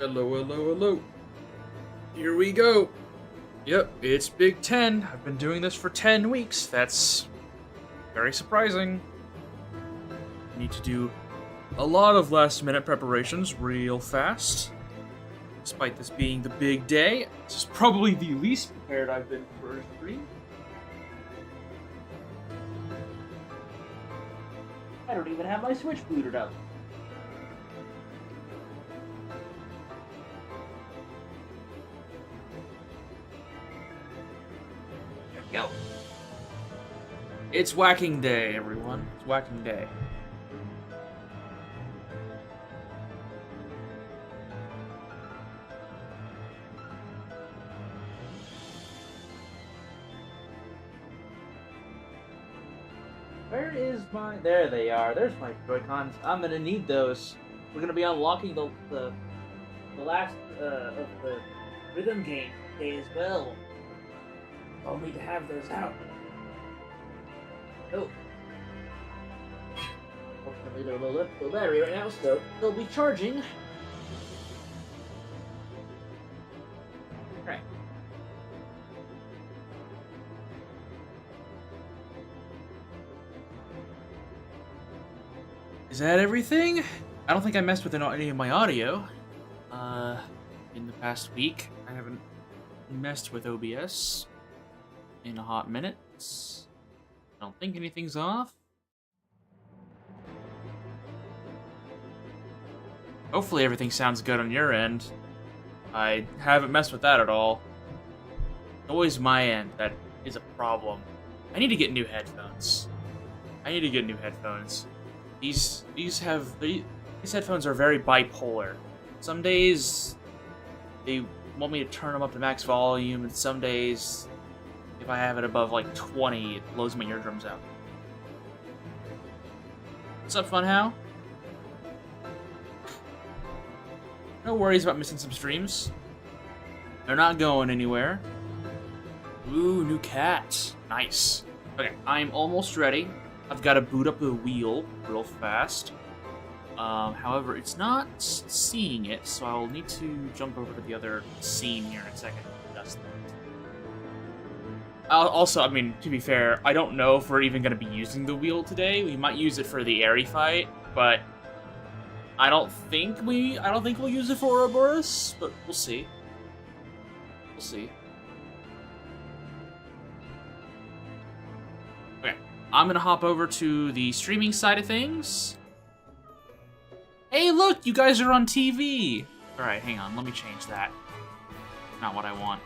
Hello, hello, hello. Here we go. Yep, it's Big 10. I've been doing this for 10 weeks. That's very surprising. I need to do a lot of last-minute preparations real fast. Despite this being the big day, this is probably the least prepared I've been for a stream. I don't even have my Switch booted up. There we go. It's whacking day, everyone. It's whacking day. Where is my... There they are. There's my Joy-Cons. I'm gonna need those. We're gonna be unlocking the last of the rhythm game today as well. I'll need to have those out. Oh. Fortunately, they're low battery right now, so they'll be charging. Alright. Is that everything? I don't think I messed with any of my audio. In the past week. I haven't messed with OBS in a hot minute. I don't think anything's off. Hopefully everything sounds good on your end. I haven't messed with that at all. Always my end that is a problem. I need to get new headphones. These headphones are very bipolar. Some days they want me to turn them up to max volume, and some days if I have it above like 20, it blows my eardrums out. What's up, Funhow? No worries about missing some streams. They're not going anywhere. Ooh, new cat. Nice. Okay, I'm almost ready. I've got to boot up the wheel real fast. However, it's not seeing it, so I'll need to jump over to the other scene here in a second. Just also, I mean, to be fair, I don't know if we're even going to be using the wheel today. We might use it for the airy fight, but I don't think we'll use it for Ouroboros, but we'll see. We'll see. Okay, I'm gonna hop over to the streaming side of things. Hey, look, you guys are on TV. All right, hang on, let me change that. Not what I want.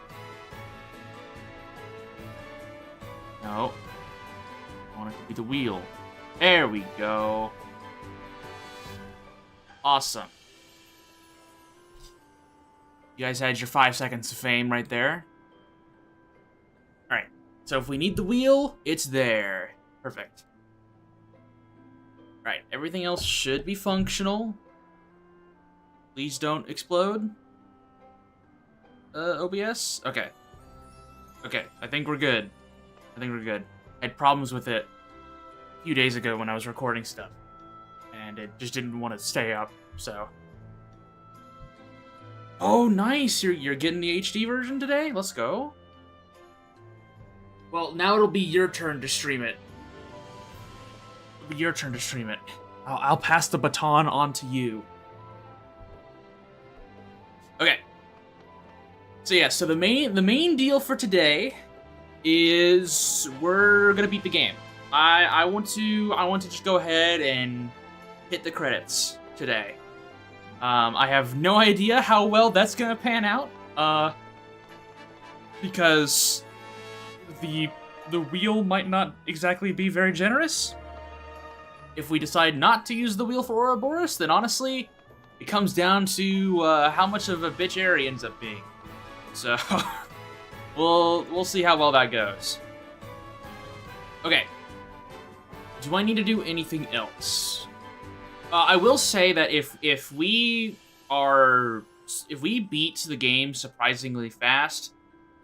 No. I want it to be the wheel. There we go. Awesome. You guys had your 5 seconds of fame right there. Alright, so if we need the wheel, it's there. Perfect. Alright, everything else should be functional. Please don't explode. OBS? Okay. Okay, I think we're good. I had problems with it a few days ago when I was recording stuff. And it just didn't want to stay up, so. Oh, nice! You're getting the HD version today? Let's go. Well, now it'll be your turn to stream it. I'll pass the baton on to you. Okay. So yeah, so the main deal for today is we're gonna beat the game. I want to just go ahead and hit the credits today. I have no idea how well that's gonna pan out, because the wheel might not exactly be very generous. If we decide not to use the wheel for Ouroboros, then honestly, it comes down to how much of a bitch Aerie ends up being. So, we'll see how well that goes. Okay. Do I need to do anything else? I will say that if we beat the game surprisingly fast,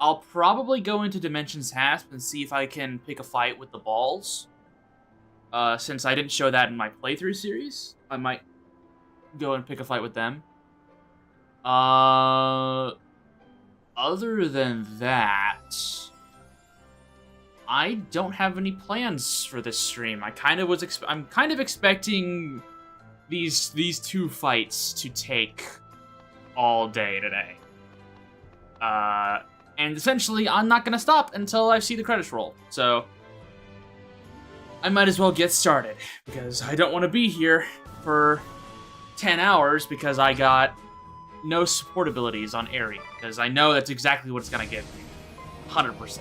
I'll probably go into Dimensions Hasp and see if I can pick a fight with the balls. Since I didn't show that in my playthrough series, I might go and pick a fight with them. Other than that, I don't have any plans for this stream. I'm kind of expecting these two fights to take all day today. And essentially, I'm not gonna stop until I see the credits roll. So I might as well get started because I don't want to be here for 10 hours because I got no support abilities on Aerie, because I know that's exactly what it's gonna give me. 100%.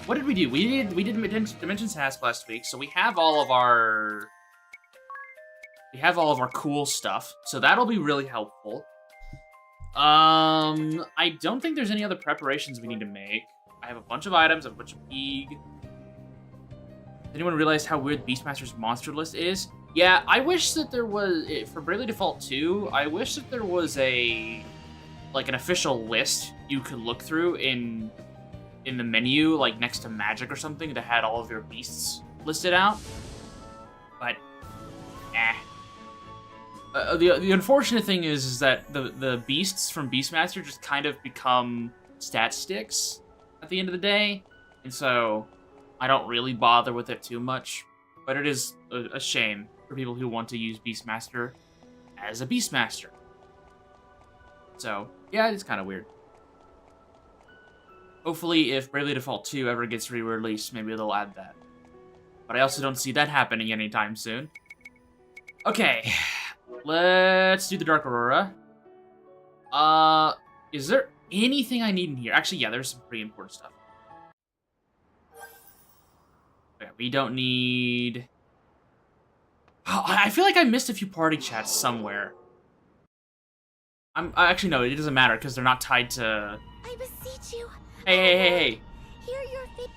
What did we do? We did Dimensions Task last week, so we have all of our cool stuff, so that'll be really helpful. I don't think there's any other preparations we need to make. I have a bunch of items, a bunch of Eeg. Anyone realize how weird Beastmaster's monster list is? Yeah, I wish that there was, for Bravely Default 2, I wish that there was an official list you could look through in the menu, like next to Magic or something, that had all of your beasts listed out. But, the unfortunate thing is that the beasts from Beastmaster just kind of become stat sticks at the end of the day, and so I don't really bother with it too much. But it is a shame for people who want to use Beastmaster as a Beastmaster. So, yeah, it's kind of weird. Hopefully, if Bravely Default 2 ever gets re-released, maybe they'll add that. But I also don't see that happening anytime soon. Okay, let's do the Dark Aurora. Is there anything I need in here? Actually, yeah, there's some pretty important stuff. Okay, we don't need... Oh, I feel like I missed a few party chats somewhere. Actually, no, it doesn't matter, because they're not tied to... I beseech you. Hey. Hear your fate.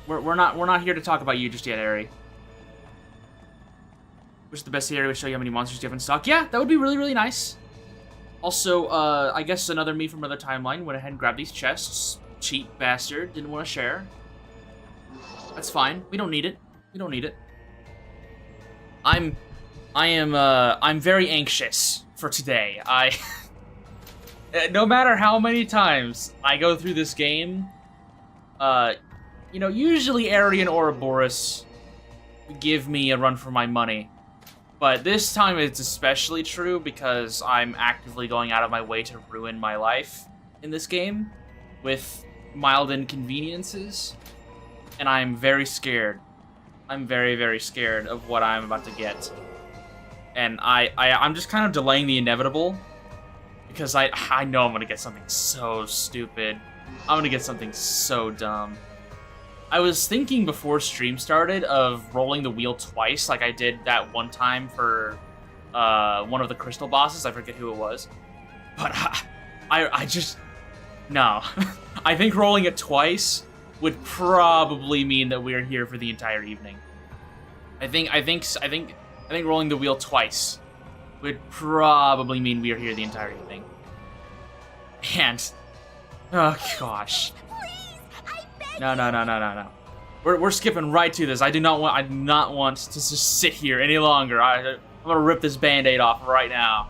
We're not here to talk about you just yet, Aerie. Wish the best area would show you how many monsters you have in stock. Yeah, that would be really, really nice. Also, I guess another me from another timeline went ahead and grabbed these chests. Cheap bastard, didn't want to share. That's fine. We don't need it. We don't need it. I'm very anxious for today. No matter how many times I go through this game, you know, usually Aerie and Ouroboros give me a run for my money. But this time it's especially true because I'm actively going out of my way to ruin my life in this game with mild inconveniences. And I'm very scared. I'm very, very scared of what I'm about to get. And I'm just kind of delaying the inevitable because I know I'm going to get something so stupid. I'm going to get something so dumb. I was thinking before stream started of rolling the wheel twice, like I did that one time for one of the crystal bosses. I forget who it was. But I just... No. I think rolling it twice would probably mean that we're here for the entire evening. I think rolling the wheel twice would probably mean we are here the entire evening. And... Oh, gosh. No. We're skipping right to this. I do not want to just sit here any longer. I'm gonna rip this band-aid off right now.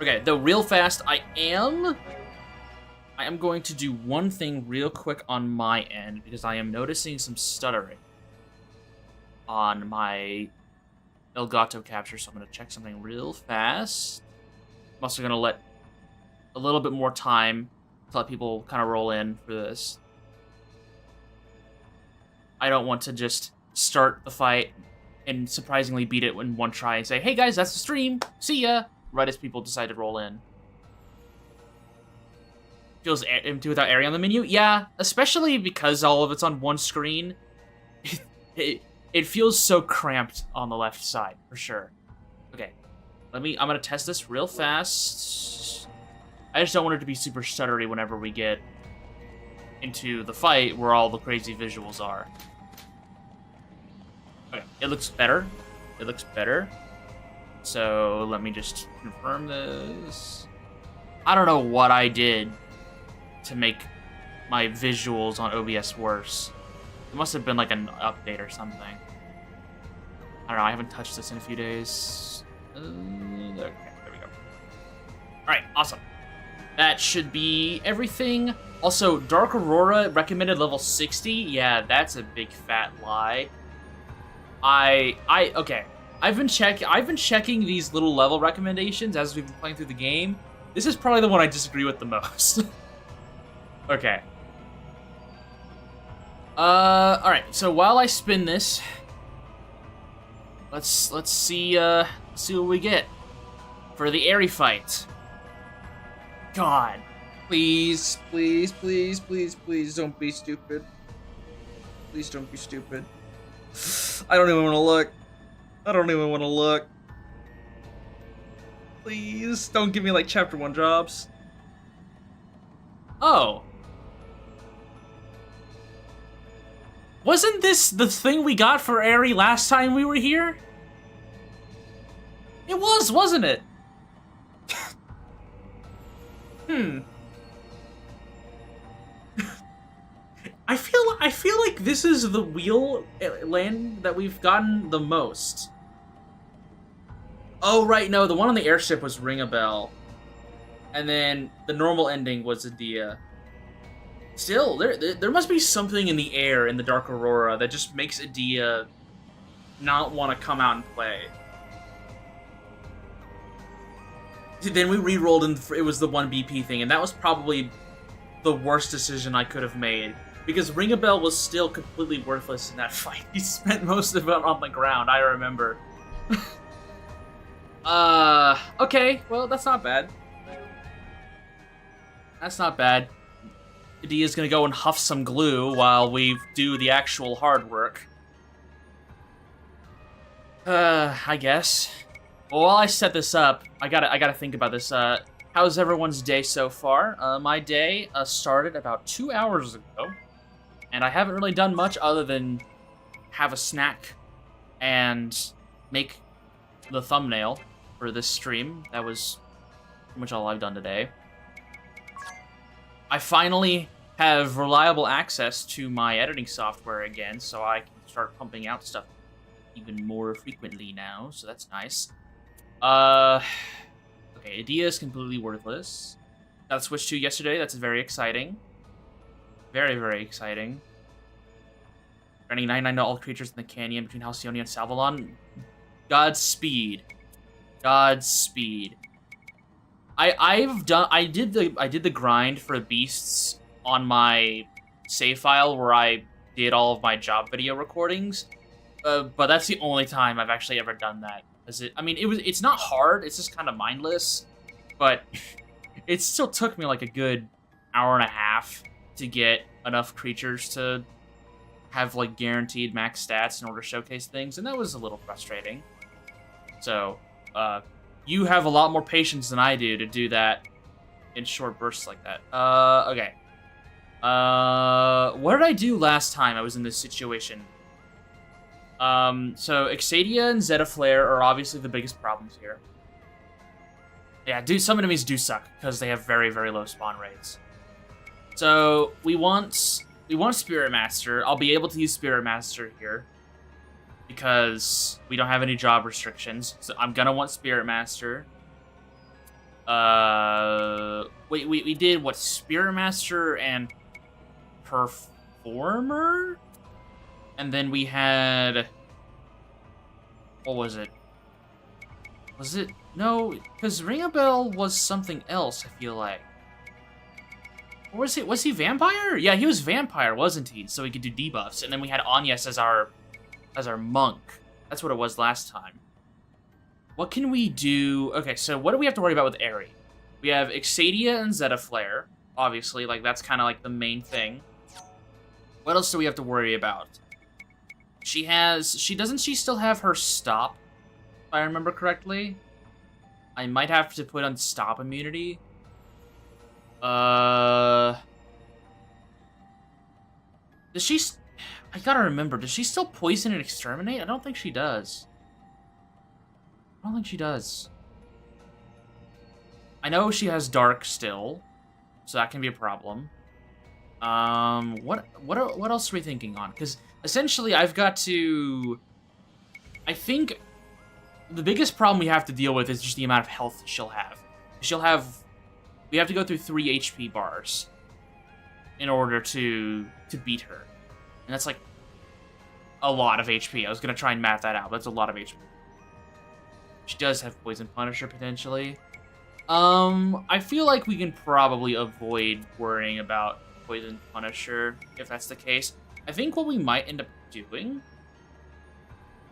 Okay, though real fast, I am going to do one thing real quick on my end because I am noticing some stuttering on my Elgato capture, so I'm gonna check something real fast. I'm also gonna let a little bit more time to let people kind of roll in for this. I don't want to just start the fight and surprisingly beat it in one try and say, hey guys, that's the stream, see ya, right as people decide to roll in. Feels empty without Aerie on the menu? Yeah, especially because all of it's on one screen. It feels so cramped on the left side, for sure. Okay, I'm gonna test this real fast. I just don't want it to be super stuttery whenever we get into the fight where all the crazy visuals are. Okay, it looks better. It looks better. So let me just confirm this. I don't know what I did to make my visuals on OBS worse. It must have been like an update or something. I don't know, I haven't touched this in a few days. Okay, there we go. Alright, awesome. That should be everything. Also, Dark Aurora recommended level 60. Yeah, that's a big fat lie. Okay. I've been checking these little level recommendations as we've been playing through the game. This is probably the one I disagree with the most. Okay. Alright, so while I spin this, let's see what we get for the airy fight. God. Please, please, please, please, please don't be stupid. Please don't be stupid. I don't even want to look. I don't even want to look. Please, don't give me like chapter 1 jobs. Oh. Wasn't this the thing we got for Aerie last time we were here? It was, wasn't it? I feel like this is the wheel land that we've gotten the most. Oh right, no, the one on the airship was Ring a Bell. And then the normal ending was Adia. Still, there must be something in the air in the Dark Aurora that just makes Adia not want to come out and play. Then we re-rolled and it was the 1 BP thing, and that was probably the worst decision I could have made. Because Ring a Bell was still completely worthless in that fight. He spent most of it on the ground, I remember. Okay, well, that's not bad. That's not bad. Adia's gonna go and huff some glue while we do the actual hard work. I guess. Well, while I set this up, I gotta think about this. How's everyone's day so far? My day started about 2 hours ago, and I haven't really done much other than have a snack and make the thumbnail for this stream. That was pretty much all I've done today. I finally have reliable access to my editing software again, so I can start pumping out stuff even more frequently now, so that's nice. Okay, Adia is completely worthless. Got switched to yesterday, that's very exciting. Very, very exciting. Running 99 to all creatures in the canyon between Halcyon and Salvalon. Godspeed. Godspeed. I did the grind for beasts on my save file where I did all of my job video recordings, but that's the only time I've actually ever done that. It's not hard, it's just kind of mindless, but it still took me like a good hour and a half to get enough creatures to have like guaranteed max stats in order to showcase things, and that was a little frustrating. So, you have a lot more patience than I do to do that in short bursts like that. Okay. What did I do last time I was in this situation? So Exadia and Zetaflare are obviously the biggest problems here. Yeah, some enemies do suck, because they have very, very low spawn rates. So, we want Spirit Master. I'll be able to use Spirit Master here, because we don't have any job restrictions. So I'm gonna want Spirit Master. We did, what, Spirit Master and Performer? And then we had... What was it? Was it... No, because Ring a Bell was something else, I feel like. Or was he Vampire? Yeah, he was Vampire, wasn't he? So he could do debuffs. And then we had Agnes as our monk. That's what it was last time. What can we do? Okay, so what do we have to worry about with Aerie? We have Exadia and Zetaflare, obviously. Like, that's kind of like the main thing. What else do we have to worry about? Doesn't she still have her stop, if I remember correctly? I might have to put on stop immunity. Does she... I gotta remember, does she still poison and exterminate? I don't think she does. I don't think she does. I know she has dark still, so that can be a problem. What else are we thinking on? Because essentially I've got to... I think the biggest problem we have to deal with is just the amount of health she'll have. She'll have... We have to go through 3 HP bars in order to beat her. And that's like a lot of HP. I was going to try and math that out, but that's a lot of HP. She does have Poison Punisher, potentially. I feel like we can probably avoid worrying about Poison Punisher, if that's the case. I think what we might end up doing...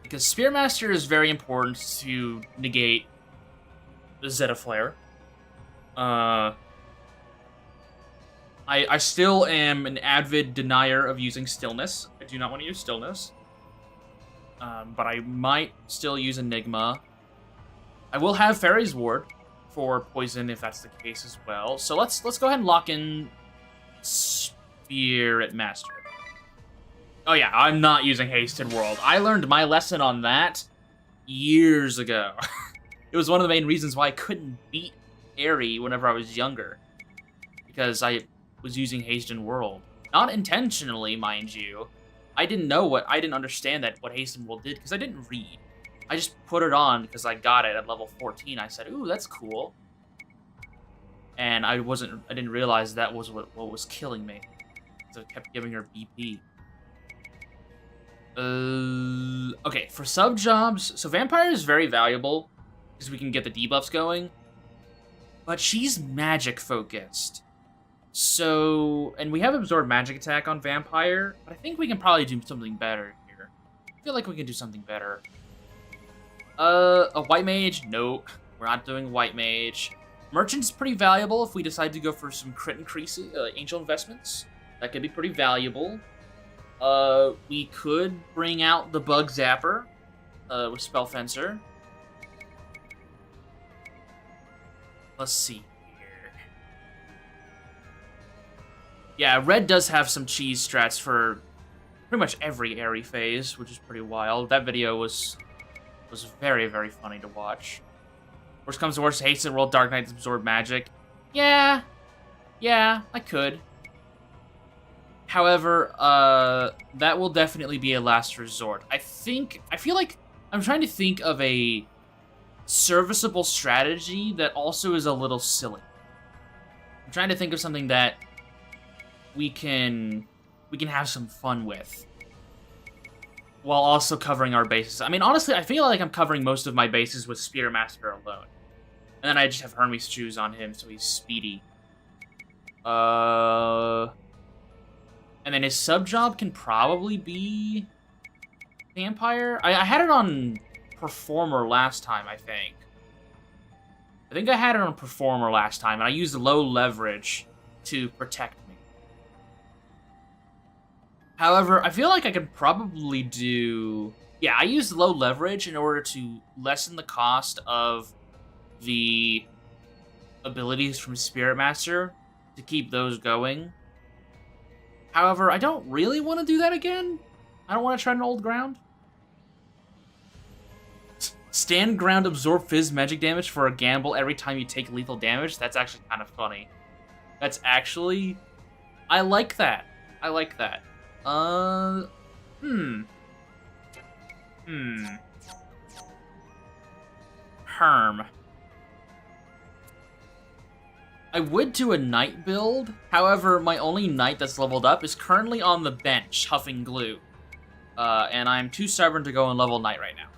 Because Spearmaster is very important to negate the Zeta Flare. I still am an avid denier of using Stillness. I do not want to use Stillness. But I might still use Enigma. I will have Fairy's Ward for Poison if that's the case as well. So let's go ahead and lock in Spirit Master. Oh yeah, I'm not using Hasted World. I learned my lesson on that years ago. It was one of the main reasons why I couldn't beat Aerie whenever I was younger. Because I was using Hasten World. Not intentionally, mind you. I didn't understand what Hasten World did because I didn't read. I just put it on because I got it at level 14. I said, ooh, that's cool. And I didn't realize that was what was killing me. So I kept giving her BP. Okay, for sub-jobs, so Vampire is very valuable because we can get the debuffs going. But she's magic-focused. So, and we have Absorb Magic Attack on Vampire, but I think we can probably do something better here. I feel like we can do something better. A White Mage? Nope. We're not doing White Mage. Merchant's pretty valuable if we decide to go for some crit increases, Angel Investments. That could be pretty valuable. We could bring out the Bug Zapper, with Spell Fencer. Let's see here. Yeah, red does have some cheese strats for pretty much every Aerie phase, which is pretty wild. That video was very, very funny to watch. Worst comes to worst, Hasten World, Dark Knight's Absorb Magic. Yeah, I could. However, that will definitely be a last resort. I feel like I'm trying to think of a serviceable strategy that also is a little silly. I'm trying to think of something that we can have some fun with, while also covering our bases. I mean, honestly, I feel like I'm covering most of my bases with Spearmaster alone. And then I just have Hermes Shoes on him, so he's speedy. And then his sub-job can probably be Vampire. I had it on Performer last time, I think. I think I had it on Performer last time, and I used low leverage to protect me. However, I feel like I could probably do... Yeah, I used low leverage in order to lessen the cost of the abilities from Spirit Master to keep those going. However, I don't really want to do that again. I don't want to try an old ground. Stand ground, absorb fizz magic damage for a gamble every time you take lethal damage. That's actually kind of funny. That's actually... I like that. I like that. Herm. I would do a knight build. However, my only knight that's leveled up is currently on the bench, huffing glue. And I'm too stubborn to go and level knight right now.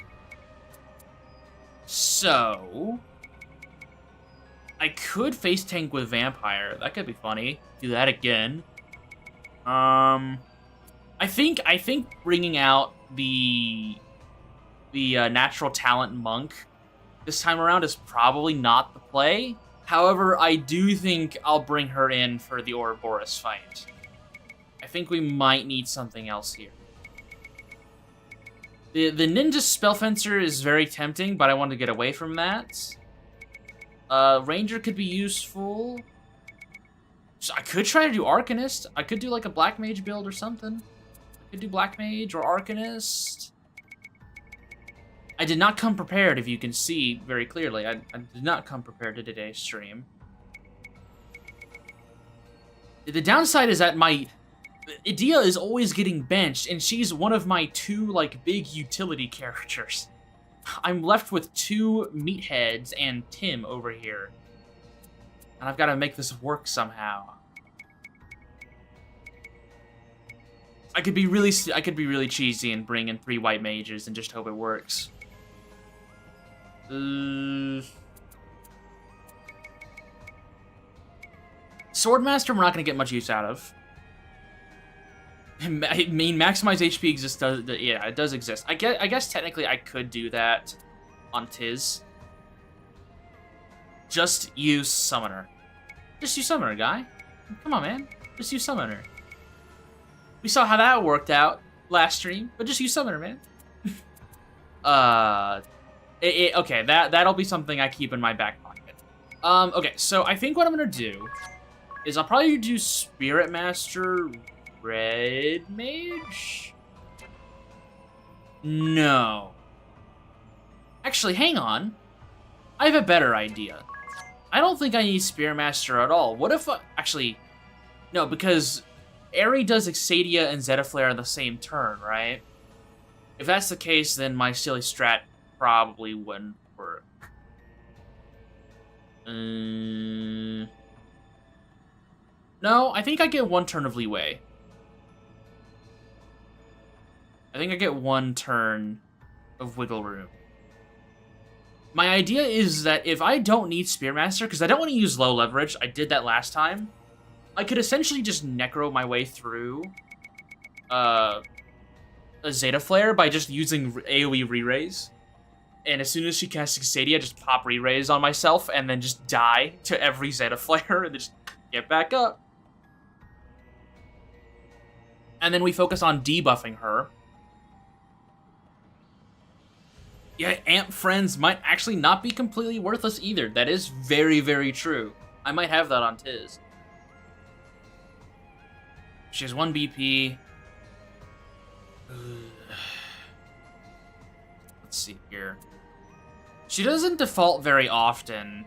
So... I could face tank with Vampire. That could be funny. Do that again. I think bringing out the natural talent monk this time around is probably not the play. However, I do think I'll bring her in for the Ouroboros fight. I think we might need something else here. The Ninja Spell Fencer is very tempting, but I want to get away from that. Ranger could be useful. So I could try to do Arcanist. I could do like a Black Mage build or something. I could do Black Mage or Arcanist. I did not come prepared, if you can see very clearly. I did not come prepared to today's stream. The downside is that my Idea is always getting benched, and she's one of my two, like, big utility characters. I'm left with two meatheads and Tim over here. And I've got to make this work somehow. I could be really cheesy and bring in 3 white mages and just hope it works. Swordmaster, we're not going to get much use out of. I mean, maximize HP exists. Yeah, it does exist. I guess technically I could do that on Tiz. Just use Summoner. Just use Summoner, guy. Come on, man. Just use Summoner. We saw how that worked out last stream, but just use Summoner, man. Okay, that'll be something I keep in my back pocket. Okay, so I think what I'm gonna do is I'll probably do Spirit Master Red Mage? No. Actually, hang on. I have a better idea. I don't think I need Spirit Master at all. What if... actually, no, because Aerie does Exadia and Zeta Flare on the same turn, right? If that's the case, then my silly strat probably wouldn't work. No, I think I get 1 turn of leeway. I think I get 1 turn of wiggle room. My idea is that if I don't need Spearmaster, because I don't want to use low leverage, I did that last time, I could essentially just Necro my way through a Zeta Flare by just using AoE re-raise. And as soon as she casts Exadia, just pop re-raise on myself and then just die to every Zeta Flare and then just get back up. And then we focus on debuffing her. Yeah, Amp Friends might actually not be completely worthless either. That is very, very true. I might have that on Tiz. She has 1 BP. Let's see here. She doesn't default very often,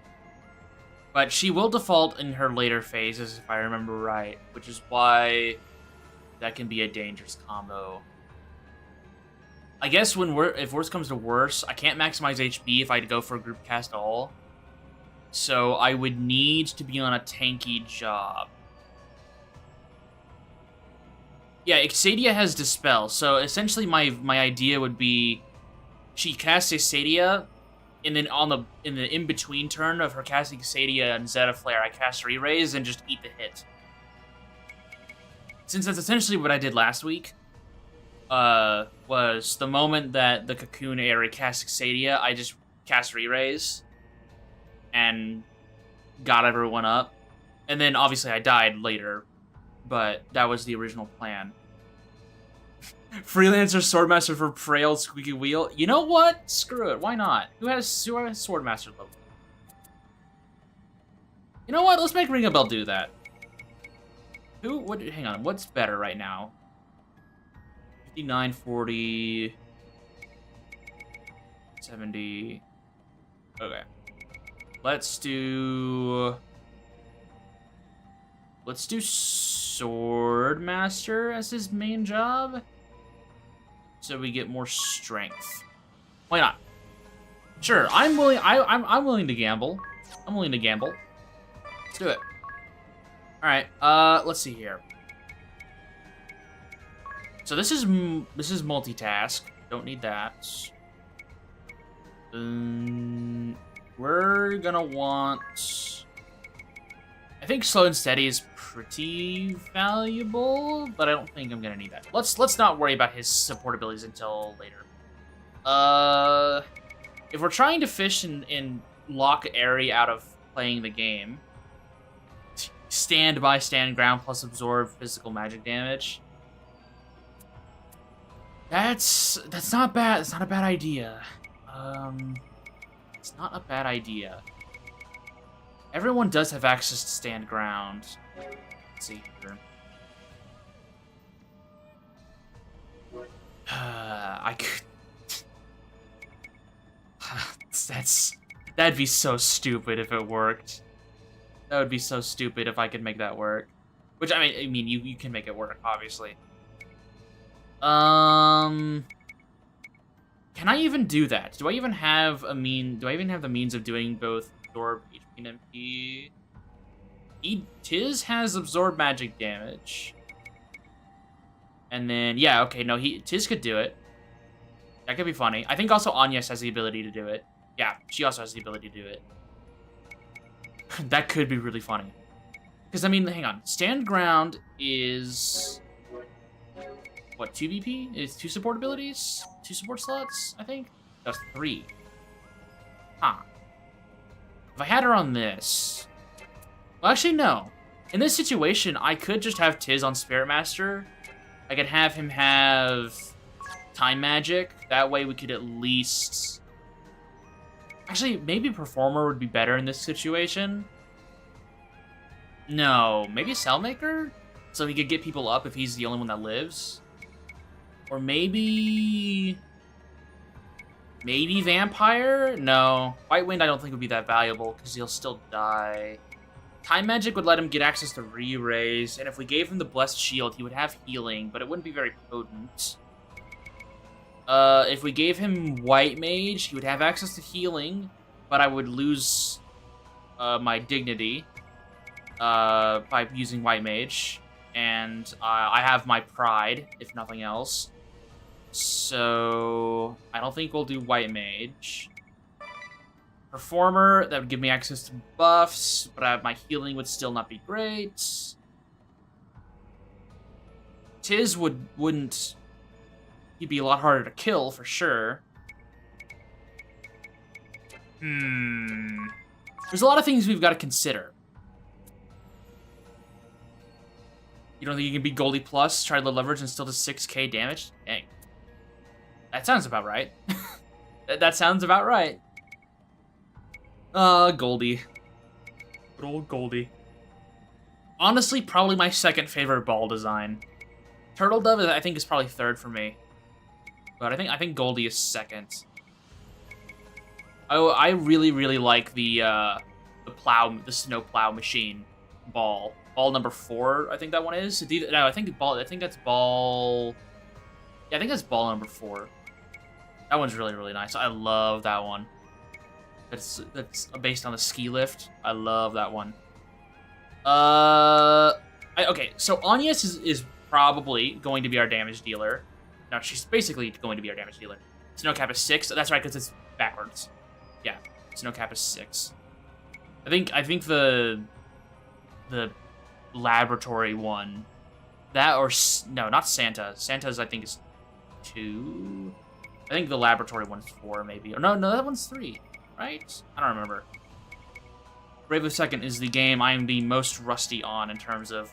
but she will default in her later phases, if I remember right, which is why that can be a dangerous combo. I guess if worse comes to worse, I can't maximize HP if I go for a group cast all. So I would need to be on a tanky job. Yeah, Exadia has Dispel, so essentially my idea would be she casts Exadia, and then in the in-between turn of her casting Exadia and Zeta Flare, I cast Re-Raise and just eat the hit. Since that's essentially what I did last week, was the moment that the Cocoon area cast Exadia, I just cast Re-Raise and got everyone up. And then obviously I died later, but that was the original plan. Freelancer Swordmaster for Frail Squeaky Wheel. You know what? Screw it. Why not? Who has Swordmaster level? You know what? Let's make Ring a Bell do that. Hang on. What's better right now? 59, 40, 70. Okay. Let's do Swordmaster as his main job, so we get more strength. Why not? Sure, I'm willing. I'm willing to gamble. I'm willing to gamble. Let's do it. All right. Let's see here. So this is multitask. Don't need that. We're gonna want... I think Slow and Steady is pretty valuable, but I don't think I'm gonna need that. Let's not worry about his support abilities until later. If we're trying to fish and lock Aerie out of playing the game, stand ground plus absorb physical magic damage. That's not bad. That's not a bad idea. It's not a bad idea. Everyone does have access to stand ground. Let's see here. I could... That'd be so stupid if it worked. That would be so stupid if I could make that work. Which, I mean, you can make it work, obviously. Can I even do that? Do I even have the means of doing both absorb HP and MP? Tiz has absorb magic damage. And then, yeah, okay, no, Tiz could do it. That could be funny. I think also Agnes has the ability to do it. Yeah, she also has the ability to do it. That could be really funny. Because, I mean, hang on. Stand Ground is... What, 2 VP? Is 2 support abilities? 2 support slots, I think? That's 3. Huh. If I had her on this... Well, actually, no. In this situation, I could just have Tiz on Spirit Master. I could have him have Time Magic. That way we could at least... Actually, maybe Performer would be better in this situation. No, maybe Cellmaker? So he could get people up if he's the only one that lives. Or maybe... Maybe Vampire? No. White Wind I don't think would be that valuable, because he'll still die. Time Magic would let him get access to Re-Raise, and if we gave him the Blessed Shield, he would have healing, but it wouldn't be very potent. If we gave him White Mage, he would have access to healing, but I would lose my dignity by using White Mage, and I have my Pride, if nothing else. So I don't think we'll do White Mage. Performer, that would give me access to buffs, but my healing would still not be great. Tiz wouldn't... He'd be a lot harder to kill, for sure. There's a lot of things we've got to consider. You don't think you can be Goldie Plus, try to leverage, and still do 6k damage? Dang. That sounds about right. That sounds about right. Goldie. Good old Goldie. Honestly, probably my second favorite ball design. Turtle Dove, I think, is probably third for me. But I think Goldie is second. Oh, I really, really like the snow plow machine ball. Ball number 4, I think that one is. No, I think that's ball. Yeah, I think that's ball number 4. That one's really, really nice. I love that one. That's based on the ski lift. I love that one. Okay, so Agnes is probably going to be our damage dealer. No, she's basically going to be our damage dealer. Snowcap is 6. That's right, because it's backwards. Yeah, Snowcap is 6. I think the laboratory one, that or no, not Santa. Santa's I think is 2. I think the laboratory one's 4 maybe. Or no, that one's 3. Right? I don't remember. Brave of Second is the game I am the most rusty on in terms of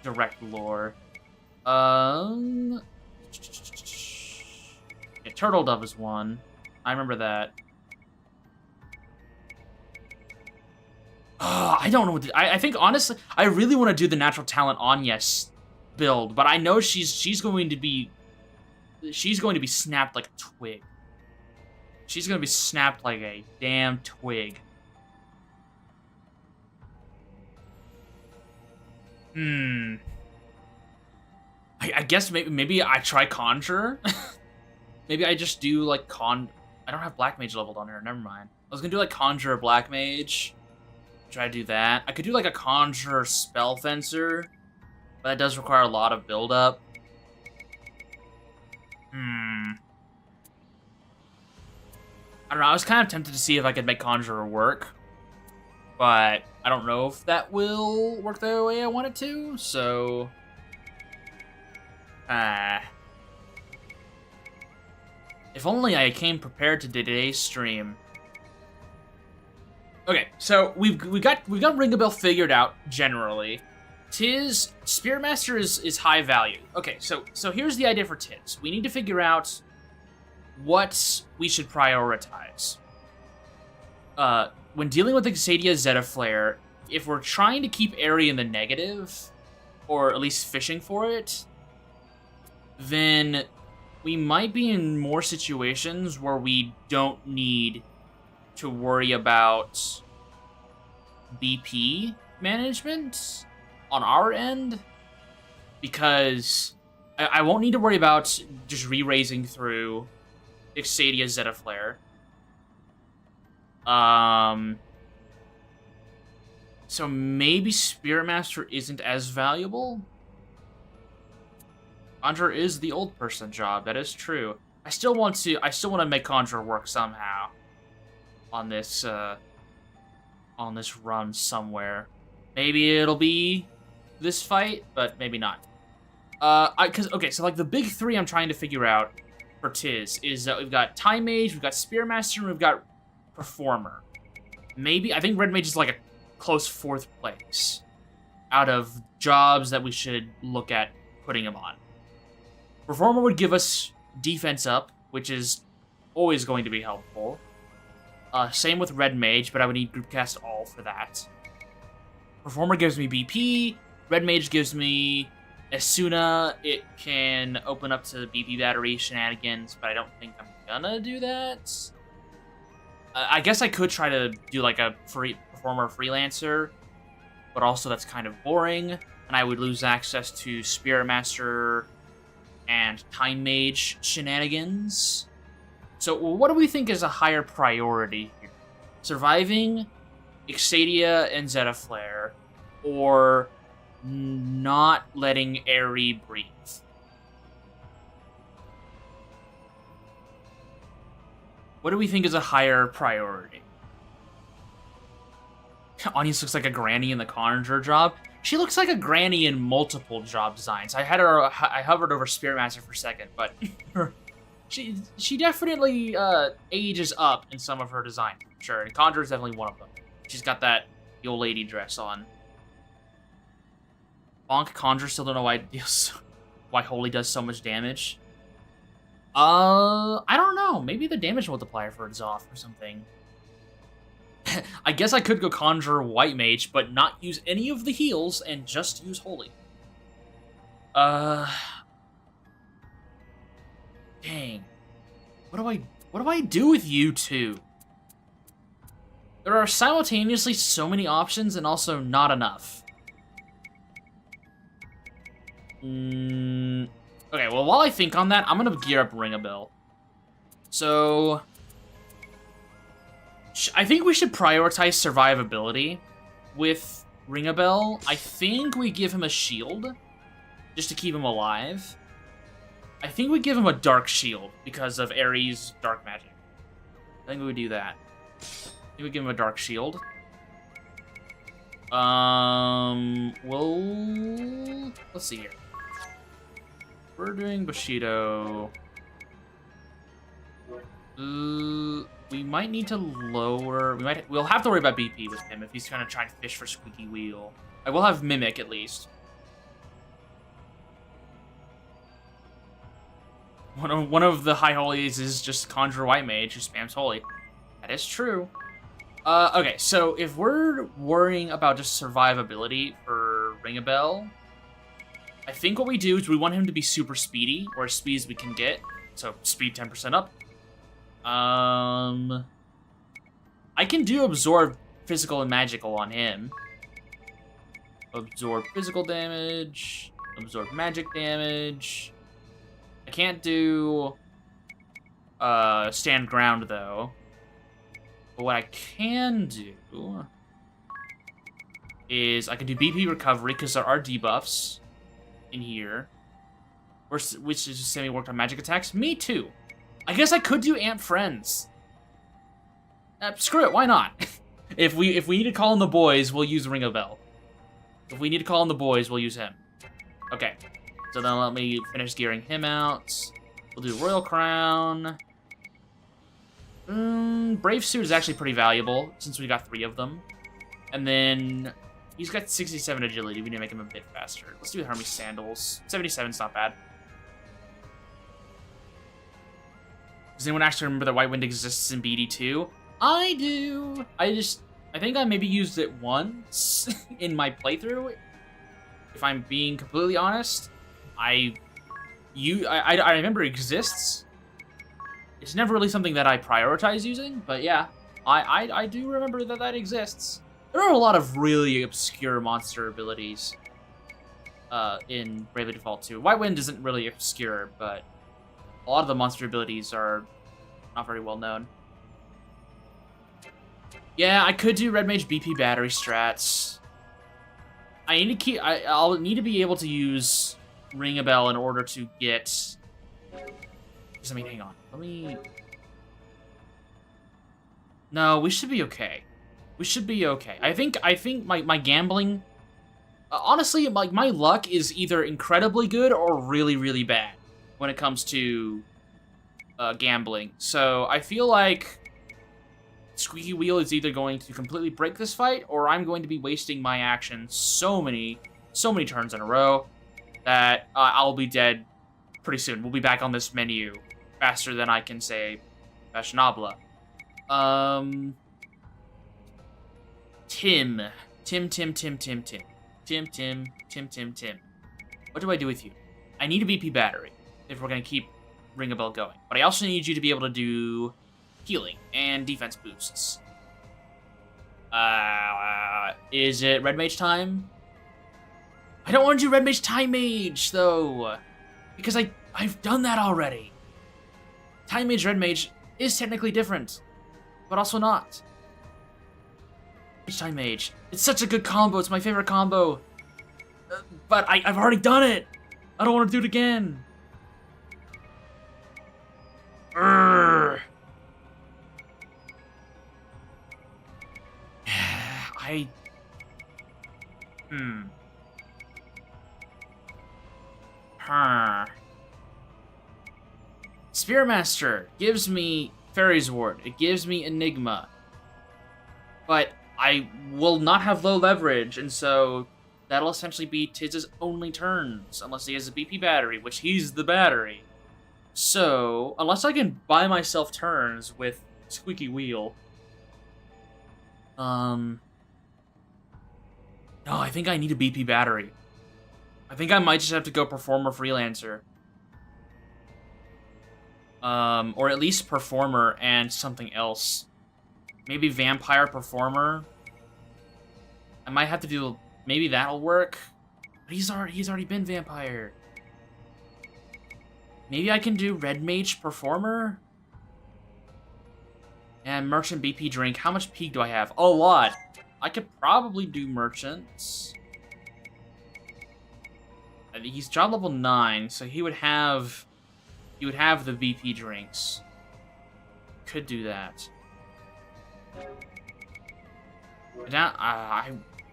direct lore. Yeah, Turtle Dove is 1. I remember that. I don't know what I think honestly I really want to do the natural talent Agnes build, but I know she's going to be snapped like a twig. She's going to be snapped like a damn twig. I guess maybe I try Conjure. Maybe I just do like I don't have Black Mage leveled on her. Never mind. I was going to do like Conjure or Black Mage. Try to do that. I could do like a Conjure Spell Fencer, but that does require a lot of build-up. I don't know, I was kind of tempted to see if I could make Conjurer work, but I don't know if that will work the way I want it to, so... If only I came prepared to today's stream. Okay, so we've got Ring-a-Bell figured out generally. Tiz, Spirit Master is high value. Okay, so here's the idea for Tiz. We need to figure out what we should prioritize. When dealing with Exadia Zeta Flare, if we're trying to keep Aerie in the negative, or at least fishing for it, then we might be in more situations where we don't need to worry about BP management on our end, because I won't need to worry about just re-raising through Exadia Zeta Flare. So maybe Spearmaster isn't as valuable? Conjurer is the old person job, that is true. I still want to make Conjurer work somehow. On this run somewhere. Maybe it'll be this fight, but maybe not. Okay, so like the big three I'm trying to figure out for Tiz is that we've got Time Mage, we've got Spearmaster, and we've got Performer. Maybe, I think Red Mage is like a close 4th place out of jobs that we should look at putting him on. Performer would give us defense up, which is always going to be helpful. Same with Red Mage, but I would need Group Cast All for that. Performer gives me BP, Red Mage gives me Asuna. It can open up to BP battery shenanigans, but I don't think I'm gonna do that. I guess I could try to do like a Performer Freelancer, but also that's kind of boring, and I would lose access to Spearmaster and Time Mage shenanigans. So what do we think is a higher priority here? Surviving Ixadia and Zetaflare, or not letting Aerie breathe? What do we think is a higher priority? Onius looks like a granny in the Conjurer job. She looks like a granny in multiple job designs. I hovered over Spearmaster for a second, but she definitely ages up in some of her designs, for sure. And Conjurer is definitely one of them. She's got that old lady dress on. Bonk Conjurer, still don't know why Holy does so much damage. I don't know. Maybe the damage multiplier for it's off or something. I guess I could go Conjurer White Mage, but not use any of the heals and just use Holy. Dang. What do I do with you two? There are simultaneously so many options and also not enough. Okay, well, while I think on that, I'm gonna gear up Ring a Bell. So I think we should prioritize survivability with Ring a Bell. I think we give him a shield just to keep him alive. I think we give him a dark shield because of Aerie's dark magic. I think we would do that. I think we give him a dark shield. Well, let's see here. We're doing Bushido. We might need to lower. We'll have to worry about BP with him if he's kind of trying to fish for Squeaky Wheel. I will have Mimic at least. One of the high holies is just Conjure White Mage who spams Holy. That is true. Okay, so if we're worrying about just survivability for Ring a Bell, I think what we do is we want him to be super speedy, or as speedy as we can get. So speed 10% up. I can do absorb physical and magical on him. Absorb physical damage, absorb magic damage. I can't do stand ground though. But what I can do is I can do BP recovery because there are debuffs in here, which is just semi-worked on magic attacks. Me too. I guess I could do Amp Friends. Screw it, why not? If we need to call in the boys, we'll use Ring a Bell. If we need to call in the boys, we'll use him. Okay, so then let me finish gearing him out. We'll do Royal Crown. Brave Suit is actually pretty valuable since we got 3 of them. And then he's got 67 agility. We need to make him a bit faster. Let's do Hermes Sandals. 77's not bad. Does anyone actually remember that White Wind exists in BD2? I do. I think I maybe used it once in my playthrough. If I'm being completely honest, I remember it exists. It's never really something that I prioritize using, but yeah, I do remember that exists. There are a lot of really obscure monster abilities in Bravely Default 2. White Wind isn't really obscure, but a lot of the monster abilities are not very well known. Yeah, I could do Red Mage BP battery strats. I need to keep. I'll need to be able to use Ring a Bell in order to get. I mean, hang on. Let me. No, we should be okay. We should be okay. I think my gambling. Honestly, like my luck is either incredibly good or really, really bad when it comes to gambling. So I feel like Squeaky Wheel is either going to completely break this fight, or I'm going to be wasting my actions so many turns in a row that I'll be dead pretty soon. We'll be back on this menu faster than I can say fashionable. Tim. What do I do with you? I need a BP battery if we're gonna keep Ring a Bell going. But I also need you to be able to do healing and defense boosts. Is it Red Mage time? I don't want to do Red Mage Time Mage, though. Because I've done that already. Time Mage, Red Mage is technically different, but also not. Time Mage. It's such a good combo. It's my favorite combo. But I've already done it. I don't want to do it again. Urgh. Spearmaster gives me Fairy's Ward. It gives me Enigma. But I will not have low leverage, and so that'll essentially be Tiz's only turns, unless he has a BP battery, which he's the battery. So, unless I can buy myself turns with Squeaky Wheel. No, I think I need a BP battery. I think I might just have to go Performer Freelancer. Or at least Performer and something else. Maybe Vampire Performer. I might have to do... Maybe that'll work. But he's already been Vampire. Maybe I can do Red Mage Performer? And Merchant BP Drink. How much peak do I have? A lot. I could probably do Merchants. I think he's job level 9, so he would have... He would have the VP drinks. Could do that.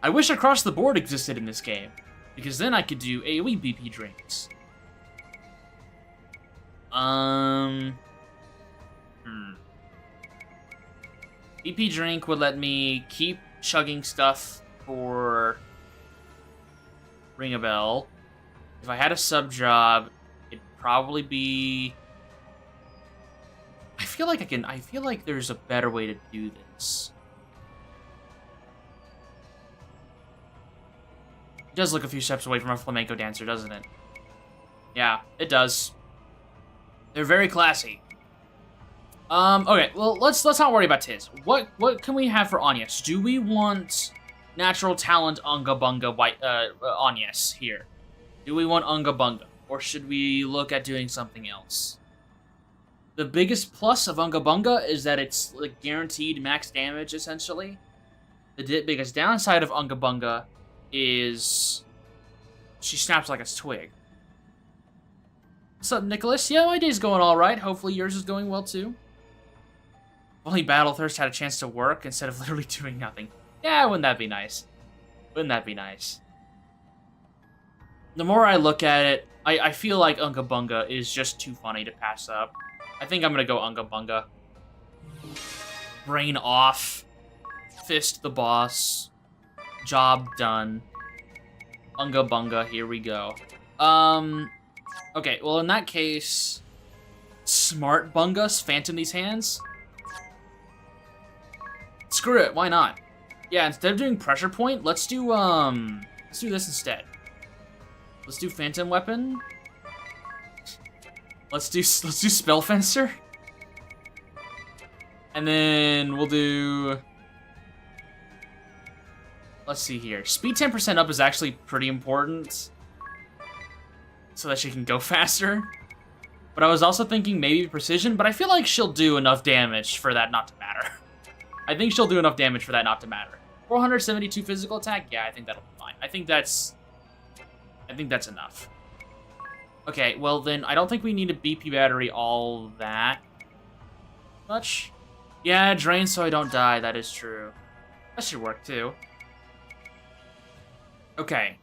I wish Across the Board existed in this game, because then I could do AoE BP drinks. BP drink would let me keep chugging stuff for Ring a Bell. If I had a sub job, it'd probably be... I feel like there's a better way to do this. It does look a few steps away from a flamenco dancer, doesn't it? Yeah, it does. They're very classy. Okay, well, let's not worry about Tiz. What can we have for Agnes? Do we want Natural Talent Unga Bunga Agnes here? Do we want Unga Bunga? Or should we look at doing something else? The biggest plus of Unga Bunga is that it's like guaranteed max damage, essentially. The biggest downside of Unga Bunga is she snaps like a twig. What's up, Nicholas? Yeah, my day's going alright. Hopefully yours is going well, too. Only Battle Thirst had a chance to work instead of literally doing nothing. Yeah, wouldn't that be nice? Wouldn't that be nice? The more I look at it, I feel like Unga Bunga is just too funny to pass up. I think I'm gonna go Unga Bunga. Brain off. Fist the boss. Job done. Unga Bunga, here we go. Okay, well in that case... Smart Bungus, Phantom these hands? Screw it, why not? Yeah, instead of doing Pressure Point, let's do this instead. Let's do Phantom Weapon. Let's do Spell Fencer. And then we'll do... Let's see here. Speed 10% up is actually pretty important. So that she can go faster. But I was also thinking maybe Precision, but I feel like she'll do enough damage for that not to matter. I think she'll do enough damage for that not to matter. 472 physical attack? Yeah, I think that'll be fine. I think that's enough. Okay, well then, I don't think we need a BP battery all that much. Yeah, drain so I don't die, that is true. That should work too. Okay.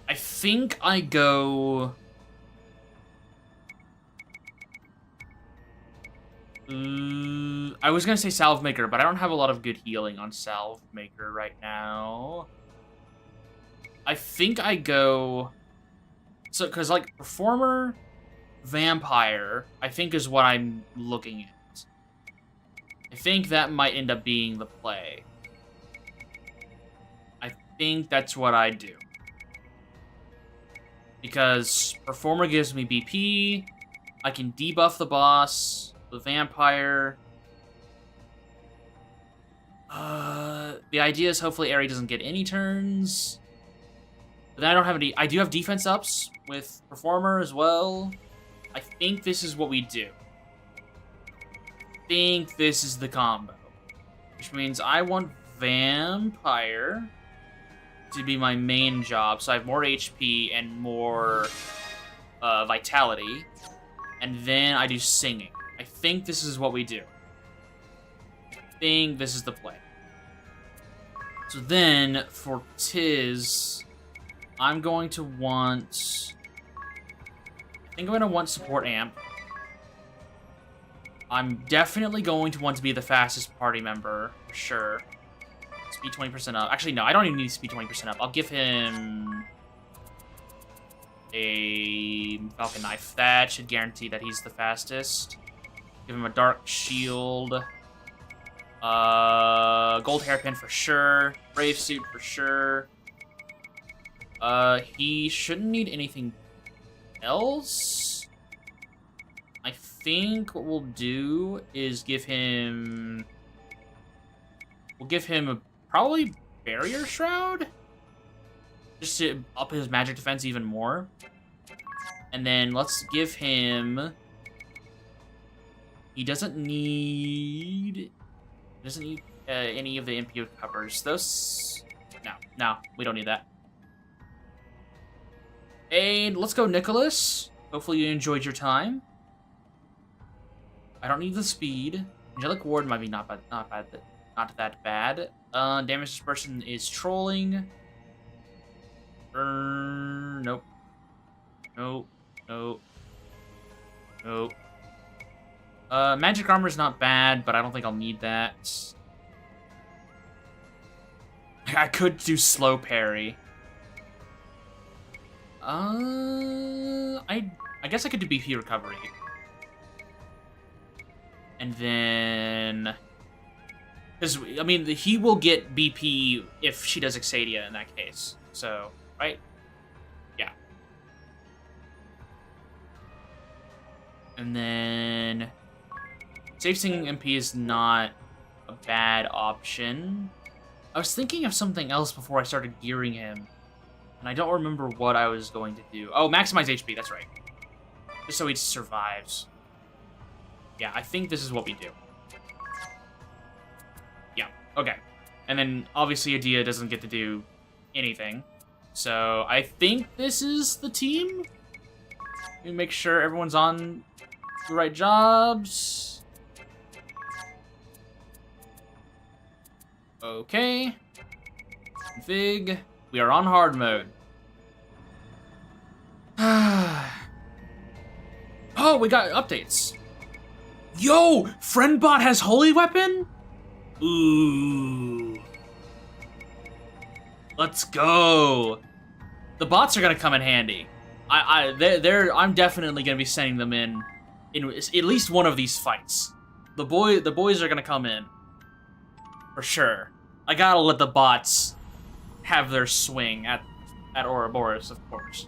I think I go... I was gonna say Salve Maker, but I don't have a lot of good healing on Salve Maker right now. I think I go... So, because, like, Performer, Vampire, I think is what I'm looking at. I think that might end up being the play. I think that's what I do. Because Performer gives me BP, I can debuff the boss, the Vampire. The idea is hopefully Aerie doesn't get any turns. But then I don't have any... I do have defense ups with Performer as well. I think this is what we do. I think this is the combo. Which means I want Vampire to be my main job. So I have more HP and more Vitality. And then I do Singing. I think this is what we do. I think this is the play. So then, for Tiz... I'm going to want... I think I'm going to want Support Amp. I'm definitely going to want to be the fastest party member, for sure. Speed 20% up. Actually, no, I don't even need speed 20% up. I'll give him... a Falcon Knife. That should guarantee that he's the fastest. Give him a Dark Shield. Gold Hairpin for sure. Brave Suit for sure. He shouldn't need anything else. I think what we'll do is give him... We'll give him probably Barrier Shroud? Just to up his magic defense even more. And then let's give him... He doesn't need... any of the NPO covers. Those... No, we don't need that. And let's go Nicholas. Hopefully you enjoyed your time. I don't need the speed. Angelic Ward might be not that bad. Damage dispersion is trolling. Nope. Nope. Magic armor is not bad, but I don't think I'll need that. I could do slow parry. I guess I could do BP recovery. And then... Because, I mean, he will get BP if she does Exadia in that case. So, right? Yeah. And then... Safe Singing MP is not a bad option. I was thinking of something else before I started gearing him. And I don't remember what I was going to do. Oh, maximize HP, that's right. Just so he survives. Yeah, I think this is what we do. Yeah, okay. And then, obviously, Adia doesn't get to do anything. So, I think this is the team. Let me make sure everyone's on the right jobs. Okay. Config. We are on hard mode. Oh, we got updates. Yo, Friendbot has Holy Weapon? Ooh. Let's go. The bots are gonna come in handy. I'm definitely gonna be sending them in at least one of these fights. The boys are gonna come in. For sure. I gotta let the bots have their swing at Ouroboros, of course.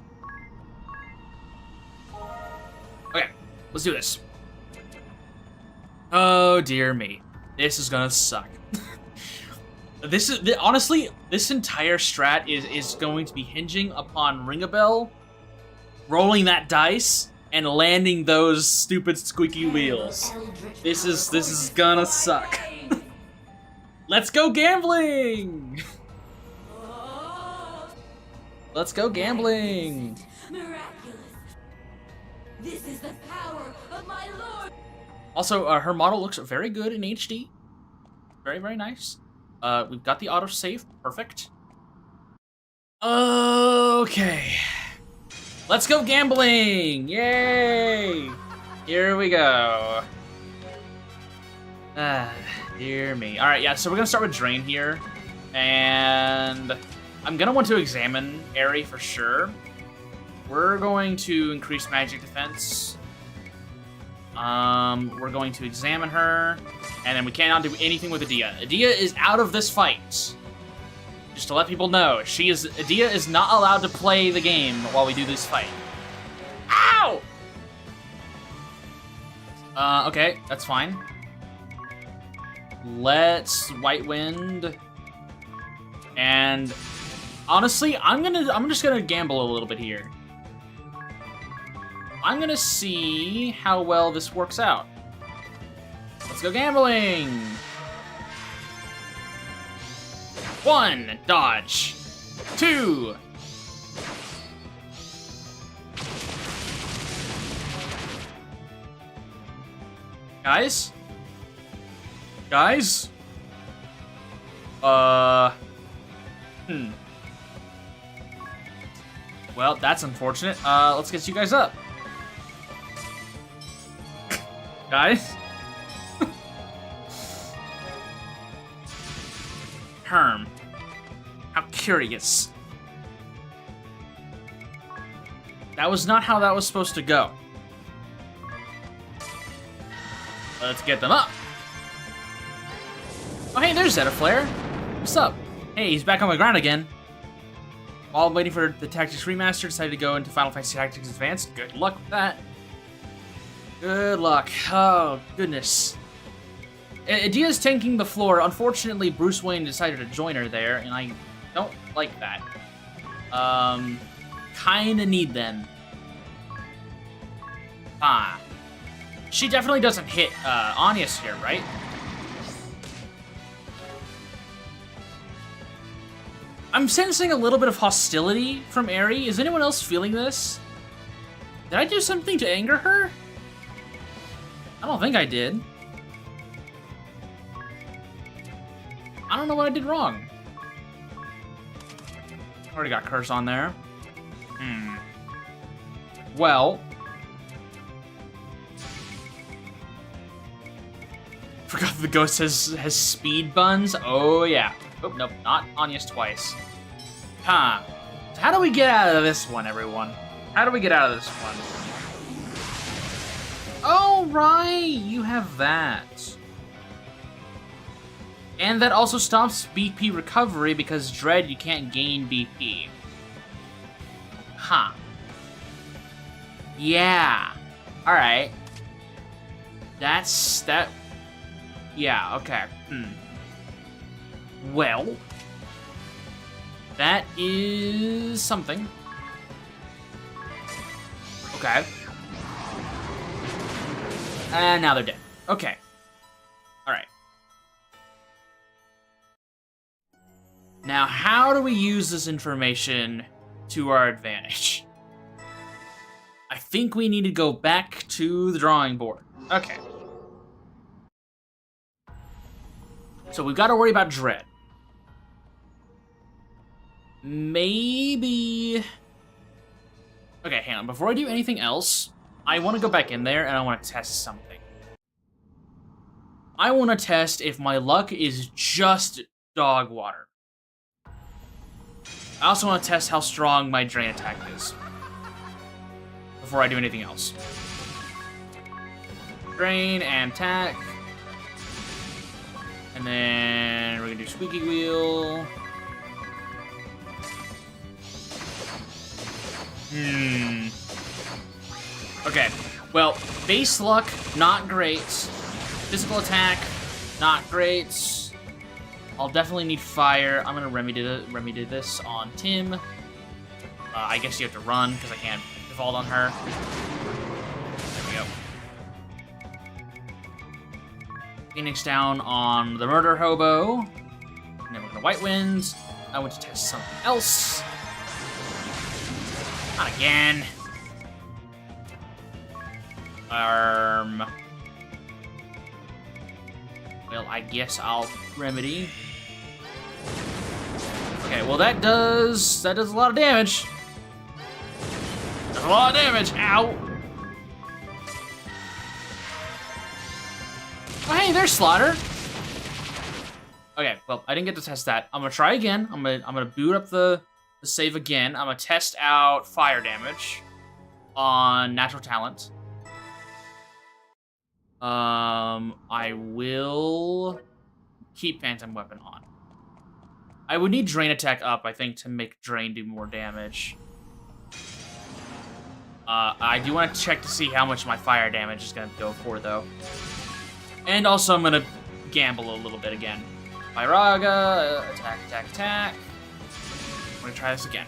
Okay, let's do this. Oh dear me, this is gonna suck. Honestly, this entire strat is going to be hinging upon Ring a Bell rolling that dice and landing those stupid squeaky wheels. This is gonna suck. Let's go gambling! Let's go gambling! Miraculous. This is the power of my lord. Also, her model looks very good in HD. Very, very nice. We've got the autosave. Perfect. Okay. Let's go gambling! Yay! Here we go. Dear me. Alright, yeah, so we're gonna start with Drain here. And I'm gonna want to examine Aerie for sure. We're going to increase magic defense. We're going to examine her. And then we cannot do anything with Adia. Adia is out of this fight. Just to let people know, Adia is not allowed to play the game while we do this fight. Ow! Okay, that's fine. Let's White Wind. And honestly, I'm just gonna gamble a little bit here. I'm gonna see how well this works out. Let's go gambling! 1, dodge. 2. Guys? Guys? Well, that's unfortunate. Let's get you guys up. Guys? Herm. How curious. That was not how that was supposed to go. Let's get them up. Oh, hey, there's Zetaflare. What's up? Hey, he's back on my ground again. While waiting for the Tactics Remaster, decided to go into Final Fantasy Tactics Advanced. Good luck with that. Good luck. Oh, goodness. Adia's tanking the floor. Unfortunately, Bruce Wayne decided to join her there, and I don't like that. Kinda need them. She definitely doesn't hit Anya's here, right? I'm sensing a little bit of hostility from Aerie. Is anyone else feeling this? Did I do something to anger her? I don't think I did. I don't know what I did wrong. Already got Curse on there. Well. Forgot the ghost has speed buns. Oh, yeah. Oh, nope, not Anya's twice. Huh. So how do we get out of this one, everyone? How do we get out of this one? Oh, right! You have that. And that also stops BP recovery because Dread, you can't gain BP. Huh. Yeah. Alright. That's... that... Yeah, okay. Well... that is... something. Okay. And now they're dead. Okay. Alright. Now, how do we use this information to our advantage? I think we need to go back to the drawing board. Okay. So we've got to worry about Dread. Maybe... okay, hang on. Before I do anything else, I want to go back in there and I want to test something. I want to test if my luck is just dog water. I also want to test how strong my drain attack is before I do anything else. Drain and attack. And then we're going to do Squeaky Wheel. Okay, well, base luck, not great. Physical attack, not great. I'll definitely need fire. I'm gonna remedy this on Tim. I guess you have to run because I can't default on her. Phoenix down on the Murder Hobo. And then we're gonna White Winds. I want to test something else. Not again. Well, I guess I'll Remedy. Okay, well that does a lot of damage. That's a lot of damage. Ow. Oh, hey, there's Slaughter. Okay, well, I didn't get to test that. I'm gonna try again. I'm gonna boot up the save again. I'm gonna test out fire damage on Natural Talent. I will keep Phantom Weapon on. I would need Drain Attack up, I think, to make Drain do more damage. I do want to check to see how much my fire damage is going to go for, though. And also, I'm going to gamble a little bit again. Pyraga, attack, attack, attack. I'm going to try this again.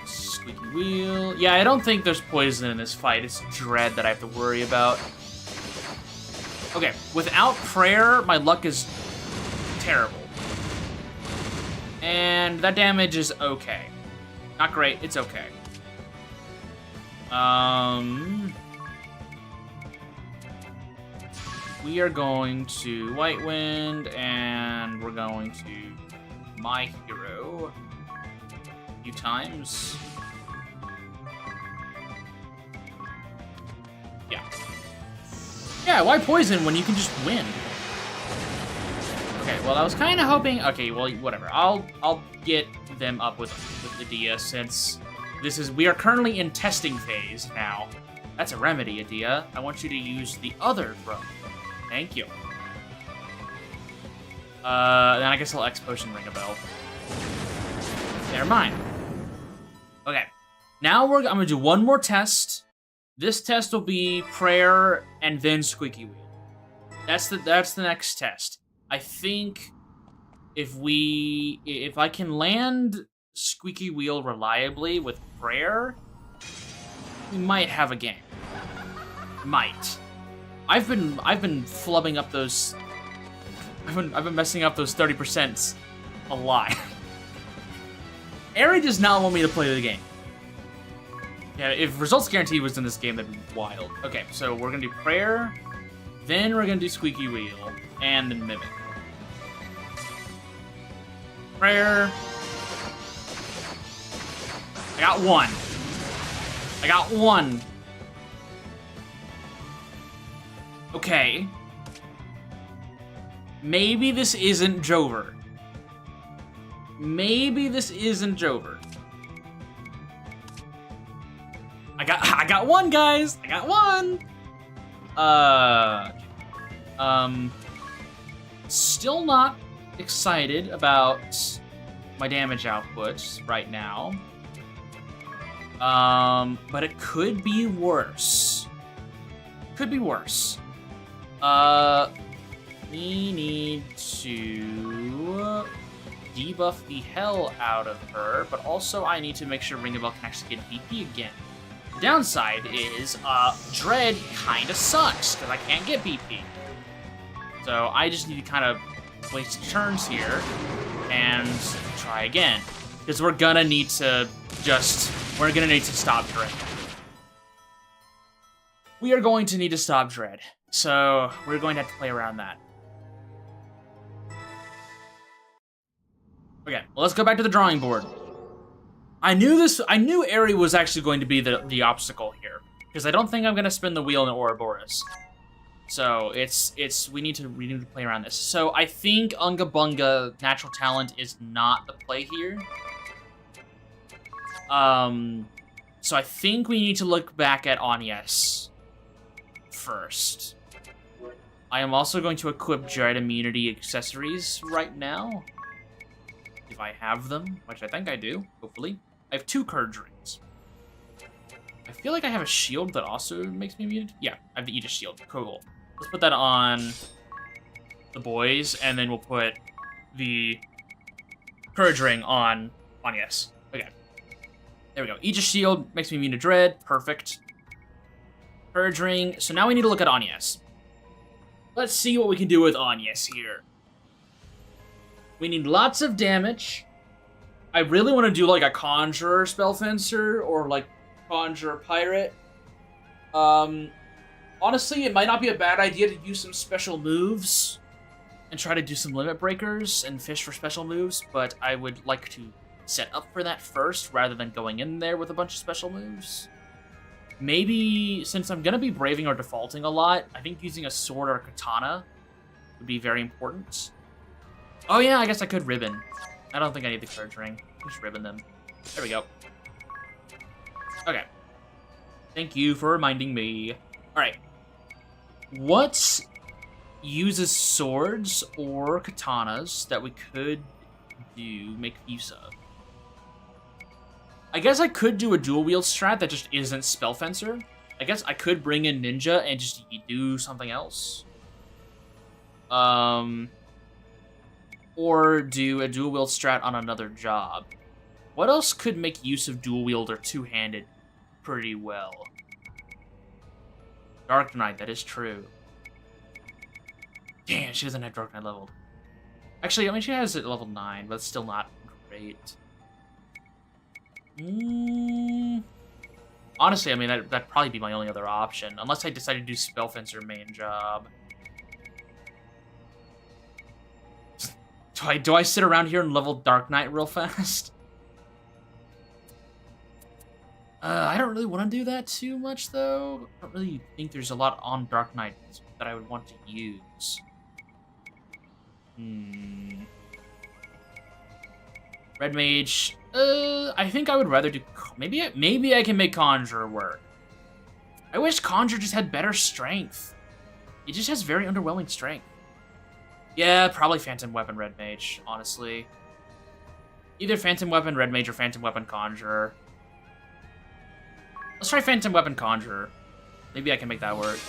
Squeaky Wheel. Yeah, I don't think there's poison in this fight. It's Dread that I have to worry about. Okay, without Prayer, my luck is terrible. And that damage is okay. Not great, it's okay. We are going to White Wind, and we're going to My Hero a few times. Yeah. Yeah, why poison when you can just win? Okay, well, I was kind of hoping... Okay, well, whatever. I'll get them up with Adia, since we are currently in testing phase now. That's a remedy, Adia. I want you to use the other drug. Thank you. Then I guess I'll X Potion ring a bell. Never mind. Okay. Now I'm gonna do one more test. This test will be Prayer and then Squeaky Wheel. That's the next test. I think if I can land Squeaky Wheel reliably with Prayer, we might have a game. Might. I've been flubbing up those. I've been messing up those 30% a lot. Ari does not want me to play the game. Yeah, if results guaranteed was in this game, that'd be wild. Okay, so we're gonna do Prayer, then we're gonna do Squeaky Wheel, and then Mimic. Prayer. I got one. I got one. Okay. Maybe this isn't Jover. Maybe this isn't Jover. I got one, guys. I got one. Still not excited about my damage output right now. But it could be worse. Could be worse. We need to debuff the hell out of her, but also I need to make sure Ring a Bell can actually get BP again. The downside is, Dread kinda sucks, because I can't get BP. So I just need to kind of waste turns here and try again. Because we're gonna need to stop Dread. We are going to need to stop Dread. So we're going to have to play around that. Okay, well, let's go back to the drawing board. I knew Ari was actually going to be the obstacle here, because I don't think I'm gonna spin the wheel in Ouroboros. So we need to play around this. So I think Unga Bunga Natural Talent is not the play here. So I think we need to look back at Agnes first. I am also going to equip Dread Immunity accessories right now. If I have them, which I think I do, hopefully. I have 2 Courage Rings. I feel like I have a shield that also makes me immune. Yeah, I have the Aegis Shield. Cool. Let's put that on the boys, and then we'll put the Courage Ring on Agnes. Okay. There we go. Aegis Shield makes me immune to Dread. Perfect. Courage Ring. So now we need to look at Agnes. Let's see what we can do with Anyas here. We need lots of damage. I really want to do like a Conjurer Spellfencer or like Conjurer Pirate. Honestly, it might not be a bad idea to use some special moves and try to do some limit breakers and fish for special moves, but I would like to set up for that first rather than going in there with a bunch of special moves. Maybe, since I'm going to be braving or defaulting a lot, I think using a sword or a katana would be very important. Oh yeah, I guess I could ribbon. I don't think I need the courage ring. Just ribbon them. There we go. Okay. Thank you for reminding me. Alright. What uses swords or katanas that we could make use of? I guess I could do a dual wield strat that just isn't Spellfencer. I guess I could bring in Ninja and just do something else. Or do a dual wield strat on another job. What else could make use of dual wield or two-handed pretty well? Dark Knight, that is true. Damn, she doesn't have Dark Knight leveled. Actually, I mean, she has it level 9, but it's still not great. Honestly, I mean, that'd probably be my only other option, unless I decide to do Spellfencer main job. Do I sit around here and level Dark Knight real fast? I don't really want to do that too much, though. I don't really think there's a lot on Dark Knight that I would want to use. Red Mage. I think I would rather do... Maybe I can make Conjurer work. I wish Conjurer just had better strength. It just has very underwhelming strength. Yeah, probably Phantom Weapon Red Mage, honestly. Either Phantom Weapon Red Mage or Phantom Weapon Conjurer. Let's try Phantom Weapon Conjurer. Maybe I can make that work.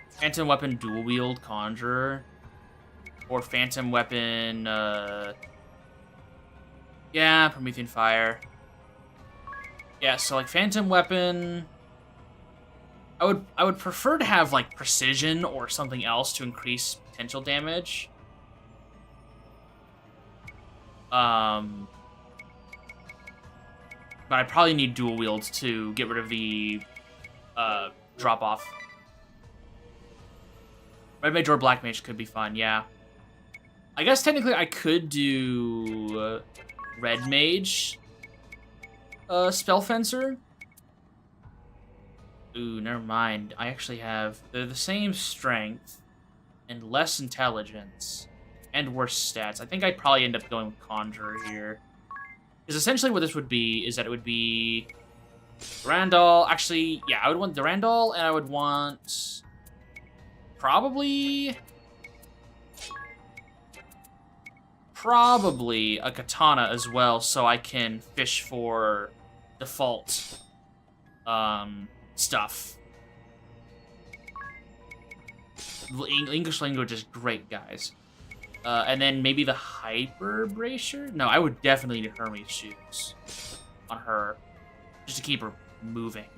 Phantom Weapon Dual Wield Conjurer. Or Phantom Weapon, yeah, Promethean Fire. Yeah, so like Phantom Weapon... I would prefer to have like Precision or something else to increase potential damage. But I probably need dual wields to get rid of the drop off. Red Mage or Black Mage could be fun, yeah. I guess technically I could do Red Mage Spellfencer. Ooh, never mind. I actually have... They're the same strength and less intelligence and worse stats. I think I'd probably end up going with Conjurer here. Because essentially what this would be is that it would be... Durandal. Actually, yeah, I would want Durandal and I would want... Probably a katana as well, so I can fish for default stuff. English language is great, guys. And then maybe the Hyper Bracer? No, I would definitely need Hermes shoes on her, just to keep her moving.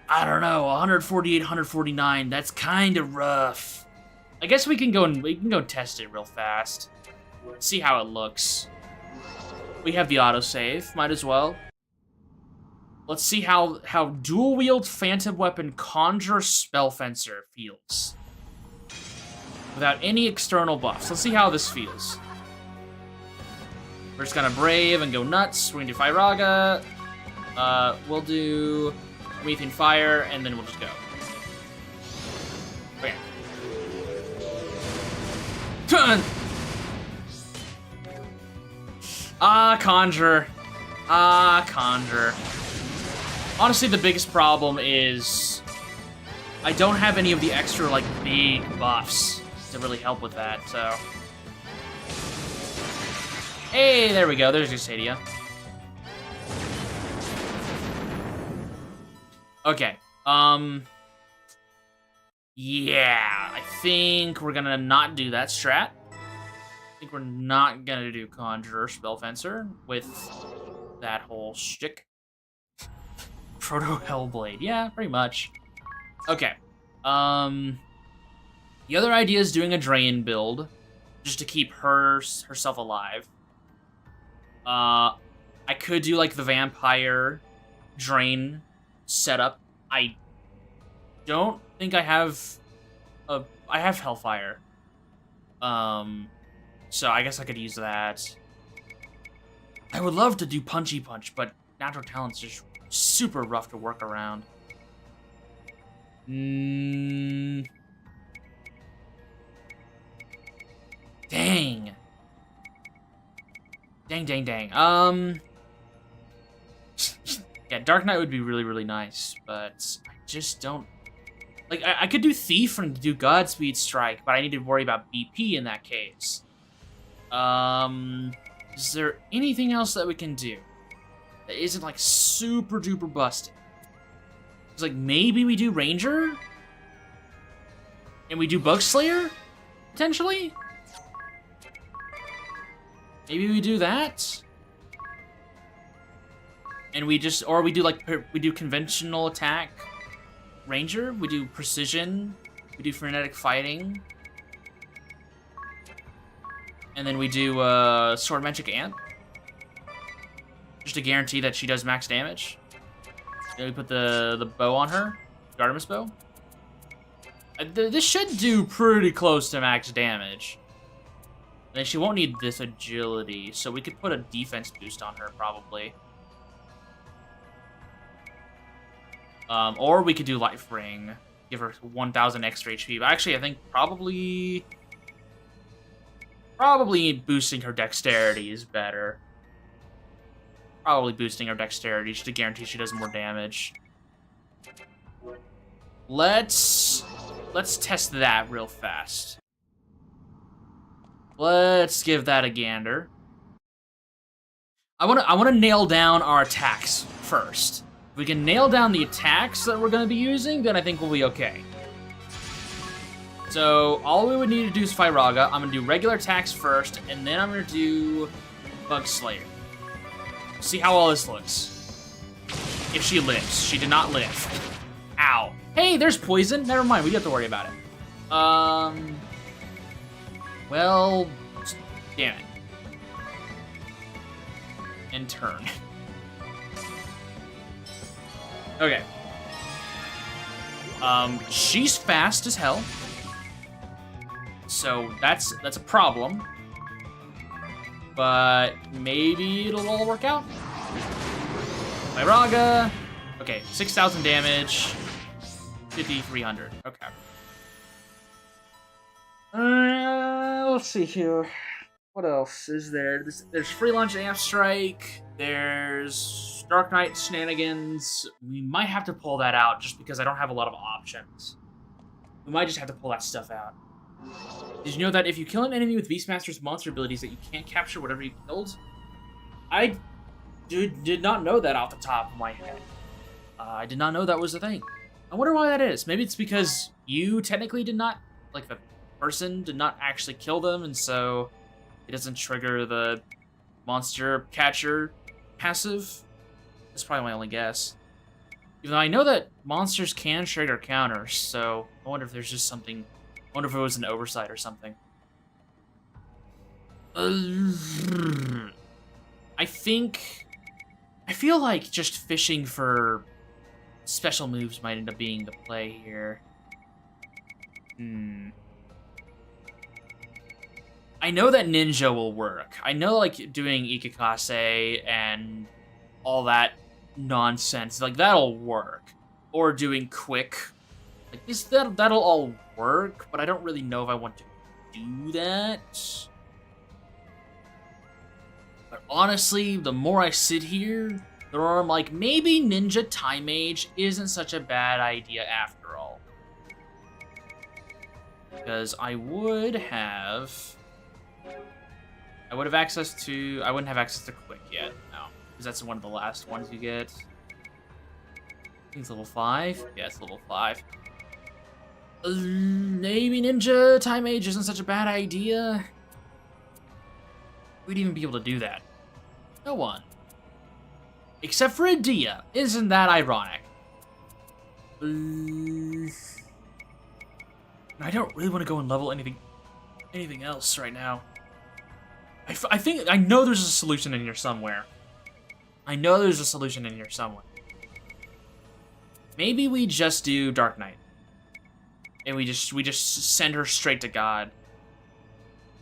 I don't know, 148, 149, that's kind of rough. I guess we can go test it real fast. See how it looks. We have the autosave, might as well. Let's see how dual wield Phantom Weapon Conjure Spellfencer feels. Without any external buffs. Let's see how this feels. We're just gonna brave and go nuts. We're gonna do Firaga. We'll do Promethean Fire, and then we'll just go. Okay. Turn! Conjure. Conjure. Honestly, the biggest problem is I don't have any of the extra, like, big buffs to really help with that, so... Hey, there we go. There's your Stadia. Okay. Yeah, I think we're gonna not do that strat. I think we're not gonna do Conjurer Spellfencer with that whole shtick. Proto Hellblade. Yeah, pretty much. Okay. The other idea is doing a Drain build, just to keep herself alive. I could do like the Vampire Drain setup. I don't think I have I have Hellfire. So I guess I could use that. I would love to do Punchy Punch, but Natural Talent's just super rough to work around. Dang. Dang. Yeah, Dark Knight would be really, really nice, but I just don't... Like, I could do Thief and do Godspeed Strike, but I need to worry about BP in that case. Is there anything else that we can do that isn't, like, super duper busted? It's like, maybe we do Ranger? And we do Bug Slayer? Potentially? Maybe we do that? And we just, or we do like, we do conventional attack Ranger, we do precision, we do frenetic fighting. And then we do Sword Magic Ant. Just to guarantee that she does max damage. Then we put the bow on her, the Artemis bow. This should do pretty close to max damage. And she won't need this agility, so we could put a defense boost on her, probably. Or we could do Life Ring, give her 1,000 extra HP. But actually, I think probably boosting her dexterity is better. Probably boosting her dexterity just to guarantee she does more damage. Let's test that real fast. Let's give that a gander. I wanna nail down our attacks first. If we can nail down the attacks that we're gonna be using, then I think we'll be okay. So all we would need to do is Firaga. I'm gonna do regular attacks first, and then I'm gonna do Bug Slayer. See how all this looks. If she lives. She did not live. Ow. Hey, there's poison. Never mind, we don't have to worry about it. Well, damn it. And turn. Okay. She's fast as hell. So that's a problem. But maybe it'll all work out. Myraga. Okay, 6,000 damage. 5,300. Okay. Let's see here. What else is there? There's Free Launch Amp Strike. There's Dark Knight Shenanigans. We might have to pull that out just because I don't have a lot of options. We might just have to pull that stuff out. Did you know that if you kill an enemy with Beastmaster's monster abilities that you can't capture whatever you killed? I did not know that off the top of my head. I did not know that was a thing. I wonder why that is. Maybe it's because you technically did not, like the person did not actually kill them, and so it doesn't trigger the monster catcher passive. That's probably my only guess. Even though I know that monsters can trigger counters, so I wonder if there's just something. I wonder if it was an oversight or something. I feel like just fishing for special moves might end up being the play here. I know that Ninja will work. I know, like, doing Ikikase and all that nonsense, like, that'll work. Or doing Quick. Like, that'll all work, but I don't really know if I want to do that. But honestly, the more I sit here, the more I'm like, maybe Ninja Time Mage isn't such a bad idea after all. Because I would have access to... I wouldn't have access to Quick yet, no. Because that's one of the last ones you get. I think it's level 5? Yeah, it's level 5. Maybe Ninja Time Mage isn't such a bad idea. We'd even be able to do that. No one. Except for Adia. Isn't that ironic? I don't really want to go and level anything else right now. I think I know there's a solution in here somewhere. Maybe we just do Dark Knight, and we just send her straight to God.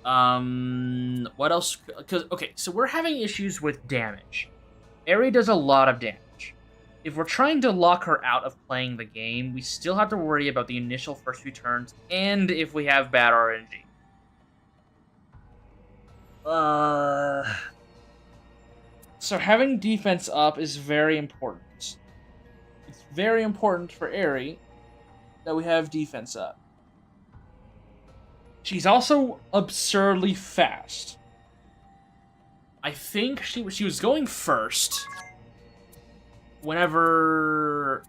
What else? Okay, so we're having issues with damage. Eri does a lot of damage. If we're trying to lock her out of playing the game, we still have to worry about the initial first few turns, and if we have bad RNG. So having defense up is very important. It's very important for Eri that we have defense up. She's also absurdly fast. I think she was going first. Whenever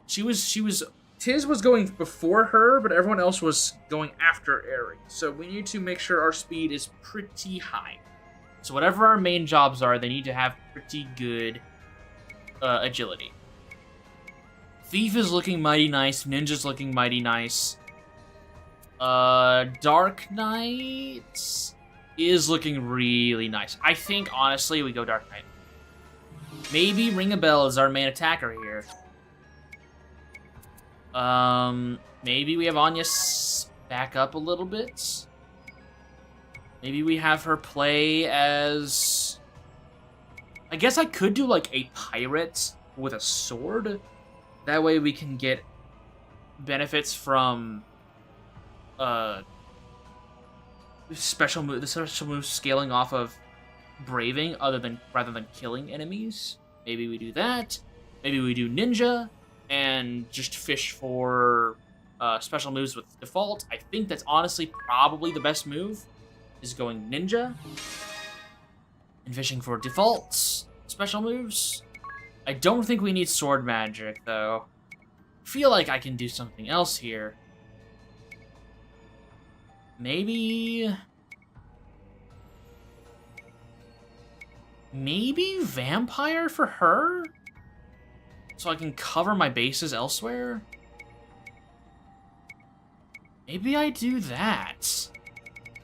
Tiz was going before her, but everyone else was going after Eri. So we need to make sure our speed is pretty high. So whatever our main jobs are, they need to have pretty good agility. Thief is looking mighty nice. Ninja's looking mighty nice. Dark Knight is looking really nice. I think, honestly, we go Dark Knight. Maybe Ring a Bell is our main attacker here. Maybe we have Anya back up a little bit. Maybe we have her play as... I guess I could do, like, a pirate with a sword. That way we can get benefits from... the special move scaling off of braving rather than killing enemies. Maybe we do that. Maybe we do ninja and just fish for special moves with default. I think that's honestly probably the best move, is going ninja and fishing for defaults special moves. I don't think we need sword magic though. I feel like I can do something else here. Maybe vampire for her? So I can cover my bases elsewhere? Maybe I do that.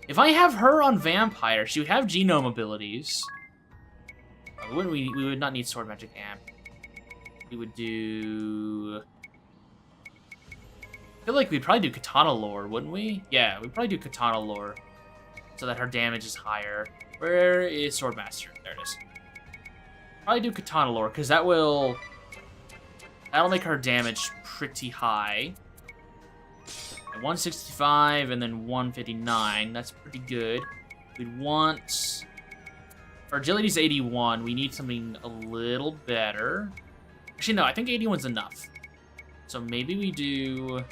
If I have her on vampire, she would have genome abilities. We would not need sword magic amp. We would do... I feel like we'd probably do katana lore, wouldn't we? Yeah, we'd probably do katana lore so that her damage is higher. Where is Swordmaster? There it is. Probably do katana lore because that'll make her damage pretty high. At 165 and then 159. That's pretty good. We'd want... Our agility's 81. We need something a little better. Actually, no, I think 81's enough. So maybe we do...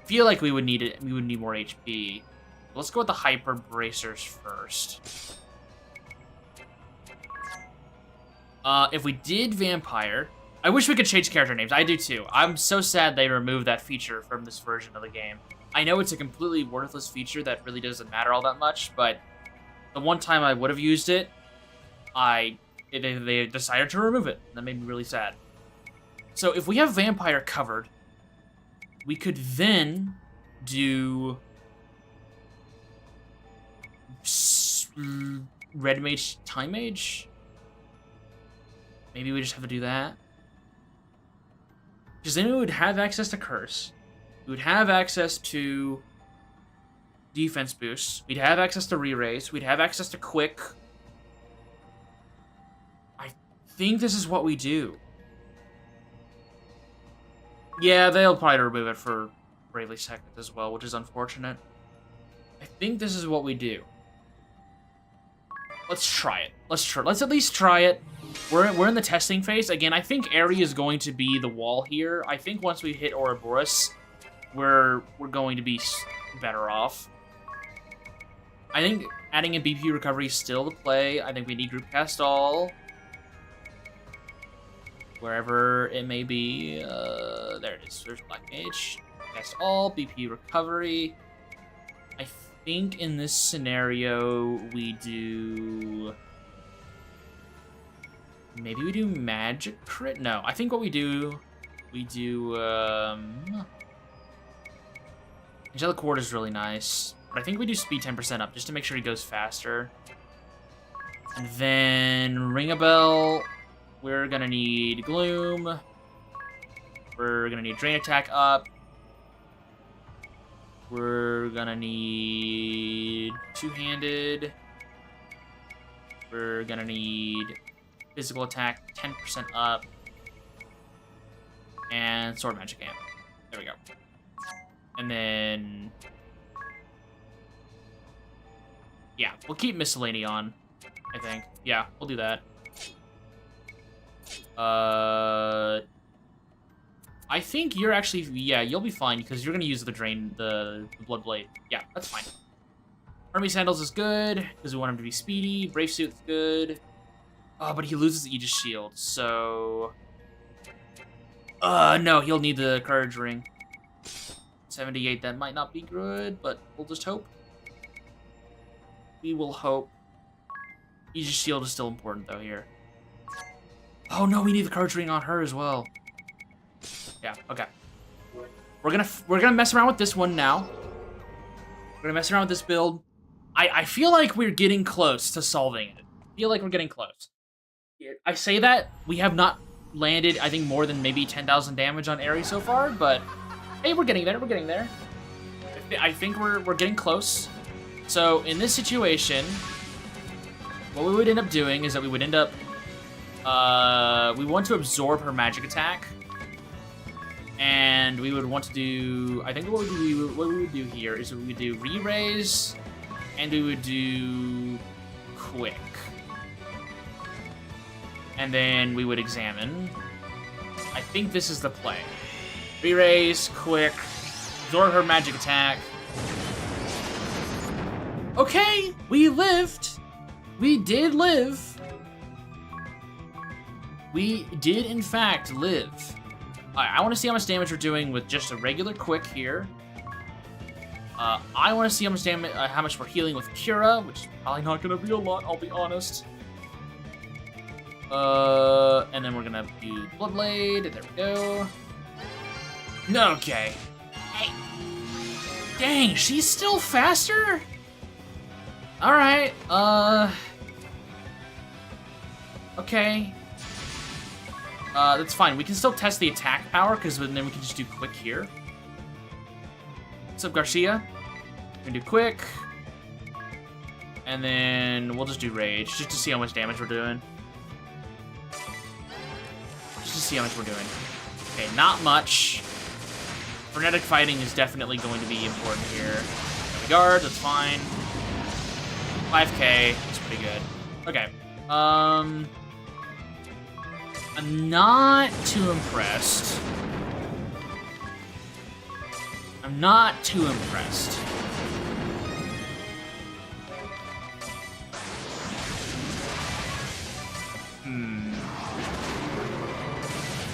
Feel like we would need it. We would need more HP. Let's go with the hyper bracers first. If we did vampire, I wish we could change character names. I do too. I'm so sad they removed that feature from this version of the game. I know it's a completely worthless feature that really doesn't matter all that much, but the one time I would have used it, they decided to remove it. That made me really sad. So if we have vampire covered, we could then do red mage, time mage. Maybe we just have to do that. Because then we would have access to curse. We would have access to defense boosts. We'd have access to re-raise. We'd have access to quick. I think this is what we do. Yeah, they'll probably remove it for Bravely Second as well, which is unfortunate. I think this is what we do. Let's try it. Let's at least try it. We're in the testing phase. Again, I think Eri is going to be the wall here. I think once we hit Ouroboros, we're going to be better off. I think adding a BP recovery is still the play. I think we need group cast all. Wherever it may be. There it is. There's Black Mage. Cast all. BP recovery. I think in this scenario we do... Maybe we do magic crit? No, I think what we do... Angelic Ward is really nice. But I think we do speed 10% up just to make sure he goes faster. And then Ring a Bell. We're gonna need Gloom. We're gonna need Drain Attack up. We're gonna need Two-Handed. We're gonna need Physical Attack 10% up. And Sword Magic Amp. There we go. And then... yeah, we'll keep Miscellany on, I think. Yeah, we'll do that. I think you're actually... yeah, you'll be fine, because you're going to use the Drain, the Blood Blade. Yeah, that's fine. Army Sandals is good, because we want him to be speedy. Brave Suit's good. Oh, but he loses the Aegis Shield, so... no, he'll need the Courage Ring. 78, that might not be good, but we'll just hope. We will hope. Aegis Shield is still important, though, here. Oh, no, we need the Courage Ring on her as well. Yeah, okay. We're gonna mess around with this one now. We're gonna mess around with this build. I feel like we're getting close to solving it. I feel like we're getting close. I say that, we have not landed, I think, more than maybe 10,000 damage on Aerie so far, but hey, we're getting there, we're getting there. I think we're getting close. So, in this situation, what we would end up doing is that we would end up, we want to absorb her magic attack. And we would want to do, I think what we would do here is we would do re-raise, and we would do quick. And then we would examine. I think this is the play. Re-raise, quick, absorb her magic attack. Okay, we lived. We did live. We did, in fact, live. Alright, I want to see how much damage we're doing with just a regular quick here. I want to see how much damage, how much we're healing with Cura, which is probably not going to be a lot, I'll be honest. And then we're going to do Bloodblade. There we go. Okay. Hey. Dang, she's still faster? Alright, okay. That's fine. We can still test the attack power, because then we can just do quick here. What's up, Garcia? We're gonna do quick. And then we'll just do rage, just to see how much damage we're doing. Just to see how much we're doing. Okay, not much. Frenetic fighting is definitely going to be important here. Guard, that's fine. 5k, that's pretty good. Okay, I'm not too impressed. I'm not too impressed.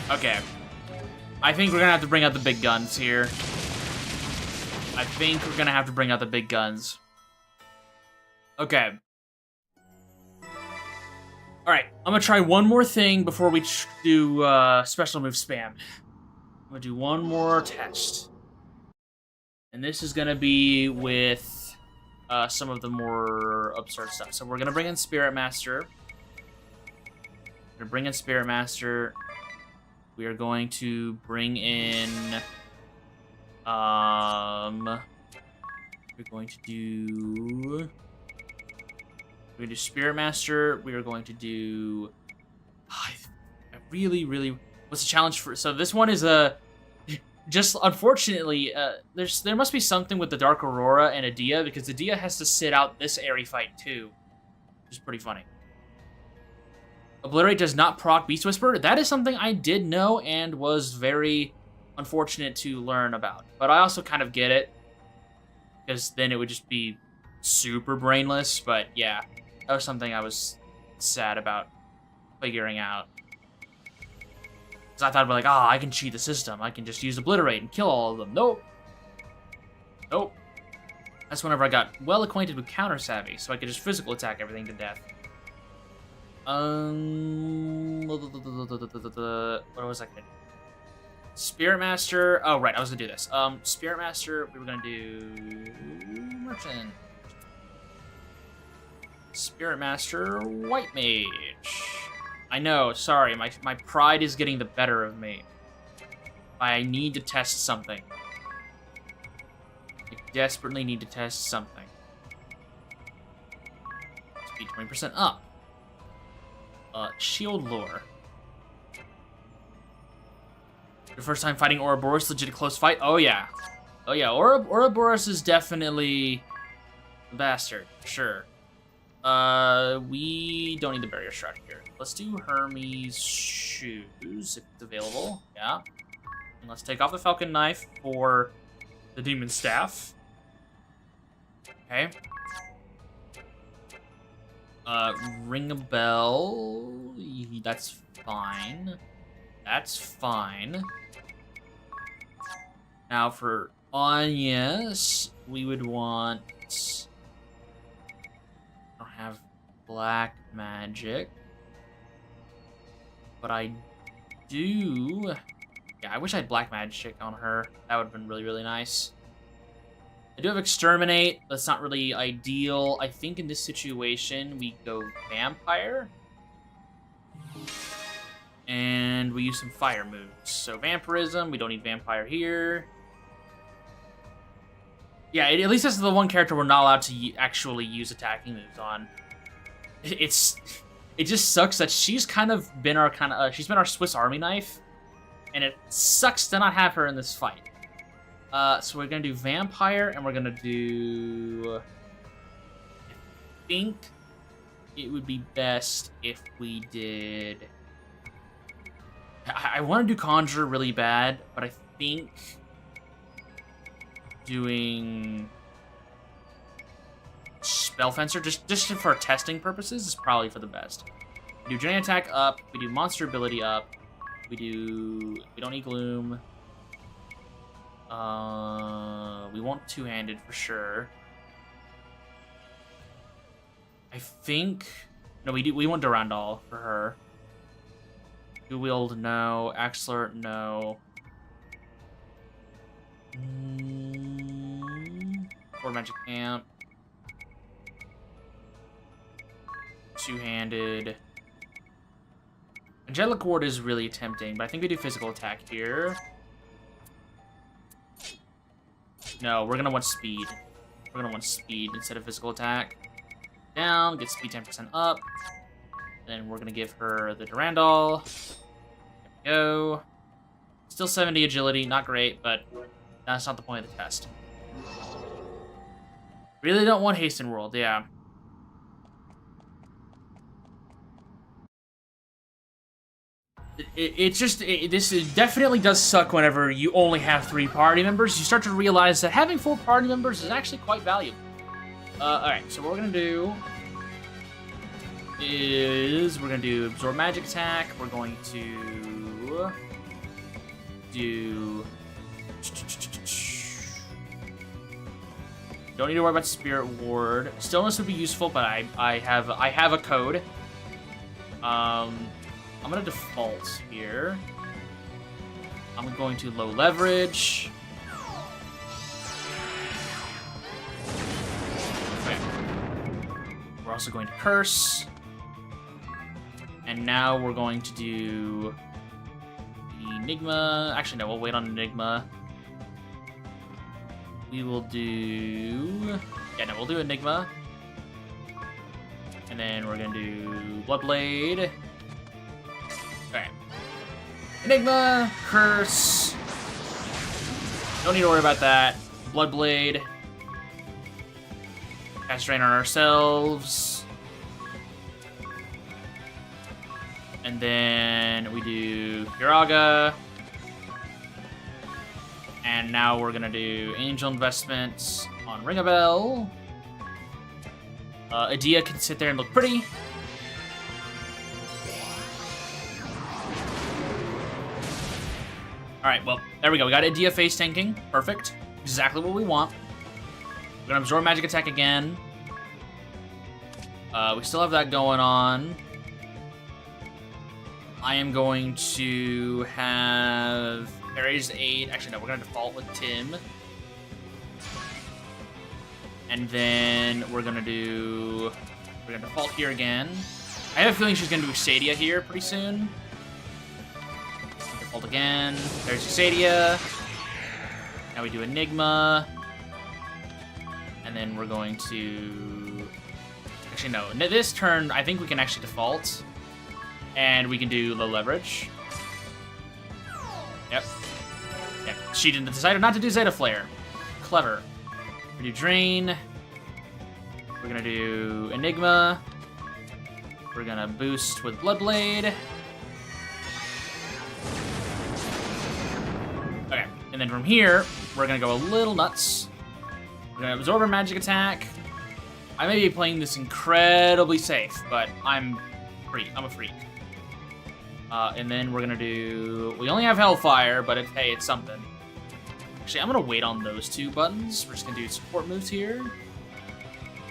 Okay. I think we're gonna have to bring out the big guns here. I think we're gonna have to bring out the big guns. Okay. Alright, I'm gonna try one more thing before we do special move spam. I'm gonna do one more test. And this is gonna be with some of the more absurd stuff. So we're gonna bring in Spirit Master. We're gonna bring in Spirit Master. We are going to bring in we're going to do Spirit Master. We are going to do I really what's the challenge for, so this one is just unfortunately there must be something with the Dark Aurora and Adia, because Adia has to sit out this Aerie fight too, which is pretty funny. Obliterate does not proc Beast Whisper. That is something I did know and was very unfortunate to learn about. But I also kind of get it, because then it would just be super brainless. But yeah, that was something I was sad about figuring out. Because I thought about like, I can cheat the system. I can just use Obliterate and kill all of them. Nope. Nope. That's whenever I got well acquainted with Counter Savvy, so I could just physical attack everything to death. What was I gonna do? Spirit Master. Oh, right. I was gonna do this. Spirit Master. We were gonna do Merchant. Spirit Master, White Mage. I know. Sorry, my pride is getting the better of me. I need to test something. I desperately need to test something. Speed 20% up. Shield Lore. Your first time fighting Ouroboros, legit close fight? Oh yeah. Oh yeah, Ouroboros is definitely a bastard, sure. We don't need the barrier shroud here. Let's do Hermes' shoes, if it's available. Yeah. And let's take off the falcon knife for the demon staff. Okay. Ring a bell. That's fine. That's fine. Now for Anya's, we would want... I don't have black magic. But I do... Yeah, I wish I had black magic on her. That would have been really, really nice. I do have Exterminate. That's not really ideal. I think in this situation, we go Vampire. And we use some fire moves. So Vampirism, we don't need Vampire here. Yeah, at least this is the one character we're not allowed to actually use attacking moves on. It just sucks that she's kind of been our she's been our Swiss Army knife, and it sucks to not have her in this fight. So we're gonna do Vampire, and we're gonna do... I think it would be best if we did... I want to do Conjure really bad, but I think doing Spell Fencer, just for testing purposes, is probably for the best. We do Giant Attack up, we do Monster Ability up, we don't need Gloom. We want Two-Handed for sure. I think... No, we want Durandal for her. Two-Wield, no. Axler, no. Or Magic Amp. Two-Handed. Angelic Ward is really tempting, but I think we do Physical Attack here. No, we're gonna want Speed. We're gonna want Speed instead of Physical Attack. Down, get Speed 10% up. Then we're gonna give her the Durandal. There we go. Still 70 agility, not great, but that's not the point of the test. Really don't want Hasten World, yeah. This definitely does suck whenever you only have 3 party members. You start to realize that having 4 party members is actually quite valuable. Alright, so what we're gonna do is we're gonna do Absorb Magic Attack. We're going to do... Don't need to worry about Spirit Ward. Stillness would be useful, but I have a code. I'm gonna default here. I'm going to low leverage. Okay. We're also going to curse. And now we're going to do Enigma. Actually, no, we'll wait on Enigma. We will do... Yeah, no, we'll do Enigma. And then we're gonna do Bloodblade. Okay. Enigma, Curse. Don't need to worry about that. Bloodblade. Cast Drain on ourselves. And then we do Firaga. And now we're gonna do Angel Investments on Ring a Bell. Adia can sit there and look pretty. Alright, well, there we go. We got Adia face tanking. Perfect. Exactly what we want. We're gonna Absorb Magic Attack again. We still have that going on. I am going to have Ares Aid. Actually, no, we're going to default with Tim. And then we're going to default here again. I have a feeling she's going to do Sadia here pretty soon. Default again. There's Sadia. Now we do Enigma. And then we're going to... Actually, no. This turn, I think we can actually default. And we can do low leverage. Yep. She decided not to do Zeta Flare. Clever. We're gonna do Drain. We're gonna do Enigma. We're gonna boost with Bloodblade. Okay, and then from here, we're gonna go a little nuts. We're gonna absorb her magic attack. I may be playing this incredibly safe, but I'm a freak. And then we're gonna do... We only have Hellfire, but hey, it's something. Actually, I'm gonna wait on those two buttons. We're just gonna do support moves here.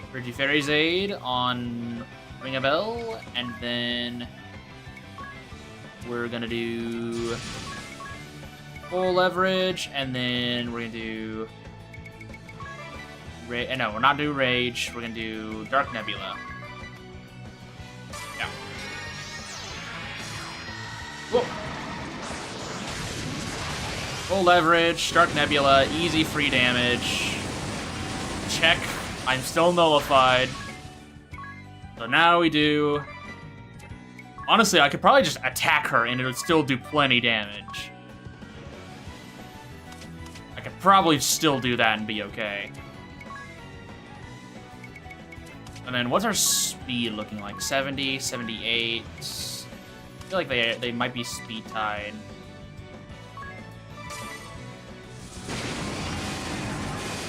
We're gonna do Fairy's Aid on Ring a Bell, and then we're gonna do full leverage, and then we're gonna do... No, we're not doing Rage. We're gonna do Dark Nebula. Yeah. Whoa. Full leverage, Dark Nebula, easy free damage. Check. I'm still nullified. So now we do... Honestly, I could probably just attack her and it would still do plenty damage. I could probably still do that and be okay. And then what's our speed looking like? 70, 78. I feel like they might be speed tied.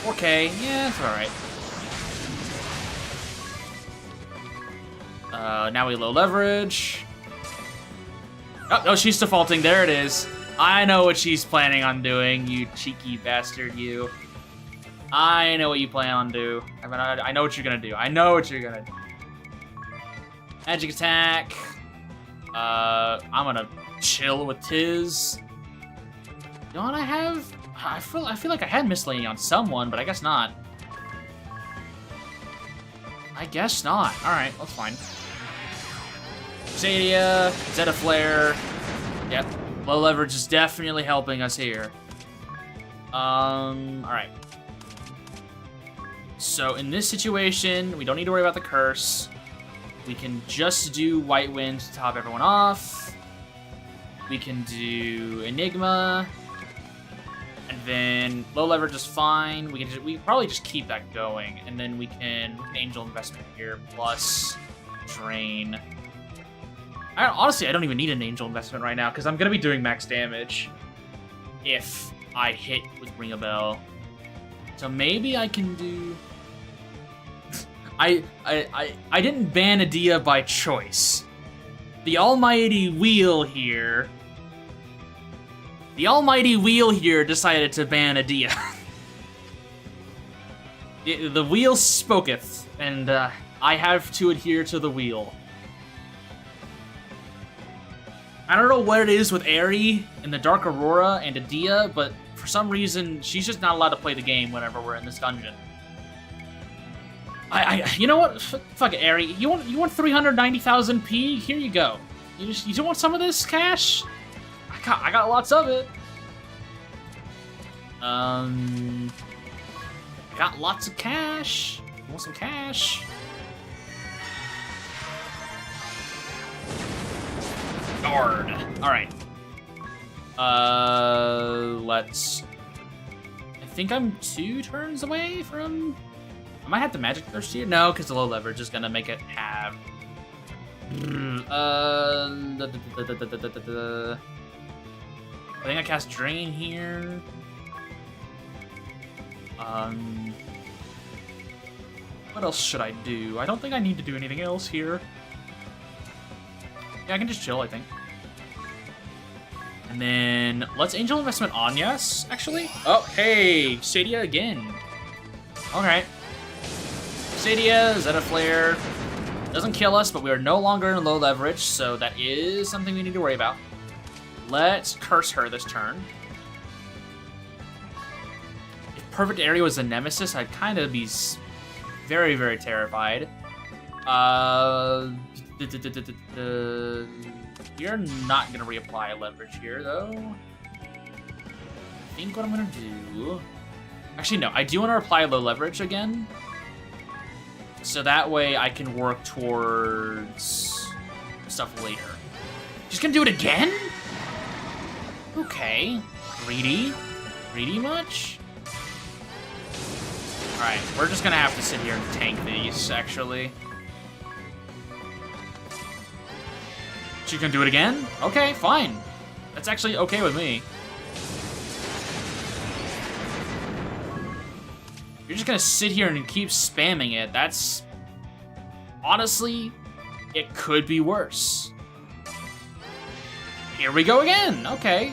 Okay, yeah, that's alright. Now we low leverage. Oh, she's defaulting. There it is. I know what she's planning on doing, you cheeky bastard, you. I know what you plan on do. I know what you're gonna do. I know what you're gonna do. Magic attack. I'm gonna chill with Tiz. Don't I have? I feel like I had miscellaneous on someone, but I guess not. I guess not. All right, that's fine. Sadia, Zeta Flare. Yep, low leverage is definitely helping us here. All right. So in this situation, we don't need to worry about the curse. We can just do White Wind to top everyone off. We can do Enigma. And then low leverage is fine. We probably just keep that going. And then we can Angel Investment here, plus Drain. Honestly, I don't even need an Angel Investment right now, because I'm going to be doing max damage if I hit with Ring a Bell. So maybe I can do... I didn't ban Adia by choice. The almighty wheel here... The almighty wheel here decided to ban Adia. The wheel spoketh, and I have to adhere to the wheel. I don't know what it is with Aerie and the Dark Aurora and Adia, but for some reason, she's just not allowed to play the game whenever we're in this dungeon. You know what? Fuck it, Aerie. You want 390,000 P? Here you go. You just want some of this cash? I got lots of it. Got lots of cash. You want some cash? Guard. All right. Let's... I think I'm 2 turns away from... I might have to Magic Burst here. No, because the low leverage is gonna make it half. I think I cast Drain here. What else should I do? I don't think I need to do anything else here. Yeah, I can just chill, I think. And then let's Angel Investment on, yes, actually. Oh, hey, Sadia again. All right. Sadia, Zeta Flare. Doesn't kill us, but we are no longer in low leverage, so that is something we need to worry about. Let's curse her this turn. If Perfect Area was a nemesis, I'd kind of be very, very terrified. You're not going to reapply leverage here, though. I think what I'm going to do... Actually, no. I do want to apply low leverage again. So that way I can work towards stuff later. She's going to do it again? Okay. Greedy? Greedy much? Alright, we're just going to have to sit here and tank these, actually. She's gonna do it again? Okay, fine. That's actually okay with me. You're just gonna sit here and keep spamming it. That's... Honestly, it could be worse. Here we go again. Okay.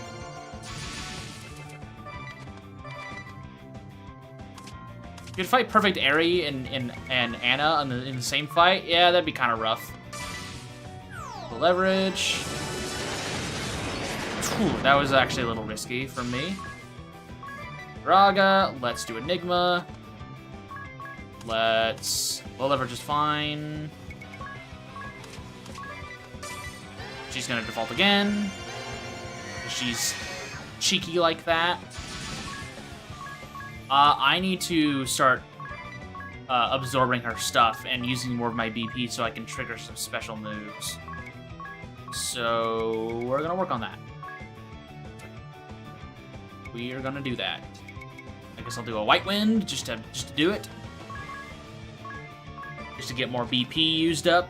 You could fight Perfect Airy and Anna in the same fight? Yeah, that'd be kind of rough. The leverage. Whew, that was actually a little risky for me. Raga, let's do Enigma. Let's... Low leverage is fine. She's gonna default again. She's cheeky like that. I need to start absorbing her stuff and using more of my BP so I can trigger some special moves. So we're gonna work on that. We are gonna do that. I guess I'll do a White Wind just to do it. Just to get more BP used up.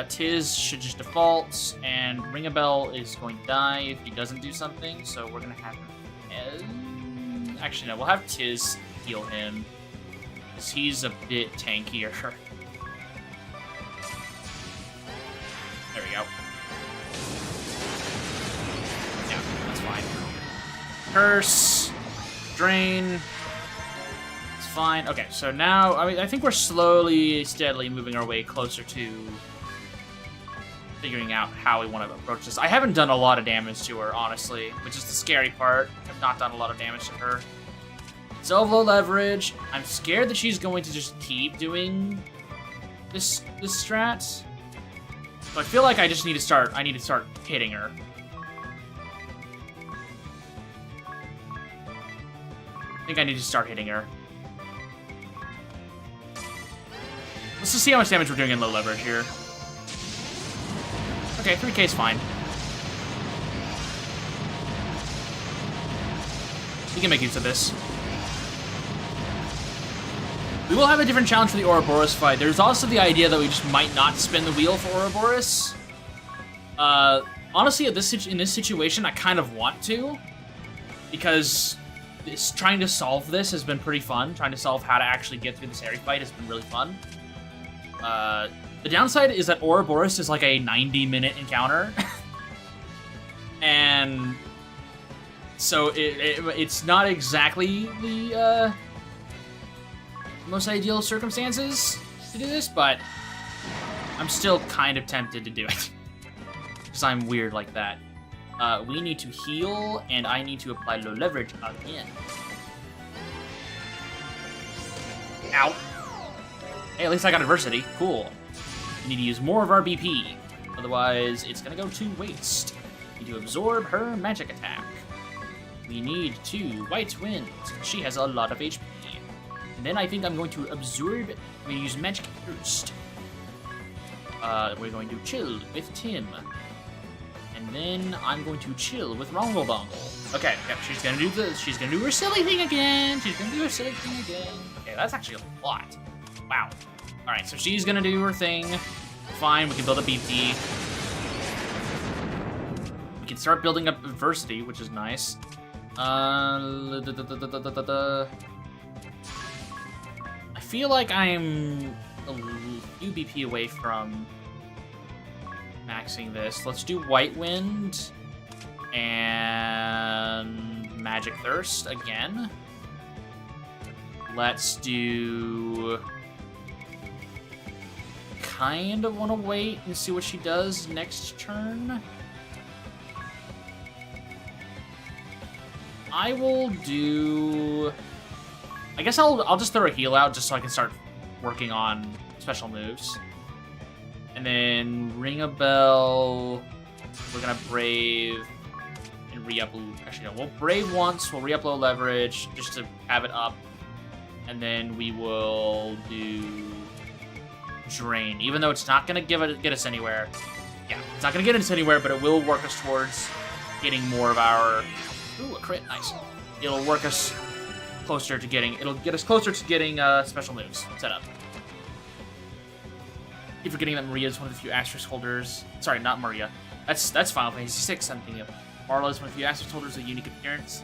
Tiz should just default, and Ring a Bell is going to die if he doesn't do something, so we're gonna have him... Actually, no, we'll have Tiz heal him, because he's a bit tankier. There we go. Yeah, that's fine. Curse, Drain. It's fine. Okay, so now, I think we're slowly, steadily moving our way closer to figuring out how we want to approach this. I haven't done a lot of damage to her, honestly, which is the scary part. I've not done a lot of damage to her. So low leverage. I'm scared that she's going to just keep doing this strat. So I feel like I just need to start. I need to start hitting her. I think I need to start hitting her. Let's just see how much damage we're doing in low leverage here. Okay, 3k is fine. We can make use of this. We will have a different challenge for the Ouroboros fight. There's also the idea that we just might not spin the wheel for Ouroboros. Honestly, in this situation, I kind of want to, because trying to solve this has been pretty fun. Trying to solve how to actually get through this area fight has been really fun. The downside is that Ouroboros is like a 90-minute encounter. And so it's not exactly the most ideal circumstances to do this, but I'm still kind of tempted to do it. Because I'm weird like that. We need to heal, and I need to apply low leverage again. Ow. Hey, at least I got adversity. Cool. We need to use more of our BP. Otherwise, it's gonna go to waste. We need to absorb her magic attack. We need to White Wind. She has a lot of HP. And then I think I'm going to absorb it. We're going to use magic first. We're going to chill with Tim. And then I'm going to chill with Rongle Dongle. Okay, yep, she's gonna do this. She's gonna do her silly thing again. She's gonna do her silly thing again. Okay, that's actually a lot. Wow. Alright, so she's gonna do her thing. Fine, we can build a BP. We can start building up adversity, which is nice. I feel like I'm a few BP away from maxing this. Let's do White Wind and Magic Thirst again. Let's do kind of want to wait and see what she does next turn. I will do... I guess I'll just throw a heal out just so I can start working on special moves. And then ring a bell. We're gonna Brave and re-up. Actually, no, we'll Brave once. We'll re-up low leverage just to have it up. And then we will do Drain, even though it's not gonna get us anywhere. Yeah, it's not gonna get us anywhere, but it will work us towards getting more of our. Ooh, a crit, nice. It'll work us closer to getting. It'll get us closer to getting special moves set up. Keep forgetting that Maria is one of the few asterisk holders. Sorry, not Maria. That's Final Fantasy VI. I'm thinking of. Marla is one of the few asterisk holders with a unique appearance.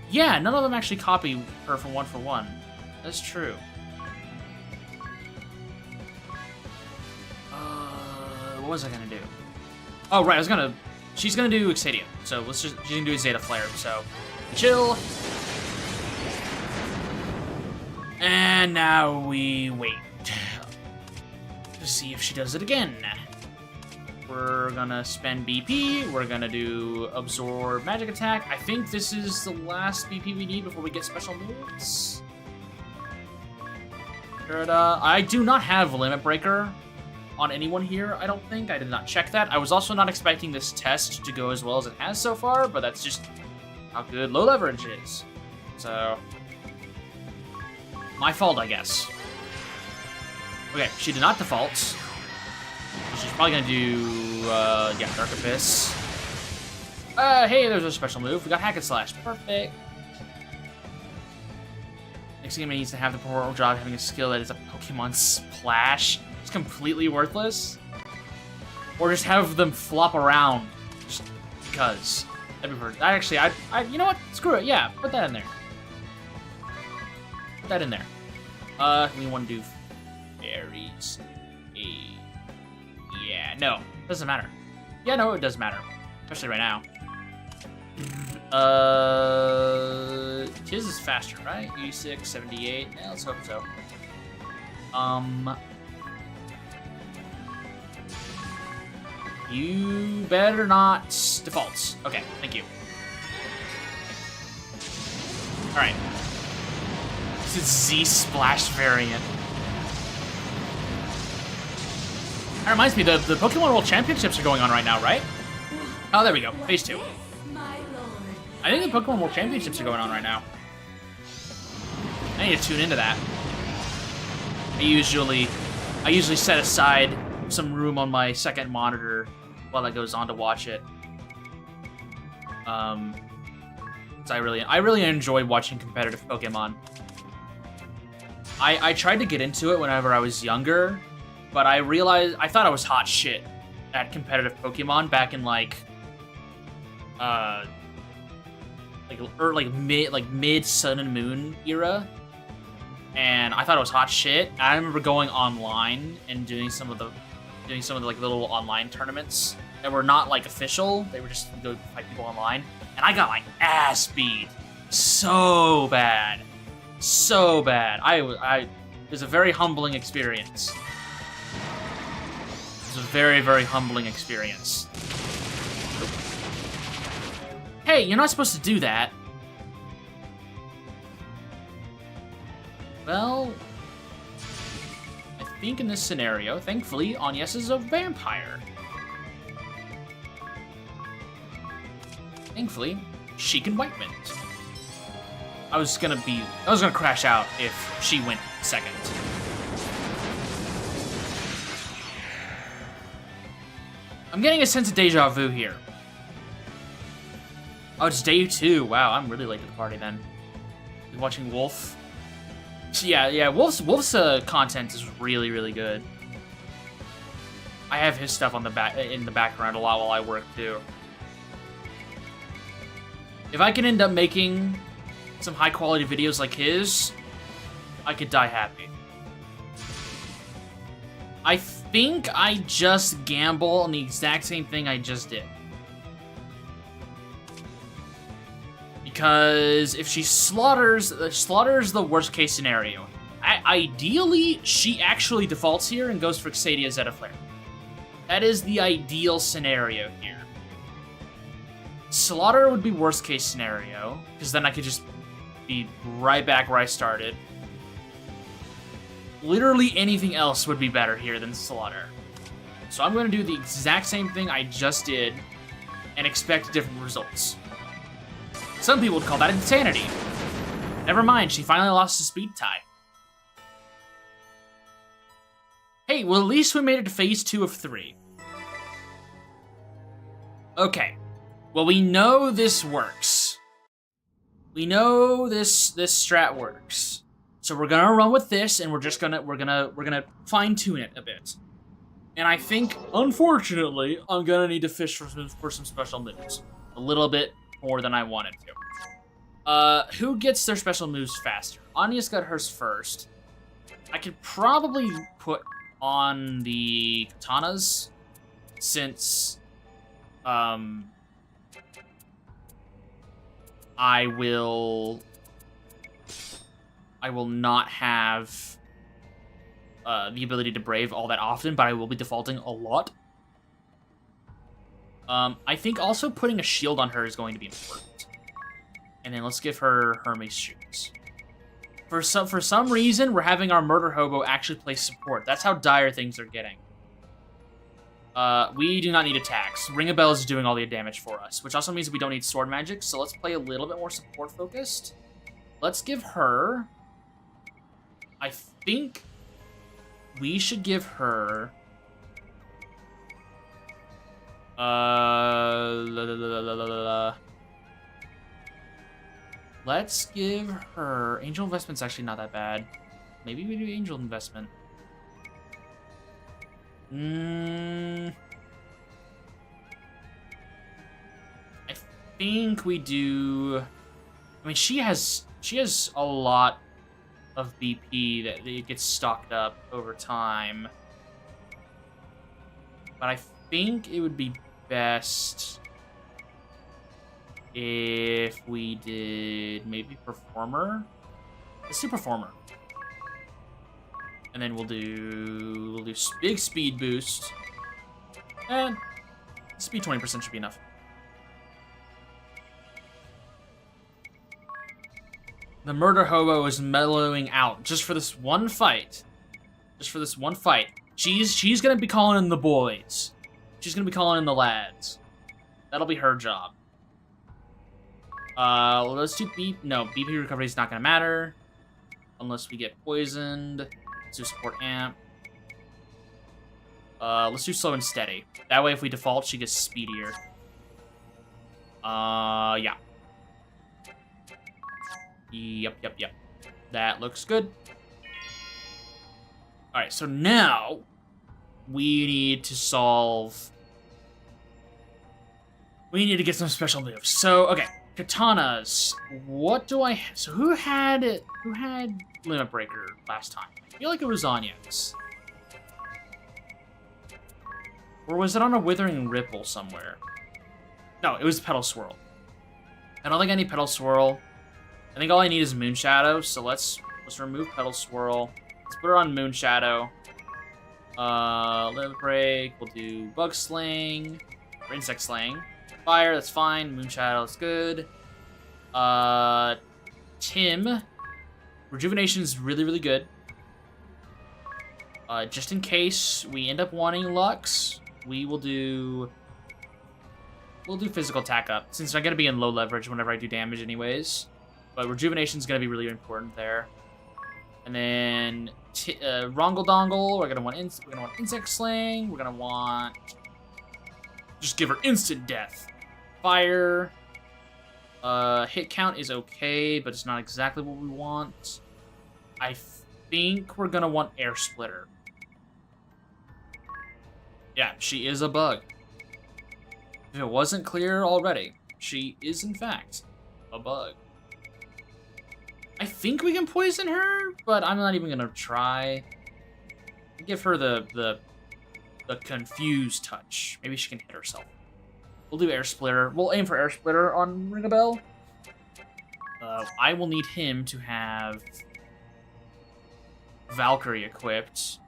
Yeah, none of them actually copy her from 1-for-1. That's true. What was I gonna do? Oh, right, she's gonna do Exadia. So she's gonna do a Zeta Flare, so chill. And now we wait to see if she does it again. We're gonna spend BP, we're gonna do Absorb Magic Attack. I think this is the last BP we need before we get special moves. I do not have Limit Breaker on anyone here, I don't think. I did not check that. I was also not expecting this test to go as well as it has so far, but that's just how good low leverage is. So, my fault, I guess. Okay, she did not default. She's probably gonna do, yeah, Dark Abyss. Hey, there's a special move. We got Hack and Slash. Perfect. Next thing needs to have the poor job of having a skill that is a Pokemon Splash. It's completely worthless. Or just have them flop around, just because. That'd be perfect. Actually, you know what? Screw it. Yeah, put that in there. Put that in there. We want to do fairies. Yeah, no, doesn't matter. Yeah, no, it does matter, especially right now. His is faster, right? 86, 78. Yeah, let's hope so. You better not default. Okay, thank you. All right. This is Z Splash variant. That reminds me, the Pokemon World Championships are going on right now, right? Oh, there we go. Phase 2. I think the Pokemon World Championships are going on right now. I need to tune into that. I usually set aside some room on my second monitor while that goes on to watch it. So I really enjoy watching competitive Pokemon. I tried to get into it whenever I was younger, but I thought I was hot shit at competitive Pokemon back in like mid Sun and Moon era, and I thought it was hot shit. I remember going online and doing some of the like little online tournaments that were not like official. They were just go fight people online, and I got my ass beat so bad, so bad. It was a very humbling experience. It was a very, very humbling experience. Hey, you're not supposed to do that. Well, I think in this scenario, thankfully, Agnes is a vampire. Thankfully, she can White Mint. I was gonna crash out if she went second. I'm getting a sense of deja vu here. Oh, it's day 2. Wow, I'm really late to the party then. Watching Wolf. Yeah, Wolf's content is really, really good. I have his stuff in the background a lot while I work too. If I can end up making some high quality videos like his, I could die happy. I think I just gamble on the exact same thing I just did. Because if she slaughters the worst case scenario. ideally, she actually defaults here and goes for Xadia Zeta Flare. That is the ideal scenario here. Slaughter would be worst case scenario, because then I could just be right back where I started. Literally anything else would be better here than Slaughter. So I'm going to do the exact same thing I just did and expect different results. Some people would call that insanity. Never mind, she finally lost the speed tie. Hey, well, at least we made it to phase 2 of 3. Okay. Well, we know this works. We know this strat works. So we're gonna run with this, and we're gonna fine-tune it a bit. And I think, unfortunately, I'm gonna need to fish for some special moves. A little bit more than I wanted to. Who gets their special moves faster? Anya's got hers first. I could probably put on the katanas, since, I will not have the ability to brave all that often, but I will be defaulting a lot. I think also putting a shield on her is going to be important. And then let's give her Hermes shoes. For some reason, we're having our murder hobo actually play support. That's how dire things are getting. We do not need attacks. Ring a Bell is doing all the damage for us, which also means we don't need sword magic, so let's play a little bit more support focused. Let's give her... I think we should give her... Let's give her... Angel Investment's actually not that bad. Maybe we do Angel Investment. I think we do... I mean, she has a lot of BP that it gets stocked up over time. But I think it would be best if we did maybe Performer. Let's do Performer. And then we'll do big speed boost. And speed 20% should be enough. The murder hobo is mellowing out just for this one fight. Just for this one fight. She's gonna be calling in the boys. She's gonna be calling in the lads. That'll be her job. Let's do BP. No, BP recovery is not gonna matter unless we get poisoned. Let's do support amp. Let's do slow and steady. That way, if we default, she gets speedier. Yeah. Yep. That looks good. Alright, so now we need to solve... We need to get some special moves. So, okay, katanas. What do I... So who had Limit Breaker last time? I feel like it was Anya's. Or was it on a Withering Ripple somewhere? No, it was Petal Swirl. I don't think I need Petal Swirl. I think all I need is Moonshadow, so let's remove Petal Swirl. Let's put her on Moonshadow. Limit Break, we'll do Bug Sling, or Insect Sling. Fire, that's fine. Moonshadow, that's good. Tim. Rejuvenation is really, really good. Just in case we end up wanting Lux, we'll do physical attack up, since I'm gonna be in low leverage whenever I do damage anyways. But Rejuvenation is gonna be really important there. And then Rongle Dongle, we're gonna want Insect Sling. We're gonna want just give her instant death. Fire. Hit count is okay, but it's not exactly what we want. I think we're gonna want Air Splitter. Yeah, she is a bug. If it wasn't clear already, she is in fact a bug. I think we can poison her, but I'm not even gonna try. Give her the confused touch. Maybe she can hit herself. We'll do Air Splitter. We'll aim for Air Splitter on Ring a Bell. I will need him to have Valkyrie equipped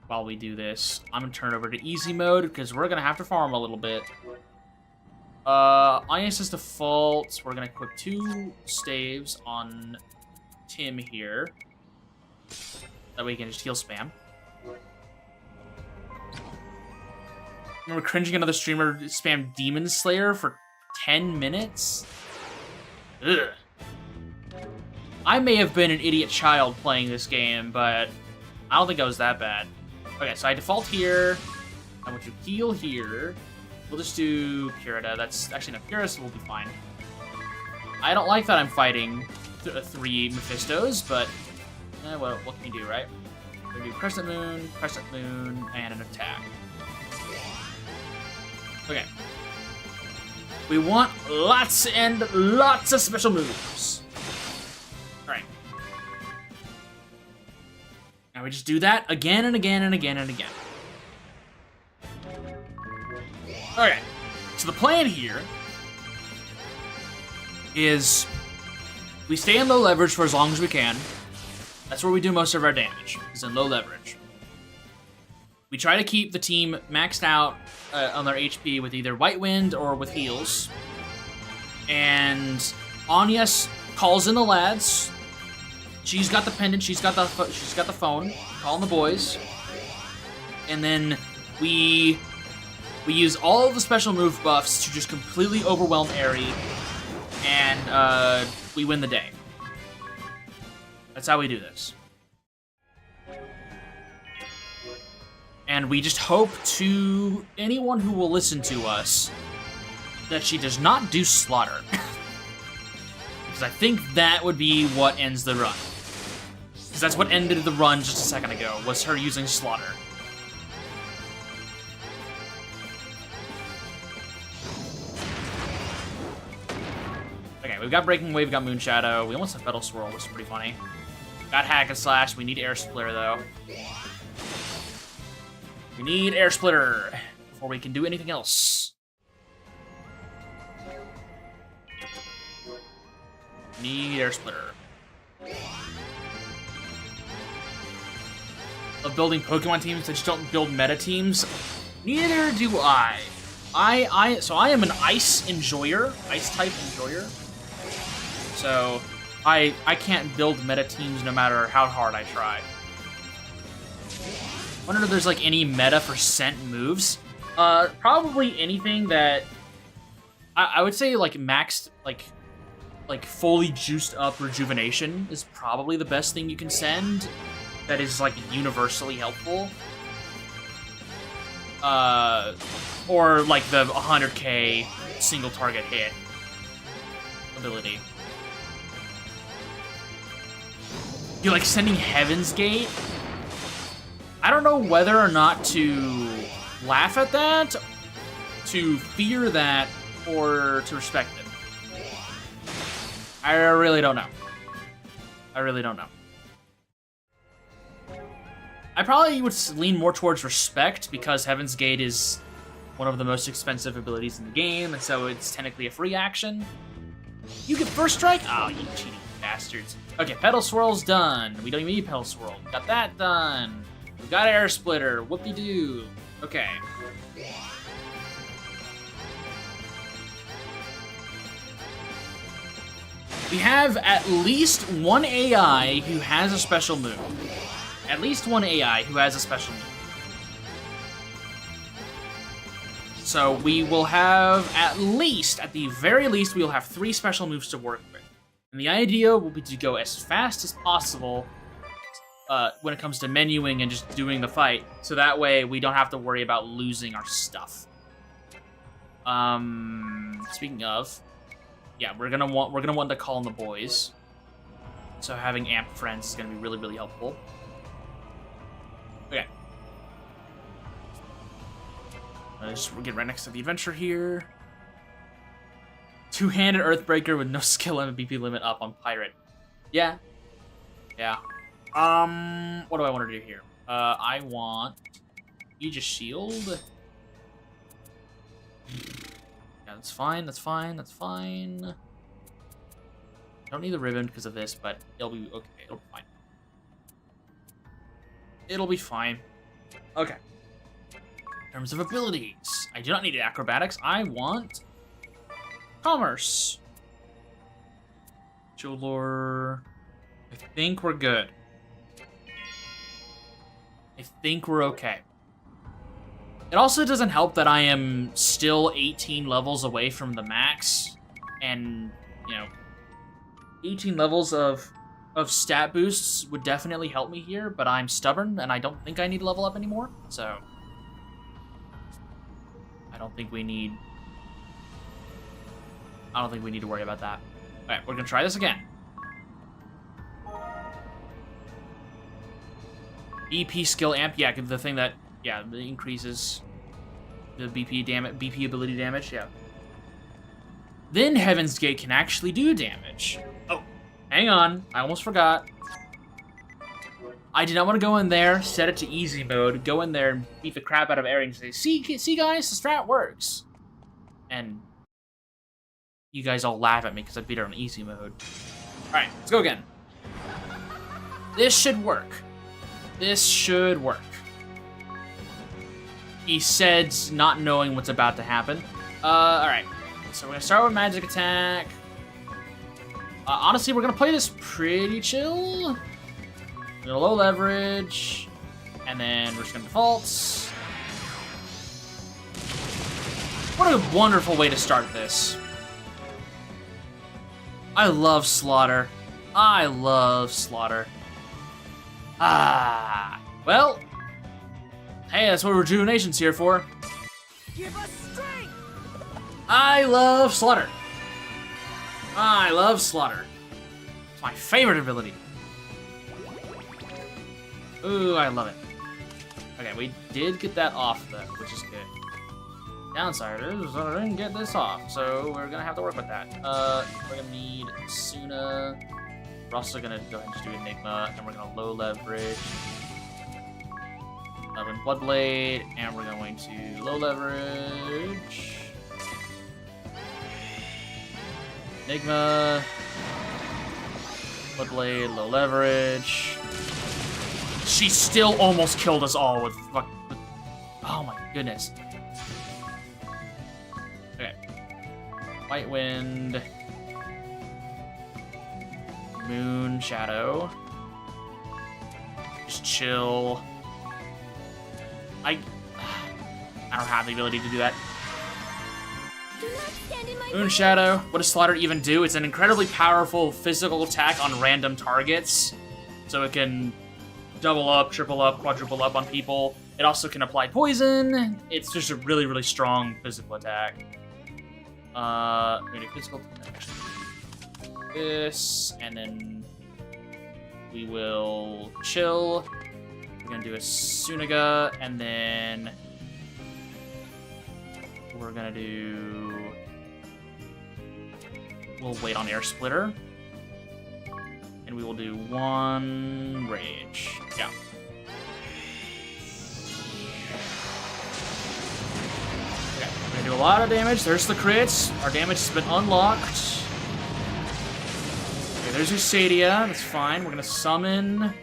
while we do this. I'm gonna turn over to easy mode because we're gonna have to farm a little bit. IS is default. We're gonna equip 2 staves on Tim here. That way he can just heal spam. Remember cringing another streamer spam Demon Slayer for 10 minutes? Ugh. I may have been an idiot child playing this game, but I don't think I was that bad. Okay, so I default here. I want to heal here. We'll just do Purita. That's actually not Purita, so we'll be fine. I don't like that I'm fighting 3 Mephistos, but what can you do, right? We're gonna do Crescent Moon, and an attack. Okay. We want lots and lots of special moves. Alright. Now we just do that again and again and again and again. Okay. So the plan here is we stay in low leverage for as long as we can. That's where we do most of our damage, is in low leverage. We try to keep the team maxed out on their HP with either White Wind or with heals. And Anya calls in the lads. She's got the pendant. She's got the phone. Calling the boys. And then we use all of the special move buffs to just completely overwhelm Aerie, and we win the day. That's how we do this. And we just hope to anyone who will listen to us that she does not do slaughter. Because I think that would be what ends the run. Because that's what ended the run just a second ago, was her using slaughter. Okay, we've got Breaking Wave, we've got Moonshadow. We almost have Petal Swirl, which is pretty funny. Got Hack and Slash. We need Air Splitter, though. We need Air Splitter before we can do anything else. Need Air Splitter. Of building Pokemon teams that just don't build meta teams. Neither do I. So I am an Ice enjoyer, Ice type enjoyer. So I can't build meta teams no matter how hard I try. I wonder if there's like any meta for scent moves. Probably anything that I would say like maxed like fully juiced up rejuvenation is probably the best thing you can send. That is like universally helpful. Or like the 100k single target hit ability. You're like sending Heaven's Gate. I don't know whether or not to laugh at that, to fear that, or to respect it. I really don't know. I really don't know. I probably would lean more towards respect because Heaven's Gate is one of the most expensive abilities in the game, and so it's technically a free action. You get First Strike? Oh, you cheating bastards. Okay, Petal Swirl's done. We don't even need Petal Swirl. Got that done. We got Air Splitter. Whoop-de-doo. Okay. We have at least one AI who has a special move. At least one AI who has a special move. So we will have at the very least, we will have 3 special moves to work with. And the idea will be to go as fast as possible when it comes to menuing and just doing the fight, so that way we don't have to worry about losing our stuff. Speaking of, yeah, we're gonna want to call in the boys. So having Amp Friends is gonna be really, really helpful. Okay. We'll get right next to the adventure here. Two-handed Earthbreaker with no skill and BP limit up on Pirate. Yeah. Yeah. What do I want to do here? I want Aegis Shield. Yeah, that's fine, that's fine, that's fine. Don't need the ribbon because of this, but it'll be okay, it'll be fine. It'll be fine. Okay. In terms of abilities, I do not need acrobatics. I want commerce. Jolor. I think we're good. I think we're okay. It also doesn't help that I am still 18 levels away from the max. And, you know, 18 levels of stat boosts would definitely help me here, but I'm stubborn and I don't think I need to level up anymore, so I don't think we need to worry about that. Alright, we're gonna try this again. BP skill amp, yeah, the thing that, yeah, increases the BP ability damage, yeah. Then Heaven's Gate can actually do damage. Oh, hang on, I almost forgot. I did not want to go in there, set it to easy mode, go in there and beat the crap out of Eri and say, see guys, the strat works. And you guys all laugh at me because I beat her on easy mode. Alright, let's go again. This should work. This should work. He said, not knowing what's about to happen. Alright. So we're gonna start with magic attack. Honestly, we're gonna play this pretty chill. We're gonna low leverage. And then we're just gonna default. What a wonderful way to start this. I love Slaughter. I love Slaughter. Well. Hey, that's what Rejuvenation's here for. Give us strength! I love Slaughter. I love Slaughter. It's my favorite ability. Ooh, I love it. Okay, we did get that off though, which is good. Downside is I didn't get this off, so we're gonna have to work with that. We're gonna need Suna. We're also gonna go ahead and just do Enigma, and we're gonna low leverage. Bloodblade, and we're going to low leverage. Enigma. Bloodblade, low leverage. She still almost killed us all with oh my goodness. Okay. White Wind. Moon Shadow. Just chill. I don't have the ability to do that. Do not stand in my Moon way. Shadow. What does Slaughter even do? It's an incredibly powerful physical attack on random targets. So it can double up, triple up, quadruple up on people. It also can apply poison. It's just a really, really strong physical attack. Maybe physical attack. This, and then we will chill. We're gonna do a Sunaga, and then we're gonna do... We'll wait on Air Splitter. And we will do one Rage. Yeah. Okay, we're gonna do a lot of damage. There's the crits. Our damage has been unlocked. Okay, there's your Sadia. That's fine. We're gonna summon...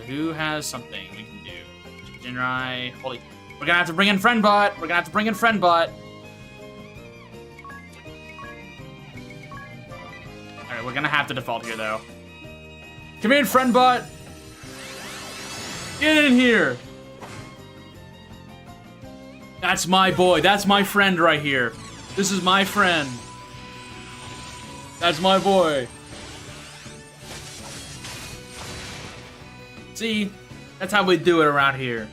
who has something we can do? Jinrai, holy... We're gonna have to bring in Friendbot! We're gonna have to bring in Friendbot! Alright, we're gonna have to default here, though. Come in, Friendbot! Get in here! That's my boy. That's my friend right here. This is my friend. That's my boy. See? That's how we do it around here.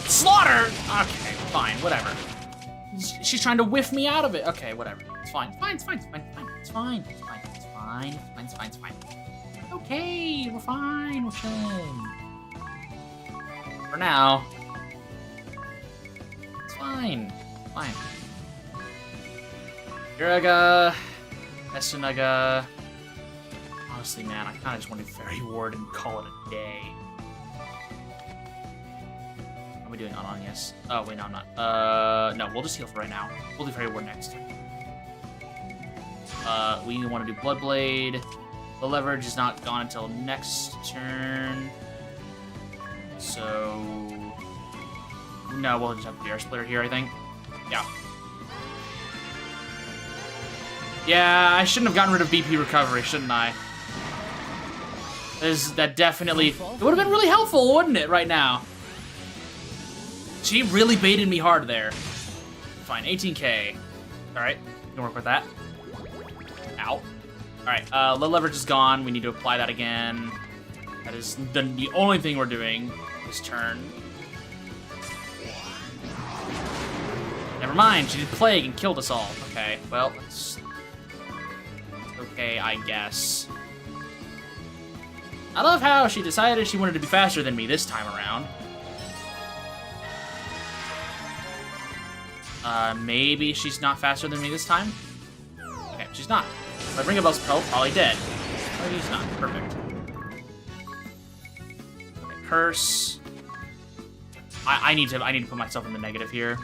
Slaughter! Okay, fine, whatever. She's trying to whiff me out of it. Okay, whatever. It's fine. It's fine, it's fine, it's fine, it's fine. It's fine, it's fine, it's fine, it's fine, it's fine. Okay, we're fine, we're chilling. For now. It's fine. Fine. Uraga. Esunaga. Honestly, man, I kind of just want to do Fairy Ward and call it a day. Are we doing on yes? Oh, wait, no, I'm not. No, we'll just heal for right now. We'll do Fairy Ward next. We want to do Bloodblade. The leverage is not gone until next turn. So... No, we'll just have the air splitter here, I think. Yeah. Yeah, I shouldn't have gotten rid of BP recovery, shouldn't I? That definitely... It would have been really helpful, wouldn't it, right now? She really baited me hard there. Fine, 18k. Alright, can work with that. Ow. Alright, low leverage is gone. We need to apply that again. That is the only thing we're doing this turn. Never mind, she did Plague and killed us all. Okay, well, it's... okay, I guess. I love how she decided she wanted to be faster than me this time around. Maybe she's not faster than me this time? Okay, she's not. If I bring a bell spell, probably dead. Oh, he's not. Perfect. Okay, curse. I need to put myself in the negative here.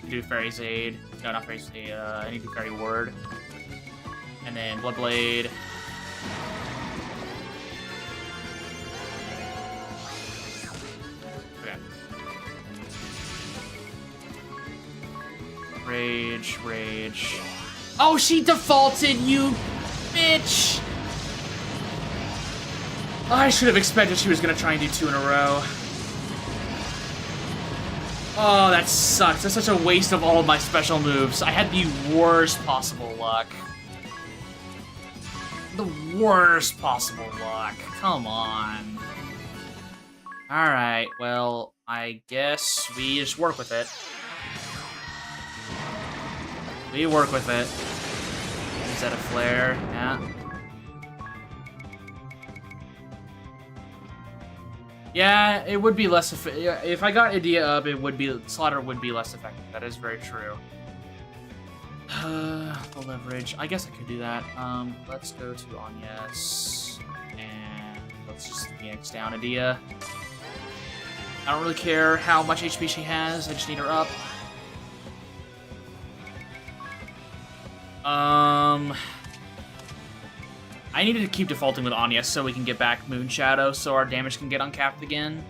Do Fairy's Aid. No, not Fairy's Aid. I need to do Fairy Ward. And then Bloodblade. Okay. Rage, rage. Oh, she defaulted, you bitch! I should have expected she was gonna try and do 2 in a row. Oh, that sucks. That's such a waste of all of my special moves. I had the worst possible luck. The worst possible luck. Come on. Alright, well, I guess we just work with it. We work with it. Is that a flare? Yeah. Yeah, it would be less if I got Idea up, it would be Slaughter would be less effective. That is very true. The leverage. I guess I could do that. Let's go to Agnes and let's just Phoenix down Idea. I don't really care how much HP she has. I just need her up. I needed to keep defaulting with Anya so we can get back Moon Shadow so our damage can get uncapped again.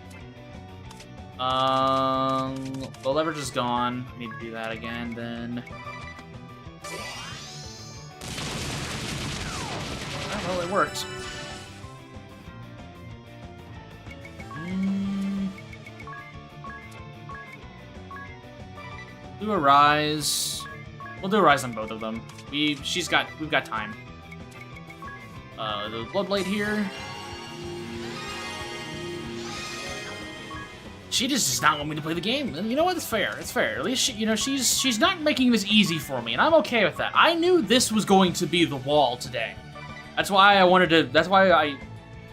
The leverage is gone. I need to do that again then. Oh, well, it worked. Do a rise. We'll do a rise on both of them. We've got time. The Bloodblade here. She just does not want me to play the game. And you know what? It's fair. It's fair. At least she's not making this easy for me, and I'm okay with that. I knew this was going to be the wall today. That's why I wanted to. That's why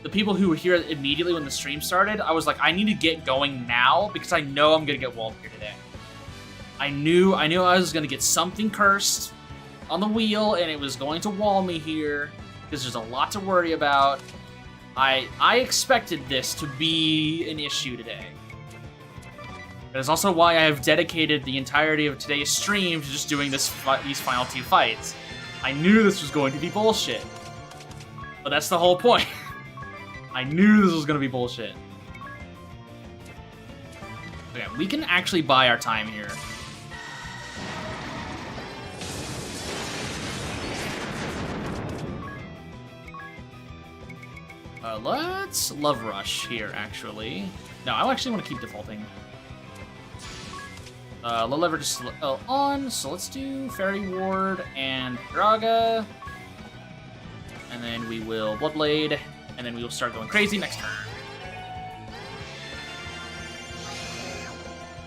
the people who were here immediately when the stream started, I was like, I need to get going now because I know I'm gonna get walled here today. I knew I was gonna get something cursed on the wheel, and it was going to wall me here. Because there's a lot to worry about. I expected this to be an issue today. That is also why I have dedicated the entirety of today's stream to just doing these final 2 fights. I knew this was going to be bullshit. But that's the whole point. I knew this was going to be bullshit. Okay, we can actually buy our time here. Let's Love Rush here, actually. No, I actually want to keep defaulting. Low leverage is on, so let's do Fairy Ward and Draga. And then we will Bloodblade, and then we will start going crazy next turn.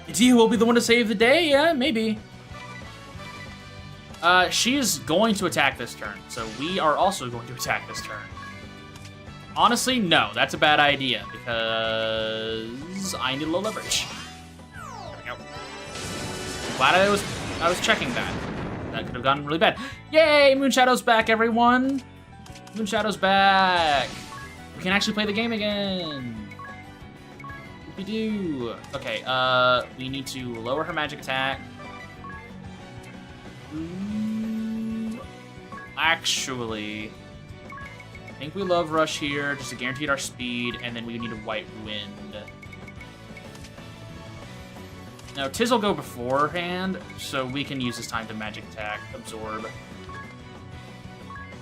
Idea will be the one to save the day? Yeah, maybe. She is going to attack this turn, so we are also going to attack this turn. Honestly, no, that's a bad idea, because I need low leverage. There we go. I'm glad I was checking that. That could have gone really bad. Yay! Moonshadow's back, everyone! Moonshadow's back! We can actually play the game again! We do. Okay, we need to lower her magic attack. actually, I think we love Rush here, just to guarantee our speed, and then we need a White Wind. Now, Tiz will go beforehand, so we can use this time to Magic Attack, Absorb.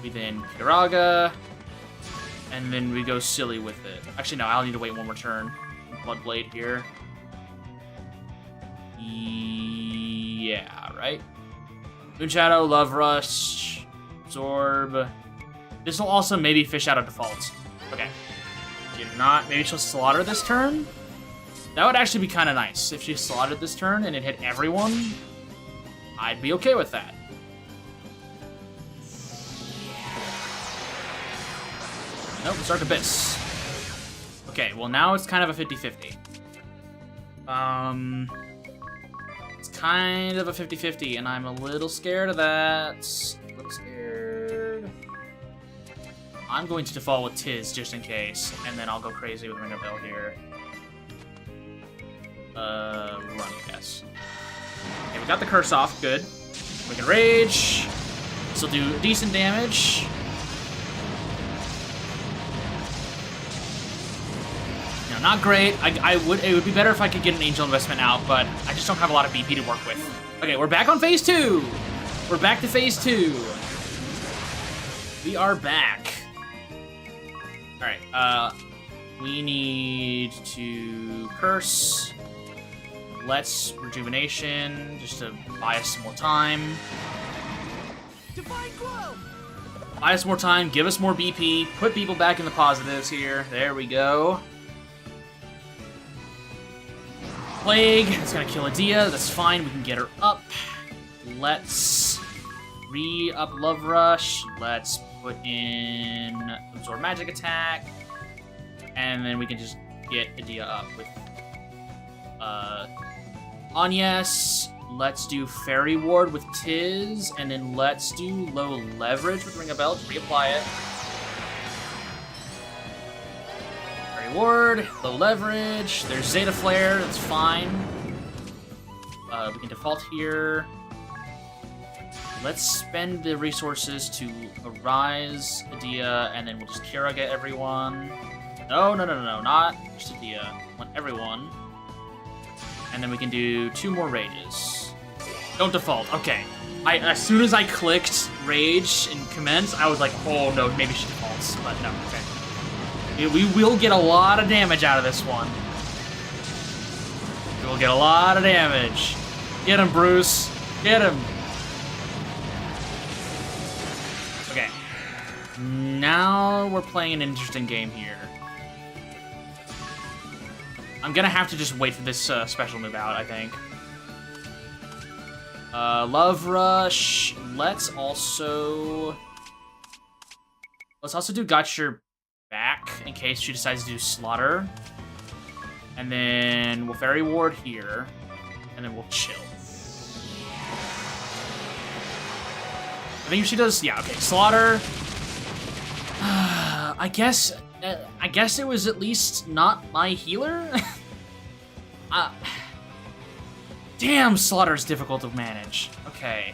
We then Kiraga, and then we go silly with it. Actually, no, I'll need to wait one more turn. Bloodblade here. Yeah, right? Moonshadow, Love Rush, Absorb. This will also maybe fish out a default. Okay. If not, maybe she'll slaughter this turn? That would actually be kind of nice. If she slaughtered this turn and it hit everyone, I'd be okay with that. Nope, it's Dark Abyss. Okay, well now it's kind of a 50-50. It's kind of a 50-50, and I'm a little scared of that. A little scared. I'm going to default with Tiz just in case, and then I'll go crazy with Ring of Bell here. Run, I guess. Okay, we got the curse off, good. We can rage. This will do decent damage. You know, not great. It would be better if I could get an Angel Investment out, but I just don't have a lot of BP to work with. Okay, we're back on phase 2. We're back to phase 2. We are back. All right. We need to curse. Let's Rejuvenation, just to buy us some more time. Divine Glow! Buy us more time, give us more BP, put people back in the positives here. There we go. Plague, it's gonna kill Adia, that's fine, we can get her up. Let's re-up Love Rush. Let's put in Absorb Magic Attack. And then we can just get Adia up with Anyes. Let's do Fairy Ward with Tiz, and then let's do Low Leverage with Ring of Bell to reapply it. Fairy Ward, Low Leverage, there's Zeta Flare, that's fine. We can default here. Let's spend the resources to Arise Adia, and then we'll just Kiraga everyone. No, not just Adia. I want everyone. And then we can do 2 more rages. Don't default. Okay. As soon as I clicked rage and commence, I was like, oh no, maybe she defaults. But no, okay. We will get a lot of damage out of this one. We will get a lot of damage. Get him, Bruce. Get him. Okay. Now we're playing an interesting game here. I'm gonna have to just wait for this special move out, I think. Love Rush. Let's also do Got Your Back in case she decides to do Slaughter. And then we'll Fairy Ward here. And then we'll chill. I think if she does, yeah, okay, Slaughter. I guess it was at least not my healer. Damn, Slaughter's difficult to manage. Okay.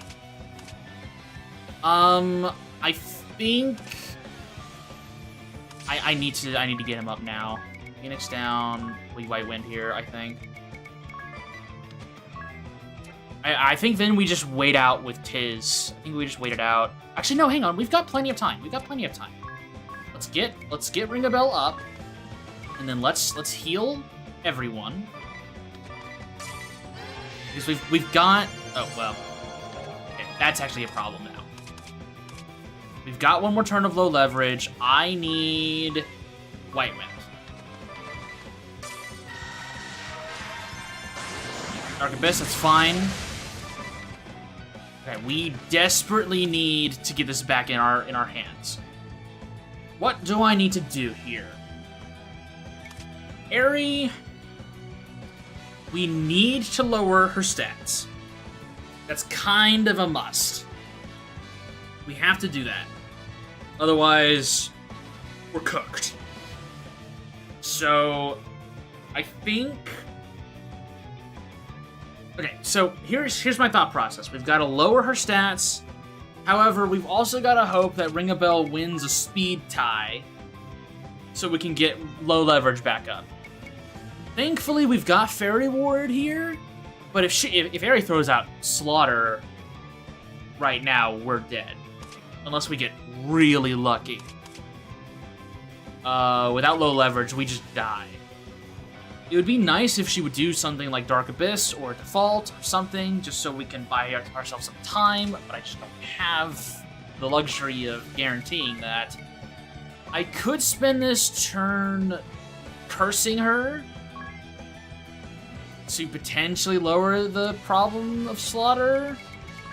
I think I need to get him up now. Phoenix down. We White Wind here, I think. I think then we just wait out with Tiz. I think we just wait it out. Actually, no, hang on. We've got plenty of time. Let's get Ring a Bell up, and then let's heal everyone. Because we've got, oh well, okay, that's actually a problem now. We've got one more turn of Low Leverage. I need White Wind. Dark Abyss, that's fine. Okay, we desperately need to get this back in our hands. What do I need to do here? Aerie, we need to lower her stats. That's kind of a must. We have to do that. Otherwise, we're cooked. So, I think... Okay, so here's my thought process. We've got to lower her stats However, we've also got to hope that Ring a Bell wins a speed tie so we can get low leverage back up. Thankfully, we've got Fairy Ward here, but if Aerie throws out Slaughter right now, we're dead. Unless we get really lucky. Without low leverage, we just die. It would be nice if she would do something like Dark Abyss or Default or something, just so we can buy ourselves some time, but I just don't have the luxury of guaranteeing that. I could spend this turn cursing her to potentially lower the problem of Slaughter.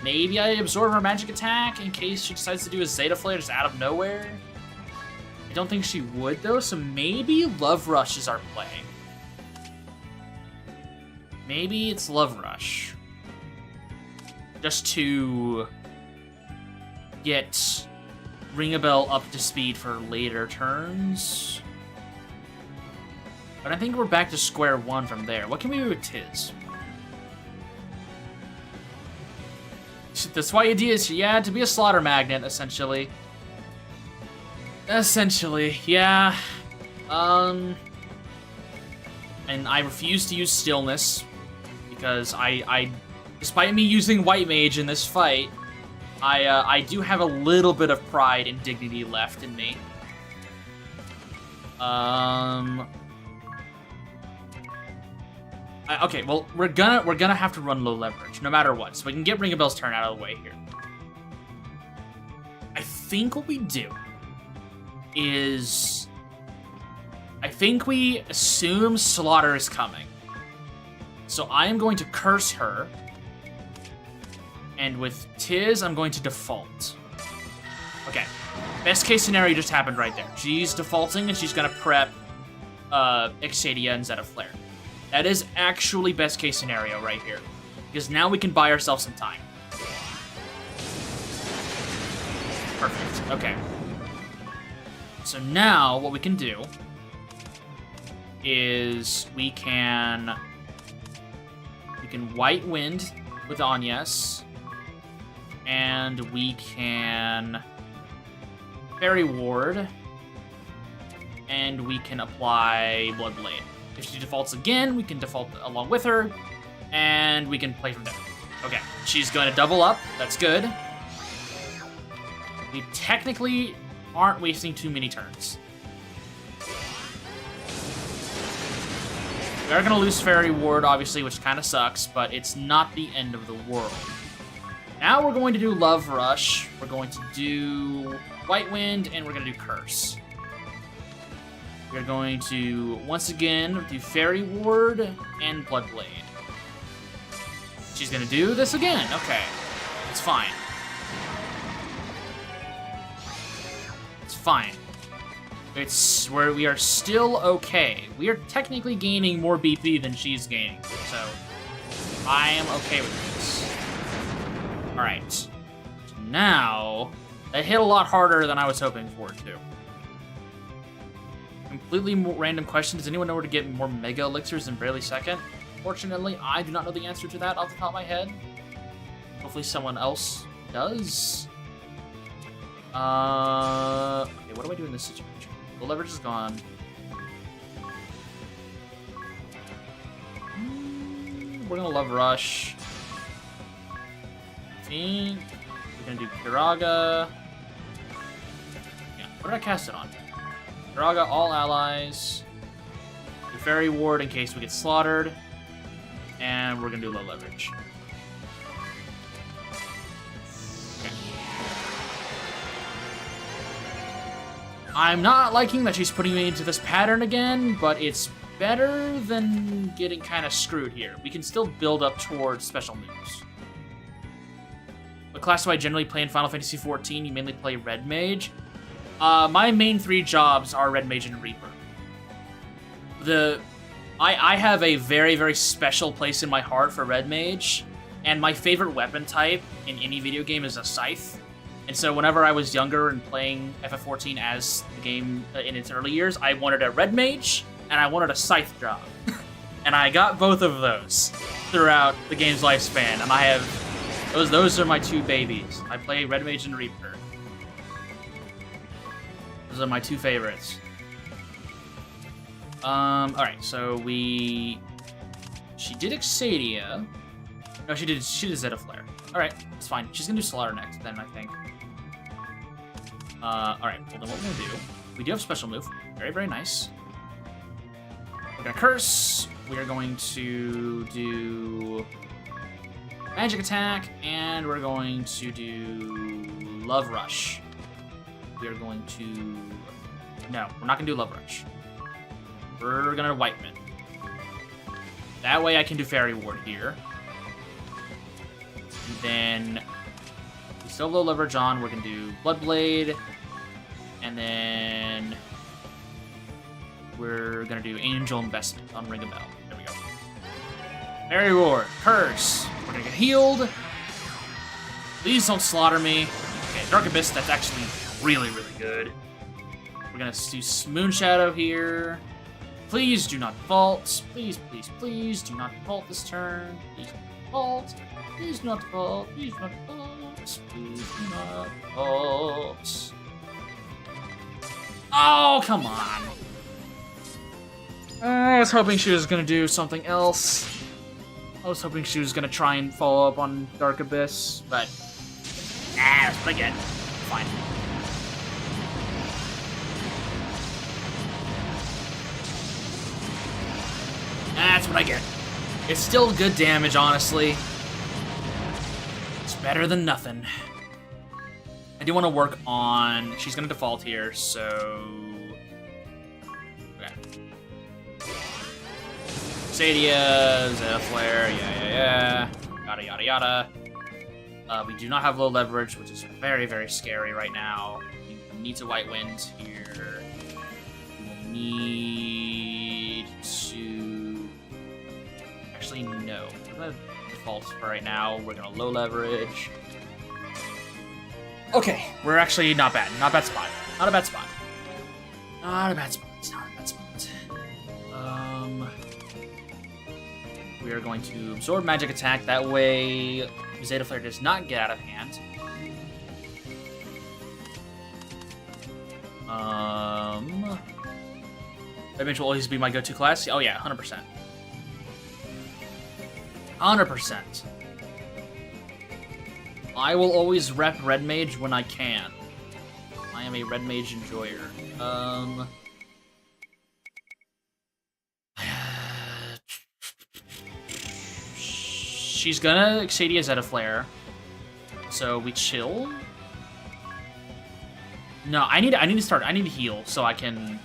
Maybe I absorb her magic attack in case she decides to do a Zeta Flare just out of nowhere. I don't think she would, though, so maybe Love Rush is our play. Maybe it's Love Rush. Just to get Ring a Bell up to speed for later turns. But I think we're back to square one from there. What can we do with Tiz? The Swy idea is, yeah, to be a slaughter magnet, essentially. Essentially, yeah. And I refuse to use Stillness, because I despite me using White Mage in this fight, I do have a little bit of pride and dignity left in me. Okay, well, we're gonna have to run low leverage, no matter what, so we can get Ring a Bell's turn out of the way here. I think what we do is... I think we assume Slaughter is coming. So I am going to curse her, and with Tiz, I'm going to default. Okay, best case scenario just happened right there. She's defaulting, and she's gonna prep Exadia and Zeta Flare. That is actually best case scenario right here, because now we can buy ourselves some time. Perfect, okay. So now what we can do is we can White Wind with Agnes, and we can Fairy Ward, and we can apply Bloodblade. If she defaults again, we can default along with her, and we can play from there. Okay, she's going to double up. That's good. We technically aren't wasting too many turns. We are going to lose Fairy Ward, obviously, which kind of sucks, but it's not the end of the world. Now we're going to do Love Rush, we're going to do White Wind, and we're going to do Curse. We're going to, once again, do Fairy Ward and Bloodblade. She's going to do this again. Okay, it's fine. It's fine. It's where we are still okay. We are technically gaining more BP than she's gaining, so I am okay with this. All right. So now that hit a lot harder than I was hoping for it to. Completely random question. Does anyone know where to get more Mega Elixirs than Barely Second? Fortunately, I do not know the answer to that off the top of my head. Hopefully someone else does. Okay, what do I do in this situation? The leverage is gone. We're gonna Love Rush. I think we're gonna do Kiraga. Yeah, what did I cast it on? Kiraga, all allies. Do Fairy Ward in case we get slaughtered. And we're gonna do low leverage. Okay. I'm not liking that she's putting me into this pattern again, but it's better than getting kind of screwed here. We can still build up towards special moves. What class do I generally play in Final Fantasy XIV? You mainly play Red Mage. My main three jobs are Red Mage and Reaper. I have a very, very special place in my heart for Red Mage, and my favorite weapon type in any video game is a scythe. And so whenever I was younger and playing FF14 as the game in its early years, I wanted a Red Mage, and I wanted a scythe job. And I got both of those throughout the game's lifespan, and I have Those are my two babies. I play Red Mage and Reaper. Those are my two favorites. Alright, so she did Exadia. No, she did Zeta Flare. Alright, it's fine. She's gonna do Slaughter next then, I think. Alright, well then what we're gonna do, we do have special move. Very, very nice. We're gonna curse. We are going to do magic attack, and we're going to do Love Rush. We are going to... No, we're not gonna do Love Rush. We're gonna Whiteman. That way I can do Fairy Ward here. And then we still have low leverage on. We're gonna do Bloodblade. And then we're gonna do Angel Investment on Ring a Bell. There we go. Fairy Ward. Curse. We're gonna get healed. Please don't slaughter me. Okay, Dark Abyss, that's actually really, really good. We're gonna do Moonshadow here. Please do not default. Please, please, please do not default this turn. Please do not default. Please do not default. Please do not default. Please do not default. Oh, come on. I was hoping she was gonna do something else. I was hoping she was gonna try and follow up on Dark Abyss, but that's what I get. Fine. That's what I get. It's still good damage, honestly. It's better than nothing. I do want to work on... She's going to default here, so... Okay. Sadia, Zeta Flare, yeah. Yada, yada, yada. We do not have low leverage, which is very, very scary right now. We need to White Wind here. We will need to... Actually, no. We're going to default for right now. We're going to low leverage. Okay, we're actually not bad. Not a bad spot. Not a bad spot. Not a bad spot. Not a bad spot. We are going to absorb magic attack. That way, Zeta Flare does not get out of hand. Red Mage will always be my go-to class. Oh yeah, 100%. 100%. I will always rep Red Mage when I can. I am a Red Mage enjoyer. She's gonna Exadia Zeta Flare. So we chill. No, I need to start. I need to heal so I can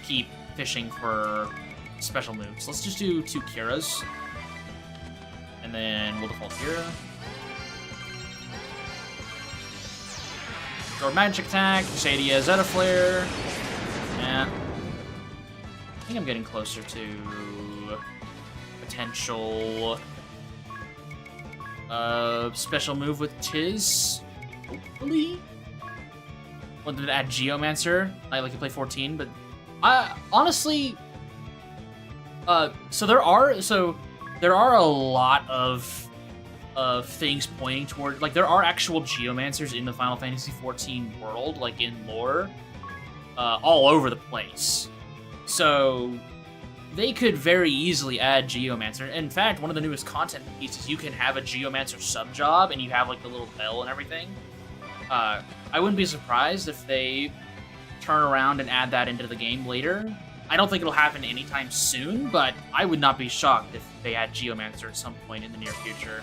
keep fishing for special moves. Let's just do 2 Kiras. And then we'll default Kira. Or magic attack, Exadia Zeta Flare. Yeah. I think I'm getting closer to potential special move with Tiz. Hopefully. Wanted to add Geomancer. I like to play 14, but I honestly so there are a lot of things pointing toward, like, there are actual Geomancers in the Final Fantasy XIV world, like in lore, all over the place. So they could very easily add Geomancer. In fact, one of the newest content pieces, you can have a Geomancer sub-job, and you have, like, the little bell and everything. I wouldn't be surprised if they turn around and add that into the game later. I don't think it'll happen anytime soon, but I would not be shocked if they add Geomancer at some point in the near future.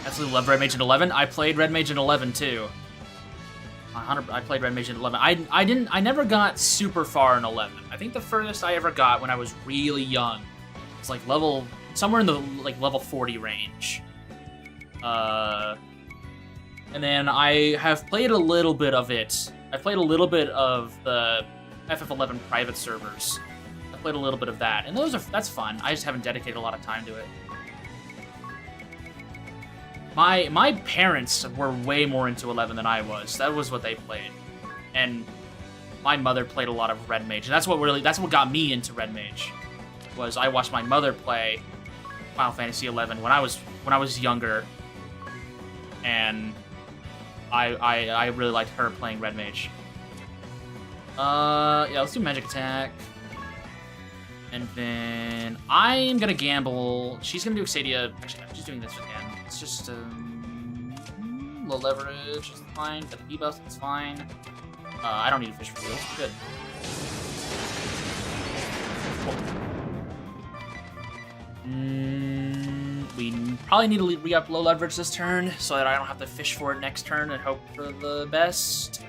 Absolutely love Red Mage in 11. I played Red Mage in 11 too. I played Red Mage in 11. I never got super far in 11. I think the furthest I ever got when I was really young was like somewhere in the like level 40 range. And then I have played a little bit of it. I played a little bit of the FF11 private servers. I played a little bit of that, and that's fun. I just haven't dedicated a lot of time to it. My parents were way more into 11 than I was. That was what they played, and my mother played a lot of Red Mage, and that's what got me into Red Mage. Was I watched my mother play, Final Fantasy 11 when I was younger, and I really liked her playing Red Mage. Yeah, let's do Magic Attack. And then I'm gonna gamble. She's gonna do Exadia. Actually, no, she's doing this again. It's just low leverage. It's fine. Got the debuffs. It's fine. I don't need to fish for wheels. Good. We probably need to re-up low leverage this turn so that I don't have to fish for it next turn and hope for the best.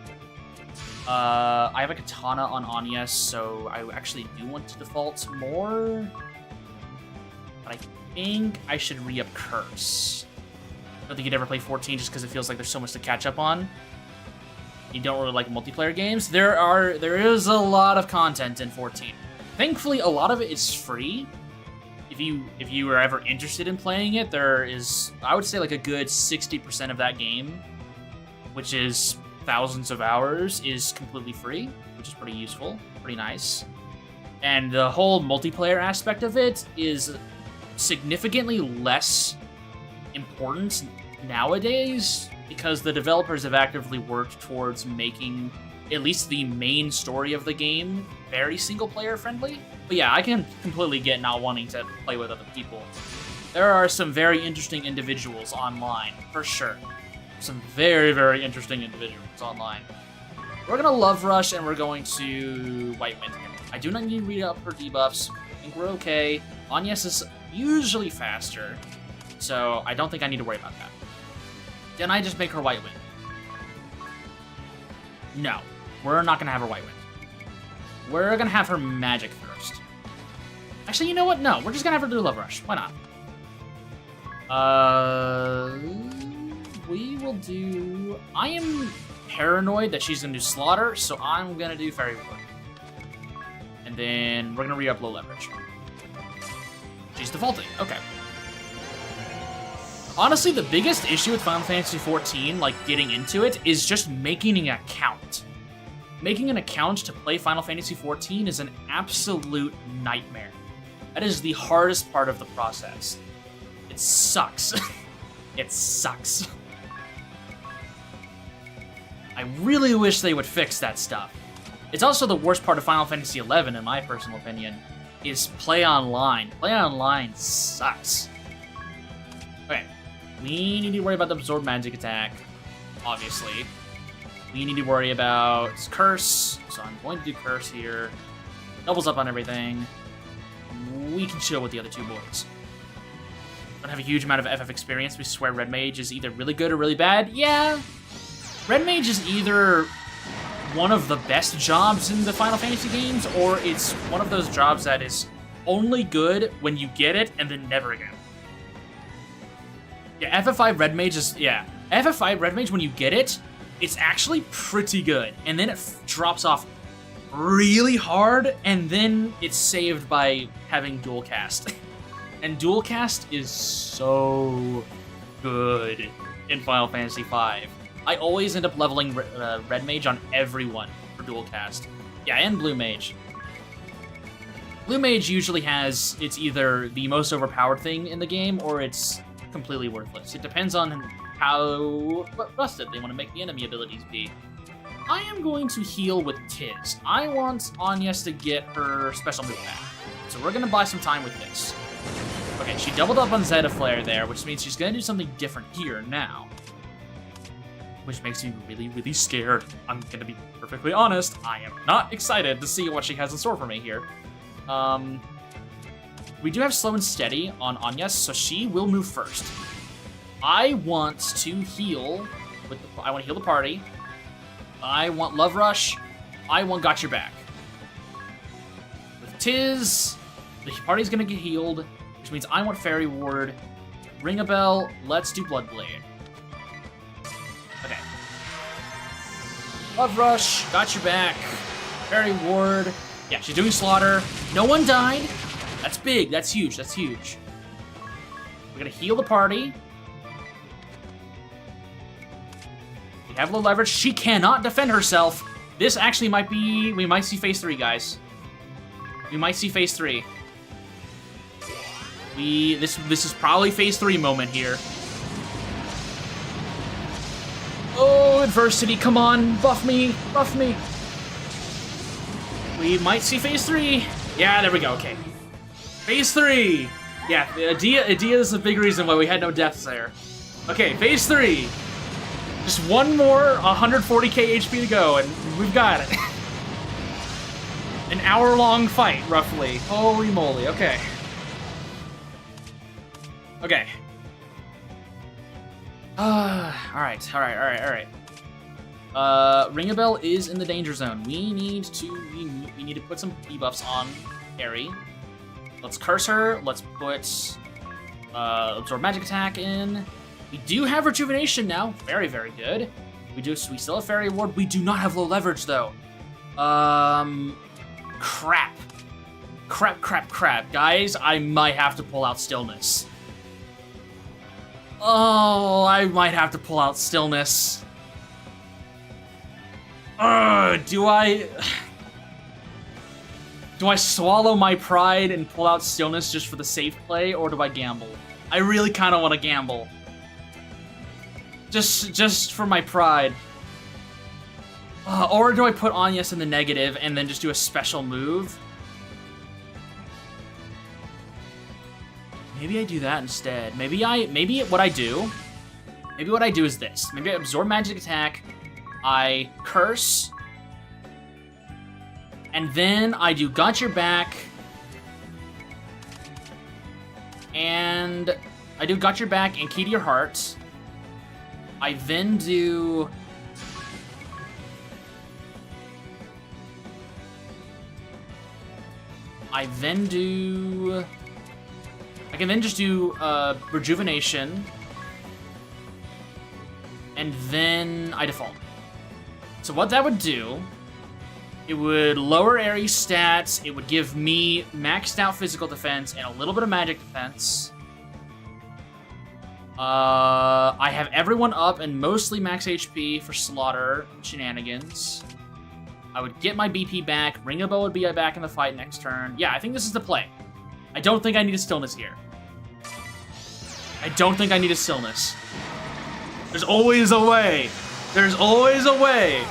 I have a Katana on Anya, so I actually do want to default more. But I think I should re-up Curse. I don't think you'd ever play 14 just because it feels like there's so much to catch up on. You don't really like multiplayer games. There is a lot of content in 14. Thankfully, a lot of it is free. If you are ever interested in playing it, there is, I would say, like a good 60% of that game, which is thousands of hours, is completely free, which is pretty useful, pretty nice. And the whole multiplayer aspect of it is significantly less important nowadays because the developers have actively worked towards making at least the main story of the game very single-player friendly. But yeah, I can completely get not wanting to play with other people. There are some very interesting individuals online, for sure. Some very, very interesting individuals online. We're gonna Love Rush, and we're going to White Wind. I do not need to read up her debuffs. I think we're okay. Agnes is usually faster, so I don't think I need to worry about that. Then I just make her White Wind. No, we're not gonna have her White Wind. We're gonna have her Magic first. Actually, you know what? No, we're just gonna have her do Love Rush. Why not? We will do... I am paranoid that she's gonna do Slaughter, so I'm gonna do Fairy Ward. And then we're gonna re-up low leverage. She's defaulting. Okay. Honestly, the biggest issue with Final Fantasy XIV, like getting into it, is just making an account. Making an account to play Final Fantasy XIV is an absolute nightmare. That is the hardest part of the process. It sucks. It sucks. I really wish they would fix that stuff. It's also the worst part of Final Fantasy XI, in my personal opinion, is play online. Play online sucks. Okay, we need to worry about the Absorb Magic Attack, obviously. We need to worry about Curse, so I'm going to do Curse here. Doubles up on everything. We can chill with the other two boys. Don't have a huge amount of FF experience. We swear Red Mage is either really good or really bad. Yeah, Red Mage is either one of the best jobs in the Final Fantasy games, or it's one of those jobs that is only good when you get it and then never again. Yeah, FF5 Red Mage is, yeah. FF5 Red Mage, when you get it, it's actually pretty good. And then it drops off really hard, and then it's saved by having dual cast. And dual cast is so good in Final Fantasy V. I always end up leveling Red Mage on everyone for dual cast. Yeah, and Blue Mage. Blue Mage usually has, it's either the most overpowered thing in the game, or it's completely worthless. It depends on how rusted they want to make the enemy abilities be. I am going to heal with Tiz. I want Agnes to get her special move back. So we're going to buy some time with this. Okay, she doubled up on Zeta Flare there, which means she's going to do something different here now. Which makes me really, really scared. I'm going to be perfectly honest. I am not excited to see what she has in store for me here. We do have Slow and Steady on Agnes, so she will move first. I want to heal with I want to heal the party. I want Love Rush. I want Got Your Back. With Tiz, the party's gonna get healed, which means I want Fairy Ward. Ring a bell. Let's do Bloodblade. Okay. Love Rush. Got Your Back. Fairy Ward. Yeah, she's doing Slaughter. No one died. That's big. That's huge. That's huge. We're gonna heal the party. We have low leverage. She cannot defend herself. This actually might be... We might see phase 3, guys. We might see phase 3. This is probably phase 3 moment here. Oh, adversity, come on, buff me, buff me. We might see phase 3. Yeah, there we go, okay. Phase 3. Yeah, Idea is a big reason why we had no deaths there. Okay, phase 3. Just one more 140k HP to go, and we've got it. An hour-long fight, roughly. Holy moly, okay. Okay. Alright. Ring-a-Bell is in the danger zone. We need to put some debuffs on Harry. Let's curse her. Let's put absorb magic attack in. We do have rejuvenation now. Very, very good. We still have fairy ward. We do not have low leverage though. Crap. Guys, I might have to pull out stillness. Oh, I might have to pull out stillness. Do I swallow my pride and pull out stillness just for the safe play, or do I gamble? I really kind of want to gamble. Just for my pride. Or do I put Anyas in the negative and then just do a special move? Maybe I do that instead. Maybe what I do is this. Maybe I absorb magic attack, I curse, and then I do got your back, and I do got your back and key to your heart. I then do I can then just do rejuvenation, and then I default. So what that would do, it would lower Ares' stats, it would give me maxed out physical defense and a little bit of magic defense. I have everyone up and mostly max HP for slaughter shenanigans. I would get my BP back, Ring-a-Bell would be back in the fight next turn. Yeah, I think this is the play. I don't think I need a stillness here. I don't think I need a stillness. There's always a way. There's always a way.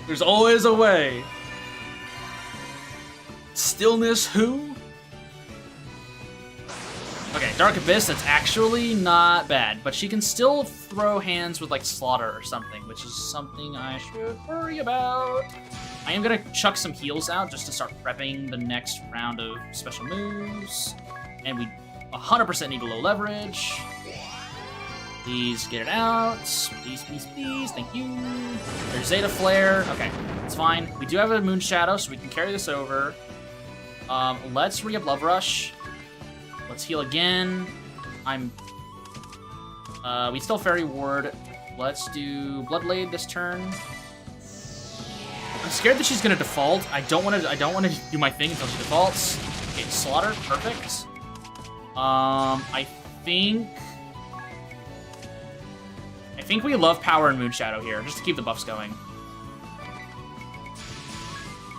There's always a way. Stillness who? Okay, Dark Abyss, that's actually not bad, but she can still throw hands with, like, Slaughter or something, which is something I should worry about. I am gonna chuck some heals out just to start prepping the next round of special moves, and we 100% need a low leverage. Please get it out. Please, thank you. There's Zeta Flare. Okay, it's fine. We do have a Moon Shadow, so we can carry this over. Let's re-up Love Rush. Let's heal again. We still Fairy Ward. Let's do Bloodblade this turn. I'm scared that she's gonna default. I don't want to do my thing until she defaults. Okay, Slaughter, perfect. I think we love Power and Moonshadow here, just to keep the buffs going.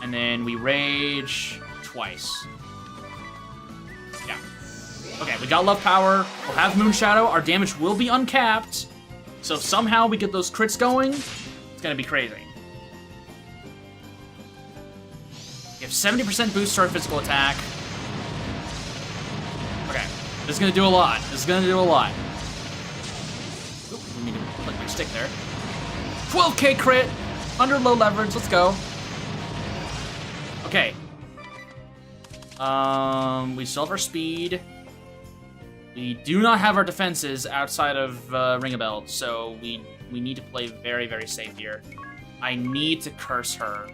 And then we Rage twice. Yeah. Okay, we got Love Power. We'll have Moonshadow. Our damage will be uncapped. So if somehow we get those crits going, it's gonna be crazy. We have 70% boost to our physical attack. Okay, this is gonna do a lot. This is gonna do a lot. Oop, we need to click my stick there. 12k crit, under low leverage, let's go. Okay. We still have our speed. We do not have our defenses outside of Ring-a-Bell, so we need to play very, very safe here. I need to curse her.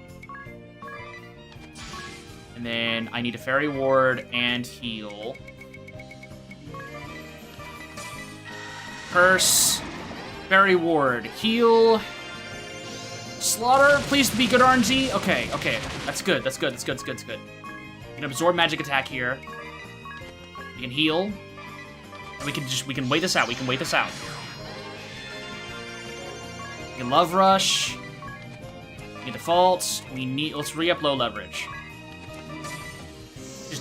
And then I need a Fairy Ward and heal. Curse. Fairy Ward. Heal. Slaughter. Please be good RNG. Okay, okay. That's good. That's good. That's good. That's good. That's good. We can absorb magic attack here. We can heal. And we can wait this out. We can wait this out. We can Love Rush. We can default. Let's re-up low leverage.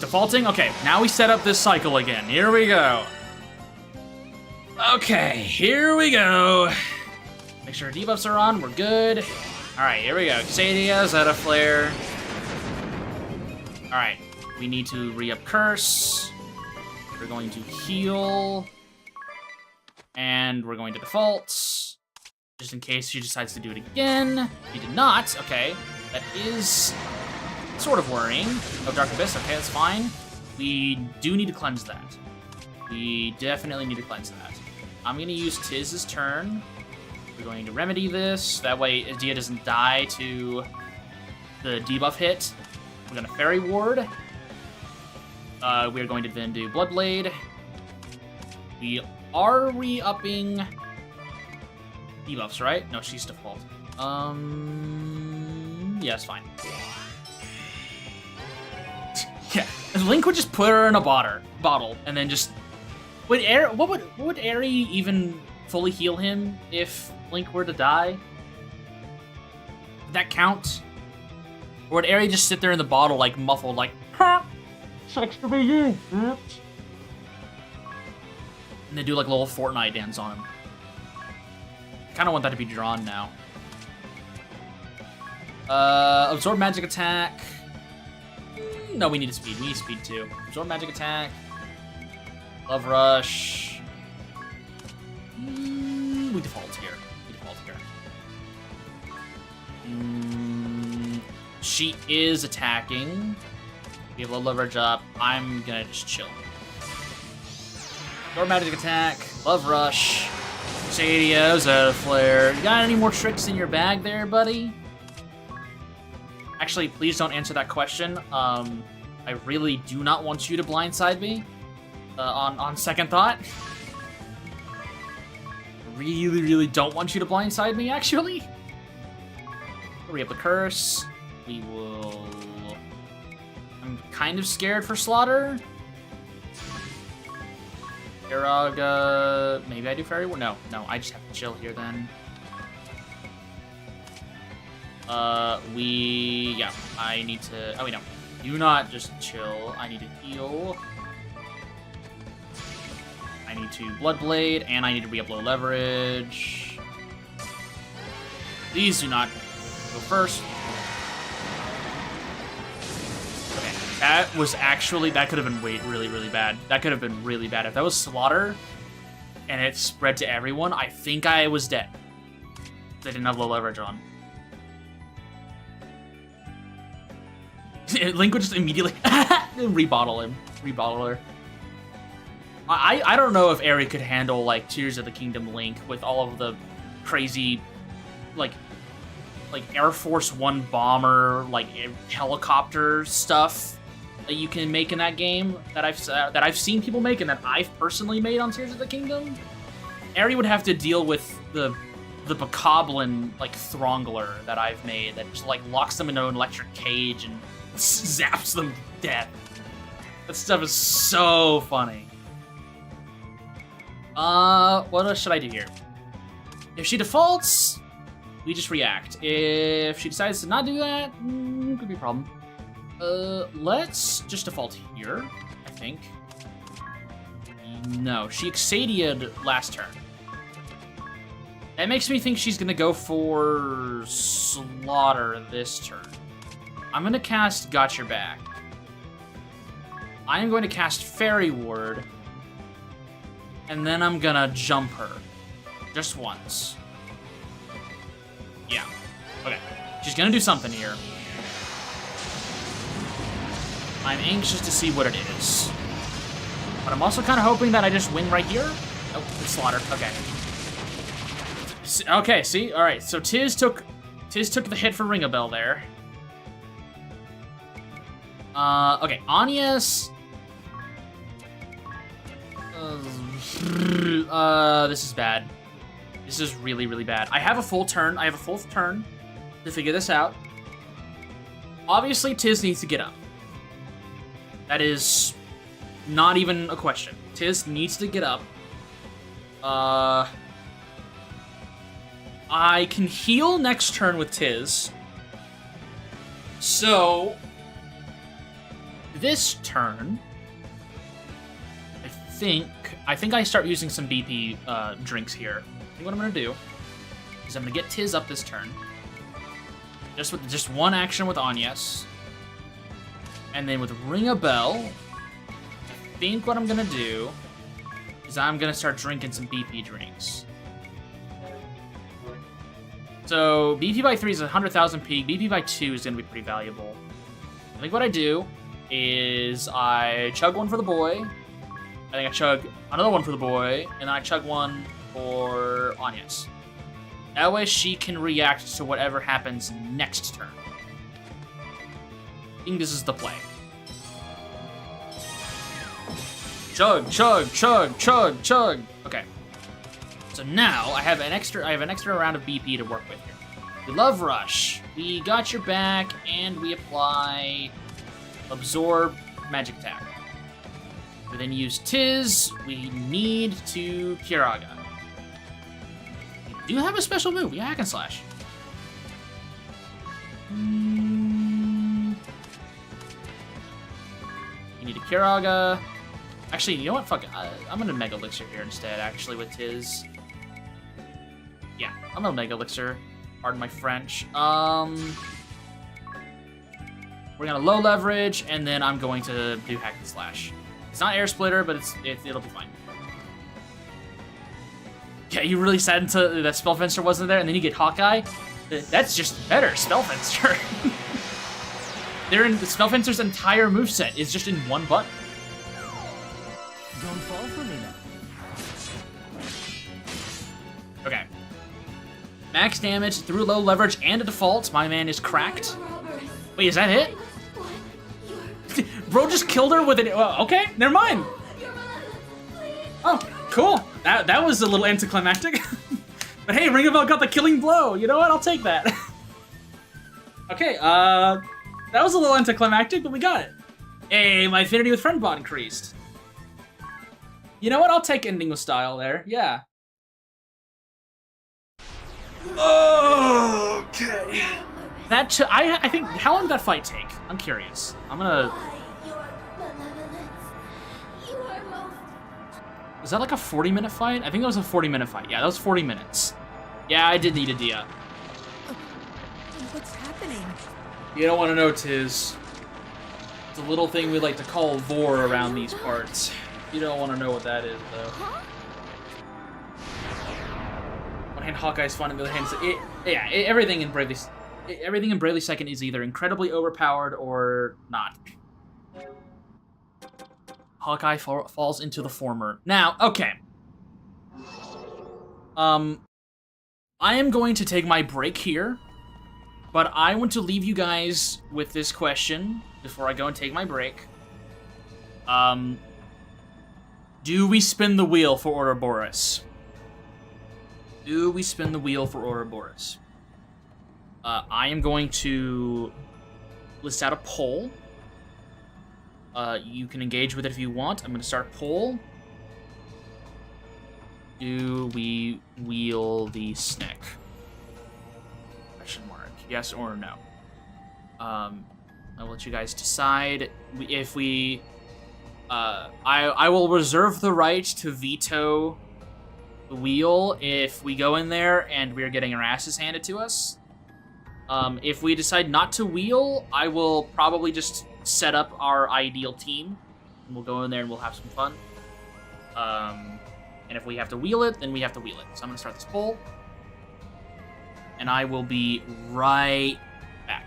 defaulting? Okay, now we set up this cycle again. Here we go. Okay, here we go. Make sure our debuffs are on, we're good. Alright, here we go. Xadia, Zeta Flare. Alright, we need to re-up Curse. We're going to heal. And we're going to default. Just in case she decides to do it again. She did not, okay. That is sort of worrying. No Dark Abyss, okay, that's fine. We do need to cleanse that. We definitely need to cleanse that. I'm gonna use Tiz's turn. We're going to remedy this. That way Dia doesn't die to the debuff hit. We're gonna Fairy Ward. We're going to then do Bloodblade. We are re-upping debuffs, right? No, she's default. Yeah, it's fine. Yeah, Link would just put her in a bottle, and then just would Aerie even fully heal him if Link were to die? Would that count? Or would Aerie just sit there in the bottle, like muffled, like, ha! Sucks to be you, bitch. And they do like a little Fortnite dance on him. I kind of want that to be drawn now. Absorb magic attack. No, we need a speed. We need speed too. Absorb magic attack. Love rush. We default here. She is attacking. We have low leverage up. I'm gonna just chill. Absorb magic attack. Love rush. Xadia, Zeta Flare. You got any more tricks in your bag there, buddy? Actually, please don't answer that question. I really do not want you to blindside me. On second thought. Really don't want you to blindside me, actually. Hurry up the curse. We will... I'm kind of scared for Slaughter. Iraga... Maybe I do Fairy Ward? No, I just have to chill here then. Yeah, I need to... Oh, wait, no. Do not just chill. I need to heal. I need to Bloodblade, and I need to re-up low leverage. These do not go first. Okay, that was actually... That could have been really bad. That could have been really bad. If that was Slaughter, and it spread to everyone, I think I was dead. They didn't have low leverage on. Link would just immediately rebottle him. Rebottle her. I don't know if Aerie could handle, like, Tears of the Kingdom Link with all of the crazy, like Air Force One bomber, like, helicopter stuff that you can make in that game that I've seen people make and that I've personally made on Tears of the Kingdom. Aerie would have to deal with the Bokoblin, like, Throngler that I've made that just, like, locks them into an electric cage and zaps them to death. That stuff is so funny. What else should I do here? If she defaults, we just react. If she decides to not do that, could be a problem. Let's just default here, I think. No, she Xadia'd last turn. That makes me think she's gonna go for Slaughter this turn. I'm gonna cast Got Your Back. I am going to cast Fairy Ward. And then I'm gonna jump her. Just once. Yeah. Okay. She's gonna do something here. I'm anxious to see what it is. But I'm also kind of hoping that I just win right here. Oh, it's Slaughter. Okay. Okay, see? Alright, so Tiz took the hit for Ring a Bell there. Okay, Anya's... this is bad. This is really bad. I have a full turn. I have a full turn to figure this out. Obviously, Tiz needs to get up. That is not even a question. Tiz needs to get up. I can heal next turn with Tiz. So... this turn, I think I start using some BP drinks here. I think what I'm gonna do is I'm gonna get Tiz up this turn, just with just one action with Agnes, and then with Ring a Bell, I think what I'm gonna do is I'm gonna start drinking some BP drinks. So BP by 3 is 100,000 peak. BP by 2 is gonna be pretty valuable. I think what I do is I chug one for the boy. I think I chug another one for the boy, and then I chug one for Agnes. That way she can react to whatever happens next turn. I think this is the play. Chug, chug, chug, chug, chug. Okay. So now I have an extra round of BP to work with here. We love Rush. We got your back, and we apply Absorb Magic Attack. We then use Tiz. We need to Kiraga. We do have a special move. We Hack and Slash. You need a Kiraga. Actually, you know what? Fuck it. I'm gonna Mega Elixir here instead, actually, with Tiz. Yeah, I'm gonna Mega Elixir. Pardon my French. We're gonna low leverage, and then I'm going to do Hack and Slash. It's not Air Splitter, but it'll be fine. Yeah, you really sad until that Spell Fencer wasn't there, and then you get Hawkeye. That's just better, Spell Fencer. The Spell Fencer's entire moveset is just in one button. Don't fall for me now. Okay. Max damage through low leverage and a default. My man is cracked. Wait, is that it? Bro just killed her with an... okay, never mind. Oh, cool. That was a little anticlimactic. But hey, Ring of Bell got the killing blow. You know what? I'll take that. Okay, that was a little anticlimactic, but we got it. Hey, my affinity with Friend Bot increased. You know what? I'll take ending with style there. Yeah. Okay. I think... How long did that fight take? I'm curious. I'm gonna... Was that like a 40-minute fight? I think that was a 40-minute fight. Yeah, that was 40 minutes. Yeah, I did need a Dia. What's happening? You don't want to know, Tiz. It's a little thing we like to call vor around these parts. You don't want to know what that is, though. One hand, Hawkeye's fun, and the other hand, everything in Bravely Second is either incredibly overpowered or not. Hawkeye falls into the former. Now, okay. I am going to take my break here, but I want to leave you guys with this question before I go and take my break. Do we spin the wheel for Ouroboros? Do we spin the wheel for Ouroboros? I am going to list out a poll. You can engage with it if you want. I'm going to start a poll. Do we wheel the Snick? Question mark. Yes or no? I'll let you guys decide. If we... I will reserve the right to veto the wheel if we go in there and we're getting our asses handed to us. If we decide not to wheel, I will probably just set up our ideal team, and we'll go in there and we'll have some fun. And if we have to wheel it, then we have to wheel it. So I'm gonna start this poll, and I will be right back.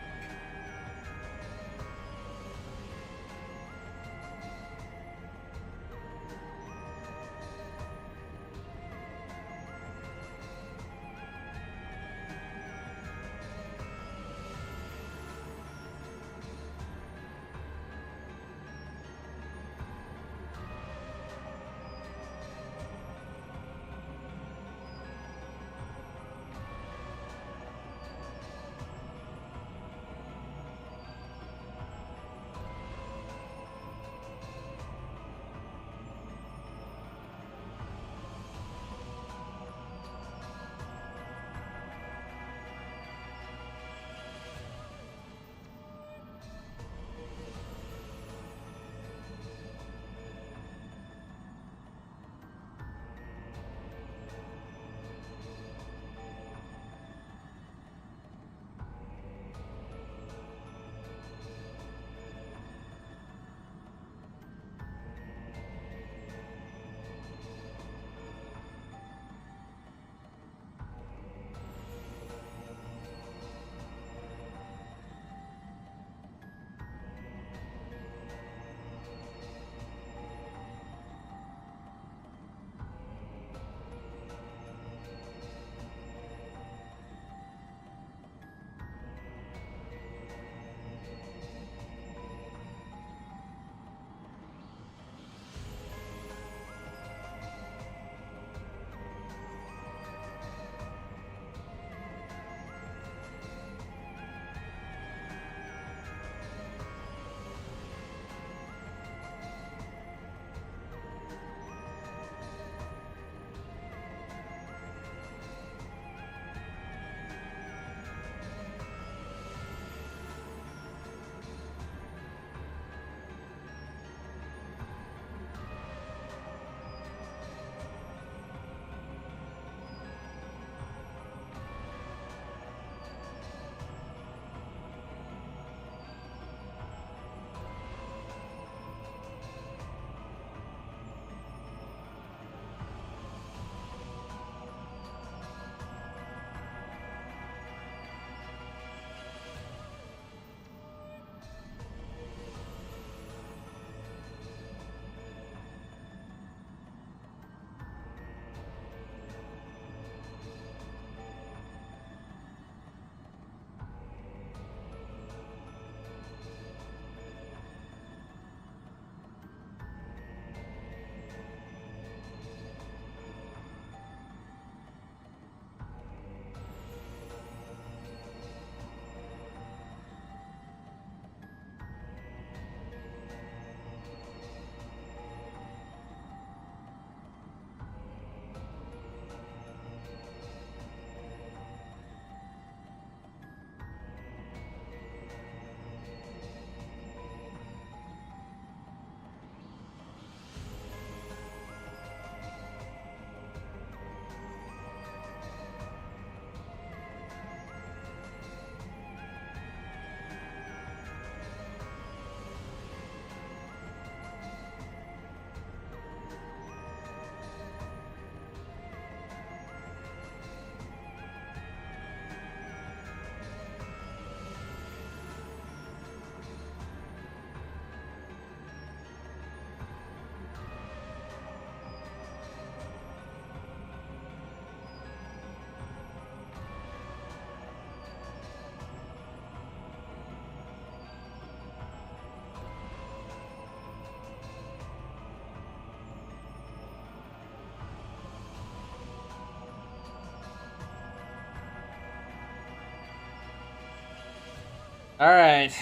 Alright.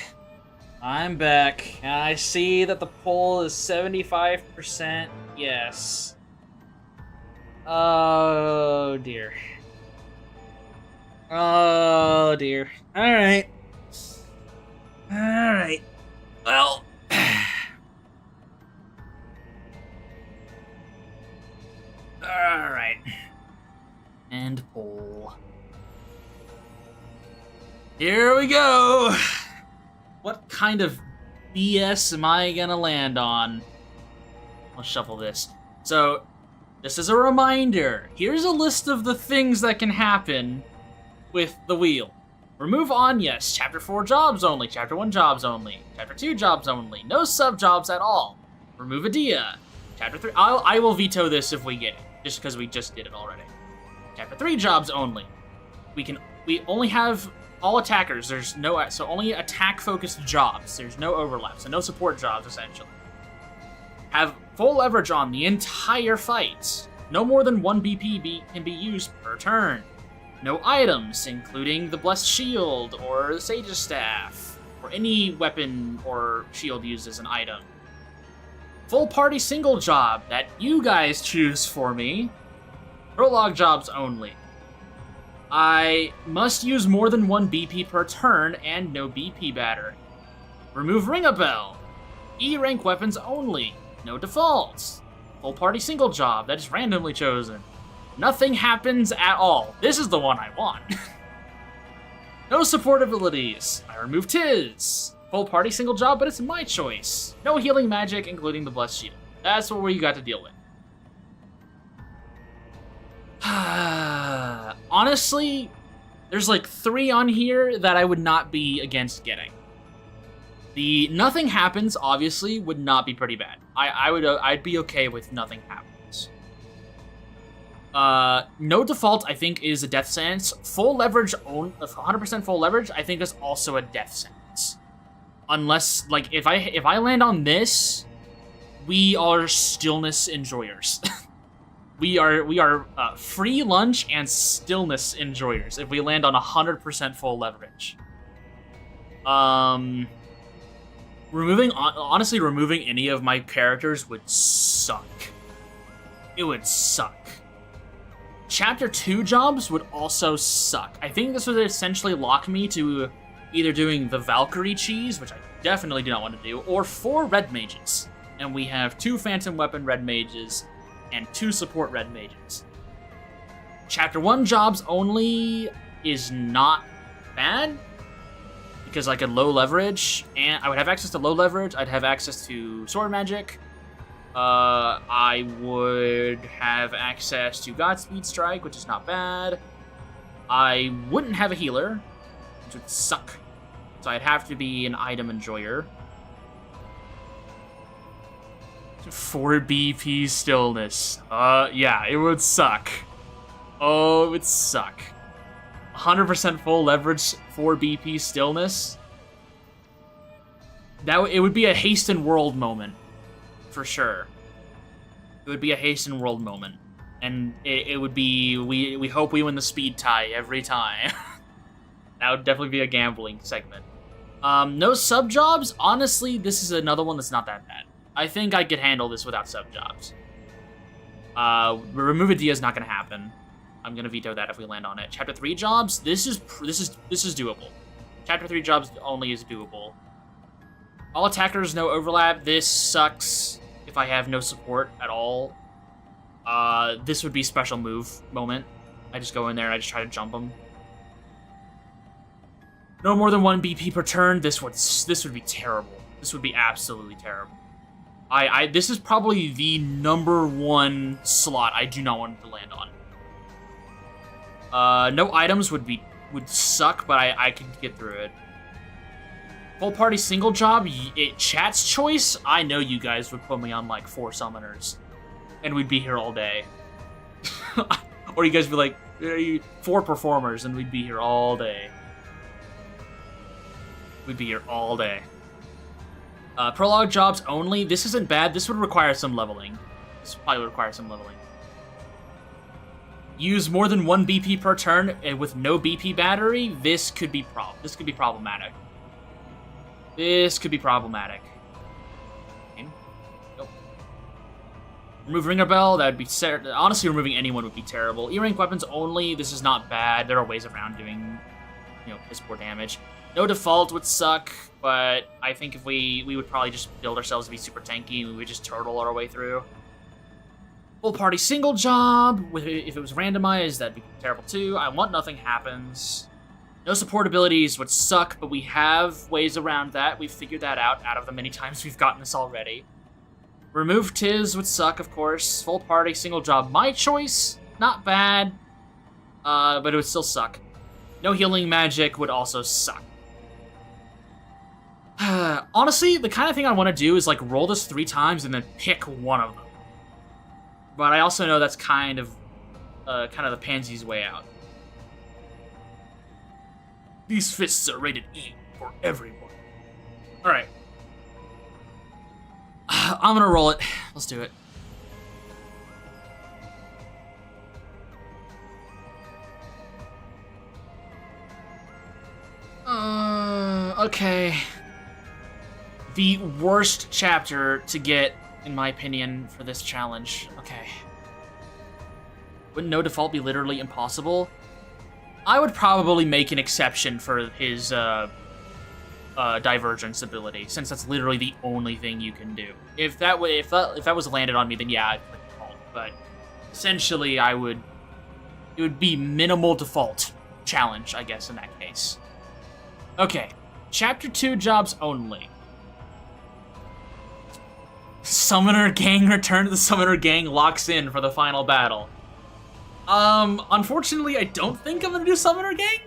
I'm back, and I see that the poll is 75% yes. Oh, dear. Oh, dear. Alright. Alright. Well... Alright. And poll. Here we go! What kind of BS am I gonna land on? I'll shuffle this. So, just as a reminder, here's a list of the things that can happen with the wheel. Remove Anya's, Chapter 4 jobs only, Chapter 1 jobs only, Chapter 2 jobs only, no sub-jobs at all. Remove Adia. Chapter 3, I will veto this if we get it, just because we just did it already. Chapter 3 jobs only. We only have all attackers, there's no, so only attack-focused jobs. There's no overlap, so no support jobs, essentially. Have full leverage on the entire fight. No more than 1 BP can be used per turn. No items, including the Blessed Shield or the Sage's Staff, or any weapon or shield used as an item. Full party single job that you guys choose for me. Prologue jobs only. I must use more than 1 BP per turn and no BP battery. Remove Ring-a-Bell. E-rank weapons only. No defaults. Full party single job that is randomly chosen. Nothing happens at all. This is the one I want. No support abilities. I remove Tiz. Full party single job, but it's my choice. No healing magic, including the Blessed Shield. That's what we got to deal with. Honestly, there's like 3 on here that I would not be against getting. The nothing happens, obviously, would not be pretty bad. I'd be okay with nothing happens. No default, I think, is a death sentence. Full leverage, 100% full leverage, I think is also a death sentence. Unless, like, if I land on this, we are stillness enjoyers. We are free lunch and stillness enjoyers if we land on 100% full leverage. Honestly, removing any of my characters would suck. It would suck. Chapter 2 jobs would also suck. I think this would essentially lock me to either doing the Valkyrie cheese, which I definitely do not want to do, or 4 red mages. And we have 2 phantom weapon red mages and 2 support red mages. Chapter 1 jobs only is not bad, because I could low leverage, and I would have access to low leverage, I'd have access to sword magic, I would have access to Godspeed Strike, which is not bad. I wouldn't have a healer, which would suck, so I'd have to be an item enjoyer. 4 BP stillness. Yeah, it would suck. Oh, it would suck. 100% full leverage, 4 BP stillness. It would be a hasten world moment, for sure. It would be a hasten world moment, and it would be we hope we win the speed tie every time. That would definitely be a gambling segment. No sub jobs. Honestly, this is another one that's not that bad. I think I could handle this without sub jobs. Remove Adia is not going to happen. I'm going to veto that if we land on it. Chapter 3 jobs, this is doable. Chapter 3 jobs only is doable. All attackers, no overlap. This sucks if I have no support at all. This would be special move moment. I just go in there and I just try to jump them. No more than 1 BP per turn. This would be terrible. This would be absolutely terrible. This is probably the #1 slot I do not want to land on. No items would suck, but I could get through it. Full party single job, chat's choice. I know you guys would put me on like 4 summoners, and we'd be here all day. Or you guys would be like 4 performers, and we'd be here all day. We'd be here all day. Prologue jobs only. This isn't bad. This would require some leveling. This probably would require some leveling. Use more than 1 BP per turn with no BP battery. This could be problematic. This could be problematic. Nope. Remove Ringer Bell, that would be... Honestly, removing anyone would be terrible. E-rank weapons only, this is not bad. There are ways around doing, piss poor damage. No default would suck, but I think if we would probably just build ourselves to be super tanky, and we would just turtle our way through. Full party single job, if it was randomized, that'd be terrible too. I want nothing happens. No support abilities would suck, but we have ways around that. We've figured that out of the many times we've gotten this already. Remove Tiz would suck, of course. Full party single job, my choice. Not bad, but it would still suck. No healing magic would also suck. Honestly, the kind of thing I want to do is like roll this 3 times and then pick one of them. But I also know that's kind of the pansy's way out. These fists are rated E for everyone. All right, I'm gonna roll it. Let's do it. Okay. The worst chapter to get, in my opinion, for this challenge. Okay. Wouldn't no default be literally impossible? I would probably make an exception for his divergence ability, since that's literally the only thing you can do. If that was landed on me, then yeah, I'd click default. But essentially, it would be minimal default challenge, I guess, in that case. Okay, Chapter 2 jobs only. Summoner Gang return to the Summoner Gang locks in for the final battle. Unfortunately, I don't think I'm gonna do Summoner Gang.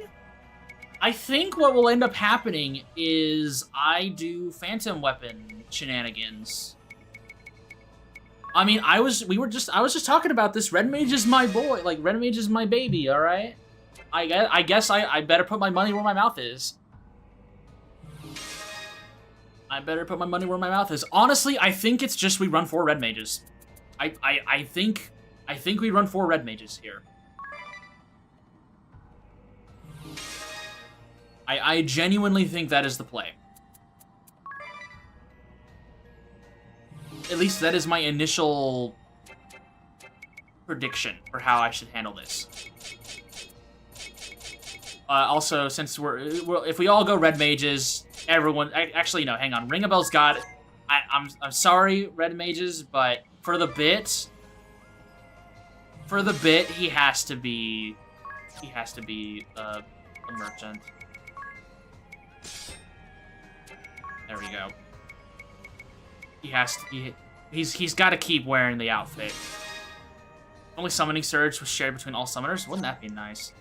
I think what will end up happening is I do Phantom Weapon shenanigans. I mean, I was just talking about this. Red Mage is my boy. Like, Red Mage is my baby, alright? I guess I better put my money where my mouth is. I better put my money where my mouth is. Honestly, I think it's just we run 4 Red Mages. I think we run 4 Red Mages here. I genuinely think that is the play. At least that is my initial prediction for how I should handle this. Also, since if we all go Red Mages, everyone... Actually, no, hang on. Ring a Bell's got... I'm sorry, Red Mages, but for the bit... he has to be a merchant. There we go. He has to... He's got to keep wearing the outfit. Only Summoning Surge was shared between all summoners? Wouldn't that be nice?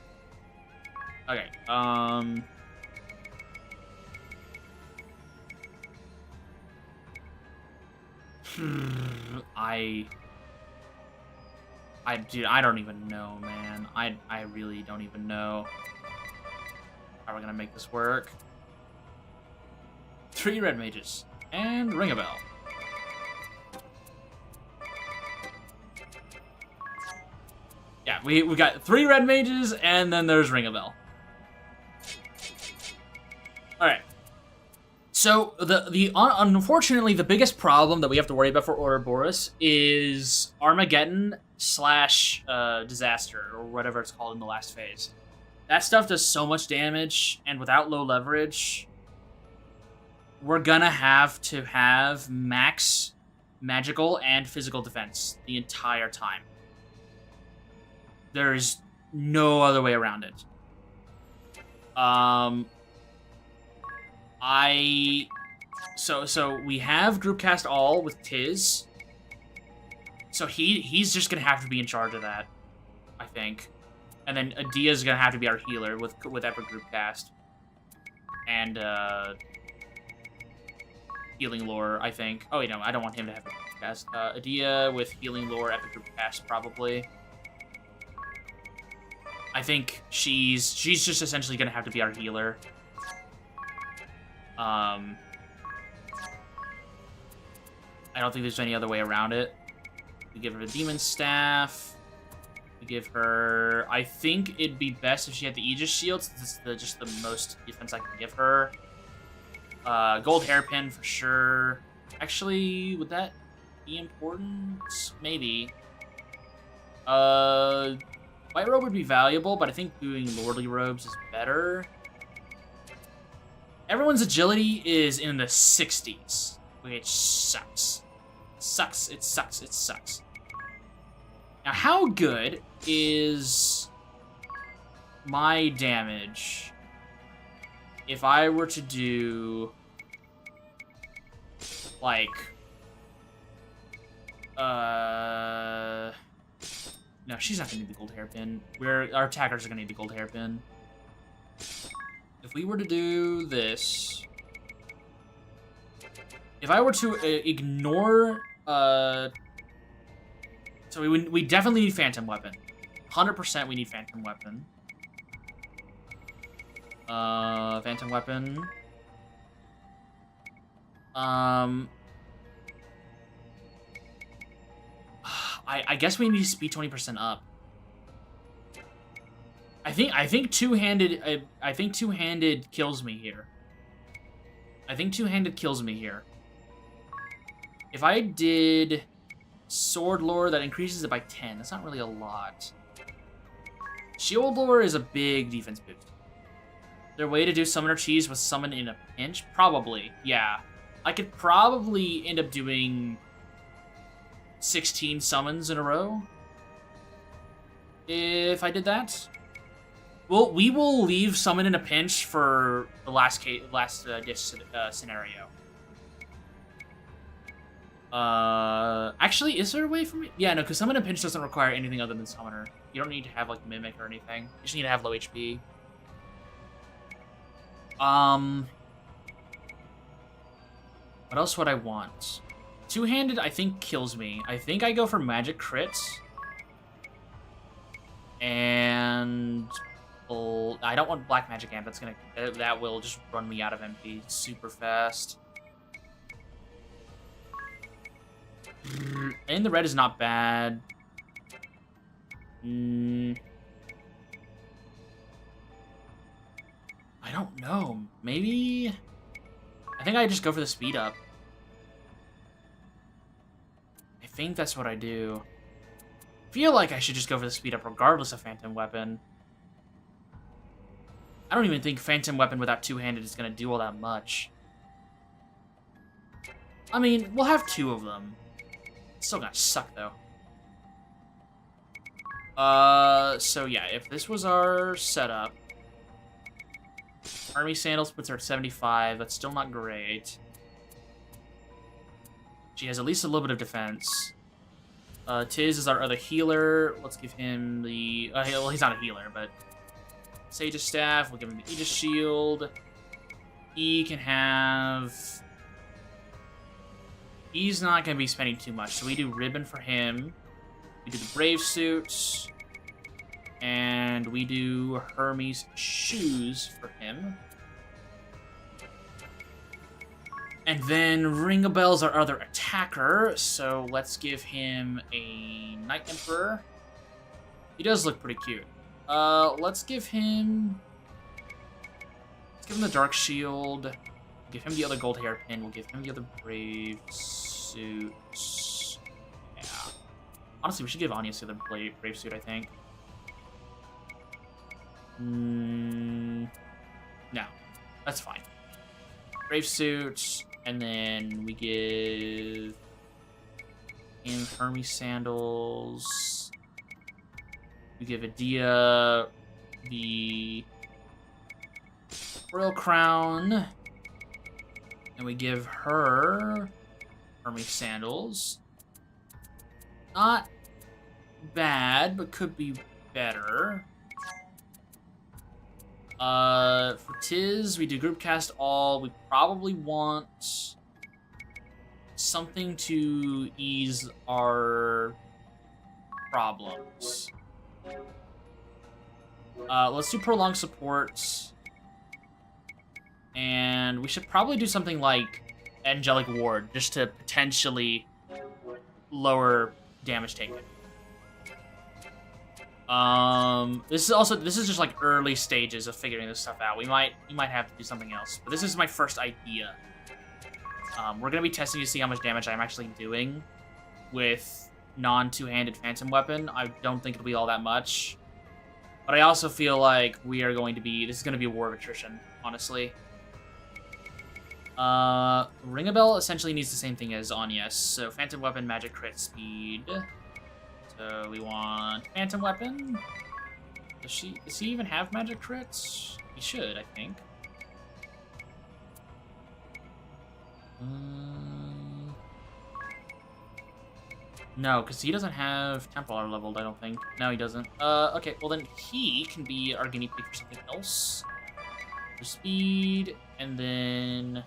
Okay, dude, I don't even know, man. I really don't even know how we're gonna make this work. 3 Red Mages and Ring a Bell. Yeah, we got 3 Red Mages and then there's Ring a Bell. All right. So unfortunately the biggest problem that we have to worry about for Ouroboros is Armageddon / Disaster, or whatever it's called in the last phase. That stuff does so much damage, and without low leverage, we're gonna have to have max magical and physical defense the entire time. There's no other way around it. So we have group cast all with Tiz. So he's just gonna have to be in charge of that, I think. And then Adia's gonna have to be our healer with Epic group cast. And healing lore, I think. Oh wait, no, I don't want him to have group cast. Adia with healing lore, Epic group cast, probably. I think she's just essentially gonna have to be our healer. I don't think there's any other way around it. We give her a Demon Staff. We give her... I think it'd be best if she had the Aegis Shield, since it's just the most defense I can give her. Gold hairpin for sure. Actually, would that be important? Maybe. White robe would be valuable, but I think doing lordly robes is better. Everyone's agility is in the 60s, which sucks. Sucks, it sucks, it sucks. Now, how good is my damage if I were to do, like, no, she's not gonna need the gold hairpin. Our attackers are gonna need the gold hairpin. If we were to do this, if I were to ignore, so we definitely need Phantom Weapon. 100% we need Phantom Weapon. Phantom Weapon. I guess we need to speed 20% up. I think two-handed kills me here. I think two-handed kills me here. If I did Sword Lore, that increases it by 10. That's not really a lot. Shield Lore is a big defense boost. Is there a way to do Summoner Cheese with Summon in a pinch? Probably, yeah. I could probably end up doing 16 summons in a row if I did that. Well, we will leave Summon in a pinch for the last scenario. Actually, is there a way for me? Yeah, no, because Summon in a pinch doesn't require anything other than Summoner. You don't need to have, like, Mimic or anything. You just need to have low HP. What else would I want? Two-handed, I think, kills me. I think I go for magic crits. And I don't want black magic amp. That will just run me out of MP super fast. And the red is not bad. I don't know. Maybe I think I just go for the speed up. I think that's what I do. Feel like I should just go for the speed up regardless of Phantom Weapon. I don't even think Phantom Weapon without two-handed is going to do all that much. I mean, we'll have two of them. It's still gonna suck, though. So yeah, if this was our setup... Army Sandals puts her at 75. That's still not great. She has at least a little bit of defense. Tiz is our other healer. Let's give him the... well, he's not a healer, but... Sage's Staff. We'll give him the Aegis Shield. He can have... He's not going to be spending too much, so we do Ribbon for him. We do the Brave Suit. And we do Hermes Shoes for him. And then Ring of Bells, our other attacker, so let's give him a Night Emperor. He does look pretty cute. Let's give him the Dark Shield. Give him the other gold hairpin. We'll give him the other Brave Suit. Yeah. Honestly, we should give Anya the other Brave Suit, I think. No. That's fine. Brave Suit. And then we give him Hermes Sandals. We give Adia the Royal Crown. And we give her Hermes Sandals. Not bad, but could be better. For Tiz, we do group cast all. We probably want something to ease our problems. Let's do prolonged support. And we should probably do something like Angelic Ward, just to potentially lower damage taken. This is just like early stages of figuring this stuff out. We might have to do something else, but this is my first idea. We're gonna be testing to see how much damage I'm actually doing with non-two-handed phantom weapon. I don't think it'll be all that much, but I also feel like this is gonna be a war of attrition, honestly. Ring-a-Bell essentially needs the same thing as Anyes, so phantom weapon, magic crit speed. So we want phantom weapon. Does he even have magic crits? He should, I think. No, because he doesn't have Templar leveled, I don't think. No, he doesn't. Okay, well then he can be our guinea pig for something else. For speed, and then...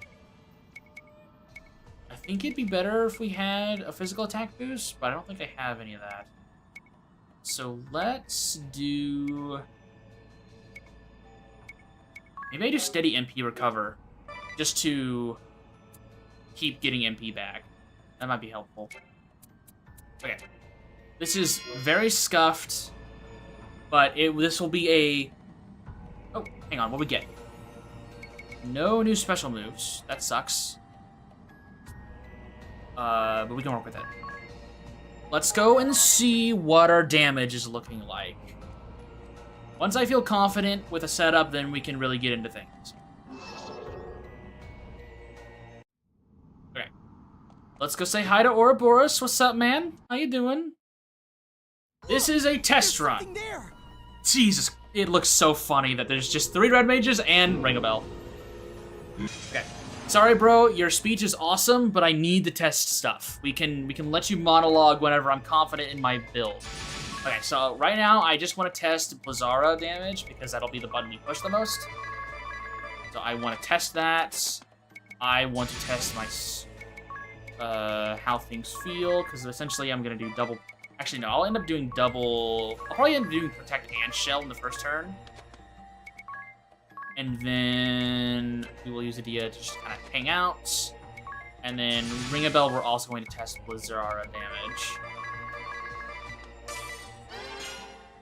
I think it'd be better if we had a physical attack boost, but I don't think I have any of that. So let's do... Maybe I do steady MP recover, just to keep getting MP back. That might be helpful. Okay. This is very scuffed, but this will be a... Oh, hang on, what we get? No new special moves. That sucks. But we can work with it. Let's go and see what our damage is looking like. Once I feel confident with a setup, then we can really get into things. Okay. Let's go say hi to Ouroboros. What's up, man? How you doing? This is a test run. There. Jesus, it looks so funny that there's just 3 red mages and Ring-a-Bell. Okay. Sorry, bro, your speech is awesome, but I need to test stuff. We can let you monologue whenever I'm confident in my build. Okay, so right now, I just want to test Blizzara damage, because that'll be the button we push the most. So I want to test that. I want to test my how things feel, because essentially I'm going to do double... Actually, no, I'll end up doing double... I'll probably end up doing Protect and Shell in the first turn. And then we will use Adia to just kind of hang out. And then Ring-a-Bell, we're also going to test Blizzara damage.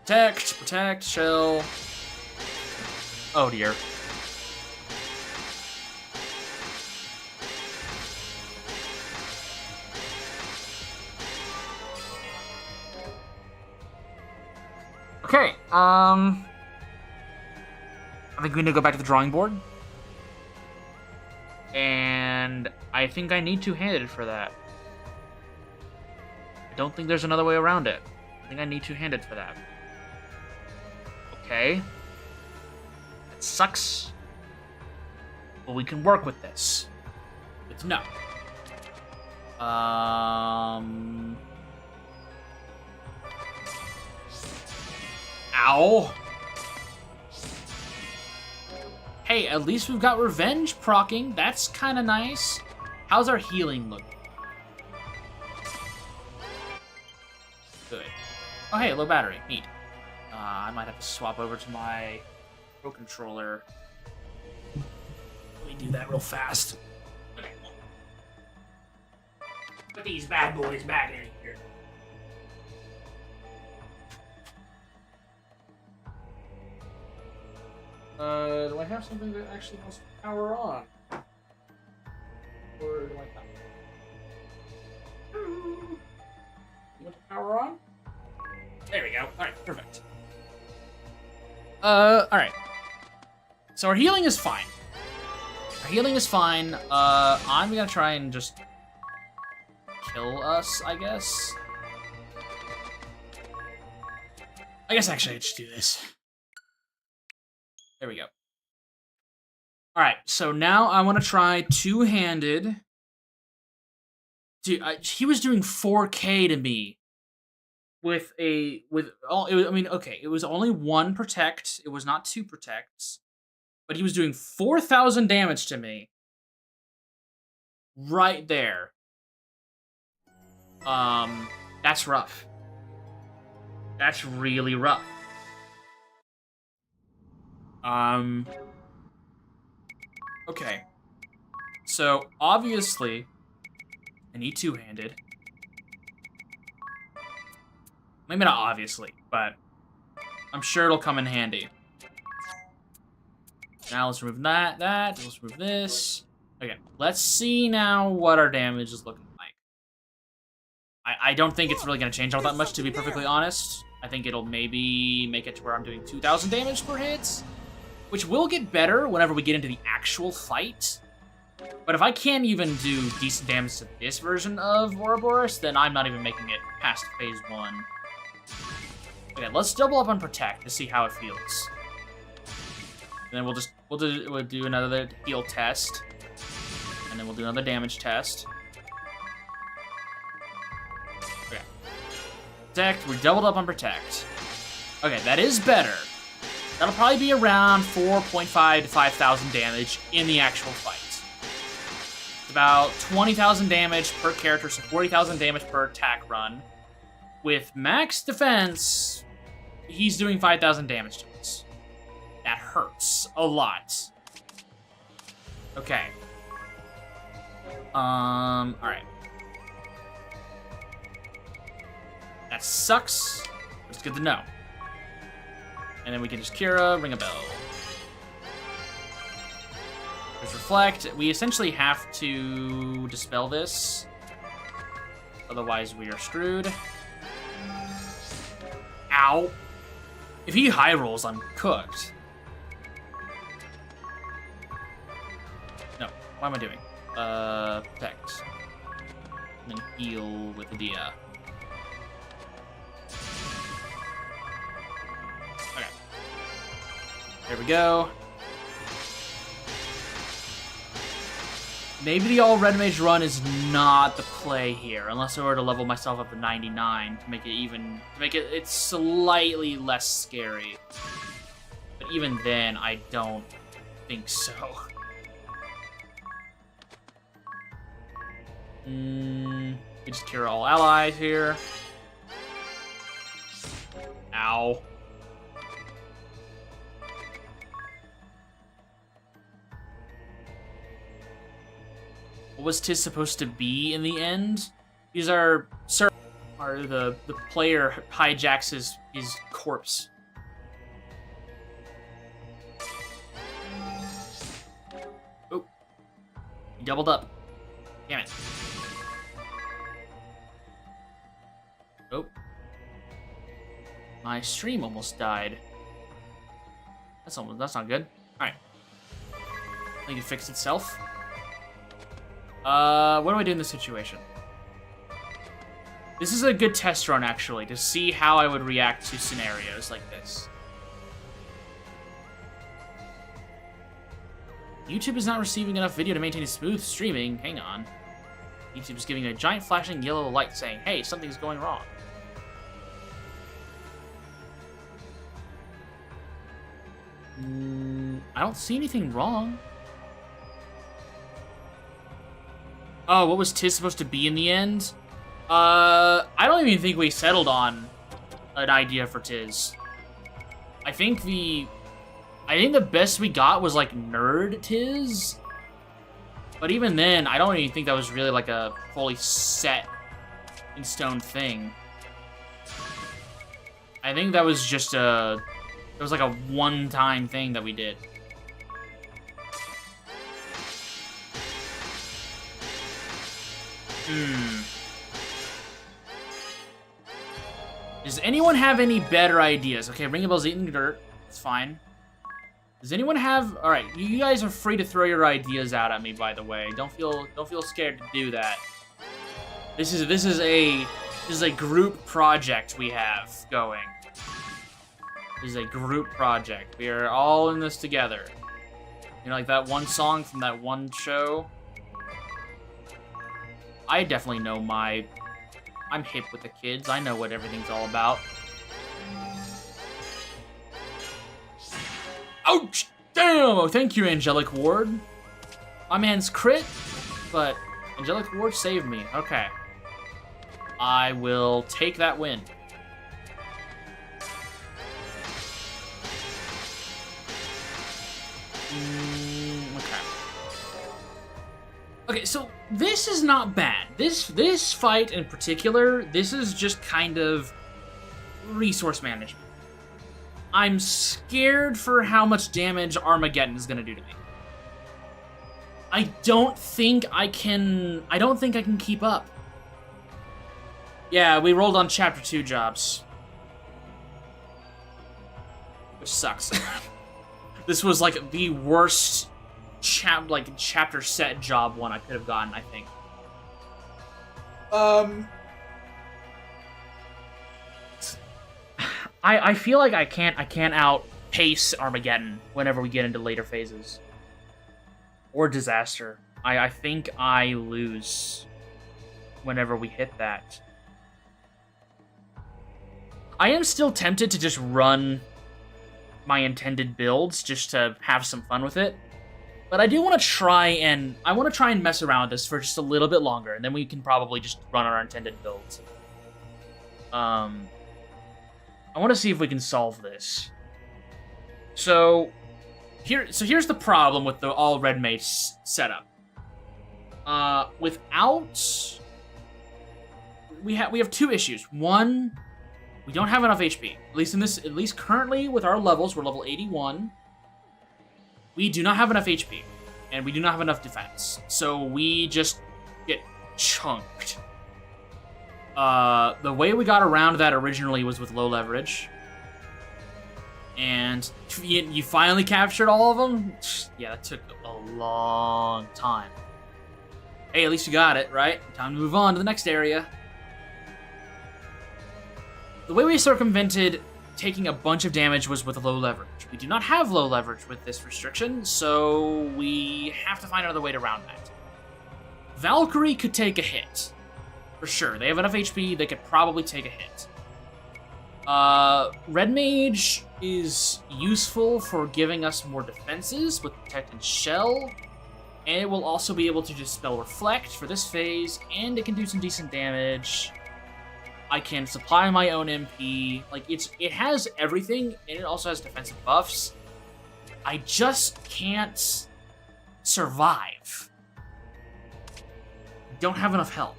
Protect, Shell. Oh dear. Okay, I think we need to go back to the drawing board. And I think I need two-handed for that. I don't think there's another way around it. I think I need two-handed for that. Okay. That sucks. But we can work with this. Good to know. Ow. Hey, at least we've got revenge proccing. That's kind of nice. How's our healing look? Good. Oh, hey, low battery. Neat. I might have to swap over to my Pro Controller. Let me do that real fast. Okay. Put these bad boys back in here. Do I have something that actually wants to power on? Or do I not? You want to power on? There we go. Alright, perfect. Alright. So our healing is fine. Our healing is fine. I'm gonna try and just kill us, I guess. I guess actually I should do this. There we go. Alright, so now I want to try two-handed. Dude, he was doing 4K to me. It was only 1 protect. It was not 2 protects. But he was doing 4,000 damage to me. Right there. That's rough. That's really rough. Okay. So, obviously, I need two-handed. Maybe not obviously, but I'm sure it'll come in handy. Now let's remove that. Let's remove this. Okay, let's see now what our damage is looking like. I don't think it's really going to change all that much, to be perfectly honest. I think it'll maybe make it to where I'm doing 2,000 damage per hit, which will get better whenever we get into the actual fight. But if I can't even do decent damage to this version of Ouroboros, then I'm not even making it past phase 1. Okay, let's double up on Protect to see how it feels. And then we'll do another heal test. And then we'll do another damage test. Okay. Protect, we doubled up on Protect. Okay, that is better. That'll probably be around 4.5 to 5,000 damage in the actual fight. It's about 20,000 damage per character, so 40,000 damage per attack run. With max defense, he's doing 5,000 damage to us. That hurts a lot. Okay. Alright. That sucks, but it's good to know. And then we can just Kira, ring a bell. There's Reflect. We essentially have to dispel this. Otherwise, we are screwed. Ow. If he high rolls, I'm cooked. No, what am I doing? Protect. And then heal with the Dia. Okay. There we go. Maybe the all red mage run is not the play here, unless I were to level myself up to 99 to make it it's slightly less scary. But even then, I don't think so. We just cure all allies here. Ow. What was Tiz supposed to be in the end? These are the player hijacks his corpse. Oh, he doubled up. Damn it. Oh, my stream almost died. That's not good. All right, I think it fixed itself. What do I do in this situation? This is a good test run, actually, to see how I would react to scenarios like this. YouTube is not receiving enough video to maintain a smooth streaming. Hang on. YouTube is giving a giant flashing yellow light saying, hey, something's going wrong. I don't see anything wrong. Oh, what was Tiz supposed to be in the end? I don't even think we settled on an idea for Tiz. I think the best we got was like Nerd Tiz. But even then, I don't even think that was really like a fully set in stone thing. I think that was just it was like a one-time thing that we did. Does anyone have any better ideas? Okay, Ring a Bell's eating dirt. It's fine. Does anyone have... Alright, you guys are free to throw your ideas out at me, by the way. Don't feel scared to do that. This is a group project we have going. This is a group project. We are all in this together. You know, like that one song from that one show? I definitely know I'm hip with the kids. I know what everything's all about. Ouch! Damn! Oh, thank you, Angelic Ward. My man's crit, but Angelic Ward saved me. Okay. I will take that win. Okay, so this is not bad. This fight in particular, this is just kind of resource management. I'm scared for how much damage Armageddon is gonna do to me. I don't think I can keep up. Yeah, we rolled on Chapter 2 jobs. Which sucks. This was like the worst chapter set job one I could have gotten, I think. I feel like I can't outpace Armageddon whenever we get into later phases. Or Disaster. I think I lose whenever we hit that. I am still tempted to just run my intended builds just to have some fun with it. But I do want to try and mess around with this for just a little bit longer, and then we can probably just run our intended builds. I want to see if we can solve this. So here's the problem with the all red mace setup. We have two issues. One, we don't have enough HP. At least currently with our levels, we're level 81. We do not have enough HP, and we do not have enough defense. So we just get chunked. The way we got around that originally was with low leverage. And you finally captured all of them? Yeah, that took a long time. Hey, at least you got it, right? Time to move on to the next area. The way we circumvented taking a bunch of damage was with low leverage. We do not have low leverage with this restriction, so we have to find another way around that. Valkyrie could take a hit. For sure. They have enough HP, they could probably take a hit. Red Mage is useful for giving us more defenses with Protect and Shell, and it will also be able to just spell Reflect for this phase, and it can do some decent damage. I can supply my own MP. Like, it has everything, and it also has defensive buffs. I just can't survive. Don't have enough health.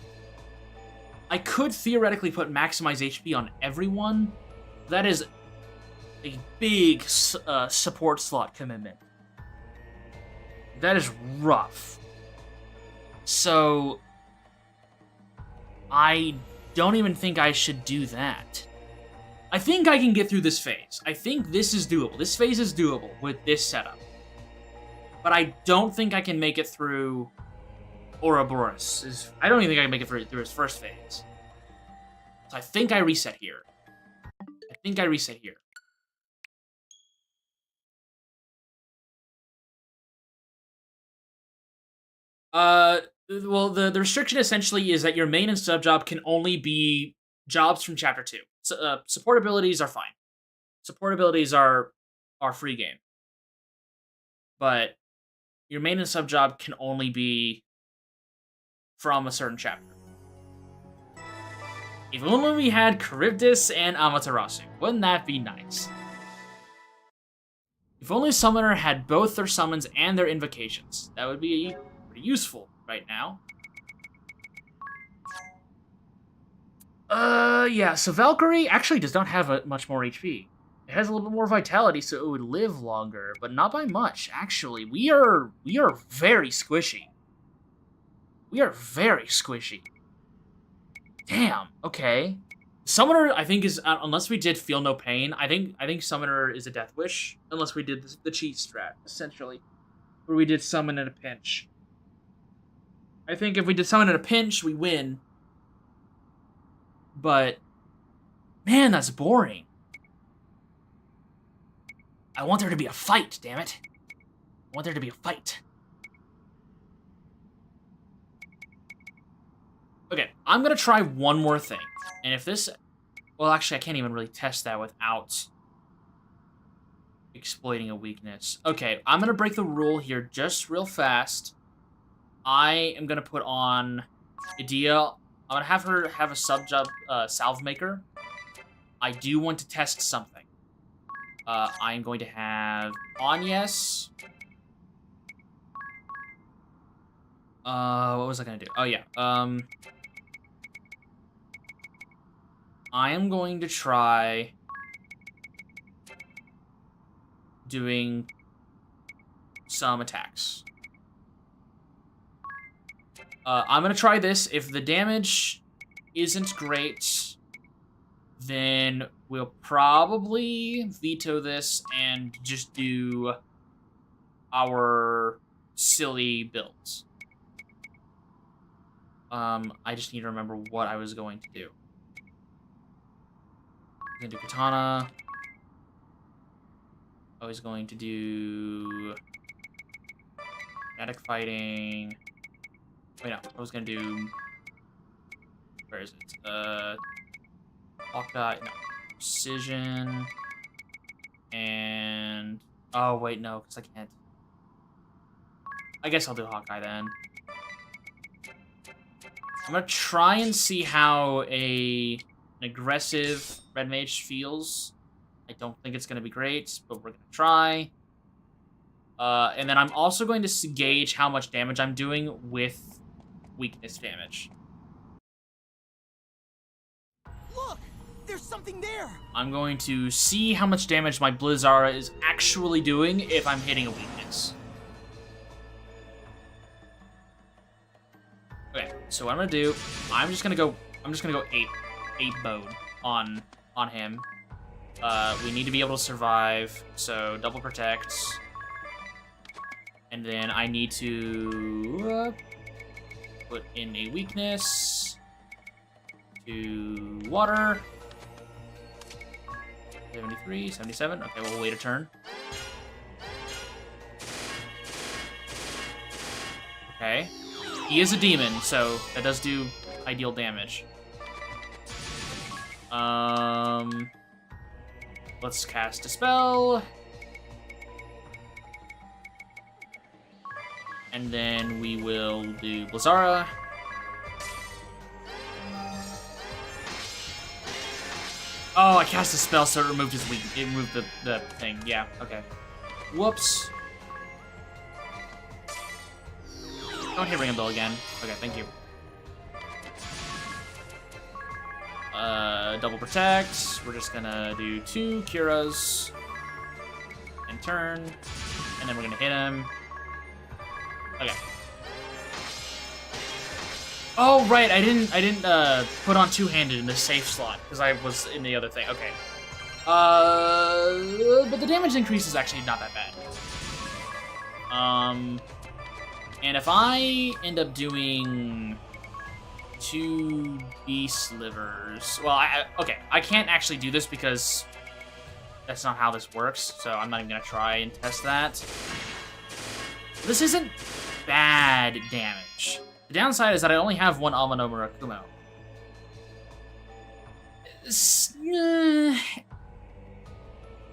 I could theoretically put maximize HP on everyone. That is a big support slot commitment. That is rough. So I don't even think I should do that. I think I can get through this phase. I think this is doable. This phase is doable with this setup. But I don't think I can make it through Ouroboros. I don't even think I can make it through his first phase. So I think I reset here. Well, the restriction essentially is that your main and sub job can only be jobs from Chapter 2. So, support abilities are fine. Support abilities are free game. But your main and sub job can only be from a certain chapter. If only we had Charybdis and Amaterasu. Wouldn't that be nice? If only Summoner had both their summons and their invocations. That would be pretty useful right now. Yeah, so Valkyrie actually does not have much more HP. It has a little bit more vitality, so it would live longer, but not by much, actually. We are very squishy. We are very squishy. Damn, okay. Summoner, I think, is, unless we did Feel No Pain, I think Summoner is a Death Wish, unless we did the cheat strat, essentially. Where we did Summon in a pinch. I think if we did Summon in a pinch, we win. But, man, that's boring. I want there to be a fight, damn it. I want there to be a fight. Okay, I'm gonna try one more thing. And if this... Well, actually, I can't even really test that without exploiting a weakness. Okay, I'm gonna break the rule here just real fast. I am gonna put on Idea. I'm gonna have her have a sub-job, Salve Maker. I do want to test something. I'm going to have Agnes. What was I gonna do? Oh, yeah. I am going to try doing some attacks. I'm gonna try this. If the damage isn't great, then we'll probably veto this and just do our silly builds. I just need to remember what I was going to do. I'm gonna do katana. I was going to do kinetic fighting. Wait, no. I was gonna do. Where is it? Hawkeye. No. Precision. And. Oh, wait, no, because I can't. I guess I'll do Hawkeye then. I'm gonna try and see how an aggressive red mage feels. I don't think it's gonna be great, but we're gonna try. And then I'm also going to gauge how much damage I'm doing with weakness damage. Look! There's something there! I'm going to see how much damage my Blizzara is actually doing if I'm hitting a weakness. Okay, so what I'm gonna do, I'm just gonna go 8 mode on him. We need to be able to survive, so double protect. And then I need to put in a weakness to water. 73, 77. Okay, we'll wait a turn. Okay. He is a demon, so that does do ideal damage. Let's cast a spell. And then we will do Blizzara. Oh, I cast a spell, so it removed his weak. It removed the thing. Yeah, okay. Whoops. Don't hit Ring and Bell again. Okay, thank you. Double protect. We're just gonna do 2 Kiras and turn, and then we're gonna hit him. Okay. Oh right, I didn't put on two-handed in the safe slot because I was in the other thing. Okay. But the damage increase is actually not that bad. And if I end up doing 2 beast livers, well, okay, I can't actually do this because that's not how this works, so I'm not even gonna try and test that. This isn't bad damage. The downside is that I only have 1 Amano Murakumo.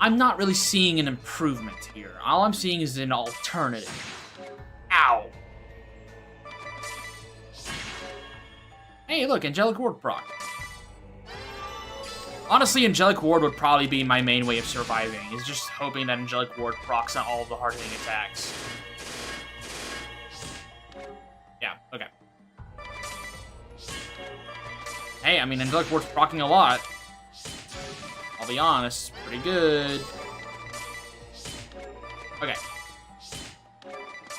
I'm not really seeing an improvement here. All I'm seeing is an alternative. Ow. Hey, look, Angelic Ward proc. Honestly, Angelic Ward would probably be my main way of surviving, is just hoping that Angelic Ward procs on all of the hard-hitting attacks. Yeah, okay. Hey, I mean, Angelic Ward's proccing a lot. I'll be honest, pretty good. Okay.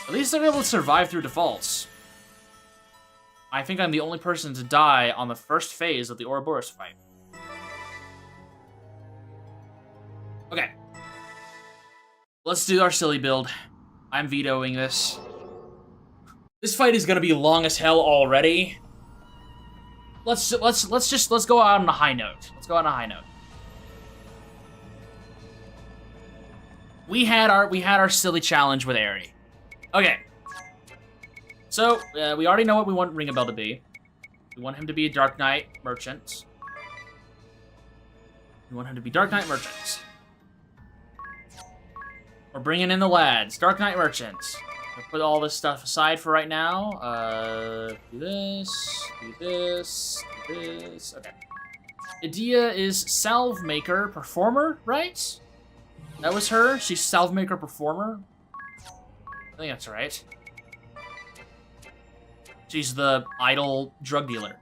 At least they're able to survive through defaults. I think I'm the only person to die on the first phase of the Ouroboros fight. Okay. Let's do our silly build. I'm vetoing this. This fight is gonna be long as hell already. Let's go out on a high note. Let's go on a high note. We had our silly challenge with Aerie. Okay. So, we already know what we want Ring a Bell to be. We want him to be a Dark Knight merchant. We want him to be Dark Knight merchant. We're bringing in the lads. Dark Knight merchants. We'll put all this stuff aside for right now. Do this, do this, do this. Okay. Idea is Salve Maker Performer, right? That was her. She's Salve Maker Performer. I think that's right. She's the idle drug dealer.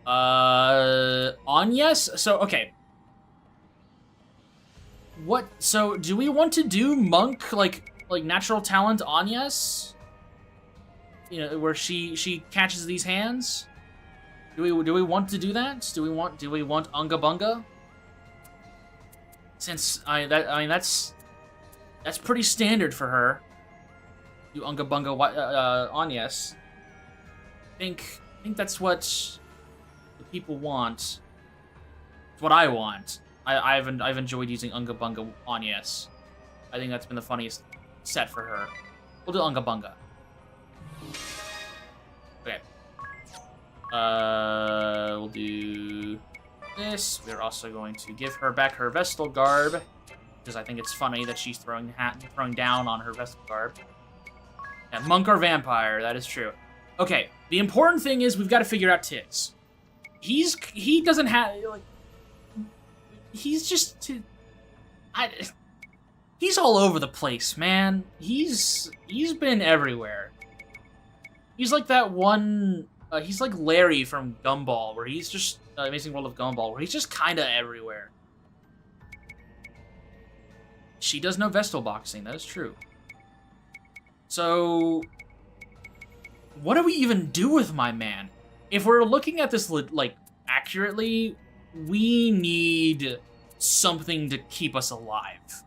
On yes? So, okay. What? So, do we want to do Monk, like natural talent Anyas? You know, where she catches these hands? Do we want to do that? Do we want Unga Bunga? Since that's pretty standard for her. Do Unga Bunga Anyas. I think that's what the people want. It's what I want. I've enjoyed using Unga Bunga Anyas. I think that's been the funniest set for her. We'll do Unga Bunga. Okay. We'll do this. We're also going to give her back her Vestal garb, because I think it's funny that she's throwing down on her Vestal garb. Yeah, Monk or Vampire, that is true. Okay, the important thing is we've got to figure out Tiggs. He doesn't have, like, he's just, he's all over the place, man. He's been everywhere. He's like that one, he's like Larry from Gumball, where he's just, Amazing World of Gumball, where he's just kinda everywhere. She does know Vestal boxing, that is true. So, what do we even do with my man? If we're looking at this, like, accurately, we need something to keep us alive.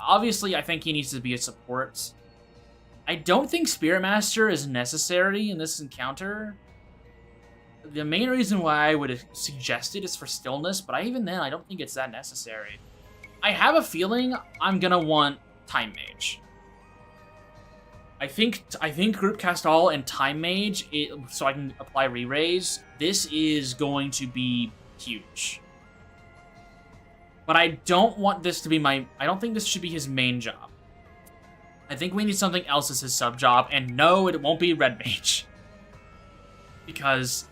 Obviously, I think he needs to be a support. I don't think Spirit Master is necessary in this encounter. The main reason why I would suggest it is for stillness, but even then, I don't think it's that necessary. I have a feeling I'm gonna want Time Mage. I think Group Cast All and Time Mage, so I can apply re-raise. This is going to be huge. But I don't want this to be I don't think this should be his main job. I think we need something else as his sub job, and no, it won't be Red Mage. Because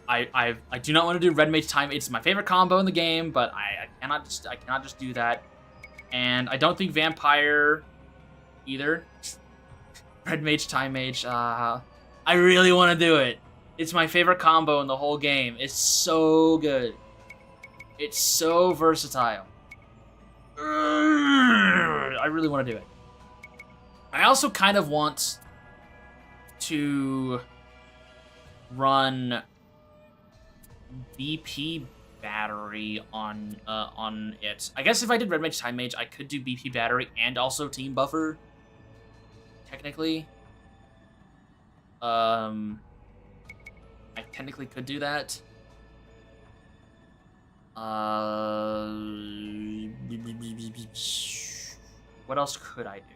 I do not want to do Red Mage Time. It's my favorite combo in the game, but I cannot just do that. And I don't think Vampire either. Red Mage, Time Mage, I really want to do it. It's my favorite combo in the whole game. It's so good. It's so versatile. I really want to do it. I also kind of want to run BP Battery on it. I guess if I did Red Mage, Time Mage, I could do BP Battery and also Team Buffer. Technically. I technically could do that. What else could I do?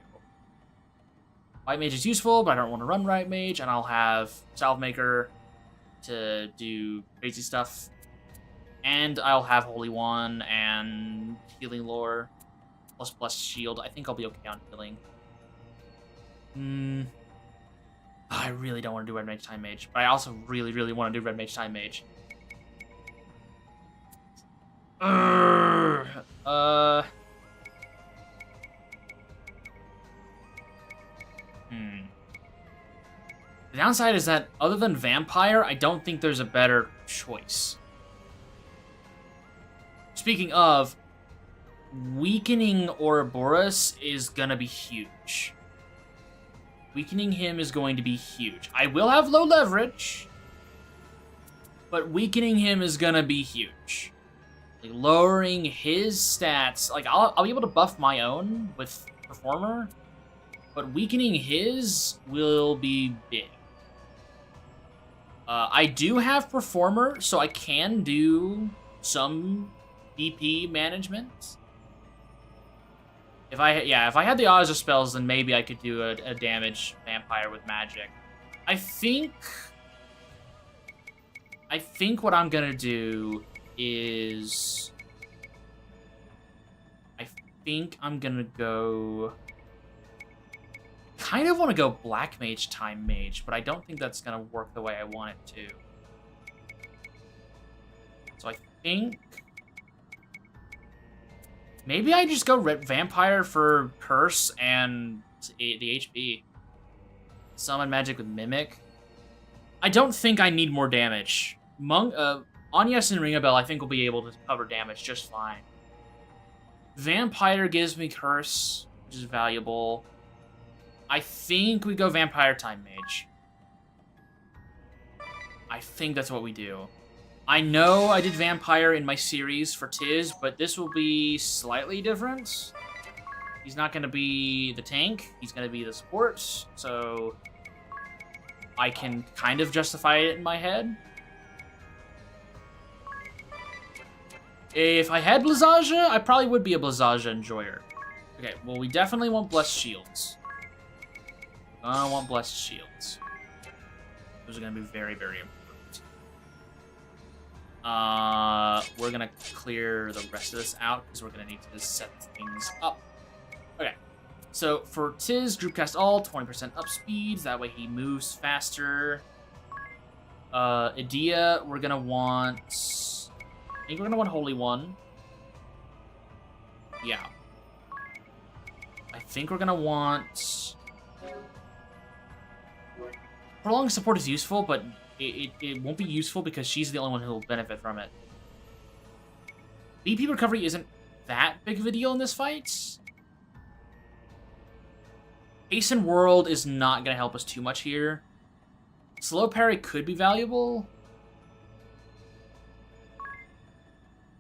White Mage is useful, but I don't want to run White Mage, and I'll have Salve Maker to do crazy stuff. And I'll have Holy One and Healing Lore plus Shield. I think I'll be okay on healing. I really don't want to do Red Mage, Time Mage, but I also really, really want to do Red Mage, Time Mage. The downside is that, other than Vampire, I don't think there's a better choice. Speaking of, weakening Ouroboros is gonna be huge. Weakening him is going to be huge. I will have low leverage, but weakening him is gonna be huge. Like, lowering his stats, like, I'll be able to buff my own with Performer, but weakening his will be big. I do have Performer, so I can do some DP management. If I had the odds of spells, then maybe I could do a damage Vampire with magic. I think what I'm gonna do is, I think I'm gonna go, kind of want to go Black Mage, Time Mage, but I don't think that's gonna work the way I want it to. So I think maybe I just go Vampire for Curse and the HP. Summon Magic with Mimic. I don't think I need more damage. Anyas and Ringabel, I think, will be able to cover damage just fine. Vampire gives me Curse, which is valuable. I think we go Vampire Time Mage. I think that's what we do. I know I did Vampire in my series for Tiz, but this will be slightly different. He's not going to be the tank. He's going to be the support, so I can kind of justify it in my head. If I had Blizzaja, I probably would be a Blizzaja enjoyer. Okay, well, we definitely want Blessed Shields. I want Blessed Shields. Those are going to be very, very important. We're going to clear the rest of this out, because we're going to need to set things up. Okay, so for Tiz, group cast all, 20% up speed. That way he moves faster. Idea, we're going to want... I think we're going to want Holy One. Yeah. I think we're going to want... Prolonged support is useful, but it won't be useful because she's the only one who will benefit from it. BP recovery isn't that big of a deal in this fight. Hasten World is not going to help us too much here. Slow parry could be valuable.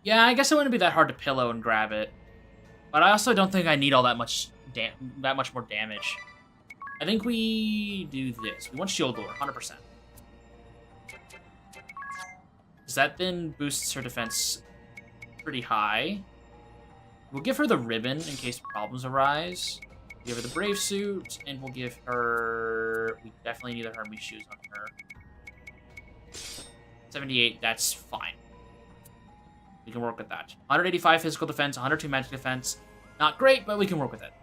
Yeah, I guess it wouldn't be that hard to pillow and grab it. But I also don't think I need all that much more damage. I think we do this. We want Shield Lore, 100%. Because that then boosts her defense pretty high. We'll give her the ribbon in case problems arise. Give her the Brave Suit, and we'll give her... We definitely need the Hermes Shoes on her. 78, that's fine. We can work with that. 185 physical defense, 102 magic defense. Not great, but we can work with it.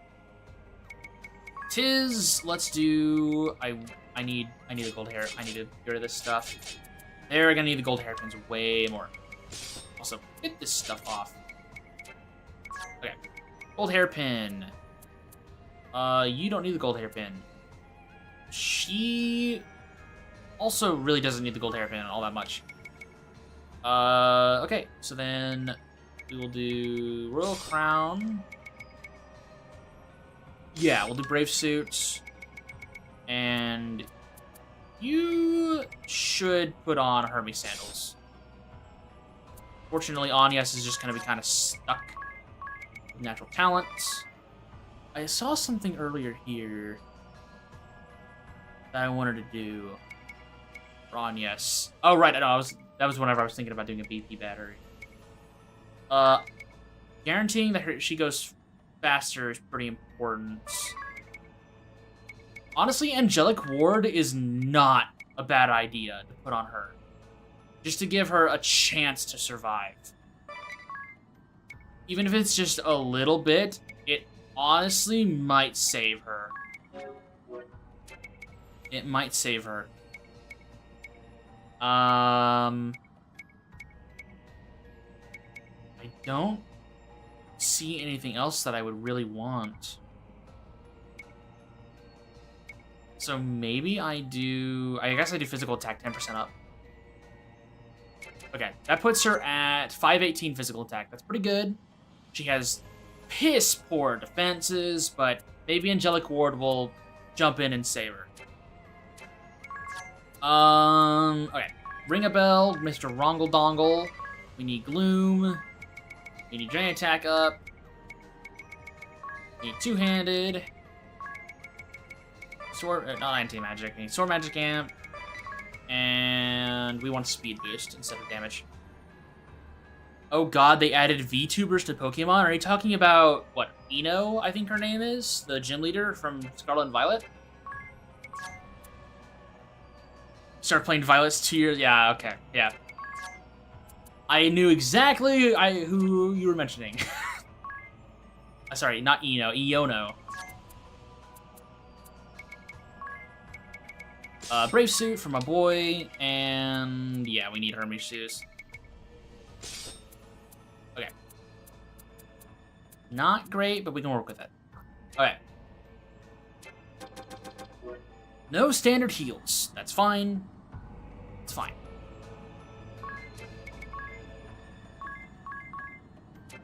Tiz, let's do... I need the gold hair. I need to get rid of this stuff. They're gonna need the gold hairpins way more. Also, get this stuff off. Okay. Gold hairpin. You don't need the gold hairpin. She also really doesn't need the gold hairpin all that much. Okay, so then we will do Royal Crown. Yeah, we'll do Brave Suit. And you should put on Hermes Sandals. Fortunately, Anyas is just going to be kind of stuck with natural talent. I saw something earlier here that I wanted to do for Anyas. Oh, right, no, that was whenever I was thinking about doing a BP battery. Guaranteeing that she goes faster is pretty important. Honestly, Angelic Ward is not a bad idea to put on her. Just to give her a chance to survive. Even if it's just a little bit, it honestly might save her. It might save her. I don't see anything else that I would really want. So maybe I guess I do physical attack 10% up. Okay, that puts her at 518 physical attack. That's pretty good. She has piss poor defenses, but maybe Angelic Ward will jump in and save her. Okay. Ring a bell, Mr. Rongle Dongle. We need Gloom. We need Drain Attack up. We need Two-Handed. Sword, not anti-magic. We need Sword Magic Amp. And we want Speed Boost instead of damage. Oh god, they added VTubers to Pokemon? Are you talking about, what, Ino, I think her name is? The gym leader from Scarlet and Violet? Started playing Violet's 2 years... Yeah, okay, yeah. I knew exactly who you were mentioning. Sorry, not Ino, Iono. Brave Suit for my boy, and yeah, we need Hermes Shoes. Okay. Not great, but we can work with it. Okay. No standard heals. That's fine. It's fine.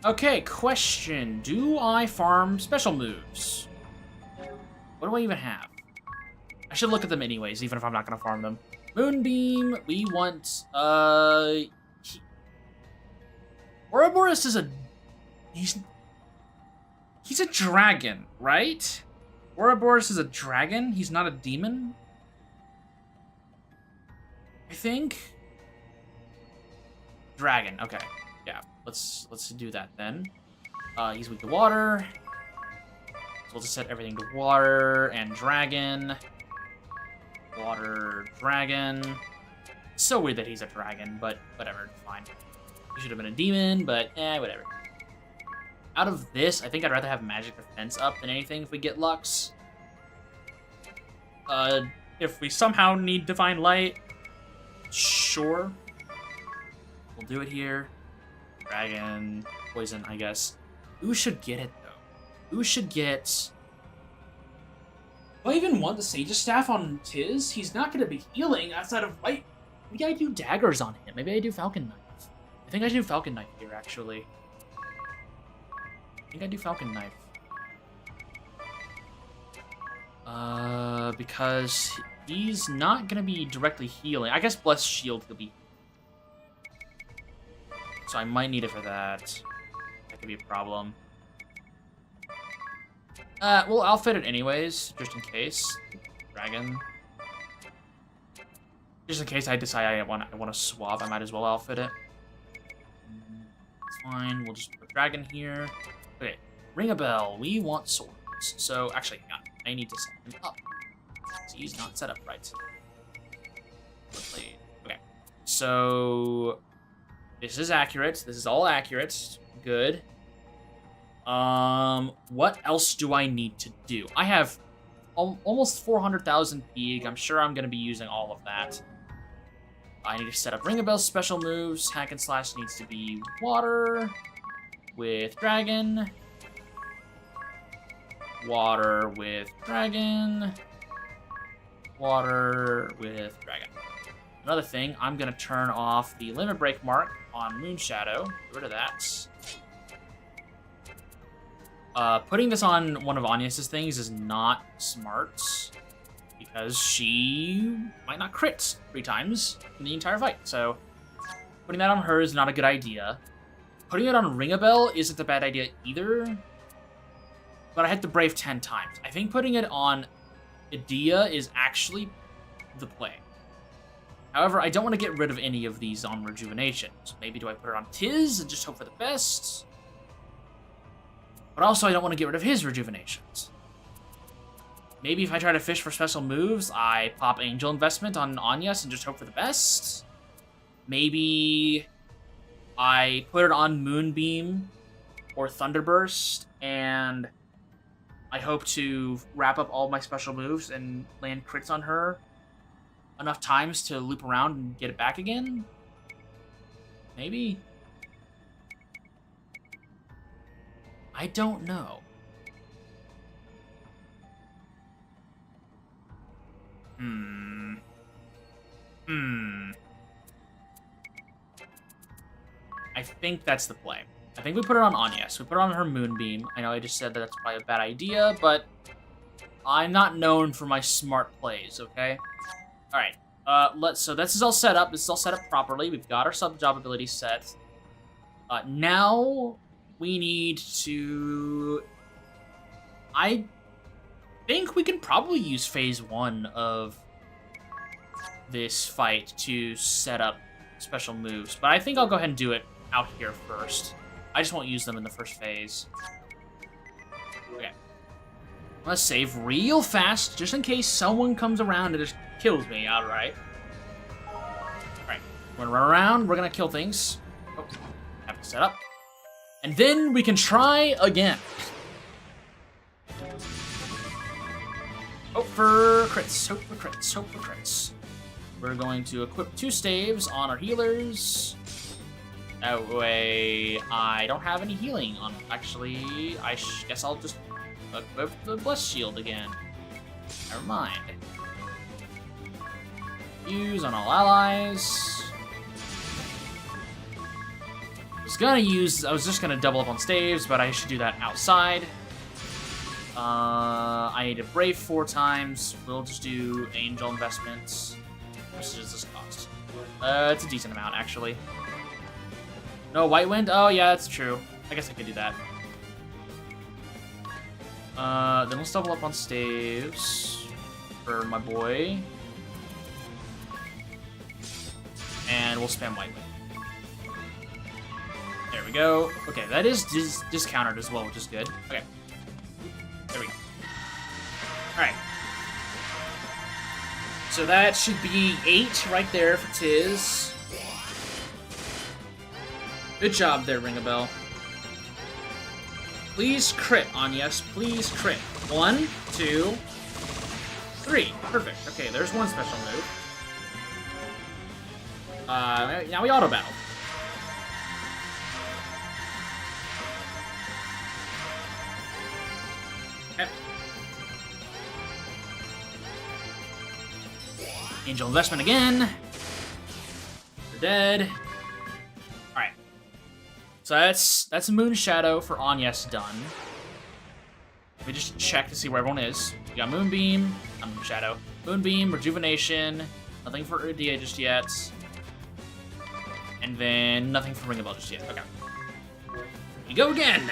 Okay, question. Do I farm special moves? What do I even have? I should look at them anyways, even if I'm not gonna farm them. Moonbeam, we want, Ouroboros is he's a dragon, right? Ouroboros is a dragon? He's not a demon? I think? Dragon, okay. Yeah, let's do that then. He's weak to water. So we'll just set everything to water and dragon. Water, dragon. So weird that he's a dragon, but whatever, fine. He should have been a demon, but whatever. Out of this, I think I'd rather have magic defense up than anything if we get Lux. If we somehow need Divine Light, sure. We'll do it here. Dragon, poison, I guess. Who should get it, though? Who should get... Do I even want the Sage's Staff on Tiz? He's not going to be healing outside of light. Maybe I do daggers on him. Maybe I do Falcon Knife. I think I do Falcon Knife here, actually. I think I do Falcon Knife. Because he's not going to be directly healing. I guess Blessed Shield could be. So I might need it for that. That could be a problem. We'll outfit it anyways, just in case. Dragon. Just in case I decide I want to swap, I might as well outfit it. It's fine. We'll just put Dragon here. Okay, ring a bell. We want swords. So actually, hang on. I need to set him up. So he's not set up right. Okay. So this is accurate. This is all accurate. Good. What else do I need to do? I have almost 400,000 peak. I'm sure I'm going to be using all of that. I need to set up Ring a Bell's special moves. Hack and Slash needs to be water with dragon. Water with dragon. Water with dragon. Another thing, I'm going to turn off the limit break mark on Moonshadow. Get rid of that. Putting this on one of Agnes's things is not smart, because she might not crit 3 times in the entire fight. So putting that on her is not a good idea. Putting it on Ring a Bell isn't a bad idea either, but I had to brave 10 times. I think putting it on Edea is actually the play. However, I don't want to get rid of any of these on Rejuvenation. So maybe do I put it on Tiz and just hope for the best? But also, I don't want to get rid of his Rejuvenations. Maybe if I try to fish for special moves, I pop Angel Investment on Agnes and just hope for the best. Maybe I put it on Moonbeam or Thunderburst, and I hope to wrap up all my special moves and land crits on her enough times to loop around and get it back again. Maybe. I don't know. I think that's the play. I think we put it on Agnes. We put it on her Moonbeam. I know I just said that that's probably a bad idea, but I'm not known for my smart plays, okay? Alright, so this is all set up. This is all set up properly. We've got our sub-job ability set. Now we need to... I think we can probably use phase 1 of this fight to set up special moves, but I think I'll go ahead and do it out here first. I just won't use them in the first phase. Okay. Let's save real fast, just in case someone comes around and just kills me outright. Alright, we're gonna run around, we're gonna kill things. Oh, have to set up. And then we can try again. Hope for crits, hope for crits, hope for crits. We're going to equip 2 staves on our healers. That way, I don't have any healing on. Actually, I guess I'll just equip the Blessed Shield again. Never mind. Use on all allies. I was just gonna double up on staves, but I should do that outside. I need to brave 4 times. We'll just do angel investments. How much does this cost? It's a decent amount, actually. No, white wind? Oh, yeah, that's true. I guess I could do that. Then let's double up on staves for my boy. And we'll spam white wind. There we go. Okay, that is discounted as well, which is good. Okay. There we go. Alright. So that should be 8 right there for Tiz. Good job there, Ring a Bell. Please crit on yes, please crit. 1, 2, 3. Perfect. Okay, there's one special move. Now we auto battle. Okay. Angel investment again. We're dead. Alright. So that's Moon Shadow for Anyes done. Let me just check to see where everyone is. We got Moonbeam, Moon Shadow. Moonbeam, Rejuvenation, nothing for Udia just yet. And then nothing for Ring a Bell just yet. Okay. Here we go again!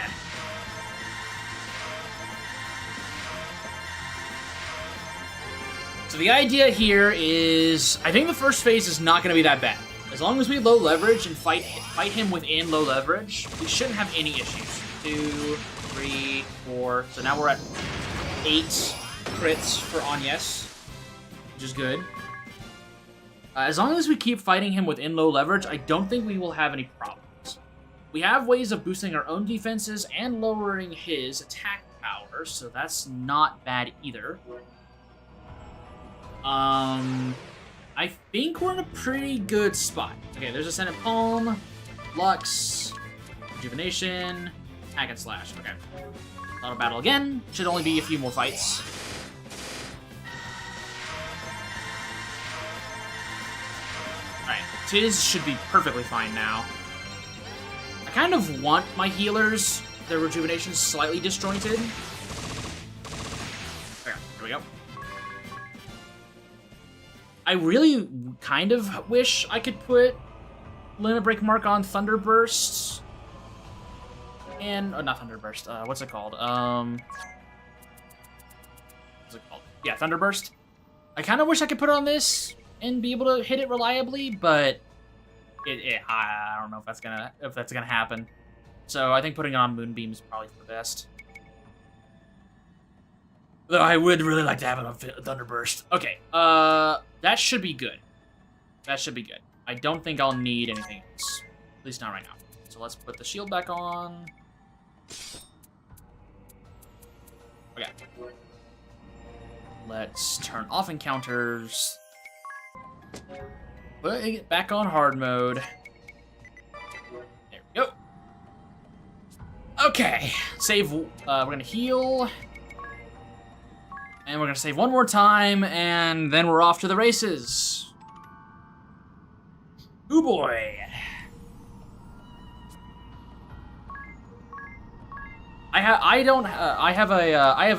So the idea here is, I think the first phase is not going to be that bad. As long as we low leverage and fight him within low leverage, we shouldn't have any issues. 2, 3, 4. So now we're at 8 crits for Anyes, which is good. As long as we keep fighting him within low leverage, I don't think we will have any problems. We have ways of boosting our own defenses and lowering his attack power, so that's not bad either. I think we're in a pretty good spot. Okay, there's Ascendant Palm, Lux, Rejuvenation, Attack and Slash. Okay. Auto battle again. Should only be a few more fights. Alright, Tiz should be perfectly fine now. I kind of want my healers, their rejuvenation slightly disjointed. Okay, here we go. I really kind of wish I could put Limit Break Mark on Thunderburst. And, oh, not Thunderburst, what's it called? What's it called? Yeah, Thunderburst. I kind of wish I could put it on this and be able to hit it reliably, but I don't know if that's gonna happen. So I think putting it on Moonbeam is probably for the best. Though I would really like to have it on Thunderburst. Okay, that should be good. That should be good. I don't think I'll need anything else. At least not right now. So let's put the shield back on. Okay. Let's turn off encounters. Put it back on hard mode. There we go. Okay. Save. We're gonna heal. And we're gonna save one more time, and then we're off to the races. Ooh boy. I have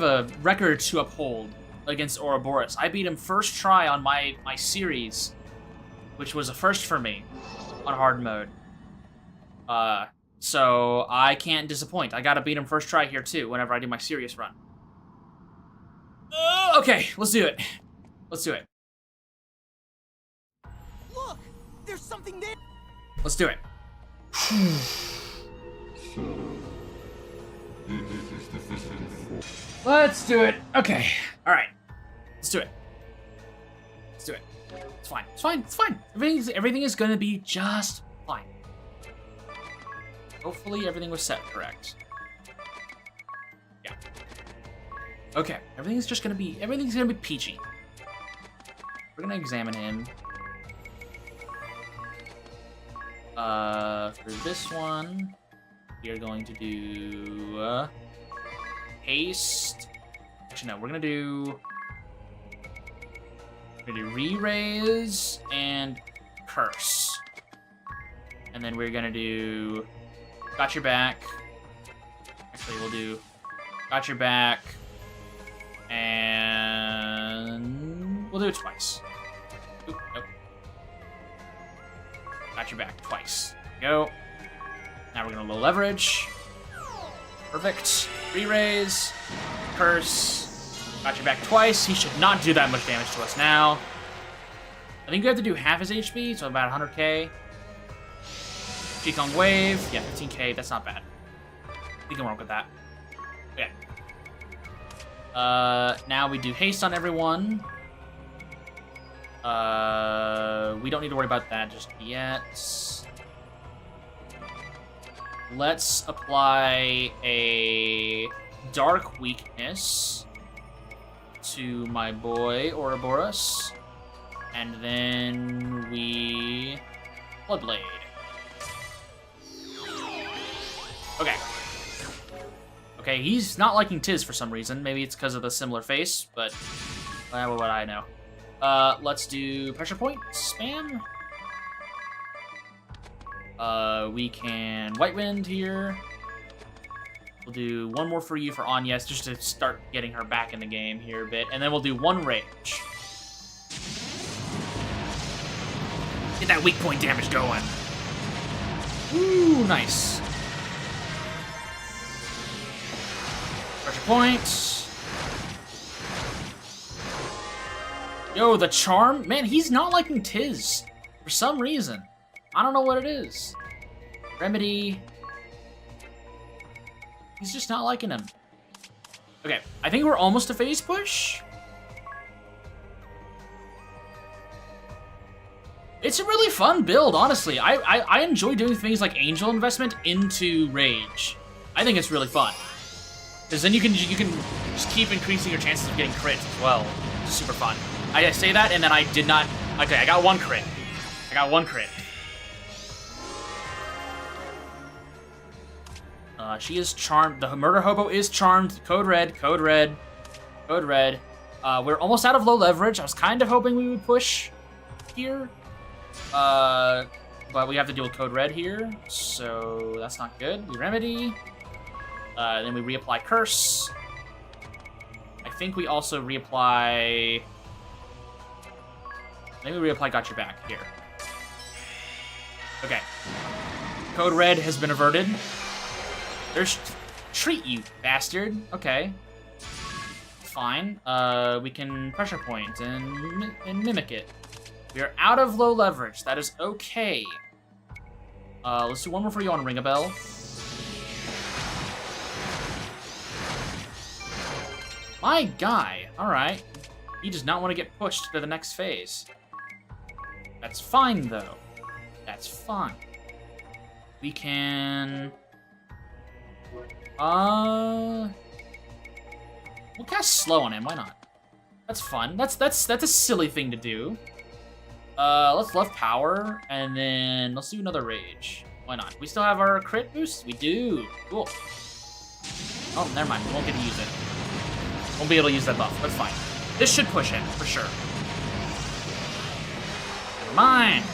a record to uphold against Ouroboros. I beat him first try on my series, which was a first for me on hard mode. So I can't disappoint. I gotta beat him first try here too whenever I do my serious run. Okay, let's do it. Let's do it. Look, there's something there. Let's do it. Let's do it. Okay. All right. Let's do it. Let's do it. It's fine. It's fine. It's fine. Everything is gonna be just fine. Hopefully everything was set correct. Yeah. Okay. Everything's gonna be peachy. We're gonna examine him. For this one, we are going to do haste. Actually, no, we're gonna do re-raise and curse, and then we're gonna do Got your back. Actually, we'll do got your back. And we'll do it twice. Oop, nope. Got your back twice. Go. Now we're gonna low leverage. Perfect. Re-raise. Curse. Got your back twice. He should not do that much damage to us now. I think we have to do half his HP, so about 100k. Qigong Wave. Yeah, 15k. That's not bad. I think I'm wrong with that. Okay. Now we do haste on everyone. We don't need to worry about that just yet. Let's apply a dark weakness to my boy Ouroboros, and then we Bloodblade. Okay. Okay, he's not liking Tiz for some reason. Maybe it's because of the similar face, but what would I know? Let's do pressure point spam. We can White Wind here. We'll do one more for you for Anyes, just to start getting her back in the game here a bit. And then we'll do one Rage. Get that weak point damage going. Ooh, nice. Pressure point. Yo, the charm? Man, he's not liking Tiz for some reason. I don't know what it is. Remedy. He's just not liking him. Okay, I think we're almost to phase push. It's a really fun build, honestly. I enjoy doing things like Angel Investment into Rage. I think it's really fun. Because then you can just keep increasing your chances of getting crits as well. It's super fun. I say that, and then I did not... Okay, I got one crit. I got one crit. She is charmed. The Murder Hobo is charmed. Code red, code red, code red. We're almost out of low leverage. I was kind of hoping we would push here. But we have to deal with code red here, so that's not good. We remedy. Then we reapply curse. I think we also reapply... Maybe we reapply got your back here. Okay. Code red has been averted. There's treat, you bastard. Okay. Fine. We can pressure point and mimic it. We are out of low leverage. That is okay. Let's do one more for you on Ring a Bell. My guy. All right. He does not want to get pushed to the next phase. That's fine, though. That's fine. We can... We'll cast slow on him. Why not? That's fun. That's a silly thing to do. Let's love power, and then let's do another rage. Why not? We still have our crit boost? We do. Cool. Oh, never mind. We won't get to use it. Won't be able to use that buff. That's fine. This should push him, for sure. Never mind.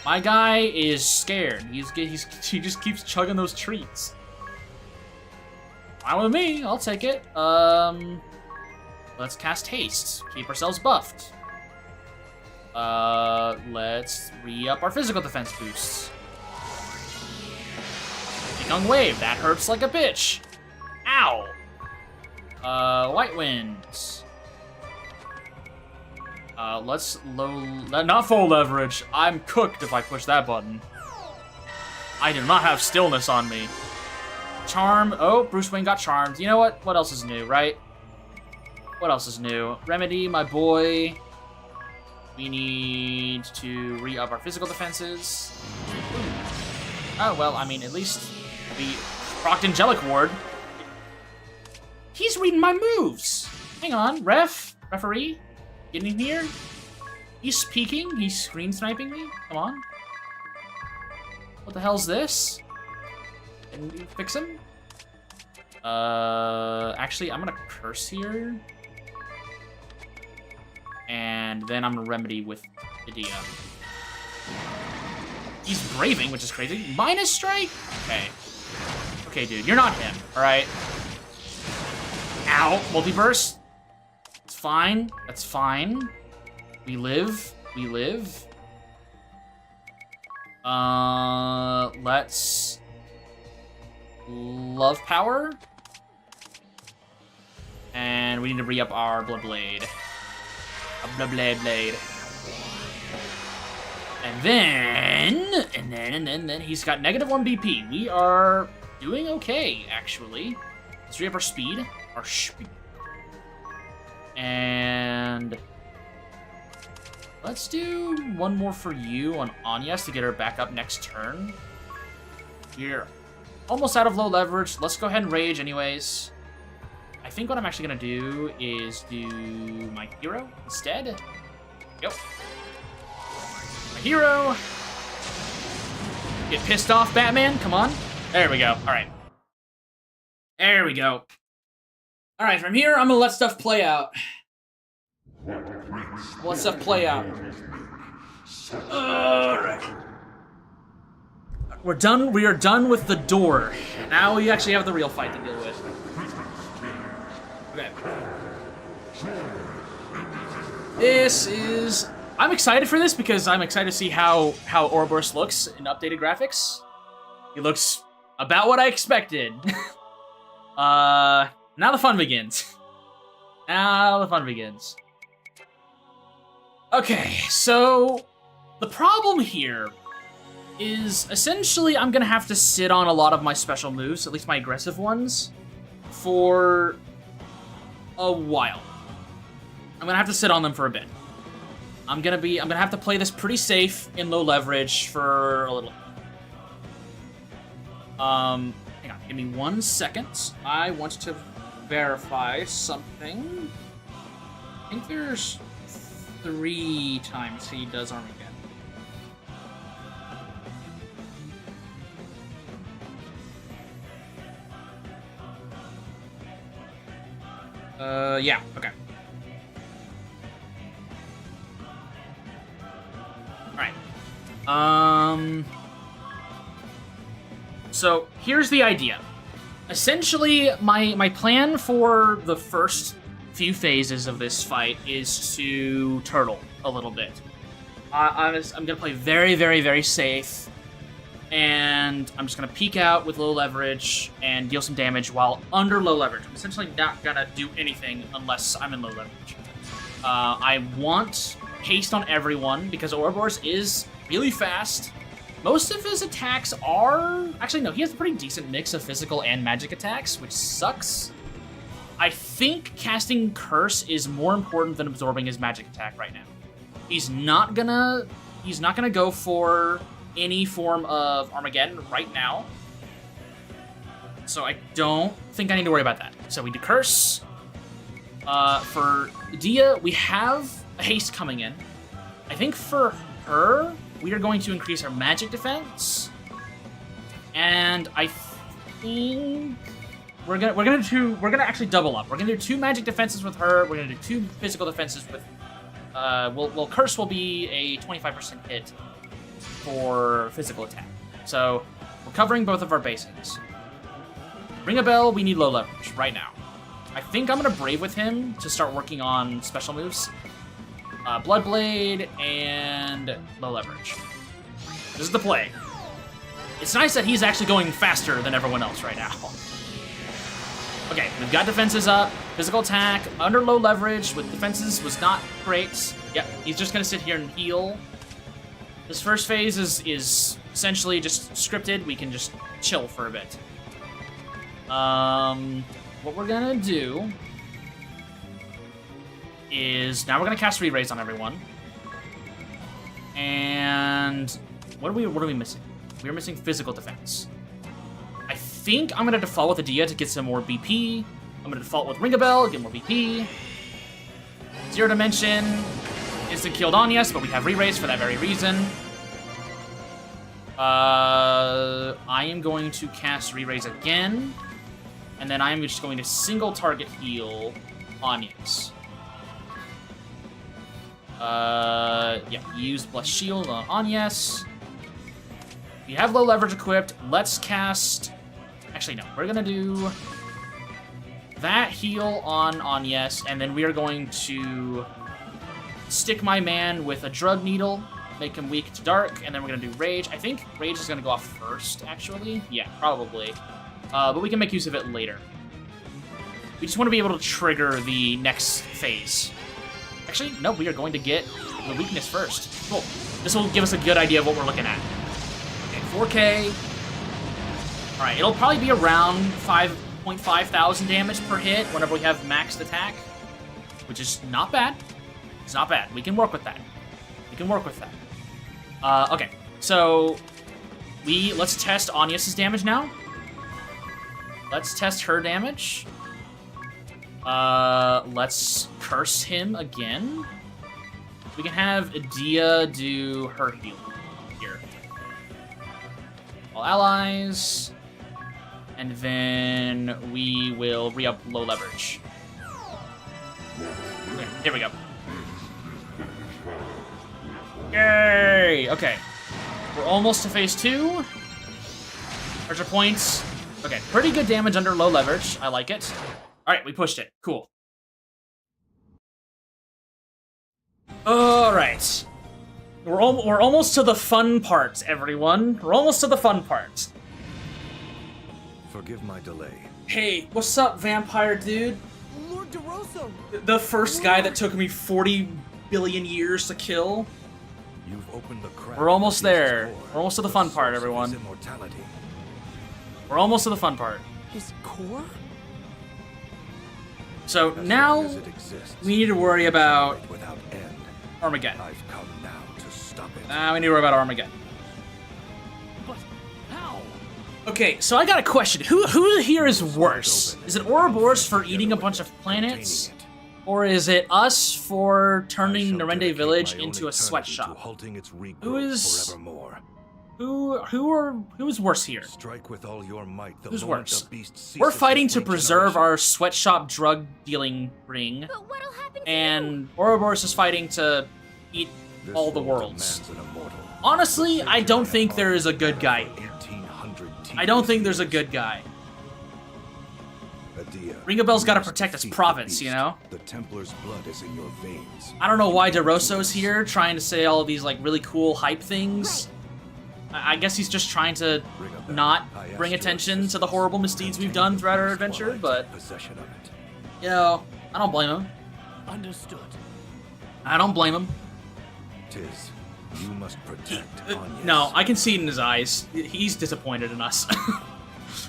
My guy is scared. He just keeps chugging those treats. Fine with me. I'll take it. Let's cast haste. Keep ourselves buffed. Let's re-up our physical defense boosts. Qigong Wave. That hurts like a bitch. Ow. White Winds. Let's not full leverage. I'm cooked if I push that button. I do not have stillness on me. Charm. Oh, Bruce Wayne got charmed. You know what? What else is new, right? What else is new? Remedy, my boy. We need to re-up our physical defenses. Oh, well, I mean, at least we procced Angelic Ward. He's reading my moves. Hang on, referee, get in here. He's peeking. He's screen sniping me. Come on. What the hell's this? Can we fix him? Actually, I'm gonna curse here. And then I'm gonna remedy with Idea. He's braving, which is crazy. Minus strike? Okay. Okay, dude, you're not him, alright? Ow, multiverse. It's fine. That's fine. We live. We live. Let's... Love power. And we need to re-up our Blood Blade. A Blood Blade. And then he's got -1 BP. We are doing okay, actually. Let's re-up our speed. Our speed. And let's do one more for you on Anyas to get her back up next turn. We're almost out of low leverage. Let's go ahead and rage anyways. I think what I'm actually gonna do is do my hero instead. Yep. My hero. Get pissed off, Batman. Come on. There we go. All right. There we go. All right, from here, I'm gonna let stuff play out. Let stuff play out. All right. We're done. We are done with the door. Now we actually have the real fight to deal with. Okay. This is... I'm excited for this because I'm excited to see how Ouroboros looks in updated graphics. He looks about what I expected. Now the fun begins. Now the fun begins. Okay, so the problem here is essentially I'm gonna have to sit on a lot of my special moves, at least my aggressive ones, for a while. I'm gonna have to sit on them for a bit. I'm gonna have to play this pretty safe in low leverage for a little. Hang on, give me 1 second. I want to verify something. I think there's 3 times he does Armageddon. Yeah, okay. Alright. So, here's the idea. Essentially, my plan for the first few phases of this fight is to turtle a little bit. I'm gonna play very, very, very safe, and I'm just gonna peek out with low leverage and deal some damage while under low leverage. I'm essentially not gonna do anything unless I'm in low leverage. I want haste on everyone because Ouroboros is really fast. Most of his attacks are... Actually, no, he has a pretty decent mix of physical and magic attacks, which sucks. I think casting Curse is more important than absorbing his magic attack right now. He's not gonna go for any form of Armageddon right now. So I don't think I need to worry about that. So we do Curse. For Dia, we have a haste coming in. I think for her, we are going to increase our magic defense. And I think we're gonna actually double up. We're gonna do 2 magic defenses with her. We're gonna do 2 physical defenses with Curse will be a 25% hit for physical attack. So we're covering both of our bases. Ring a Bell, we need low leverage right now. I think I'm gonna Brave with him to start working on special moves. Blood Blade and low leverage. This is the play. It's nice that he's actually going faster than everyone else right now. Okay, we've got defenses up, physical attack, under low leverage with defenses was not great. Yep, he's just gonna sit here and heal. This first phase is essentially just scripted. We can just chill for a bit. What we're gonna do is now we're gonna cast Re-Raise on everyone. And what are we missing? We're missing physical defense. I think I'm gonna default with Adia to get some more BP. I'm gonna default with Ring a Bell, get more BP. Zero Dimension, instant killed Anyas, but we have Re-Raise for that very reason. I am going to cast Re-Raise again, and then I'm just going to single target heal Anyas. Yeah, use Bless Shield on Anyas. We have low leverage equipped. Let's cast... Actually, no. We're going to do that heal on Agnes, and then we are going to stick my man with a drug needle, make him weak to dark, and then we're going to do rage. I think rage is going to go off first, actually. Yeah, probably. But we can make use of it later. We just want to be able to trigger the next phase. Actually, no, we are going to get the weakness first. Cool. This will give us a good idea of what we're looking at. Okay, 4K. Alright, it'll probably be around 5.5 thousand damage per hit whenever we have maxed attack, which is not bad. It's not bad. We can work with that. We can work with that. Okay, so let's test Agnes's damage now. Let's test her damage. Let's curse him again. We can have Adia do her healing here. All allies. And then we will re-up low leverage. Okay, here we go. Yay! Okay. We're almost to phase 2. Pressure points. Okay, pretty good damage under low leverage. I like it. Alright, we pushed it. Cool. Alright. We're almost to the fun part, everyone. We're almost to the fun part. Forgive my delay. Hey, what's up, vampire dude? Lord DeRosso! The first guy that took me 40 billion years to kill. You've opened the crack. We're almost there. We're almost to the fun part, everyone. Immortality. We're almost to the fun part. His core? So As now long as it exists, we need to worry about without end. Armageddon. I've come now to stop it. Now we need to worry about Armageddon. But how? Okay, so I got a question. Who here is worse? Is it Ouroboros for eating a bunch of planets? Or is it us for turning Narende Village into a sweatshop? Who is who is worse here? Strike with all your might, the Who's moment worse? the beast ceases We're fighting its to preserve regeneration. our sweatshop drug dealing ring, But what'll happen to and Ouroboros is fighting to eat This all the role worlds. demands an immortal. Honestly, I don't think there is a good guy here. 1800 I don't think there's a good guy. Adia, Ringabel's you gotta must protect his defeat the province, you beast. know? The Templar's blood is in your veins. I don't know why DeRosso's here trying to say all these like really cool hype things. I guess he's just trying to not bring attention to the horrible misdeeds we've done throughout our adventure, but Possession of it. you know, I don't blame him. Understood. I don't blame him. Tis, you must protect Agnes. No, I can see it in his eyes. He's disappointed in us.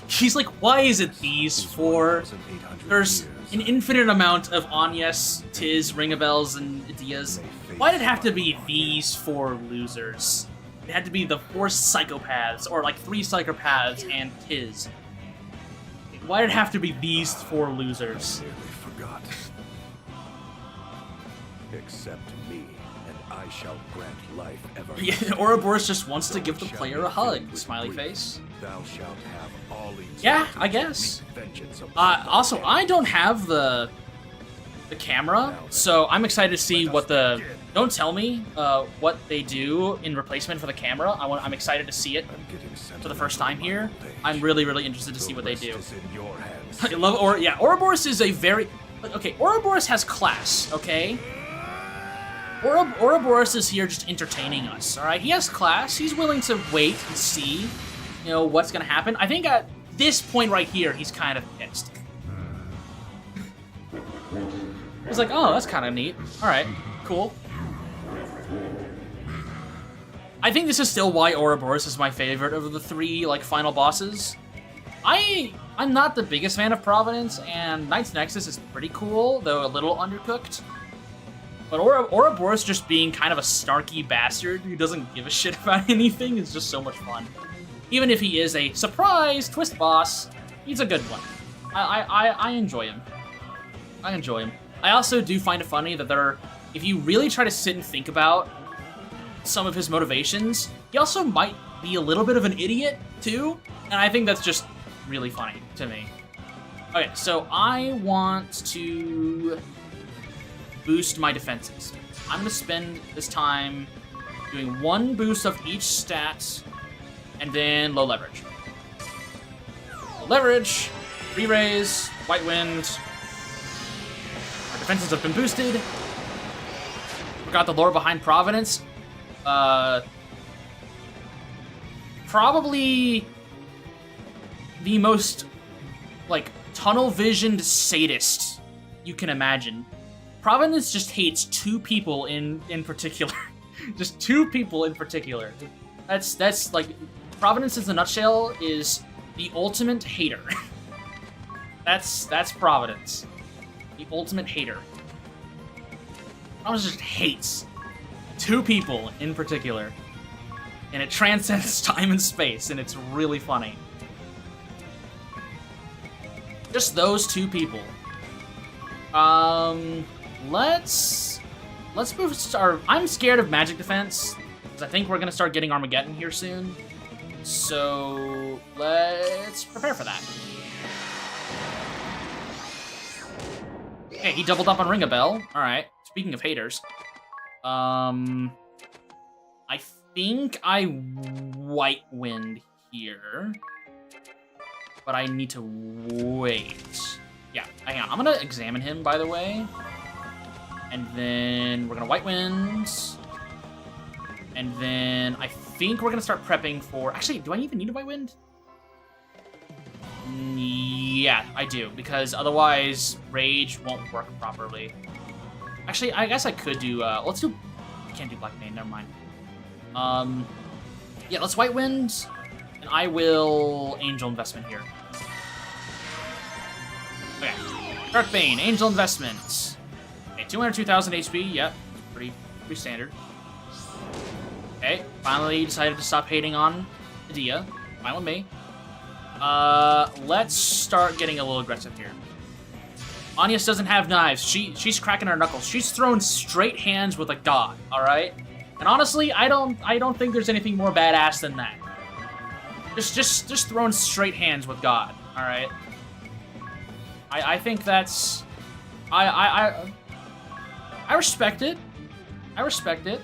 He's like, why is it these four? 1,800 There's years. an infinite amount of Agnes, Tiz, Ringabels, and Adias. Why did it have to be these four losers? It had to be the four psychopaths, or like 3 psychopaths and Tiz. Why did it have to be these 4 losers? Nearly forgot. Accept me, and I shall grant life ever. Yeah, Ouroboros just wants to give the player a hug, smiley face. Thou shalt have all eternity Yeah, I to guess. wreak vengeance upon thy Also, enemy. I don't have the camera, so I'm excited to see what the... Don't tell me what they do in replacement for the camera. I'm excited to see it I'm getting for the first time here. sentimental on I'm page. really, really interested to The see what they rest do. is in your hands. I love Ouroboros is a very... Okay, Ouroboros has class, okay? Ouroboros is here just entertaining us, alright? He has class. He's willing to wait and see, you know, what's gonna happen. I think at this point right here, he's kind of pissed. He's like, oh, that's kind of neat. Alright, cool. I think this is still why Ouroboros is my favorite of the 3, like, final bosses. I'm not the biggest fan of Providence, and Knight's Nexus is pretty cool, though a little undercooked. But Ouroboros just being kind of a snarky bastard who doesn't give a shit about anything is just so much fun. Even if he is a surprise twist boss, he's a good one. I enjoy him. I enjoy him. I also do find it funny that if you really try to sit and think about some of his motivations, he also might be a little bit of an idiot, too. And I think that's just really funny to me. Okay, so I want to boost my defenses. I'm gonna spend this time doing 1 boost of each stat and then low leverage. Low leverage, re-raise, White Wind. Our defenses have been boosted. Forgot the lore behind Providence. Probably the most, like, tunnel-visioned sadist you can imagine. Providence just hates two people in particular. Just two people in particular. That's like, Providence in a nutshell is the ultimate hater. That's Providence. The ultimate hater. Providence just hates two people in particular. And it transcends time and space, and it's really funny. Just those two people. Let's move to our... I'm scared of magic defense, because I think we're going to start getting Armageddon here soon. So, let's prepare for that. Okay, he doubled up on Ring a Bell. Alright, speaking of haters. I think I White Wind here. But I need to wait. Yeah, hang on. I'm gonna examine him, by the way. And then we're gonna White Wind. And then I think we're gonna start prepping for... Actually, do I even need a White Wind? Yeah, I do, because otherwise Rage won't work properly. Actually, I guess I could do... let's do... I can't do Black Mane, never mind. Yeah, let's White Wind, and I will Angel Investment here. Okay, Dark Bane, Angel Investment. Okay, 202,000 HP, yep, pretty standard. Okay, finally decided to stop hating on Adia. Fine with me. Let's start getting a little aggressive here. Anius doesn't have knives. She's cracking her knuckles. She's throwing straight hands with a god, alright? And honestly, I don't think there's anything more badass than that. Just throwing straight hands with God. All right. I think that's I respect it. I respect it.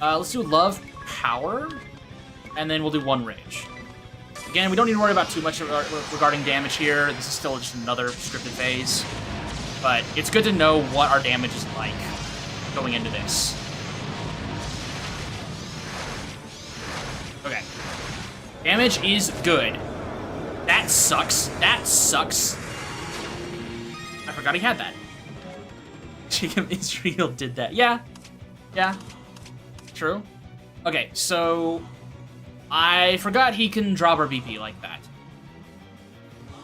Let's do love power, and then we'll do one rage. Again, we don't need to worry about too much regarding damage here. This is still just another scripted phase, but it's good to know what our damage is like going into this. Okay. Damage is good. That sucks. That sucks. I forgot he had that. Jacob Israel did that. Yeah. Yeah. True. Okay, so... I forgot he can drop our BP like that.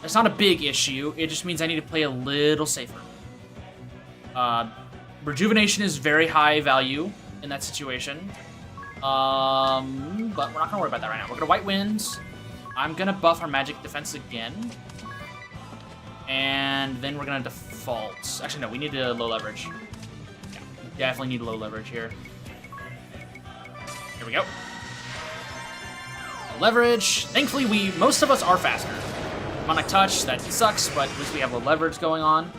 That's not a big issue. It just means I need to play a little safer. Rejuvenation is very high value in that situation. But we're not gonna worry about that right now. We're gonna White Wind. I'm gonna buff our magic defense again. And then we're gonna default. Actually, no, we need a low leverage. Yeah, we definitely need low leverage here. Here we go. Leverage. Thankfully, most of us are faster. Demonic Touch, that sucks, but at least we have low leverage going on.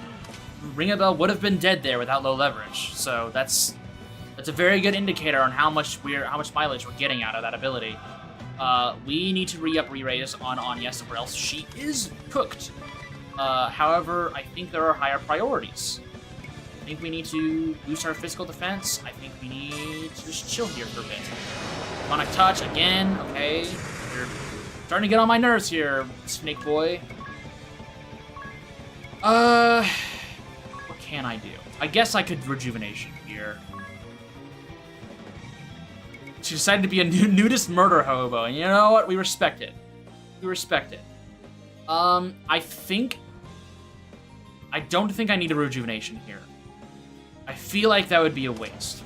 Ring a Bell would have been dead there without low leverage, so that's a very good indicator on how much mileage we're getting out of that ability. We need to re-up re-raise on Anya, or else she is cooked. However, I think there are higher priorities. I think we need to boost our physical defense. I think we need to just chill here for a bit. Demonic Touch again. Okay, you're starting to get on my nerves here, Snake Boy. What can I do? I guess I could Rejuvenation here. She decided to be a nudist murder hobo, and you know what? We respect it. We respect it. I don't think I need a Rejuvenation here. I feel like that would be a waste.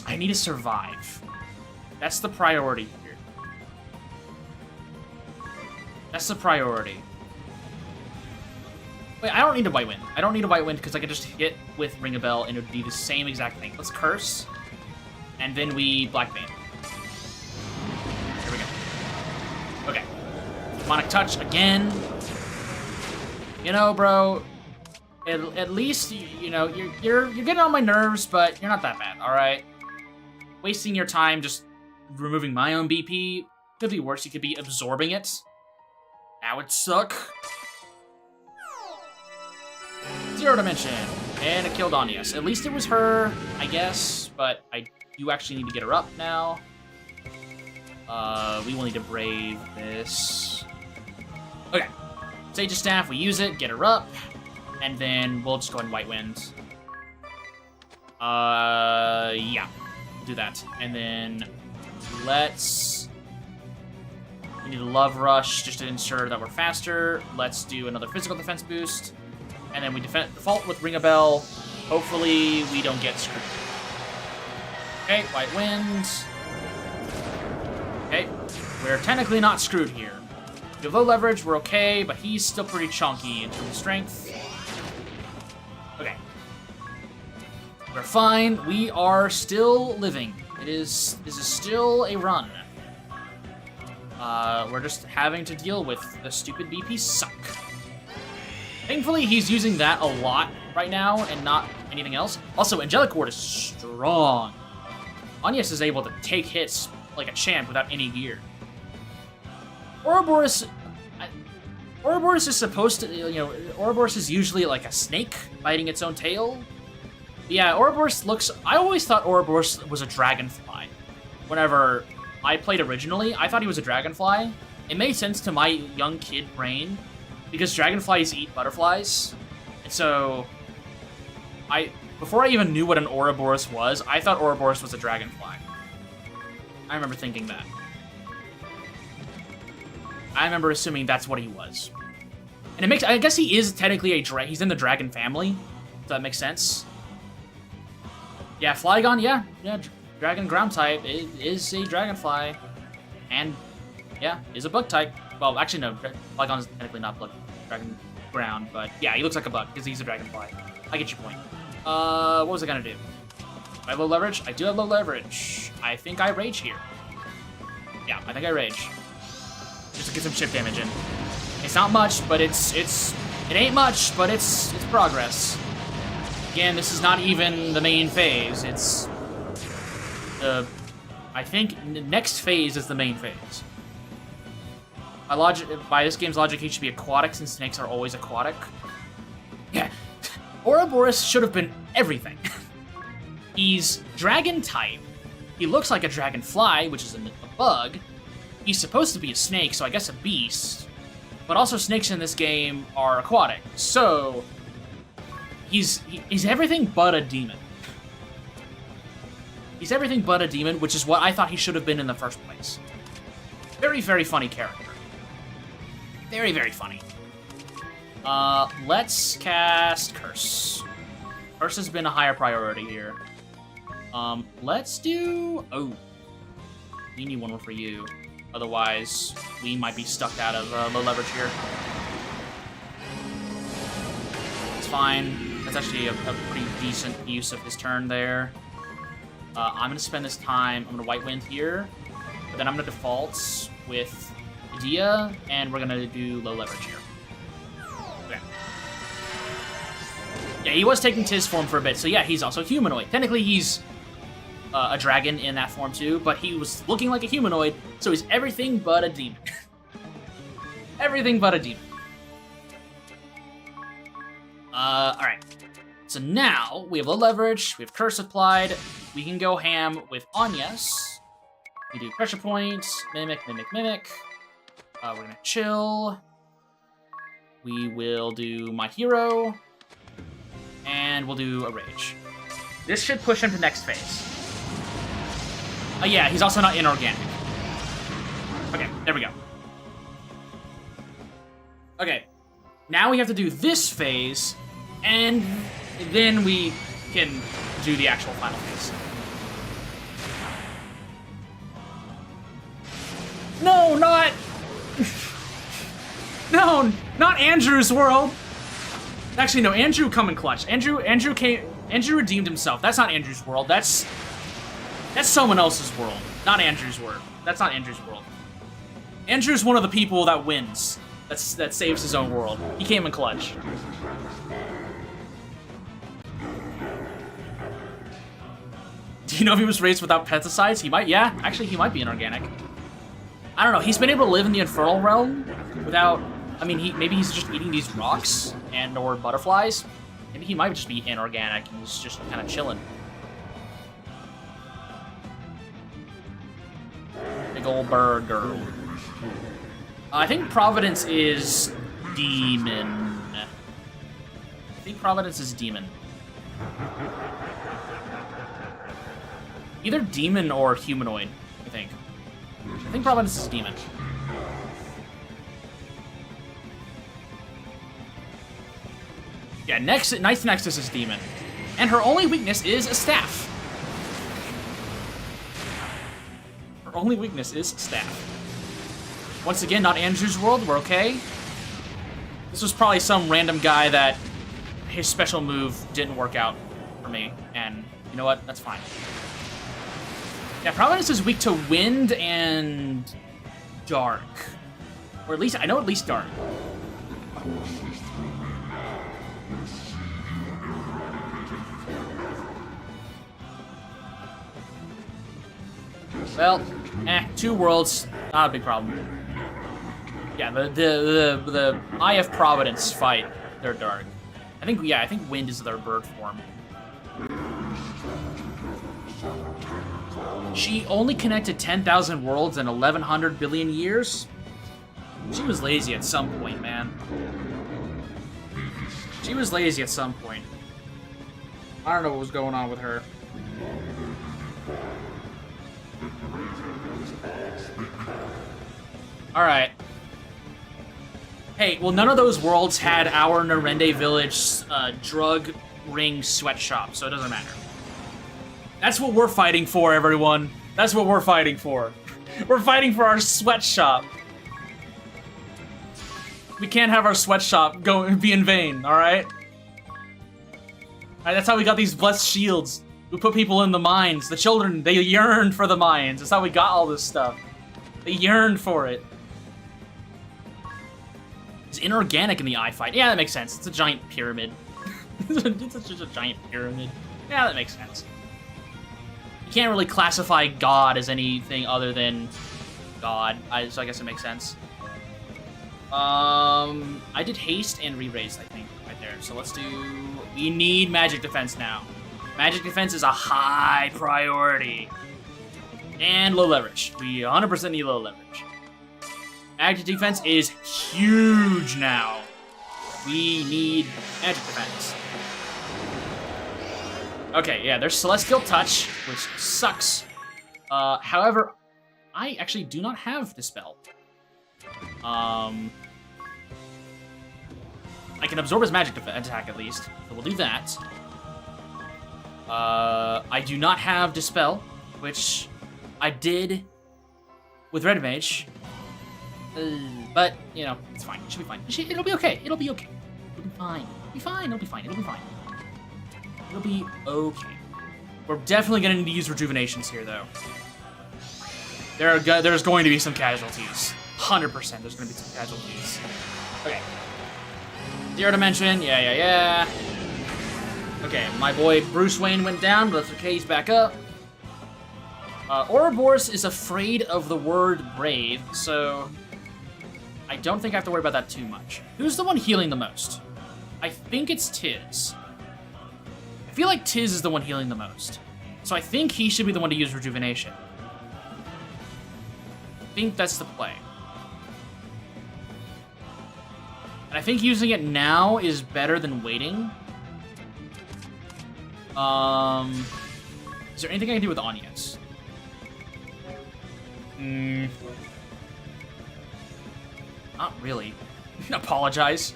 I need to survive. That's the priority here. That's the priority. Wait, I don't need a White Wind. I don't need a White Wind because I can just hit with Ring a Bell and it would be the same exact thing. Let's Curse. And then we Black Bane. Here we go. Okay. Demonic Touch again. You know, bro, at least you know you're getting on my nerves, but you're not that bad. All right. Wasting your time just removing my own BP. Could be worse, he could be absorbing it. That would suck. Zero Dimension. And it killed Anyas. At least it was her, I guess, but I do actually need to get her up now. We will need to brave this. Okay. Sage's Staff, we use it, get her up, and then we'll just go ahead and White Wind. Yeah. We'll do that. And then we need a Love Rush just to ensure that we're faster. Let's do another physical defense boost. And then we default with Ring a Bell. Hopefully we don't get screwed. Okay, White Wind. Okay, we're technically not screwed here. We have low leverage, we're okay, but he's still pretty chunky in terms of strength. Okay. We're fine. We are still living. This is still a run. We're just having to deal with the stupid BP suck. Thankfully, he's using that a lot right now and not anything else. Also, Angelic Ward is strong. Anyas is able to take hits like a champ without any gear. Ouroboros is supposed to, Ouroboros is usually like a snake biting its own tail. Yeah, Ouroboros looks... I always thought Ouroboros was a dragonfly. Whenever I played originally, I thought he was a dragonfly. It made sense to my young kid brain, because dragonflies eat butterflies. And so, before I even knew what an Ouroboros was, I thought Ouroboros was a dragonfly. I remember thinking that. I remember assuming that's what he was. And it makes... I guess he is technically a he's in the dragon family. If that makes sense. Yeah, Flygon, yeah, dragon ground type is a dragonfly. And, yeah, is a bug type. Well, actually, no, Flygon is technically not dragon ground, but yeah, he looks like a bug because he's a dragonfly. I get your point. What was I gonna do? Do I have low leverage? I do have low leverage. I think I rage here. Yeah, I think I rage. Just to get some chip damage in. It's not much, but it ain't much, but it's progress. Again, this is not even the main phase. It's I think the next phase is the main phase. By this game's logic, he should be aquatic since snakes are always aquatic. Yeah, Ouroboros should have been everything. He's dragon type. He looks like a dragonfly, which is a bug. He's supposed to be a snake, so I guess a beast. But also snakes in this game are aquatic, so he's everything but a demon. He's everything but a demon, which is what I thought he should have been in the first place. Very, very funny character. Very, very funny. Let's cast Curse. Curse has been a higher priority here. Let's do... Oh. We need one more for you. Otherwise, we might be stuck out of low leverage here. It's fine. That's actually a pretty decent use of his turn there. I'm going to spend this time... I'm going to White Wind here. But then I'm going to default with Dia, and we're going to do low leverage here. Okay. Yeah, he was taking Tiz form for a bit, so yeah, he's also humanoid. Technically, he's a dragon in that form too, but he was looking like a humanoid, so he's everything but a demon. Everything but a demon. Alright. So now, we have low leverage, we have Curse applied, we can go ham with Anyas. We do Pressure Point, Mimic, Mimic, Mimic. We're gonna chill. We will do My Hero. And we'll do a Rage. This should push him to next phase. Yeah, he's also not inorganic. Okay, there we go. Okay, now we have to do this phase, and then we can do the actual final phase. No, not... No, not Andrew's world. Actually, no, Andrew come in clutch. Andrew redeemed himself. That's not Andrew's world. That's someone else's world. Not Andrew's world. That's not Andrew's world. Andrew's one of the people that wins. That saves his own world. He came in clutch. Do you know if he was raised without pesticides? He might, yeah. Actually, he might be inorganic. I don't know. He's been able to live in the infernal realm without... I mean, maybe he's just eating these rocks and or butterflies. Maybe he might just be inorganic and he's just kind of chilling. Big ol' burger. I think Providence is demon. I think Providence is demon. Either demon or humanoid, I think. I think Providence is demon. Yeah, Knight's Nexus is demon. And her only weakness is a staff. Her only weakness is staff. Once again, not Andrew's world, we're okay. This was probably some random guy that his special move didn't work out for me. And you know what? That's fine. Yeah, Providence is weak to wind and dark. Or at least, I know at least dark. Well, 2 worlds, not a big problem. Yeah, the Eye of Providence fight, they're dark. I think wind is their bird form. She only connected 10,000 worlds in 1,100 billion years? She was lazy at some point, man. She was lazy at some point. I don't know what was going on with her. Alright. Hey, well, none of those worlds had our Narende Village drug ring sweatshop, so it doesn't matter. That's what we're fighting for, everyone. That's what we're fighting for. We're fighting for our sweatshop. We can't have our sweatshop be in vain, alright? Alright, that's how we got these blessed shields. We put people in the mines. The children, they yearned for the mines. That's how we got all this stuff. They yearned for it. It's inorganic in the eye fight. Yeah, that makes sense. It's a giant pyramid. It's just a giant pyramid. Yeah, that makes sense. You can't really classify God as anything other than God, so I guess it makes sense. I did haste and re-raise, I think, right there. So let's do... We need magic defense now. Magic defense is a high priority. And low leverage. We 100% need low leverage. Magic defense is huge now. We need magic defense. Okay, yeah, there's Celestial Touch, which sucks. However, I actually do not have Dispel. I can absorb his magic attack at least, so we'll do that. I do not have Dispel, which I did with Red Mage. But, you know, it's fine. It should be fine. It'll be okay. It'll be okay. It'll be fine. It'll be fine. It'll be fine. It'll be fine. It'll be okay. We're definitely going to need to use Rejuvenations here, though. There's going to be some casualties. 100% there's going to be some casualties. Okay. 0 Dimension. Yeah. Okay, my boy Bruce Wayne went down, but that's okay. He's back up. Ouroboros is afraid of the word brave, so I don't think I have to worry about that too much. Who's the one healing the most? I think it's Tiz. I feel like Tiz is the one healing the most. So I think he should be the one to use Rejuvenation. I think that's the play. And I think using it now is better than waiting. Is there anything I can do with Anyas? Not really. Apologize.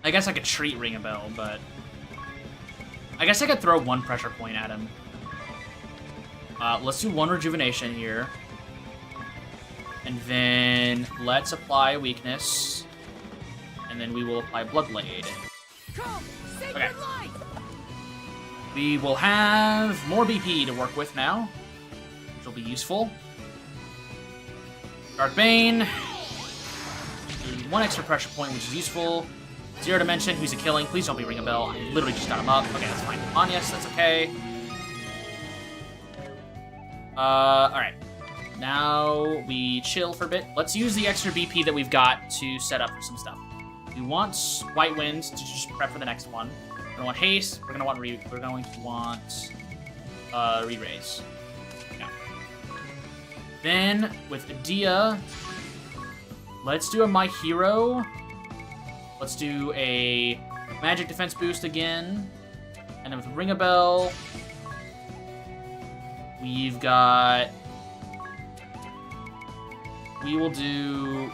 I guess I could treat Ring a Bell, but I guess I could throw 1 pressure point at him. Let's do 1 Rejuvenation here. And then let's apply Weakness. And then we will apply Bloodblade. Okay. We will have more BP to work with now, which will be useful. Dark Bane. 1 extra pressure point, which is useful. 0 Dimension, who's a killing. Please don't be Ring a Bell. I literally just got him up. Okay, that's fine. Anyas, that's okay. Alright. Now we chill for a bit. Let's use the extra BP that we've got to set up for some stuff. We want White Wind to just prep for the next one. We're gonna want haste. We're going to want re-raise. Yeah. Then with Adia, let's do a My Hero. Let's do a magic defense boost again. And then with Ring a Bell, we've got. We'll do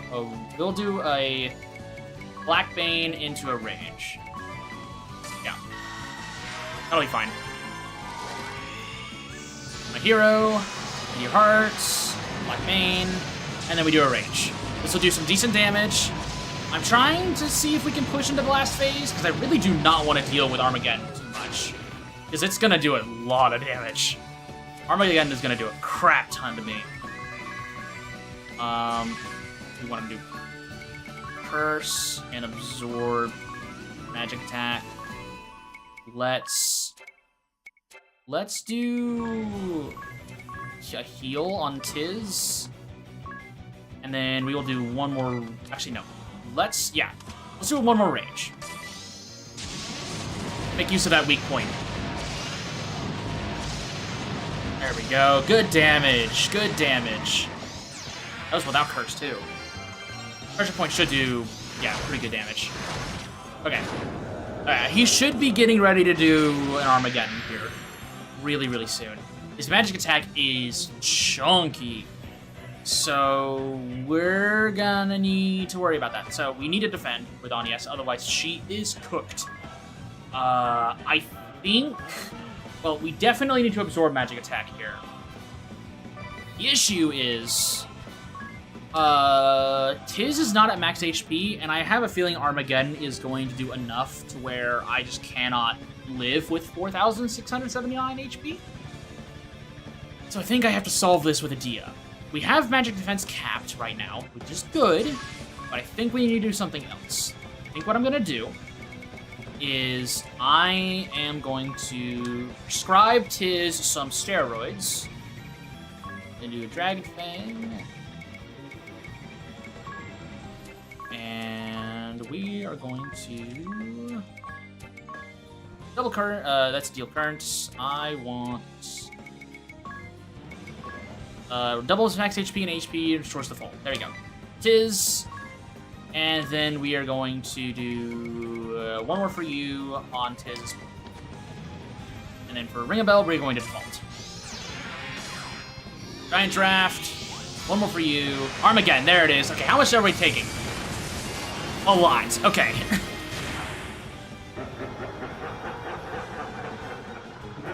a Black Bane into a Rage. Yeah. That'll be fine. My Hero, Your Hearts, Black Bane, and then we do a Rage. This will do some decent damage. I'm trying to see if we can push into Blast Phase, because I really do not want to deal with Armageddon too much. Because it's going to do a lot of damage. Armageddon is going to do a crap ton to me. We want to do Curse and Absorb Magic Attack. Let's do a heal on Tiz. And then we will do one more. Actually, no. Let's do one more Rage. Make use of that weak point. There we go. Good damage. Good damage. That was without Curse, too. Pressure point should do, yeah, pretty good damage. Okay. He should be getting ready to do an Armageddon here really, really soon. His magic attack is chunky. So we're gonna need to worry about that. So we need to defend with Anies, otherwise she is cooked. I think, well, we definitely need to absorb magic attack here. The issue is, Tiz is not at max HP, and I have a feeling Armageddon is going to do enough to where I just cannot live with 4,679 HP. So I think I have to solve this with Adia. We have magic defense capped right now, which is good, but I think we need to do something else. I think what I'm gonna do is I am going to prescribe Tiz some steroids, then do a Dragon Fang, and we are going to double current. That's deal currents. I want doubles max HP and HP and restores the full. There we go. Tiz, and then we are going to do one more for you on Tiz, and then for Ring a Bell, we're going to default. Giant Draft. One more for you. Armageddon. There it is. Okay, how much are we taking? A lot. Okay.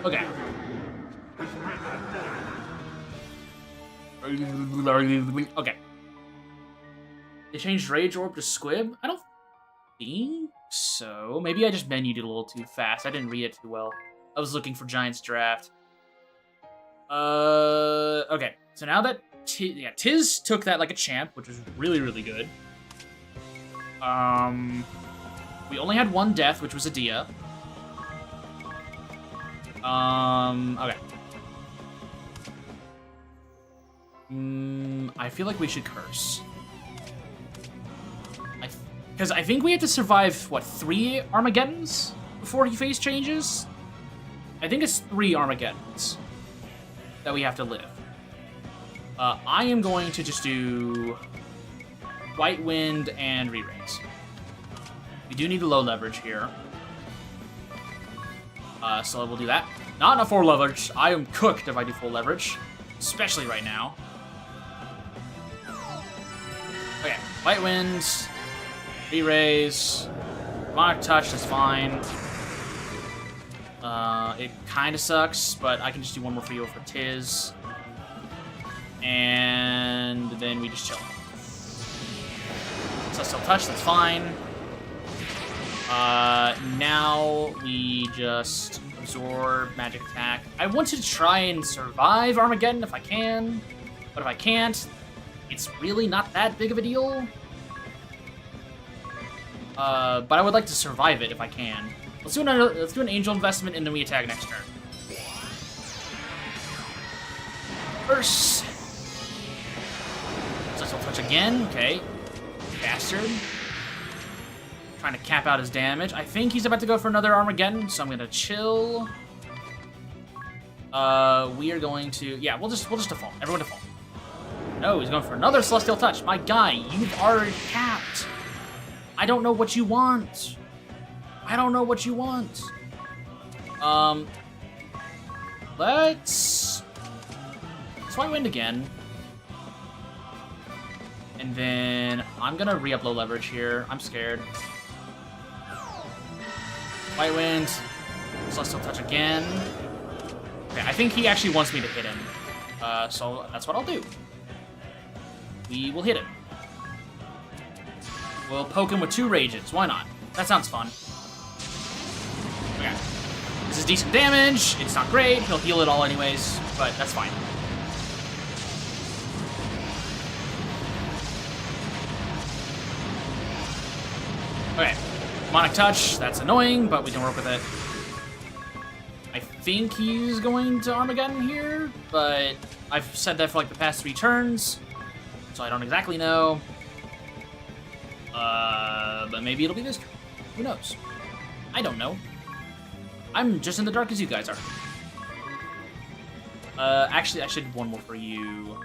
Okay. Okay. They changed Rage Orb to Squib? I don't think so. Maybe I just menued it a little too fast. I didn't read it too well. I was looking for Giant's Draft. Okay. So now that Tiz took that like a champ, which was really, really good. We only had one death, which was Adia. Okay. I feel like we should curse. Because I think we have to survive, what, 3 Armageddons before he face changes? I think it's 3 Armageddons that we have to live. I am going to just do White Wind and re-raise. We do need a low leverage here. So we'll do that. Not enough full leverage. I am cooked if I do full leverage. Especially right now. Okay, White Wind, re-raise, Demonic Touch, that's fine. It kind of sucks, but I can just do one more for you for Tiz. And then we just chill. Celestial Touch, that's fine. Now we just absorb Magic Attack. I want to try and survive Armageddon if I can, but if I can't, it's really not that big of a deal. But I would like to survive it if I can. Let's do an Angel Investment and then we attack next turn. First. Celestial Touch again. Okay. Bastard. Trying to cap out his damage. I think he's about to go for another Armageddon, so I'm gonna chill. We are going to... Yeah, we'll just default. Everyone default. No, he's going for another Celestial Touch. My guy, you've already capped. I don't know what you want. I don't know what you want. Let's White Wind again. And then I'm gonna re-up low leverage here. I'm scared. White Wind. Celestial Touch again. Okay, I think he actually wants me to hit him. So that's what I'll do. We will hit him. We'll poke him with 2 Rages. Why not? That sounds fun. Okay. This is decent damage. It's not great. He'll heal it all anyways, but that's fine. Okay. Demonic Touch. That's annoying, but we can work with it. I think he's going to Armageddon here, but I've said that for like the past 3 turns, so I don't exactly know. But maybe it'll be this turn. Who knows? I don't know. I'm just in the dark as you guys are. Actually, I should do one more for you.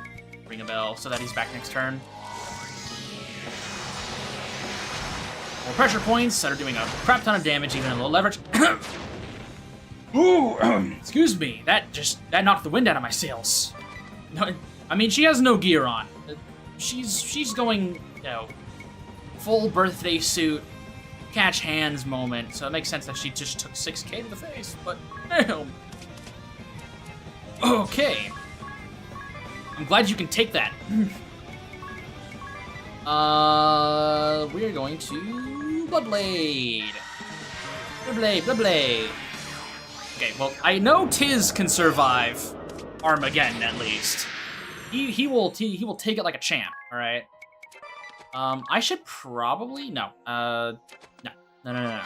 Ring a bell so that he's back next turn. More pressure points that are doing a crap ton of damage, even in low leverage. Ooh, excuse me. That knocked the wind out of my sails. No, I mean, she has no gear on. She's going, you know, full birthday suit, catch hands moment. So it makes sense that she just took 6K to the face. But damn. Okay. I'm glad you can take that. We are going to Bloodblade. Bloodblade. Okay, well, I know Tiz can survive Armageddon at least. He will take it like a champ. All right. I should probably no. No.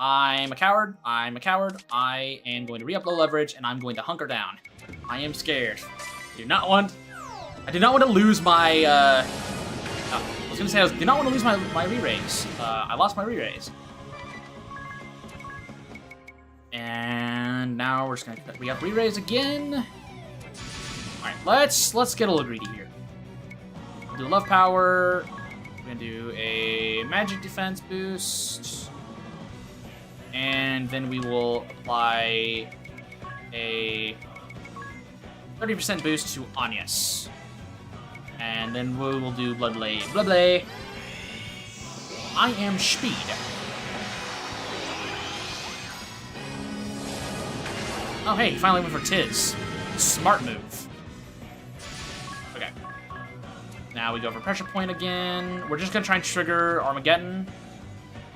I'm a coward. I am going to re-up low leverage, and I'm going to hunker down. I am scared. I do not want to lose my. I was gonna say I do not want to lose my re-raise. I lost my re-raise. And now we're just gonna re-up re-raise again. All right, let's get a little greedy here. We'll do love power. We're gonna do a magic defense boost, and then we will apply a 30% boost to Anyas. And then we will do Bloodblade. Bloodblade. I am speed. Oh, hey, he finally went for Tiz. Smart move. Okay. Now we go for Pressure Point again. We're just going to try and trigger Armageddon.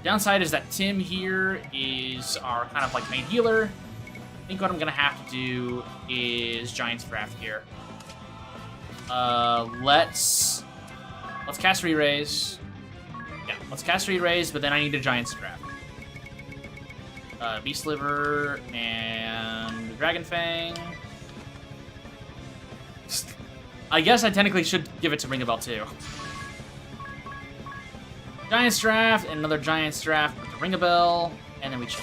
Downside is that Tim here is our kind of like main healer. I think what I'm going to have to do is Giant's Draft here. Let's cast Re-Raise. Yeah, let's cast Re-Raise, but then I need a Giant's Draft. Beast Liver and Dragon Fang. I guess I technically should give it to Ring a Bell too. Giant's Draft and another Giant's Draft with the Ring a Bell, and then we chill.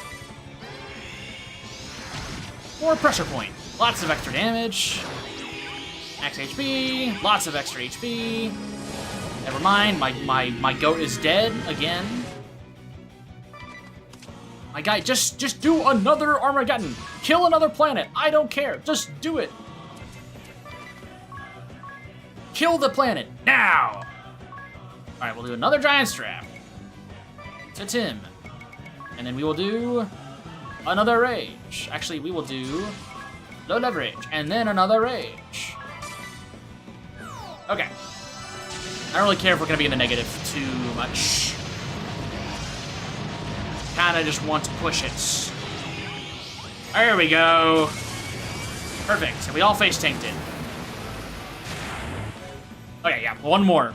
More Pressure Point. Lots of extra damage. Max HP, lots of extra HP. Never mind, my goat is dead again. My guy, just do another Armageddon. Kill another planet. I don't care. Just do it. Kill the planet now. All right, we'll do another Giant's Draft to Tim, and then we will do another Rage. Actually, we will do low leverage and then another Rage. Okay. I don't really care if we're gonna be in the negative too much. Kinda just want to push it. There we go. Perfect. And we all face tanked it. Okay, yeah, one more,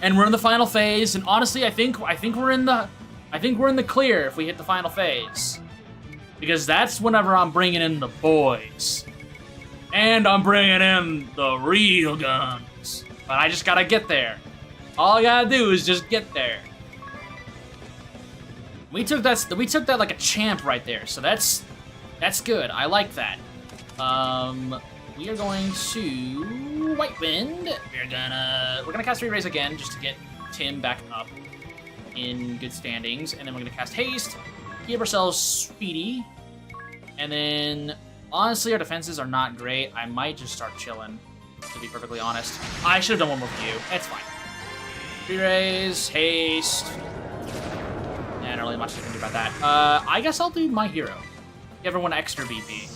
and we're in the final phase. And honestly, I think we're in the clear if we hit the final phase, because that's whenever I'm bringing in the boys. And I'm bringing in the real guns. But I just gotta get there. All I gotta do is just get there. We took that like a champ right there, so that's good. I like that. We are going to White Wind. We're gonna cast Re-Raise again just to get Tim back up in good standings, and then we're gonna cast Haste, give ourselves Speedy, and then honestly our defenses are not great. I might just start chilling, to be perfectly honest. I should have done one more for you. It's fine. Re-Raise, Haste. Yeah, not really much I can do about that. I guess I'll do my hero. Give everyone extra BP.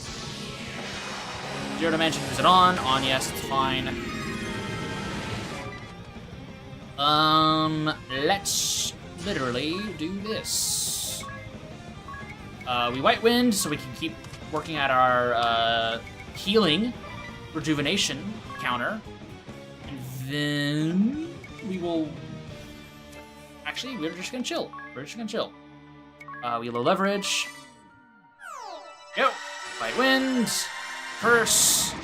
Zero Dimension, is it on? On, yes, it's fine. Let's literally do this. We White Wind, so we can keep working at our healing, rejuvenation counter. And then we will... Actually, we're just gonna chill. We're just gonna chill. We low leverage. Go! White Wind. Curse.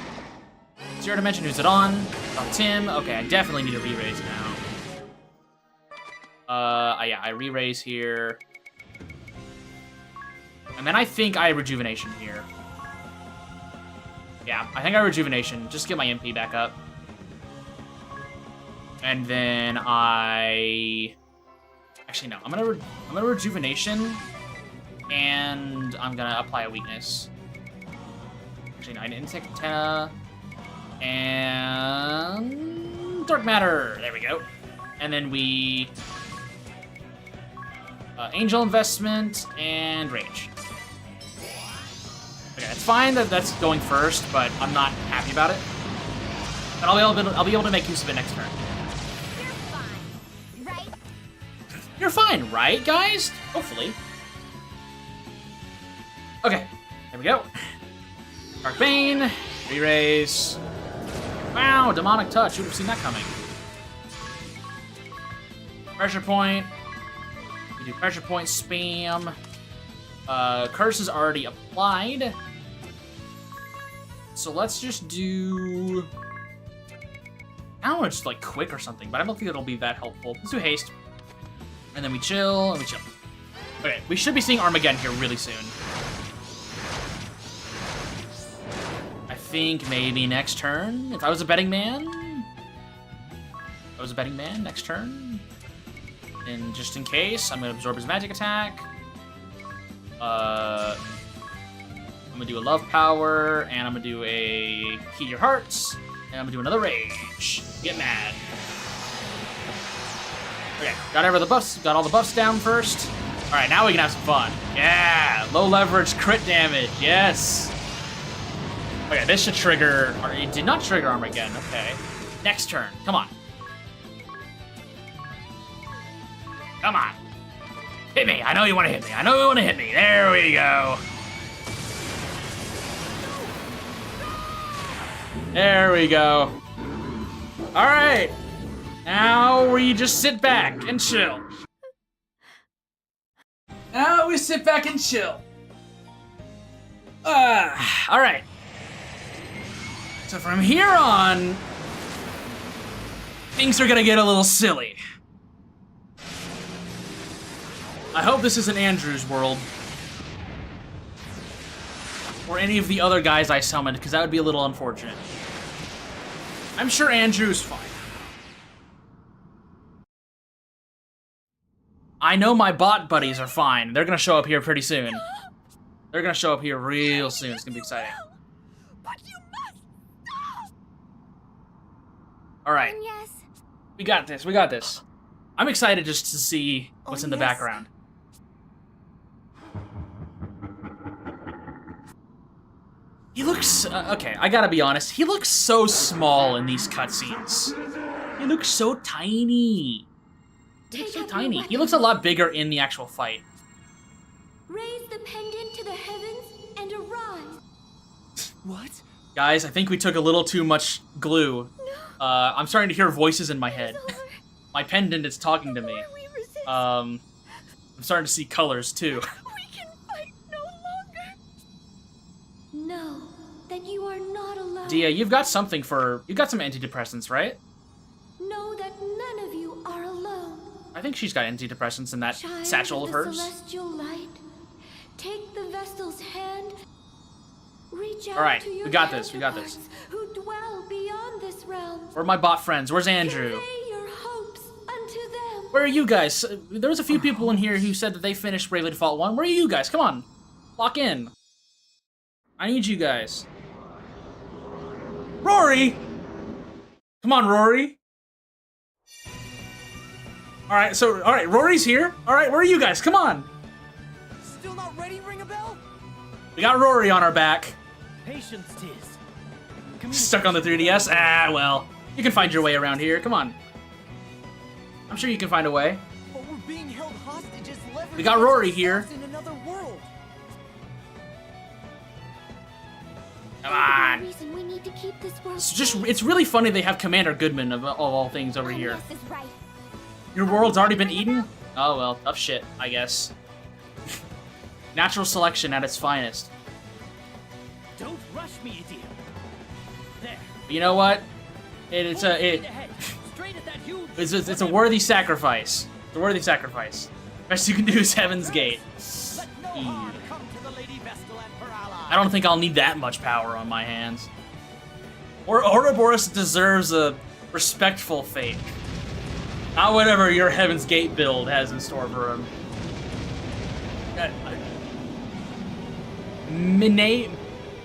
Zero Dimension, who's it on? On Tim. Okay, I definitely need a re-raise now. Yeah, I re-raise here. And then I think I rejuvenation here. Yeah, I think I rejuvenation. Just get my MP back up. And then I... Actually, no. I'm gonna rejuvenation, and I'm gonna apply a weakness. Actually, no, I didn't take antenna. And dark matter. There we go. And then we angel investment and rage. Okay, it's fine that that's going first, but I'm not happy about it. But I'll be able to make use of it next turn. You're fine, right, guys? Hopefully. Okay, there we go. Dark Bane, re-raise. Wow, demonic touch. You would have seen that coming. Pressure point. We do pressure point spam. Curse is already applied. So let's just do... I don't know, just like quick or something, but I don't think it'll be that helpful. Let's do haste. And then we chill, and we chill. Okay, we should be seeing Armageddon here really soon. I think maybe next turn. If I was a betting man... next turn. And just in case, I'm going to absorb his magic attack. I'm going to do a love power, and I'm going to do a heal your hearts, and I'm going to do another rage. Get mad. Okay, got all the buffs down first. All right, now we can have some fun. Yeah, low leverage crit damage, yes. Okay, this should trigger, or it did not trigger Armageddon, okay. Next turn, come on. Come on. Hit me, I know you wanna hit me. There we go. There we go. All right. Now we just sit back and chill. Now we sit back and chill. All right. So from here on, things are gonna get a little silly. I hope this isn't Andrew's world. Or any of the other guys I summoned, because that would be a little unfortunate. I'm sure Andrew's fine. I know my bot buddies are fine. They're gonna show up here pretty soon. They're gonna show up here real soon. It's gonna be exciting. But you must stop. All right. Yes. We got this. We got this. I'm excited just to see what's in the background. He looks... okay, I gotta be honest. He looks so small in these cutscenes. He looks so tiny. He looks so tiny. He looks a lot bigger in the actual fight. Raise the pendant to the heavens and arise. What? Guys, I think we took a little too much glue. I'm starting to hear voices in my head. My pendant is talking to me. I'm starting to see colors too. We can fight no longer. Know that you are not alone. Dia, you've got some antidepressants, right? Know that none of you are alone. I think she's got antidepressants in that Child satchel of the hers. celestial light, take the vestal's hand. Reach out All right, to your we got this, we got this. counterparts who dwell beyond this realm. Where are my bot friends? Where's Andrew? Convey your hopes unto them. Where are you guys? There was a few people in here who said that they finished Bravely Default 1. Where are you guys? Come on. Lock in. I need you guys. Rory! Come on, Rory. Alright, Rory's here. Alright, where are you guys? Come on. Still not ready, ring a bell? We got Rory on our back. Patience, tis. Stuck on the 3DS? Ah, well. You can find your way around here. Come on. I'm sure you can find a way. But we're being held hostage as leverage. We got Rory here. In another world. Come on. Reason we need to keep this world It's really funny they have Commander Goodman of all things over here. This is right. Your world's already been eaten? Oh well, tough shit, I guess. Natural selection at its finest. Don't rush me, idiot. There. You know what? It's a worthy sacrifice. It's a worthy sacrifice. Best you can do is Heaven's Gate. I don't think I'll need that much power on my hands. Or Ouroboros deserves a respectful fate. Not whatever your Heaven's Gate build has in store for him.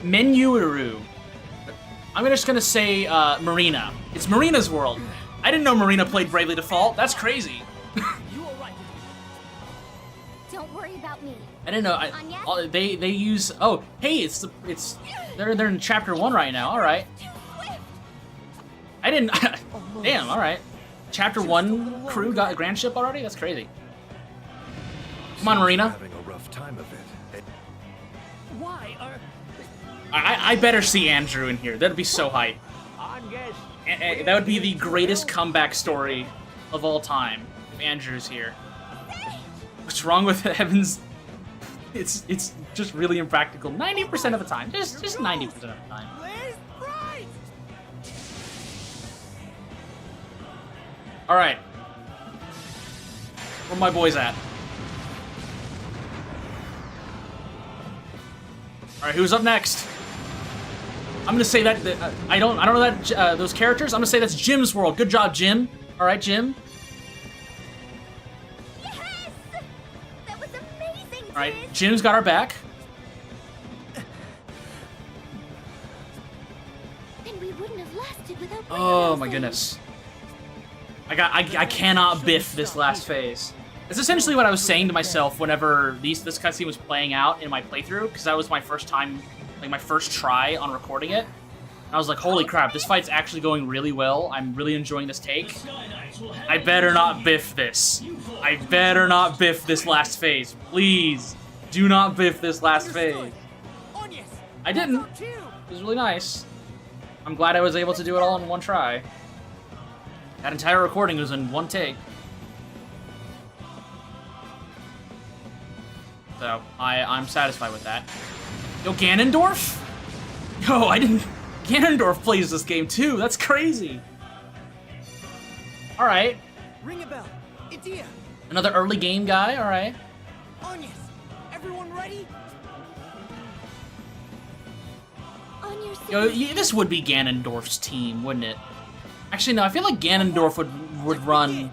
Menuiru. I'm just gonna say Marina. It's Marina's world. I didn't know Marina played Bravely Default. That's crazy. You all right? Don't worry about me. I didn't know. They use. Oh, hey, they're in chapter 1 right now. All right. I didn't. Damn. All right. Chapter 1 crew got a grand ship already. That's crazy. Come on, Marina. Having a rough time of it. Why are... I better see Andrew in here. That'd be so hype. That would be the greatest comeback story of all time. If Andrew's here. What's wrong with Heaven's? It's just really impractical. 90% of the time. Just 90% of the time. All right. Where my boys at? All right, who's up next? I'm gonna say that I don't know that those characters. I'm gonna say that's Jim's world. Good job, Jim. All right, Jim. Yes! That was amazing. All right, Jim's got our back. Then we wouldn't have lasted without. Oh my goodness. I cannot biff this last phase. It's essentially what I was saying to myself whenever this cutscene was playing out in my playthrough, because that was my first time, like my first try on recording it. And I was like, holy crap, this fight's actually going really well. I'm really enjoying this take. I better not biff this. I better not biff this last phase. Please, do not biff this last phase. I didn't. It was really nice. I'm glad I was able to do it all in one try. That entire recording was in one take. So, I'm satisfied with that. Yo, Ganondorf? Yo, I didn't... Ganondorf plays this game too, that's crazy! Alright. Ring a bell. Idia. Another early game guy, alright. Anyas. Everyone ready? On your Yo, this would be Ganondorf's team, wouldn't it? Actually, no, I feel like Ganondorf would run,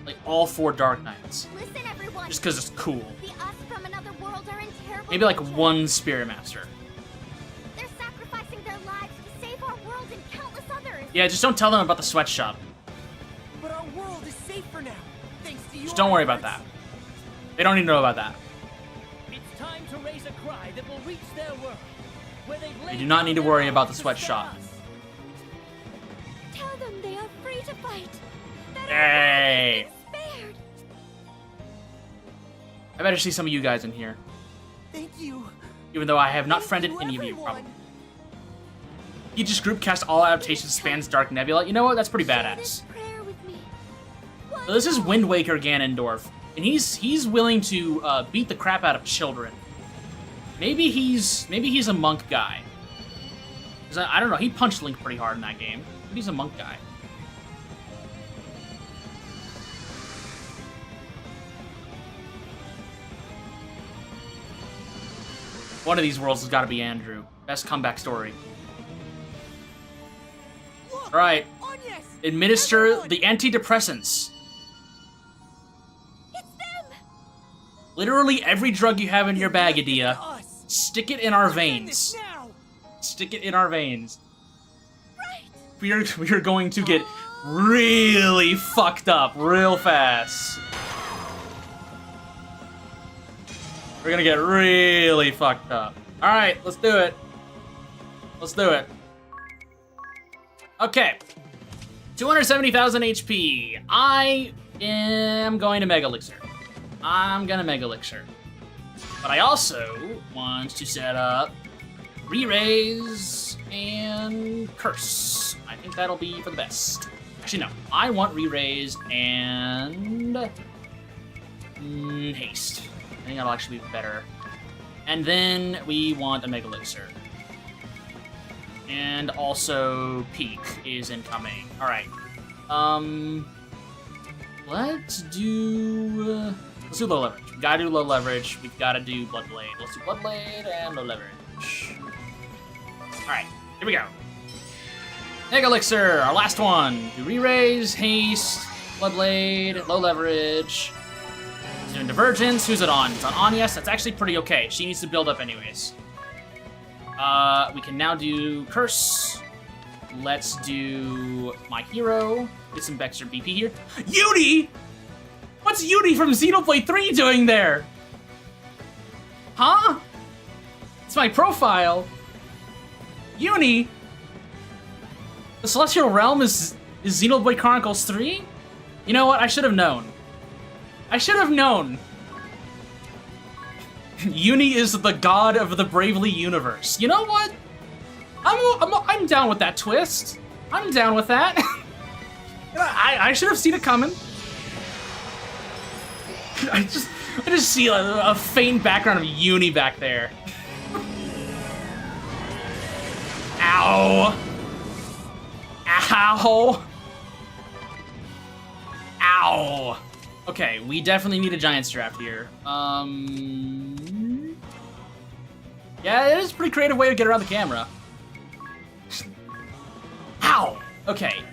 like, all 4 Dark Knights. Listen, everyone. Just because it's cool. The us from another world are in terrible Maybe, like, danger. 1 Spirit Master. They're sacrificing their lives to save our world and countless others. Yeah, just don't tell them about the sweatshop. But our world is safer now, thanks to you. Just don't worry about that. They don't need to know about that. It's time to raise a cry that will reach their world, where They do not need to worry about the sweatshop. Tell them they are free to fight. That Hey! our world has been spared. I better see some of you guys in here. Thank you. Even though I have not Thank friended you, any of you, everyone. probably. Aegis Group cast all adaptations spans Dark Nebula. You know what? That's pretty Share this badass. prayer with me. So this is Wind Waker Ganondorf, and he's willing to beat the crap out of children. Maybe he's a monk guy. Because I don't know, he punched Link pretty hard in that game. Maybe he's a monk guy. One of these worlds has got to be Andrew. Best comeback story. All right. Administer the antidepressants. It's them! Literally every drug you have in your bag, Adia. Stick it in our veins. Stick it in our veins. Right! We are going to get really fucked up real fast. We're gonna get really fucked up. Alright, let's do it. Let's do it. Okay. 270,000 HP. I am going to Mega Elixir. I'm gonna Mega Elixir. But I also want to set up Re-Raise and Curse. I think that'll be for the best. Actually, no. I want Re-Raise and Haste. I think that'll actually be better. And then we want a Mega Elixir. And also Peak is incoming. Alright. Let's do low leverage. We gotta do low leverage. We've gotta do Bloodblade. Let's do Bloodblade and low leverage. Alright, here we go. Mega Elixir, our last one. Do Re-Raise, Haste, Bloodblade, low leverage. He's doing Divergence. Who's it on? It's on Anyas. That's actually pretty okay. She needs to build up anyways. We can now do Curse. Let's do my hero. Get some extra BP here. Yudi! What's Yudi from Xenoblade 3 doing there? Huh? It's my profile. Uni? The Celestial Realm is Xenoblade Chronicles 3? You know what? I should have known. I should have known. Uni is the god of the Bravely universe. You know what? I'm down with that twist. I'm down with that. I should have seen it coming. I just see a faint background of Uni back there. Ow. Ow. Ow. Okay, we definitely need a Giant's Draft here. Yeah, it is a pretty creative way to get around the camera. Ow! Okay,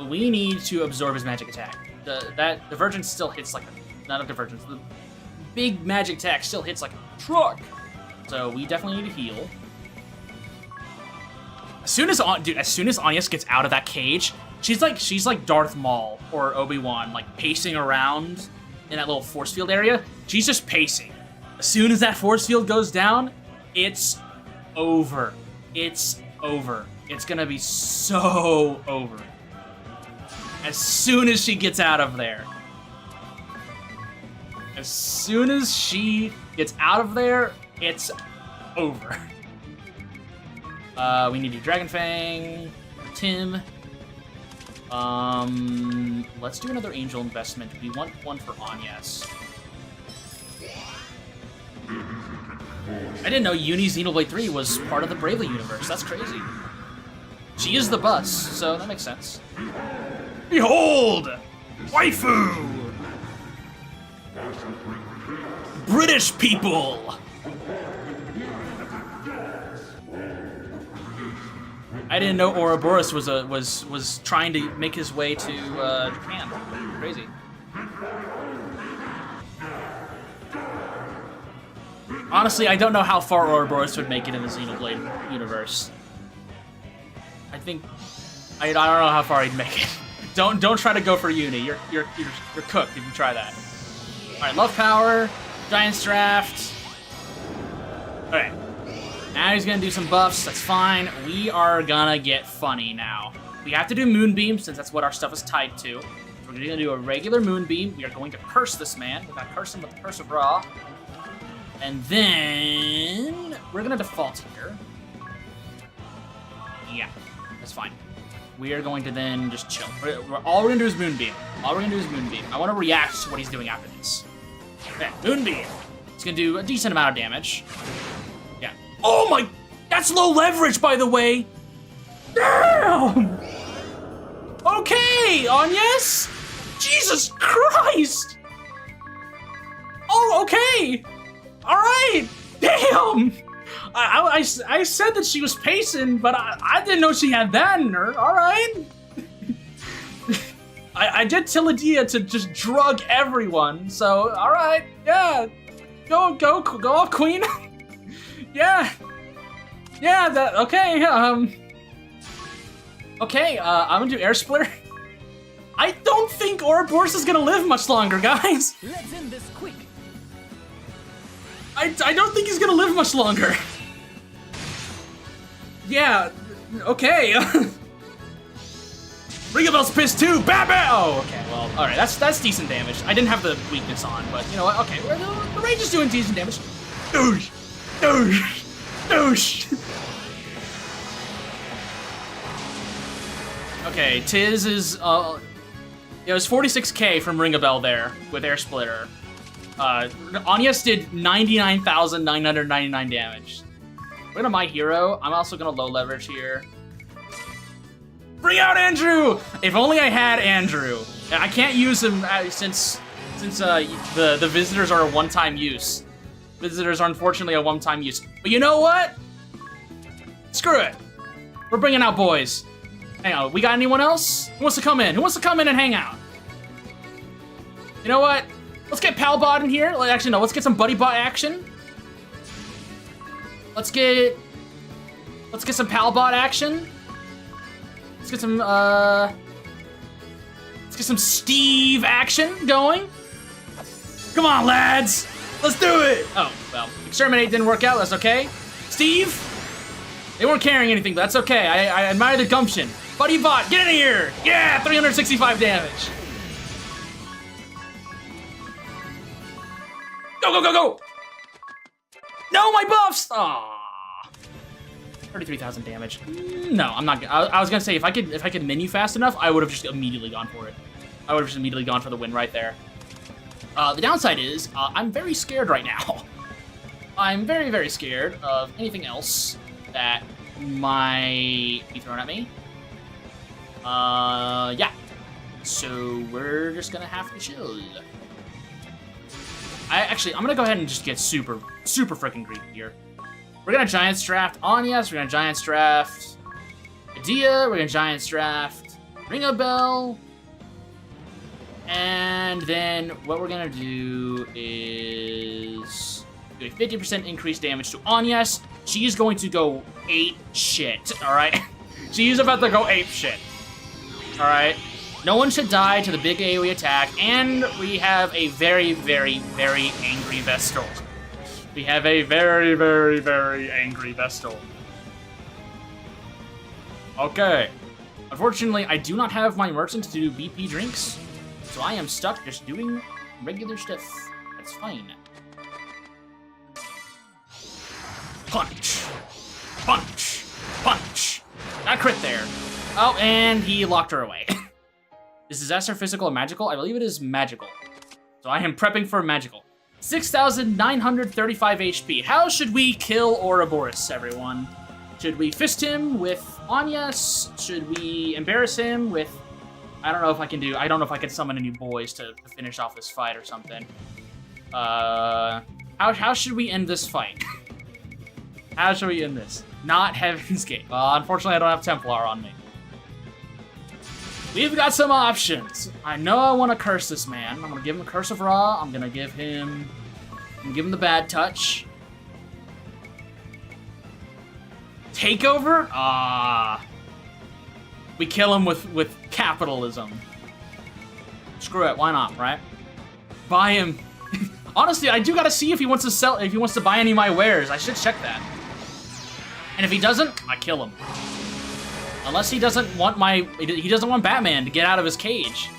we need to absorb his magic attack. That Divergence still hits like a... Not a Divergence. The big magic attack still hits like a truck. So we definitely need to heal. As soon as Anyas gets out of that cage, she's like Darth Maul or Obi-Wan, like pacing around in that little force field area. She's just pacing. As soon as that force field goes down, it's over. It's over. It's gonna be so over. As soon as she gets out of there. As soon as she gets out of there, it's over. We need to do Dragon Fang, Tim. Let's do another Angel investment. We want one for Anyas. I didn't know Uni Xenoblade 3 was part of the Bravely universe. That's crazy. She is the bus, so that makes sense. Behold! Waifu! British people! I didn't know Ouroboros was trying to make his way to Japan. Crazy. Honestly, I don't know how far Ouroboros would make it in the Xenoblade universe. I don't know how far he'd make it. Don't try to go for Uni. You're cooked if you try that. All right, Love Power, Giant's Draft. All right. Now he's gonna do some buffs, that's fine. We are gonna get funny now. We have to do Moonbeam since that's what our stuff is tied to. So we're gonna do a regular Moonbeam. We are going to curse this man. We're gonna curse him with the Curse of Ra. And then we're gonna default here. Yeah, that's fine. We are going to then just chill. All we're gonna do is Moonbeam. All we're gonna do is Moonbeam. I wanna react to what he's doing after this. Okay, Moonbeam. It's gonna do a decent amount of damage. Yeah. Oh my, that's low leverage, by the way. Damn! Okay, Agnes! Jesus Christ! Oh, okay! Alright! Damn! I said that she was pacing, but I didn't know she had that in her. Alright. I did tell Adia to just drug everyone, so alright, yeah. Go off, Queen. Yeah. Yeah, okay, okay, I'm gonna do Air Splitter. I don't think Ouroboros is gonna live much longer, guys. Let's end this quick. I don't think he's gonna live much longer. Yeah, okay. Ringabell's pissed too. Bam, bam! Oh, okay. Well, all right. That's decent damage. I didn't have the weakness on, but you know what? Okay, the rage is doing decent damage. Douche, douche, douche. Okay, Tiz is it was 46k from Ringabell there with Air Splitter. Agnes did 99,999 damage. We're gonna My Hero. I'm also gonna low leverage here. Bring out Andrew! If only I had Andrew. I can't use him since the visitors are a one-time use. Visitors are unfortunately a one-time use. But you know what? Screw it. We're bringing out boys. Hang on, we got anyone else? Who wants to come in? Who wants to come in and hang out? You know what? Let's get Palbot in here. Actually, no, let's get some Buddy Bot action. Let's get some Palbot action. Let's get some Steve action going. Come on, lads. Let's do it. Oh, well, Exterminate didn't work out. That's okay. Steve, they weren't carrying anything, but that's okay. I admire the gumption. Buddy Bot, get in here. Yeah, 365 damage. Go, go, go, go. No, my buffs. Aww. 33,000 damage. No, I'm not. I was gonna say if I could menu fast enough, I would have just immediately gone for it. I would have just immediately gone for the win right there. The downside is I'm very scared right now. I'm very, very scared of anything else that might be thrown at me. Yeah. So we're just gonna have to chill. I'm gonna go ahead and just get super freaking greedy here. We're gonna Giants draft Agnes, we're gonna Giants draft Adia, we're gonna Giants draft Ringabell, and then what we're gonna do is do a 50% increased damage to Agnes. She's going to go ape shit, alright? She's about to go ape shit, alright? No one should die to the big AoE attack, and we have a very, very, very angry Vestal. We have a very, very, very angry Vestal. Okay. Unfortunately, I do not have my merchant to do BP drinks, so I am stuck just doing regular stuff. That's fine. Punch. Punch. Punch. Got a crit there. Oh, and he locked her away. Is disaster physical or magical? I believe it is magical. So I am prepping for magical. 6,935 HP. How should we kill Ouroboros, everyone? Should we fist him with Agnes? Should we embarrass him with... I don't know if I can summon any boys to finish off this fight or something. How should we end this fight? How should we end this? Not Heaven's Gate. Unfortunately, I don't have Templar on me. We've got some options. I know I want to curse this man. I'm gonna give him a Curse of Ra. I'm gonna give him the bad touch. Takeover? We kill him with capitalism. Screw it, why not, right? Buy him. Honestly, I do gotta see if he wants to buy any of my wares. I should check that. And if he doesn't, I kill him. Unless he doesn't want Batman to get out of his cage.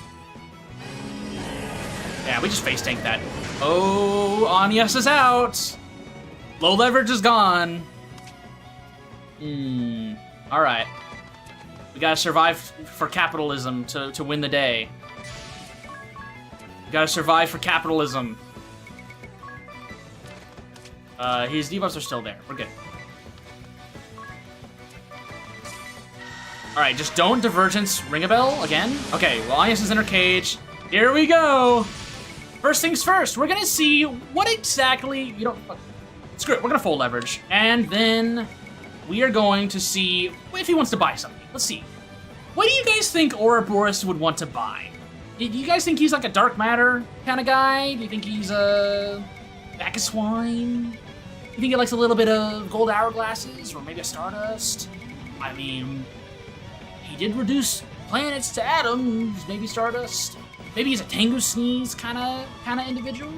Yeah, we just face tank that. Oh, Agnes is out. Low leverage is gone. All right. We gotta survive for capitalism to win the day. We gotta survive for capitalism. His debuffs are still there. We're good. Alright, just don't Divergence ring a bell again. Okay, well, Anius is in her cage. Here we go! First things first, we're gonna see what exactly... Screw it, we're gonna full leverage. And then we are going to see if he wants to buy something. Let's see. What do you guys think Ouroboros would want to buy? Do you guys think he's like a dark matter kind of guy? Do you think he's a Bacchus wine? Do you think he likes a little bit of gold hourglasses or maybe a stardust? I mean, he did reduce planets to atoms, maybe stardust. Maybe he's a Tengu Sneeze kind of individual.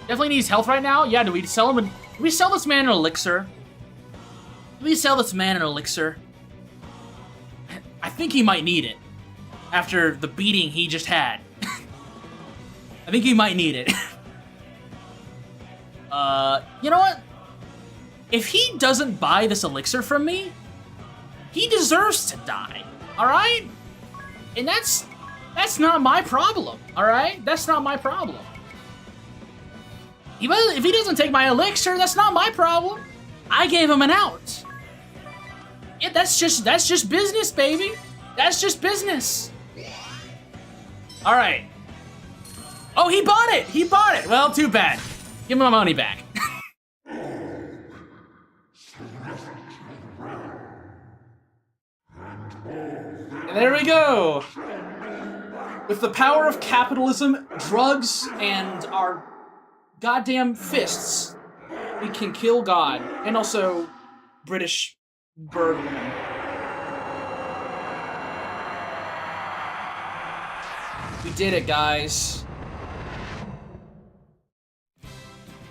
Definitely needs health right now. Yeah, do we sell him? Do we sell this man an elixir? Do we sell this man an elixir? I think he might need it after the beating he just had. I think he might need it. You know what? If he doesn't buy this elixir from me, he deserves to die. All right? And that's not my problem. All right? That's not my problem. If he doesn't take my elixir, that's not my problem. I gave him an out. Yeah, that's just business, baby. That's just business. All right. Oh, he bought it. He bought it. Well, too bad. Give him my money back. And there we go. With the power of capitalism, drugs, and our goddamn fists, we can kill God, and also British bird women. We did it, guys.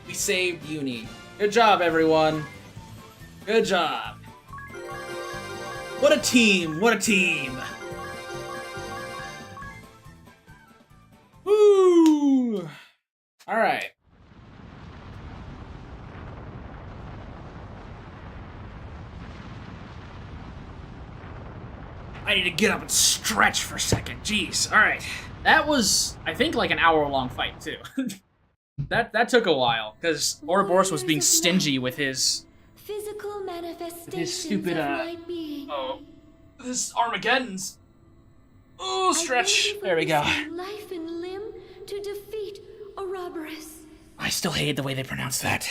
We saved Uni. Good job, everyone. Good job. What a team, what a team. Woo! All right. I need to get up and stretch for a second. Jeez. All right. That was, I think, like an hour-long fight, too. that took a while, because Ouroboros was being stingy with his... Physical manifestations his stupid, of my being. Oh. This Armageddon's... Ooh, stretch. There we go. Life and limb to defeat Ouroboros. I still hate the way they pronounce that.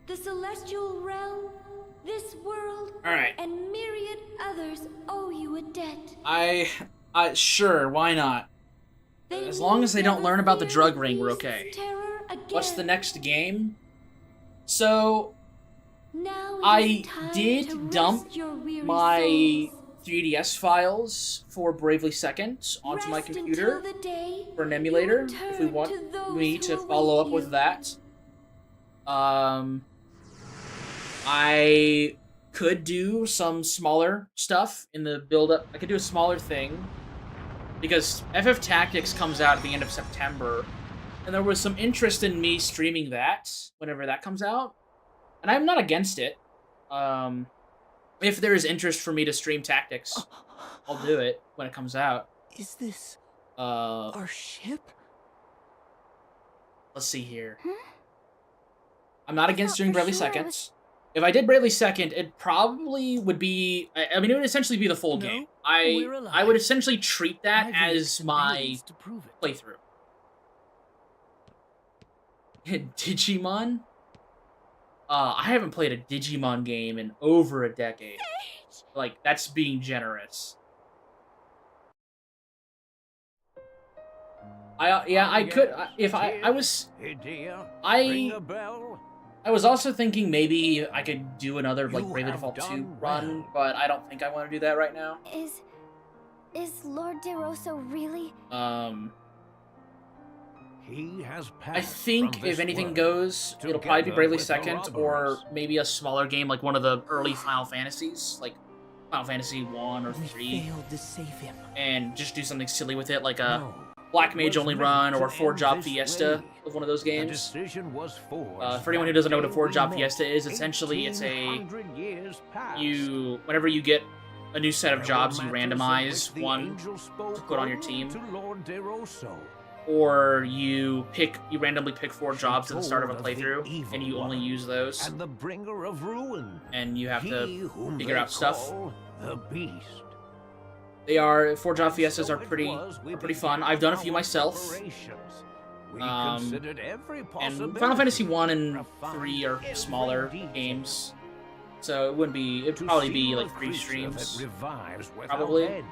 The celestial realm, this world, Alright. and myriad others owe you a debt. Sure, why not? They As long as they don't learn about the fear drug ring, we're beast's okay. terror again. What's the next game? So, Now it I is time to did rest dump your weary my souls. 3DS files for Bravely Second onto my Rest computer until the day for an you emulator, if we return want to those me who to await follow up you. with that. I could do some smaller stuff in the build-up. I could do a smaller thing, because FF Tactics comes out at the end of September, and there was some interest in me streaming that whenever that comes out, and I'm not against it. If there is interest for me to stream Tactics, I'll do it when it comes out. Is this Uh, our ship? let's see here. Hmm? I'm not against thought doing for Bravely sure Seconds. If I did Bravely Second, it probably would be... I mean, it would essentially be the full No, game. we're I alive. would essentially treat that I've as used some my millions to prove it. playthrough. Digimon? I haven't played a Digimon game in over a decade. Like, that's being generous. I could... If I was... Hey dear, I- ring a bell. I was also thinking maybe I could do another, like, You Bravely have Default 2 done run, well. but I don't think I want to do that right now. Is Lord DeRosso really? He has I passed think from if this anything world, goes, it'll probably be together Bravely with Second, or Ouroboros. maybe a smaller game like one of the early Final Fantasies, like Final Fantasy 1 or We 3, failed to save him. and just do something silly with it, like a No, Black it Mage was Only meant Run to or end 4-Job this Fiesta way. of one of those The games. decision was forged For anyone who that doesn't know what a day 4-Job we Fiesta met, is, essentially it's a 1800 years past. whenever you get a new set of There were jobs, you matters of randomize which the one angel spoke to put on your only team. to Lord DeRosso. or you randomly pick 4 jobs at the start of a told of the playthrough, evil and you only one use those, And the bringer of ruin. and you have He to whom figure they out stuff. call The beast. They are Forge Out Fiestas are pretty fun. I've done a few myself. We Um, considered every And possibility. Final Fantasy 1 and Refined 3 are every smaller detail. games, so it wouldn't be. It'd To probably see be a like 3 creature streams. that revives without Probably. end.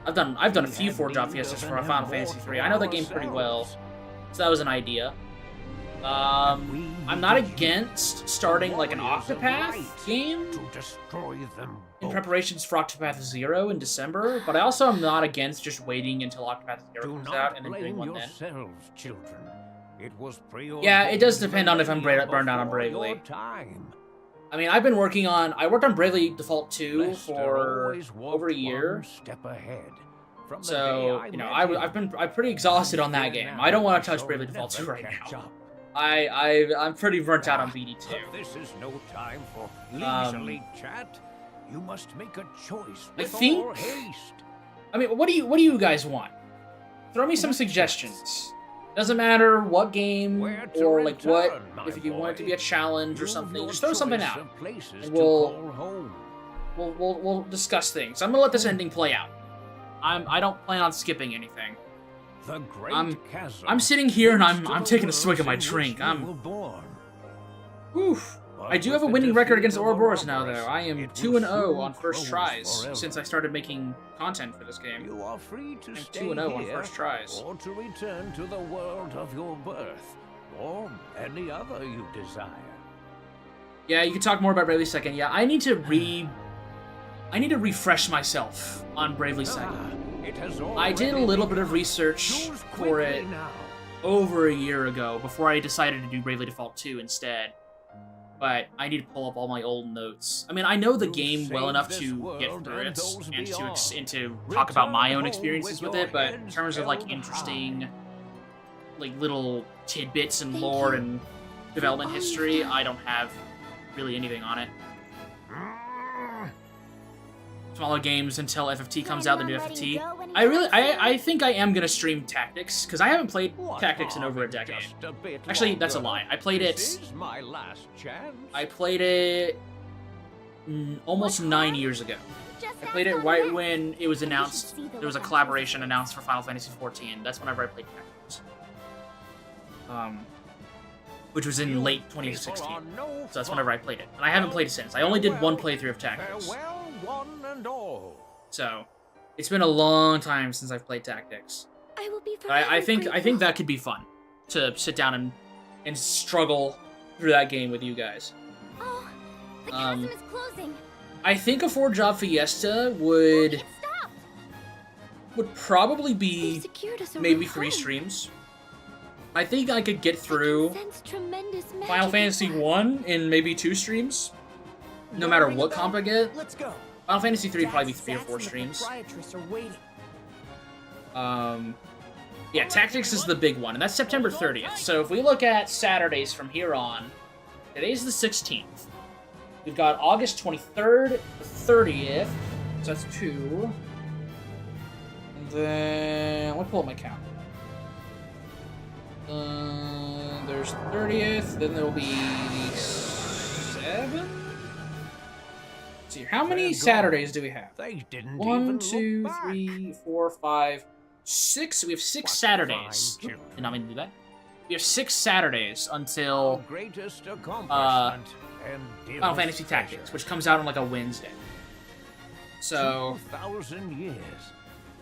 I've done a We few had Forge Out need Fiestas of for an Final Fantasy immortal 3. I know that game pretty well, ourselves. so that was an idea. I'm not against starting like an Octopath game To destroy them in both. preparations for Octopath 0 in December, but I also am not against just waiting until Octopath 0 Do comes not out and then doing blame one then. yourselves, children. It was Yeah, it does depend on if I'm millennia burned out on before Bravely. your time. I mean, I worked on Bravely Default 2 Lester for always walked over a year. one step ahead. From the So, day you know, met him, I'm pretty exhausted on that game. I don't want to touch Bravely Default 2 right now. I'm pretty burnt out on BD2. But this is no time for Um, leisurely chat. You must make a choice I with think- all haste. I mean, what do you guys want? Throw me some suggestions. Doesn't matter what game Where to or like what. return, my If you want it to boy. be a challenge or You've something, your just throw something choice out. of places and to we'll- call home. We'll discuss things. I'm gonna let this ending play out. I don't plan on skipping anything. The great chasm I'm sitting here and leads to I'm the taking a swig of my worlds in drink. which we were born. Oof. But I do with have a the winning record defeat against of Ouroboros now, Ouroboros, though. I am it 2 will and 0 soon on first close tries forever. since I started making content for this game. You are free to I'm stay 2 and 0 on here, first tries. or to return to the world of your birth, or any other you desire. Yeah, you can talk more about Bravely Second. Yeah, I need to refresh myself on Bravely Second. It has I did a already little bit of begun. research Choose for it quickly now. over a year ago before I decided to do Bravely Default 2 instead. But I need to pull up all my old notes. I mean, I know the You game well save enough this to get world through and it those and beyond. to talk about my own Return experiences home with with it, but your in heads terms of like held interesting high. like little tidbits and Thank lore you. and development Oh, history, yeah. I don't have really anything on it. Smaller games until FFT comes out, then do Anyone ready FFT. to go anytime I really, soon? I think I am gonna stream Tactics because I haven't played What Tactics in harm over a in decade. just a bit Actually, that's a longer? lie. I played This it. is my last chance. I played it almost What 9 harm? years ago. Just I played ask it on right that. when it was should announced. see the There was a look on collaboration announced for Final Fantasy XIV. That's whenever I played Tactics. Which was in You late people 2016. are no So that's fun. whenever I played it. And I haven't played it since. I only did one playthrough of Tactics. Farewell, one and all. So it's been a long time since I've played Tactics. I will be But I forever think grateful. that could be fun to sit down and struggle through that game with you guys. Oh, the Um, chasm is closing. I think a 4-job Fiesta It would stopped. probably They've be secured us a maybe road 3 home. streams. I think I could get I can through sense tremendous magic Final Fantasy inside. 1 in maybe 2 streams, no matter what comp I get. Let's go. Final Fantasy 3 would probably be Zax 3 or 4 and the streams. proprietress are waiting. Yeah, Tactics is the big one, and that's September 30th. So if we look at Saturdays from here on, today's the 16th. We've got August 23rd, 30th, so that's 2. And then, let me pull up my calendar. There's 30th, then there'll be 7? Let's see, how many They're Saturdays do we have? They didn't 1, even 2, look back. 3, 4, 5, 6. We have 6 What Saturdays. fine children. Did not mean to do that. We have 6 Saturdays Our until greatest accomplishment and Final dearest Fantasy Tactics, treasure. which comes out on like a Wednesday. So 2,000 years.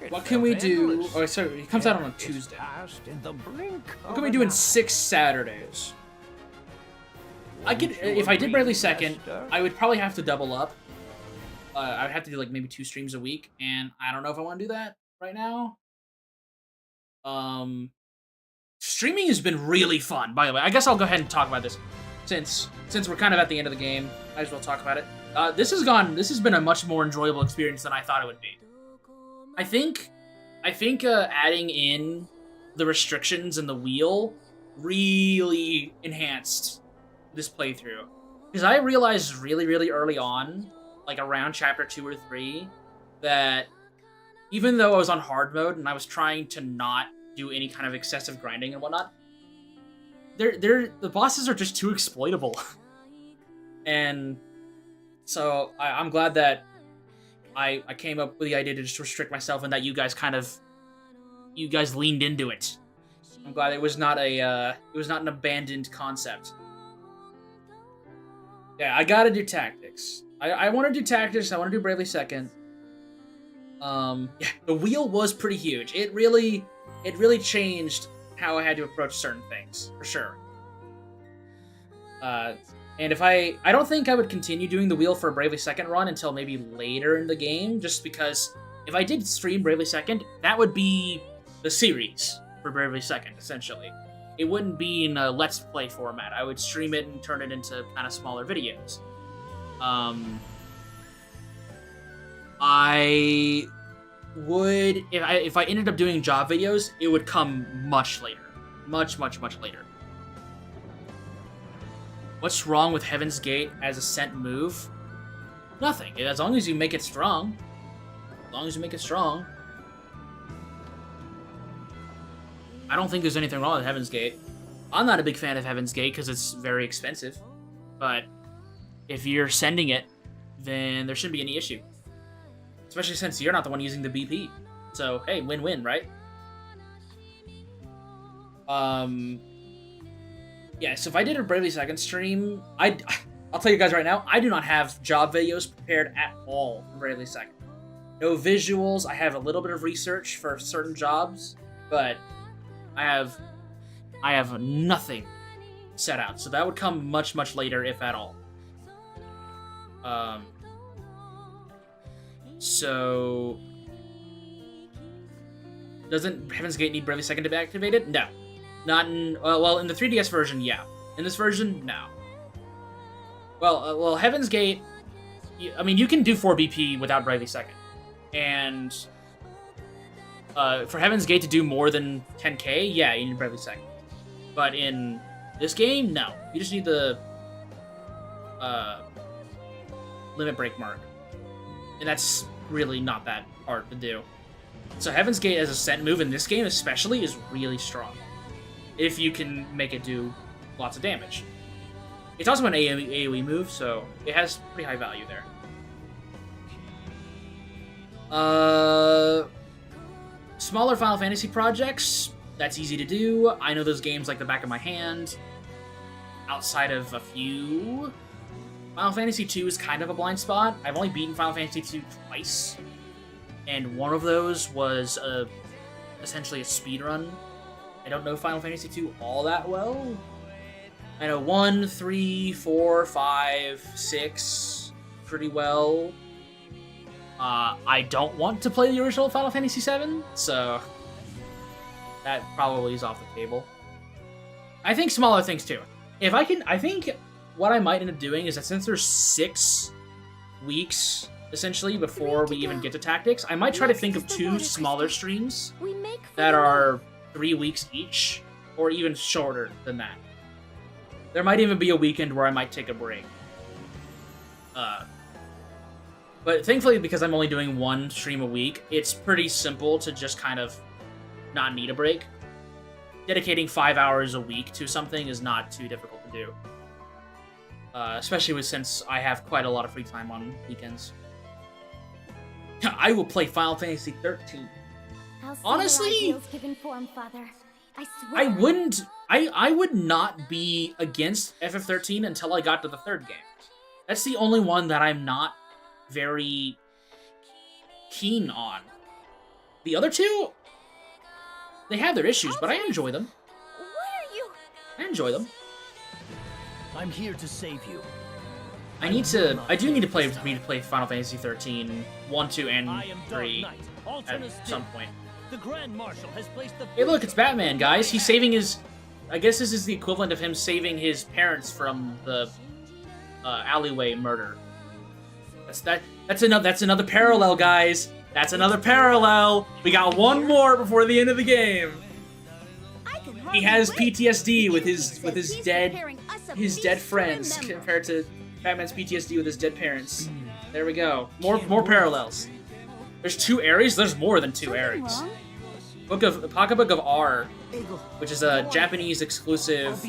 It what can we felt do? endless. Oh, sorry, it comes out on a It's Tuesday. passed in the blink What of can we an do in eye. 6 Saturdays? I could, Won't you if I did agree, Bradley second, Lester? I would probably have to double up. I would have to do like maybe 2 streams a week, and I don't know if I want to do that right now. Streaming has been really fun, by the way. I guess I'll go ahead and talk about this since we're kind of at the end of the game. Might as well talk about it. This has been a much more enjoyable experience than I thought it would be. I think adding in the restrictions and the wheel really enhanced this playthrough, because I realized really early on, like around chapter 2 or 3, that even though I was on hard mode and I was trying to not do any kind of excessive grinding and whatnot, the bosses are just too exploitable. And so I'm glad that I came up with the idea to just restrict myself, and that you guys leaned into it. I'm glad it was not an abandoned concept. Yeah, I gotta do tactics. I want to do tactics. I want to do Bravely Second. Yeah, the wheel was pretty huge. It really changed how I had to approach certain things, for sure. And if I don't think I would continue doing the wheel for a Bravely Second run until maybe later in the game, just because if I did stream Bravely Second, that would be the series for Bravely Second, essentially. It wouldn't be in a Let's Play format. I would stream it and turn it into kind of smaller videos. I would, if I ended up doing job videos, it would come much later. Much later. What's wrong with Heaven's Gate as a sent move? Nothing. As long as you make it strong. As long as you make it strong. I don't think there's anything wrong with Heaven's Gate. I'm not a big fan of Heaven's Gate because it's very expensive. But if you're sending it, then there shouldn't be any issue. Especially since you're not the one using the BP. So, hey, win-win, right? Yeah, so if I did a Bravely Second stream, I'll tell you guys right now, I do not have job videos prepared at all for Bravely Second. No visuals. I have a little bit of research for certain jobs, but I have nothing set out. So that would come much later, if at all. So doesn't Heaven's Gate need Bravely Second to be activated? No. Not in... well, in the 3DS version, yeah. In this version, no. Well, Heaven's Gate... I mean, you can do 4BP without Bravely Second. And... for Heaven's Gate to do more than 10k, yeah, you need Bravely Second. But in this game, no. You just need the... limit break mark. And that's really not that hard to do. So Heaven's Gate as a sent move in this game especially is really strong. If you can make it do lots of damage. It's also an AoE move, so it has pretty high value there. Smaller Final Fantasy projects, that's easy to do. I know those games like the back of my hand. Outside of a few... Final Fantasy II is kind of a blind spot. I've only beaten Final Fantasy II twice. And one of those was essentially a speedrun. I don't know Final Fantasy II all that well. I know 1, 3, 4, 5, 6 pretty well. I don't want to play the original Final Fantasy VII, so that probably is off the table. I think smaller things too. I think what I might end up doing is that since there's 6 weeks essentially before we even get to tactics, I might try to think of 2 smaller streams that are 3 weeks each, or even shorter than that. There might even be a weekend where I might take a break. But thankfully, because I'm only doing 1 stream a week, it's pretty simple to just kind of not need a break. Dedicating 5 hours a week to something is not too difficult to do. Especially since I have quite a lot of free time on weekends. I will play Final Fantasy 13. Honestly, I wouldn't. I would not be against FF13 until I got to the 3rd game. That's the only one that I'm not very keen on. The other 2, they have their issues, but I enjoy them. What are you? I enjoy them. I'm here to save you. I do need to play Final Fantasy 13, 1, 2, and 3 at some point. The Grand Marshal has placed the... Hey look, it's Batman, guys. He's saving his... I guess this is the equivalent of him saving his parents from the alleyway murder. That's another parallel, guys. That's another parallel. We got 1 more before the end of the game. He has PTSD with his dead friends compared to Batman's PTSD with his dead parents. There we go. More parallels. There's 2 areas. There's more than 2 areas. Pocketbook of R, which is a Japanese exclusive,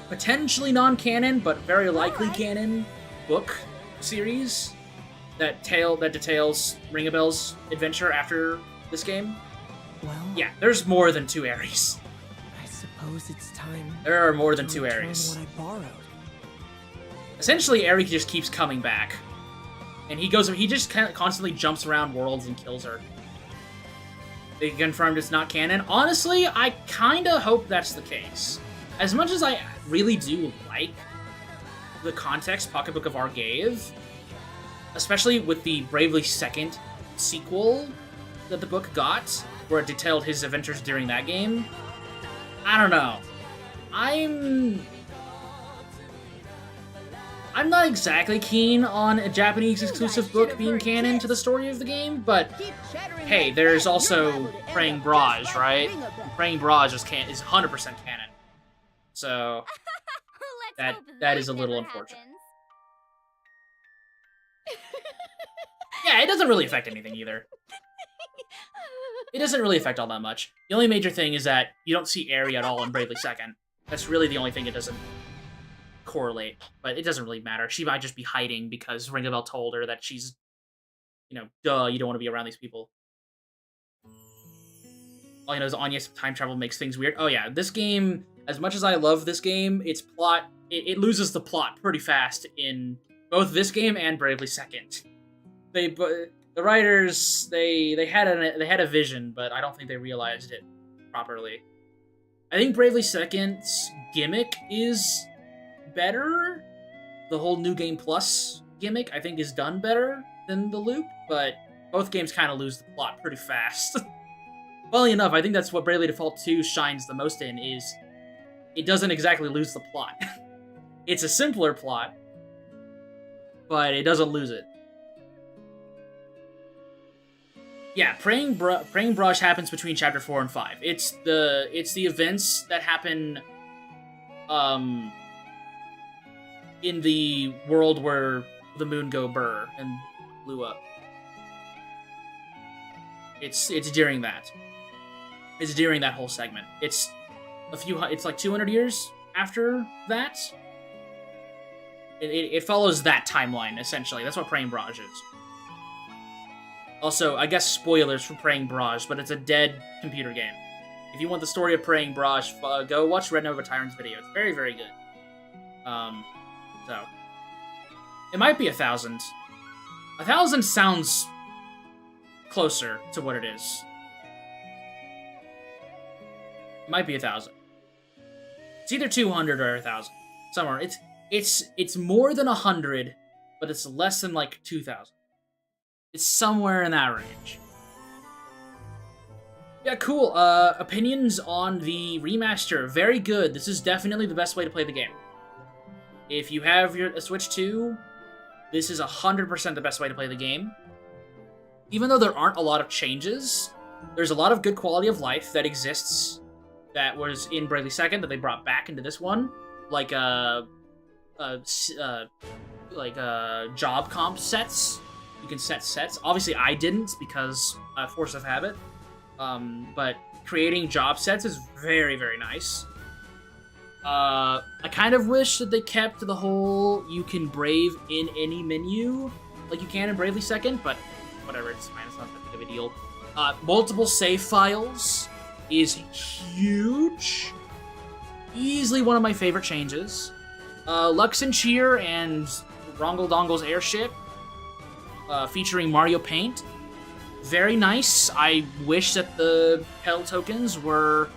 potentially non-canon but very likely canon book series. that details Ringabel's adventure after this game. Well, Yeah, there's more than 2 Aries. I suppose it's time. There are more than to 2 return Aries. what I borrowed. Essentially, Aerie just keeps coming back. And he just constantly jumps around worlds and kills her. They confirmed it's not canon. Honestly, I kinda hope that's the case. As much as I really do like the context Pocketbook of R gave, especially with the Bravely Second sequel that the book got, where it detailed his adventures during that game, I don't know. I'm not exactly keen on a Japanese exclusive book being canon to the story of the game, but hey, there's also Praying Barrage, right? Praying Barrage is 100% canon. So that is a little unfortunate. Yeah, it doesn't really affect anything either. It doesn't really affect all that much. The only major thing is that you don't see Aerie at all in Bravely Second. That's really the only thing it doesn't correlate, but it doesn't really matter. She might just be hiding because Ringabel told her that she's, duh, you don't want to be around these people. All you know is Anya's time travel makes things weird. Oh yeah, this game, as much as I love this game, its plot, it loses the plot pretty fast in both this game and Bravely Second. The writers, they had a vision, but I don't think they realized it properly. I think Bravely Second's gimmick is better. The whole New Game Plus gimmick, I think, is done better than the loop, but both games kind of lose the plot pretty fast. Funnily enough, I think that's what Bravely Default 2 shines the most in, is it doesn't exactly lose the plot. It's a simpler plot, but it doesn't lose it. Yeah, Praying Barrage happens between Chapter 4 and 5. It's the events that happen in the world where the moon go burr and blew up. It's during that. It's during that whole segment. It's like 200 years after that. It follows that timeline, essentially. That's what Praying Barrage is. Also, I guess spoilers for Praying Barrage, but it's a dead computer game. If you want the story of Praying Barrage, go watch Red Nova Tyrant's video. It's very, very good. So. It might be 1,000. 1,000 sounds closer to what it is. It might be 1,000. It's either 200 or 1,000. Somewhere. It's more than 100, but it's less than like 2,000. It's somewhere in that range. Yeah, cool. Opinions on the remaster. Very good. This is definitely the best way to play the game. If you have a Switch 2, this is 100% the best way to play the game. Even though there aren't a lot of changes, there's a lot of good quality of life that exists that was in Bravely Second that they brought back into this one. Like, job comp sets. You can set sets. Obviously, I didn't because force of habit. But creating job sets is very, very nice. I kind of wish that they kept the whole you can brave in any menu like you can in Bravely Second, but whatever, it's fine. It's not that big of a deal. Multiple save files is huge. Easily one of my favorite changes. Lux and Cheer and Rongle Dongle's airship. Featuring Mario Paint. Very nice. I wish that the Pell tokens were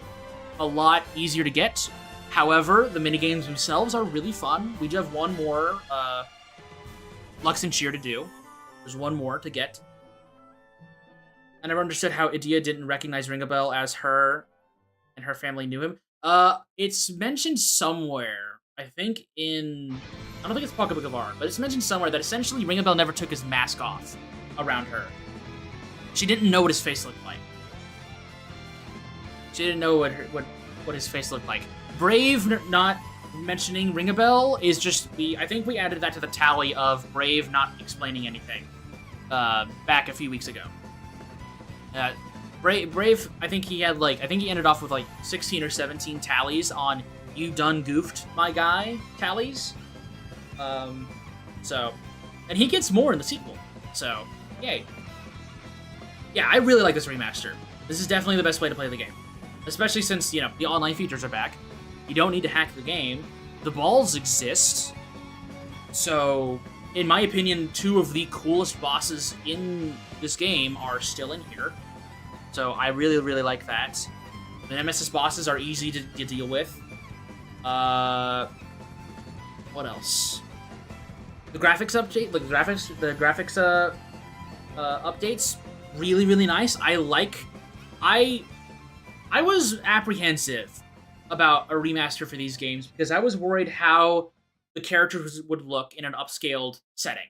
a lot easier to get. However, the minigames themselves are really fun. We do have one more Lux and Cheer to do. There's one more to get. I never understood how Idea didn't recognize Ringabel as her and her family knew him. It's mentioned somewhere. I think I don't think it's Pocketbook of R, but it's mentioned somewhere that essentially Ringabel never took his mask off around her. She didn't know what his face looked like. She didn't know what his face looked like. Brave not mentioning Ringabel is just I think we added that to the tally of Brave not explaining anything back a few weeks ago. Brave, I think he ended off with like 16 or 17 tallies on "You done goofed, my guy" tallies. And he gets more in the sequel. So, yay. Yeah, I really like this remaster. This is definitely the best way to play the game. Especially since, you know, the online features are back. You don't need to hack the game. The balls exist. So, in my opinion, two of the coolest bosses in this game are still in here. So, I really, really like that. The Nemesis bosses are easy to deal with. What else? The graphics update, the graphics updates, really, really nice. I was apprehensive about a remaster for these games because I was worried how the characters would look in an upscaled setting.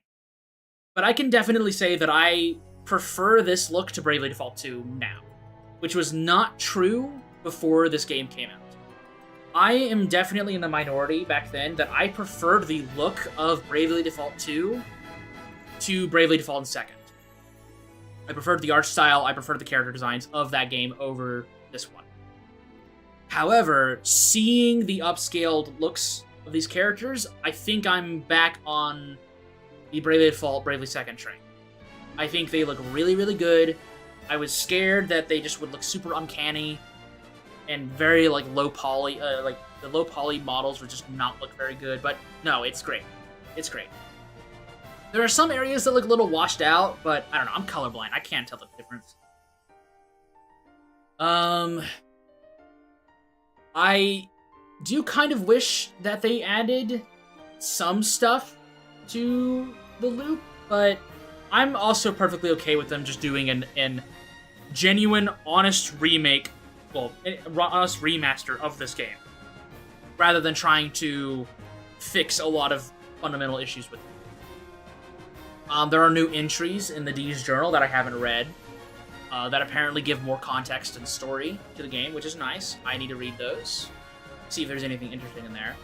But I can definitely say that I prefer this look to Bravely Default 2 now, which was not true before this game came out. I am definitely in the minority back then that I preferred the look of Bravely Default 2 to Bravely Default 2nd. I preferred the art style, I preferred the character designs of that game over this one. However, seeing the upscaled looks of these characters, I think I'm back on the Bravely Default, Bravely 2nd train. I think they look really, really good. I was scared that they just would look super uncanny and very, like, low poly, like, the low poly models would just not look very good, but no, it's great. It's great. There are some areas that look a little washed out, but I don't know, I'm colorblind. I can't tell the difference. I do kind of wish that they added some stuff to the loop, but I'm also perfectly okay with them just doing an genuine, honest remake, well, honest remaster of this game, rather than trying to fix a lot of fundamental issues with it. There are new entries in the D's journal that I haven't read, that apparently give more context and story to the game, which is nice. I need to read those, see if there's anything interesting in there.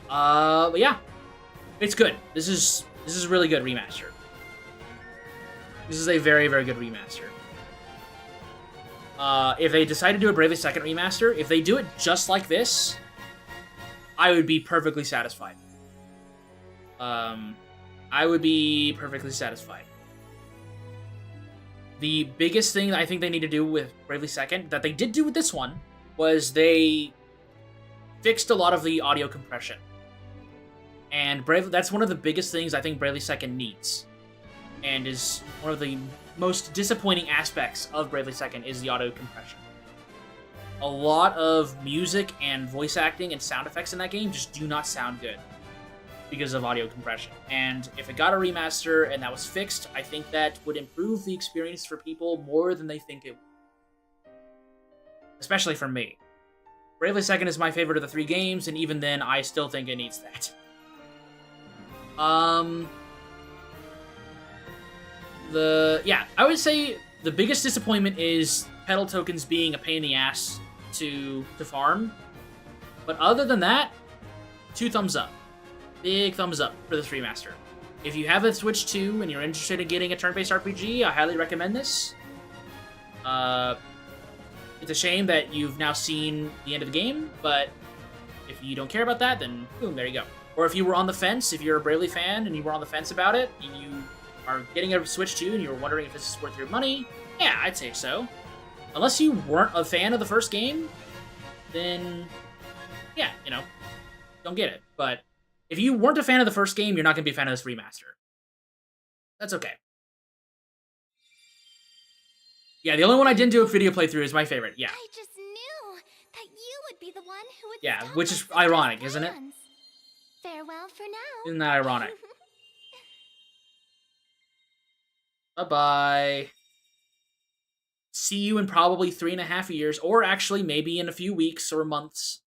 But yeah, it's good. This is a really good remaster. This is a very, very good remaster. If they decide to do a Bravely Second remaster, if they do it just like this, I would be perfectly satisfied. I would be perfectly satisfied. The biggest thing that I think they need to do with Bravely Second, that they did do with this one, was they fixed a lot of the audio compression. And that's one of the biggest things I think Bravely Second needs. And is one of the most disappointing aspects of Bravely Second is the audio compression. A lot of music and voice acting and sound effects in that game just do not sound good because of audio compression. And if it got a remaster and that was fixed, I think that would improve the experience for people more than they think it would. Especially for me. Bravely Second is my favorite of the three games, and even then, I still think it needs that. I would say the biggest disappointment is pedal tokens being a pain in the ass to farm. But other than that, 2 thumbs up. Big thumbs up for this remaster. If you have a Switch 2 and you're interested in getting a turn-based RPG, I highly recommend this. It's a shame that you've now seen the end of the game, but if you don't care about that, then boom, there you go. Or if you were on the fence, if you're a Bravely fan and you were on the fence about it, and you are getting a Switch 2 and you were wondering if this is worth your money, yeah, I'd say so. Unless you weren't a fan of the first game, then, yeah, you know, don't get it. But if you weren't a fan of the first game, you're not going to be a fan of this remaster. That's okay. Yeah, the only one I didn't do a video playthrough is my favorite, yeah. I just knew that you would be the one who would Yeah, stop which my is sister's ironic, isn't it? plans. Farewell for now. Isn't that ironic? Bye-bye. See you in probably 3.5 years, or actually maybe in a few weeks or months.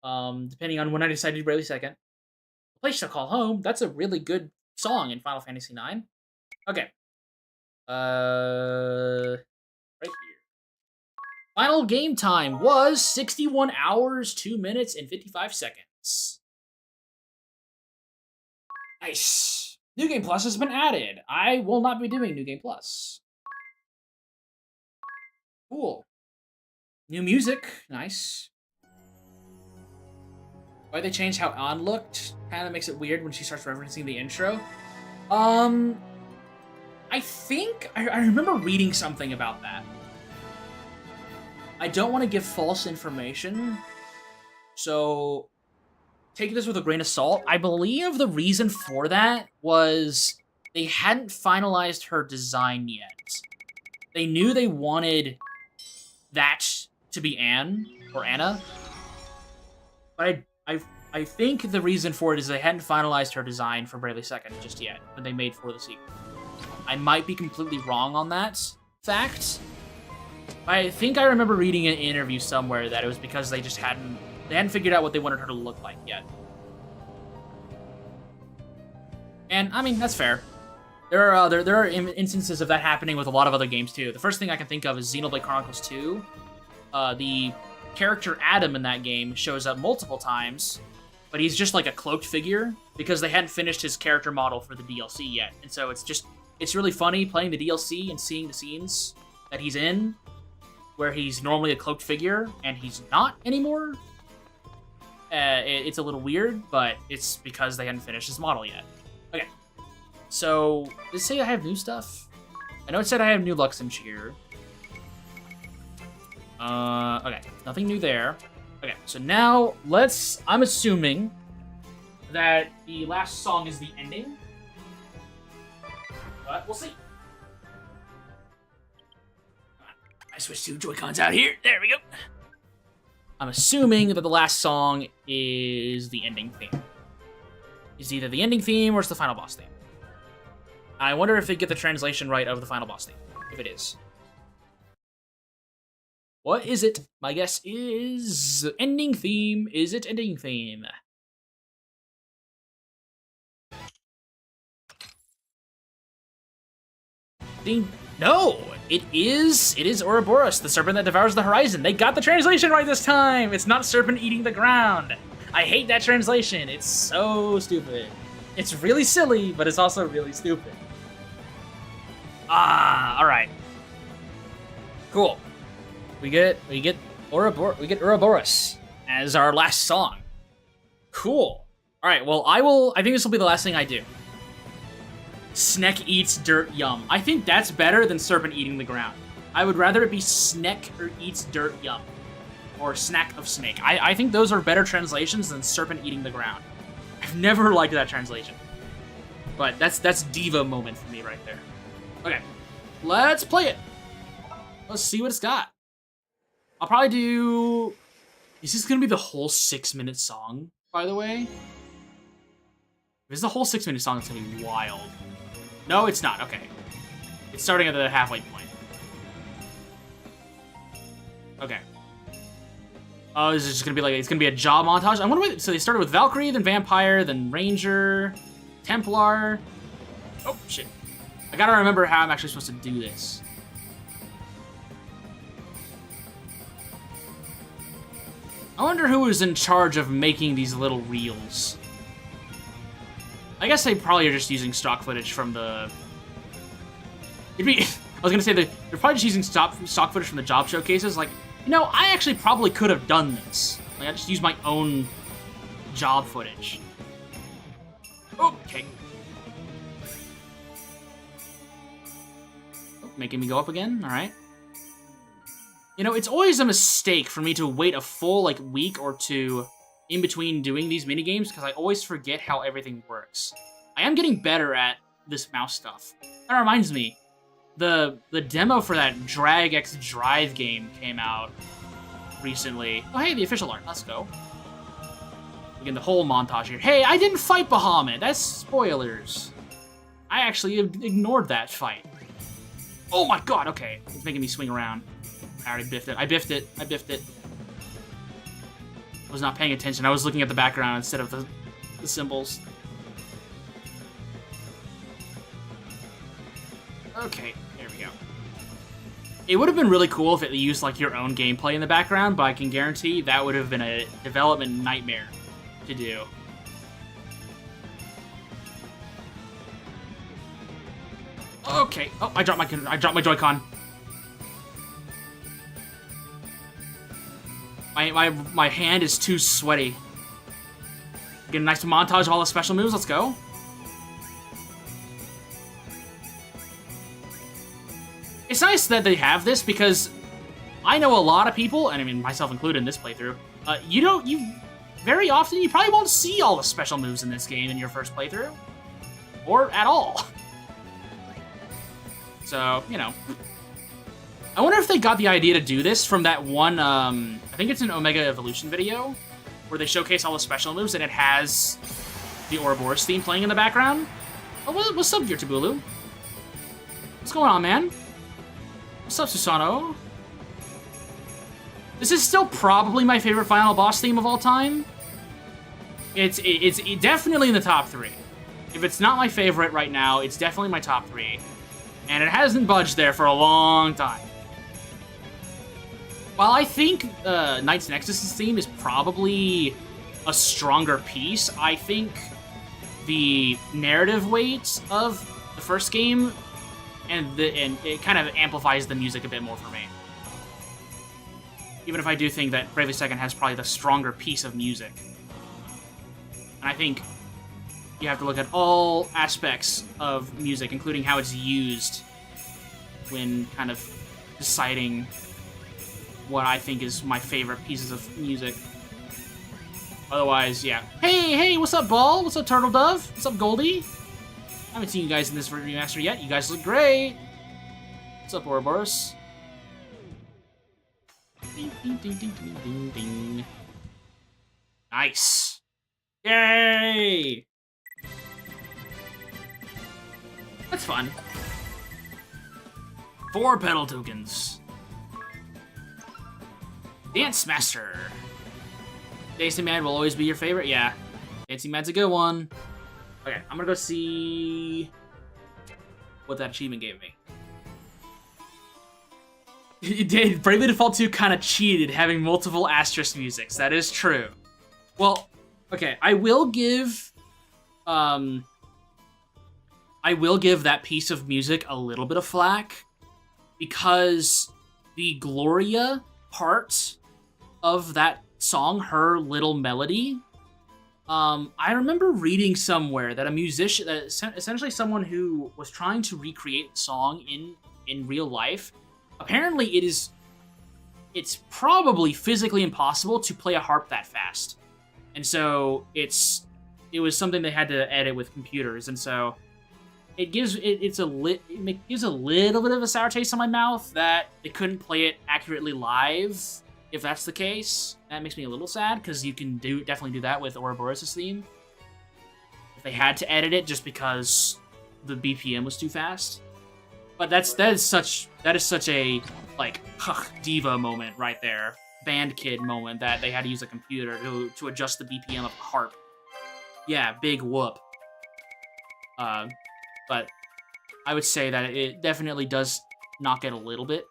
Depending on when I decide to do Bravely Second. A Place to Call Home, that's a really good song in Final Fantasy IX. Okay. Right here. Final game time was 61 hours, 2 minutes, and 55 seconds. Nice. New Game Plus has been added. I will not be doing New Game Plus. Cool. New music. Nice. Why they changed how Ann looked kind of makes it weird when she starts referencing the intro. I think I remember reading something about that. I don't want to give false information, so take this with a grain of salt. I believe the reason for that was they hadn't finalized her design yet. They knew they wanted that to be Anne or Anna, but I think the reason for it is they hadn't finalized her design for Bravely Second just yet when they made for the sequel. I might be completely wrong on that fact. I think I remember reading in an interview somewhere that it was because they just hadn't figured out what they wanted her to look like yet. And I mean, that's fair. There are instances of that happening with a lot of other games too. The first thing I can think of is Xenoblade Chronicles 2. The character Adam in that game shows up multiple times, but he's just like a cloaked figure because they hadn't finished his character model for the DLC yet. And so it's really funny playing the DLC and seeing the scenes that he's in where he's normally a cloaked figure and he's not anymore. It's a little weird, but it's because they hadn't finished his model yet. Okay, so does it say I have new stuff? I know it said I have new Luxembourg here. Okay, nothing new there. Okay, so now I'm assuming that the last song is the ending. But we'll see. I switched two Joy-Cons out here. There we go. I'm assuming that the last song is the ending theme. It's either the ending theme or it's the final boss theme. I wonder if they get the translation right of the final boss theme. If it is. What is it? My guess is ending theme. Is it ending theme? No, it is Ouroboros, the serpent that devours the horizon. They got the translation right this time. It's not serpent eating the ground. I hate that translation. It's so stupid. It's really silly, but it's also really stupid. All right. Cool. We get Ouroboros as our last song. Cool. All right. Well, I think this will be the last thing I do. Sneck eats dirt, yum. I think that's better than serpent eating the ground. I would rather it be Sneck or eats dirt, yum. Or snack of snake. I think those are better translations than serpent eating the ground. I've never liked that translation. But that's diva moment for me right there. Okay, let's play it. Let's see what it's got. I'll probably do... Is this gonna be the whole 6-minute song, by the way? If it's the whole 6-minute song, it's gonna be wild. No, it's not. Okay. It's starting at the halfway point. Okay. Oh, this is just gonna be like, it's gonna be a job montage. I wonder what, so they started with Valkyrie, then Vampire, then Ranger, Templar. Oh, shit. I gotta remember how I'm actually supposed to do this. I wonder who was in charge of making these little reels. I guess they probably are just using stock footage from the... I was gonna say they're probably just using stock footage from the job showcases. Like, you know, I actually probably could have done this. Like, I just used my own job footage. Okay. Oh, making me go up again? Alright. You know, it's always a mistake for me to wait a full, like, week or two in between doing these minigames, because I always forget how everything works. I am getting better at this mouse stuff. That reminds me, the demo for that Drag X Drive game came out recently. Oh, hey, the official art. Let's go. Again, the whole montage here. Hey, I didn't fight Bahamut. That's spoilers. I actually ignored that fight. Oh my god, okay. It's making me swing around. I already biffed it. I biffed it. I biffed it. I was not paying attention. I was looking at the background instead of the symbols. Okay, there we go. It would have been really cool if it used like your own gameplay in the background, but I can guarantee that would have been a development nightmare to do. Okay. Oh, I dropped my Joy-Con. My hand is too sweaty. Get a nice montage of all the special moves. Let's go. it's nice that they have this because I know a lot of people, and I mean myself included in this playthrough, you very often you probably won't see all the special moves in this game in your first playthrough, or at all. So, you know. I wonder if they got the idea to do this from that one, I think it's an Omega Evolution video, where they showcase all the special moves and it has the Ouroboros theme playing in the background. Oh, what's up, Gear Tabulu? What's going on, man? What's up, Susano? This is still probably my favorite final boss theme of all time. It's definitely in the top 3. If it's not my favorite right now, it's definitely my top 3. And it hasn't budged there for a long time. While I think Knights Nexus' theme is probably a stronger piece, I think the narrative weight of the first game and it kind of amplifies the music a bit more for me. Even if I do think that Bravely Second has probably the stronger piece of music. And I think you have to look at all aspects of music, including how it's used when kind of deciding what I think is my favorite pieces of music. Otherwise, yeah. Hey, what's up, Ball? What's up, Turtle Dove? What's up, Goldie? I haven't seen you guys in this remaster yet. You guys look great. What's up, Ouroboros? Ding, ding, ding, ding, ding, ding, ding. Nice. Yay! That's fun. 4 pedal tokens. Dance Master. Dancing Man will always be your favorite? Yeah. Dancing Man's a good one. Okay, I'm gonna go see what that achievement gave me. It did. Bravely Default 2 kind of cheated having multiple asterisk musics. That is true. Well, okay, I will give that piece of music a little bit of flack because the Gloria part of that song, her little melody, I remember reading somewhere that a musician, that essentially someone who was trying to recreate the song in real life, apparently it's probably physically impossible to play a harp that fast. And so it was something they had to edit with computers, and so it gives it gives a little bit of a sour taste in my mouth that they couldn't play it accurately live. If that's the case, that makes me a little sad because you can definitely do that with Ouroboros' theme. If they had to edit it just because the BPM was too fast, but that is such a like diva moment right there, band kid moment that they had to use a computer to adjust the BPM of the harp. Yeah, big whoop. But I would say that it definitely does knock it a little bit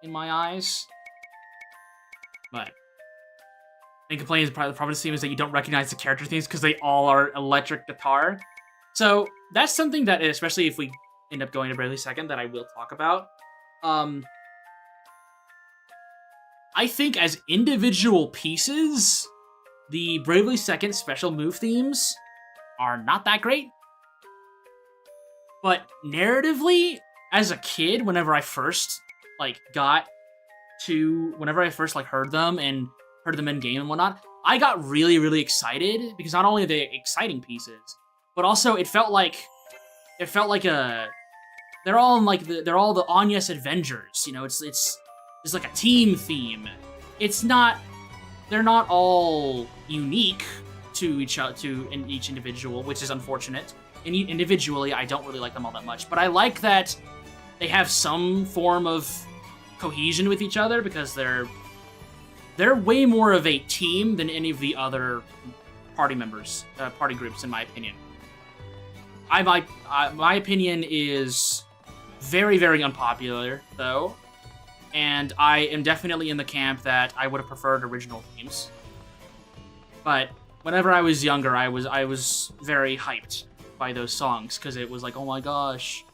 in my eyes. But main complaint is probably the problem with the theme is that you don't recognize the character themes because they all are electric guitar. So that's something that, especially if we end up going to Bravely Second, that I will talk about. I think as individual pieces, the Bravely Second special move themes are not that great. But narratively, as a kid, whenever I first heard them and heard them in game and whatnot, I got really, really excited because not only are they exciting pieces, but also it felt like they're all the Anya's Avengers. You know, it's like a team theme. They're not all unique to each individual, which is unfortunate. And individually, I don't really like them all that much, but I like that they have some form of cohesion with each other because they're way more of a team than any of the other party groups, in my opinion. My opinion is very, very unpopular, though, and I am definitely in the camp that I would have preferred original themes. But whenever I was younger, I was very hyped by those songs because it was like, oh my gosh,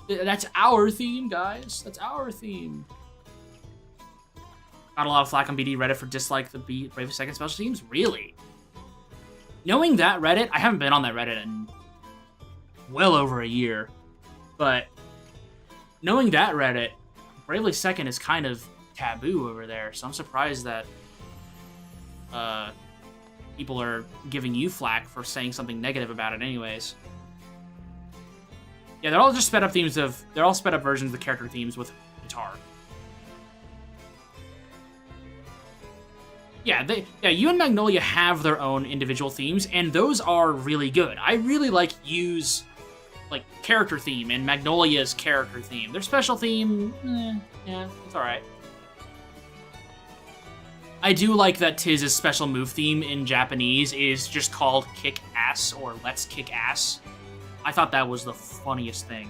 that's our theme, guys. That's our theme. Got a lot of flack on BD Reddit for dislike the Bravely Second special themes. Really? Knowing that Reddit, I haven't been on that Reddit in well over a year, but knowing that Reddit, Bravely Second is kind of taboo over there, so I'm surprised that people are giving you flack for saying something negative about it anyways. Yeah, they're all just sped up themes of... They're all sped up versions of the character themes with guitar. Yeah, you and Magnolia have their own individual themes, and those are really good. I really like Yu's character theme and Magnolia's character theme. Their special theme, yeah, it's alright. I do like that Tiz's special move theme in Japanese is just called Kick Ass or Let's Kick Ass. I thought that was the funniest thing.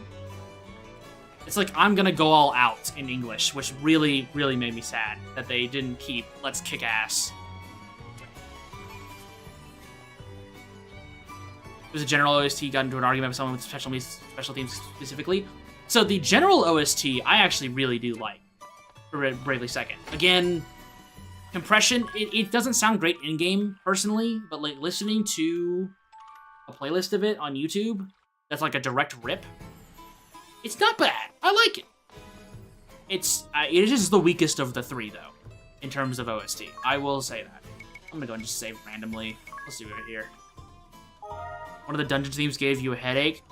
It's like, I'm gonna go all out in English, which really, really made me sad that they didn't keep Let's Kick Ass. It was a general OST, got into an argument with someone with special themes specifically. So the general OST, I actually really do like for Bravely Second. Again, compression, it doesn't sound great in-game, personally, but like listening to a playlist of it on YouTube, that's like a direct rip, it's not bad. I like it. It is just the weakest of the three, though, in terms of OST. I will say that. I'm gonna go and just save randomly. Let's see right here. One of the dungeon themes gave you a headache.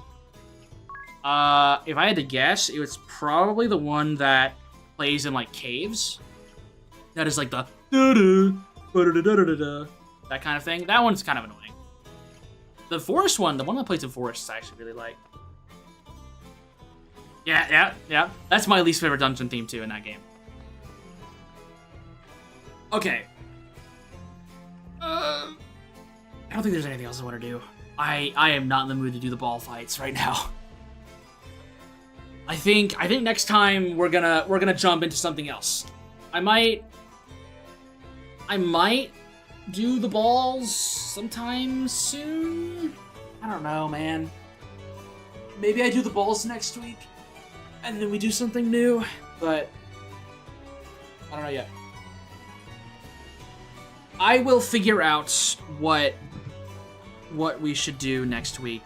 If I had to guess, it was probably the one that plays in like caves. That is like the that kind of thing. That one's kind of annoying. The forest one, the one that plays in forests, I actually really like. Yeah. That's my least favorite dungeon theme, too, in that game. Okay. I don't think there's anything else I want to do. I am not in the mood to do the ball fights right now. I think next time we're gonna jump into something else. I might do the balls sometime soon. I don't know, man. Maybe I do the balls next week, and then we do something new, but I don't know yet. I will figure out what we should do next week.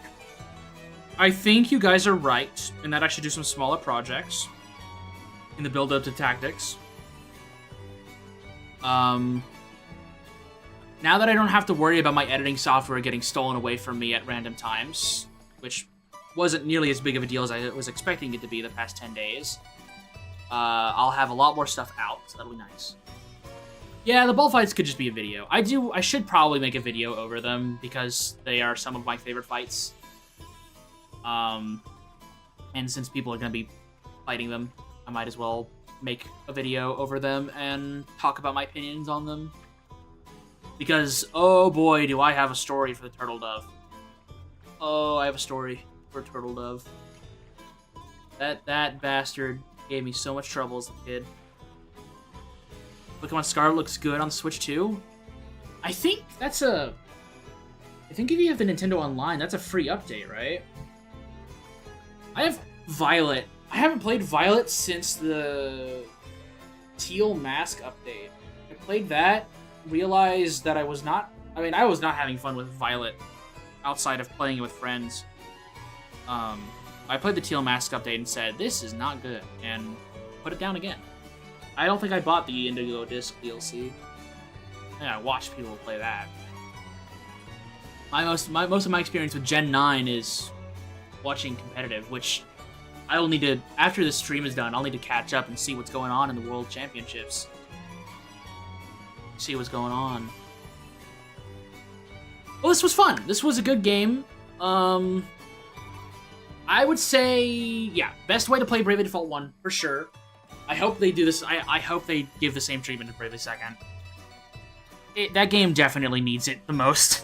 I think you guys are right in that I should do some smaller projects in the build-up to Tactics. Now that I don't have to worry about my editing software getting stolen away from me at random times, which wasn't nearly as big of a deal as I was expecting it to be the past 10 days, I'll have a lot more stuff out, so that'll be nice. Yeah, the ball fights could just be a video. I should probably make a video over them, because they are some of my favorite fights. And since people are going to be fighting them, I might as well make a video over them and talk about my opinions on them. Because, oh boy, do I have a story for the Turtle Dove. Oh, I have a story for Turtle Dove. That bastard gave me so much trouble as a kid. Pokemon Scarlet looks good on Switch too. I think if you have the Nintendo Online, that's a free update, right? I have Violet. I haven't played Violet since the Teal Mask update. I played that, realized that I was not having fun with Violet outside of playing it with friends. I played the Teal Mask update and said, this is not good, and put it down again. I don't think I bought the Indigo Disc DLC. Yeah, I watched people play that. Most of my experience with Gen 9 is watching competitive, which I will need to, after this stream is done, I'll need to catch up and see what's going on in the World Championships. See what's going on. Well, this was fun. This was a good game. I would say, yeah, best way to play Bravely Default 1, for sure. I hope they do this. I hope they give the same treatment to Bravely Second. That game definitely needs it the most.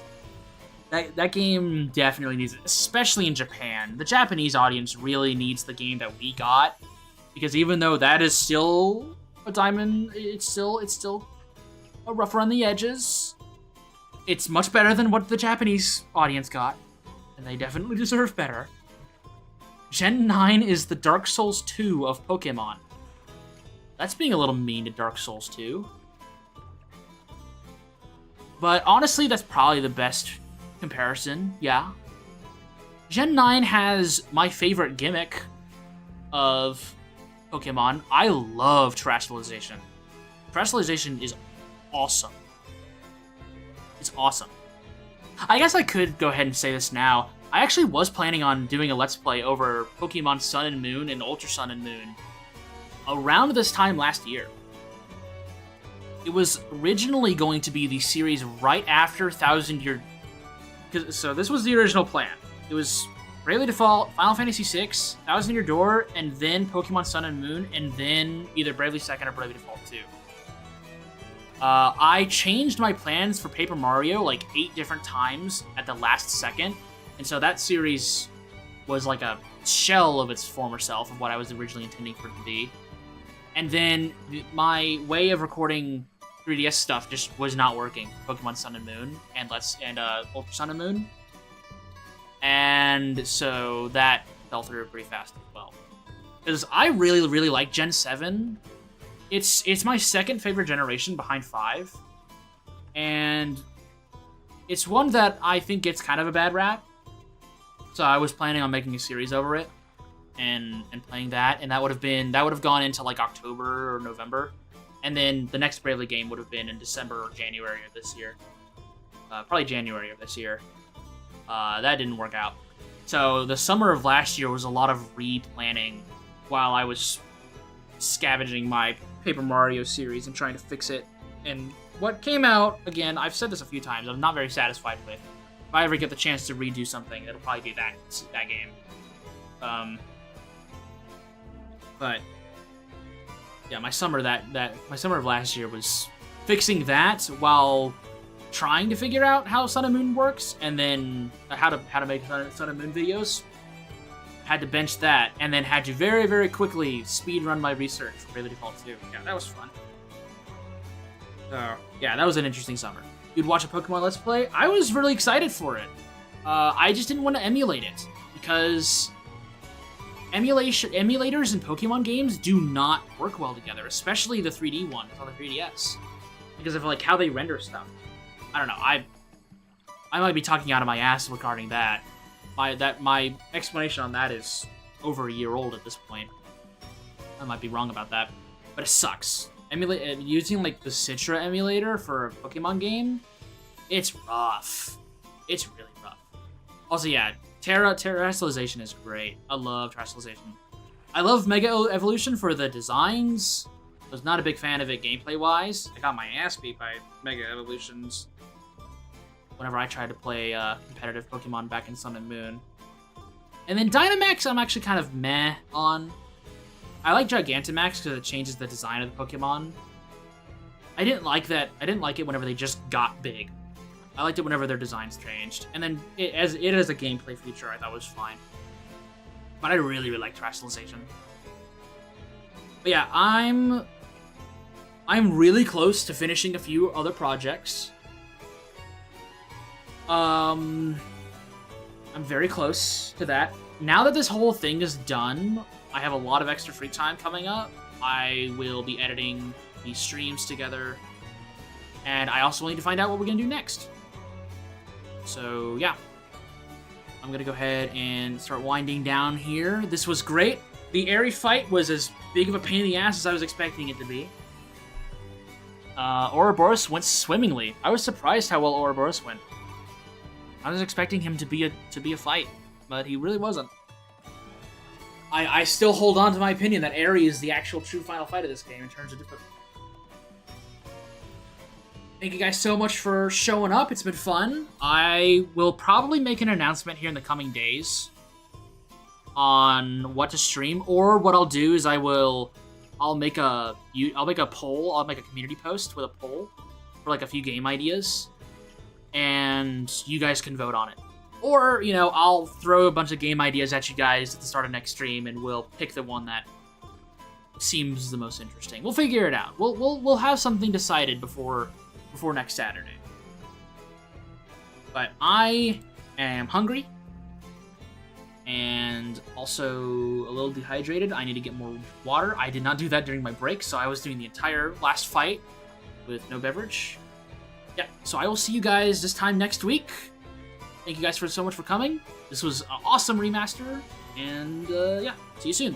That game definitely needs it, especially in Japan. The Japanese audience really needs the game that we got, because even though that is still a diamond, it's still a rough around the edges. It's much better than what the Japanese audience got, and they definitely deserve better. Gen 9 is the Dark Souls 2 of Pokemon. That's being a little mean to Dark Souls 2. But honestly, that's probably the best comparison, yeah. Gen 9 has my favorite gimmick of Pokemon, I love Terrestrialization. Terrestrialization is awesome. It's awesome. I guess I could go ahead and say this now. I actually was planning on doing a Let's Play over Pokemon Sun and Moon and Ultra Sun and Moon around this time last year. It was originally going to be the series right after Thousand Year... So this was the original plan. It was Bravely Default, Final Fantasy VI, Thousand Year Door, and then Pokemon Sun and Moon, and then either Bravely Second or Bravely Default 2. I changed my plans for Paper Mario like 8 different times at the last second, and so that series was like a shell of its former self of what I was originally intending for it to be. And then my way of recording 3DS stuff just was not working. Pokemon Sun and Moon and Ultra Sun and Moon. And so that fell through pretty fast as well. Because I really, really like Gen 7. It's my second favorite generation behind 5. And it's one that I think gets kind of a bad rap. So I was planning on making a series over it and playing that, and that would have gone into like October or November. And then the next Bravely game would have been in December or January of this year. Probably January of this year. That didn't work out. So the summer of last year was a lot of re-planning while I was scavenging my Paper Mario series and trying to fix it. And what came out, again, I've said this a few times, I'm not very satisfied with. If I ever get the chance to redo something, it'll probably be that game. But yeah, my summer of last year was fixing that while trying to figure out how Sun and Moon works, and then how to make Sun and Moon videos. Had to bench that, and then had to very, very quickly speed run my research for Bravely Default 2. Yeah, that was fun. So yeah, that was an interesting summer. You'd watch a Pokemon Let's Play. I was really excited for it. I just didn't want to emulate it because emulators in Pokemon games do not work well together, especially the 3D ones on the 3DS, because of like how they render stuff. I don't know. I might be talking out of my ass regarding that. My explanation on that is over a year old at this point. I might be wrong about that, but it sucks. Using like the Citra emulator for a Pokemon game, it's rough. It's really rough. Also, yeah, Terrestrialization is great. I love Terrestrialization. I love Mega Evolution for the designs. I was not a big fan of it gameplay-wise. I got my ass beat by Mega Evolutions whenever I tried to play competitive Pokemon back in Sun and Moon. And then Dynamax, I'm actually kind of meh on. I like Gigantamax because it changes the design of the Pokemon. I didn't like that. I didn't like it whenever they just got big. I liked it whenever their designs changed. And then as a gameplay feature, I thought was fine. But I really, really like Terrestrialization. But yeah, I'm really close to finishing a few other projects. I'm very close to that. Now that this whole thing is done, I have a lot of extra free time coming up. I will be editing these streams together. And I also need to find out what we're going to do next. So, yeah. I'm going to go ahead and start winding down here. This was great. The Airy fight was as big of a pain in the ass as I was expecting it to be. Ouroboros went swimmingly. I was surprised how well Ouroboros went. I was expecting him to be a fight, but he really wasn't. I still hold on to my opinion that Airy is the actual true final fight of this game in terms of difficulty. Thank you guys so much for showing up. It's been fun. I will probably make an announcement here in the coming days on what to stream, or what I'll do is I'll make a poll. I'll make a community post with a poll for like a few game ideas, and you guys can vote on it. Or, you know, I'll throw a bunch of game ideas at you guys at the start of next stream, and we'll pick the one that seems the most interesting. We'll figure it out. We'll have something decided before next Saturday. But I am hungry and also a little dehydrated. I need to get more water. I did not do that during my break, so I was doing the entire last fight with no beverage. Yeah, so I will see you guys this time next week. Thank you guys so much for coming. This was an awesome remaster, and yeah, see you soon.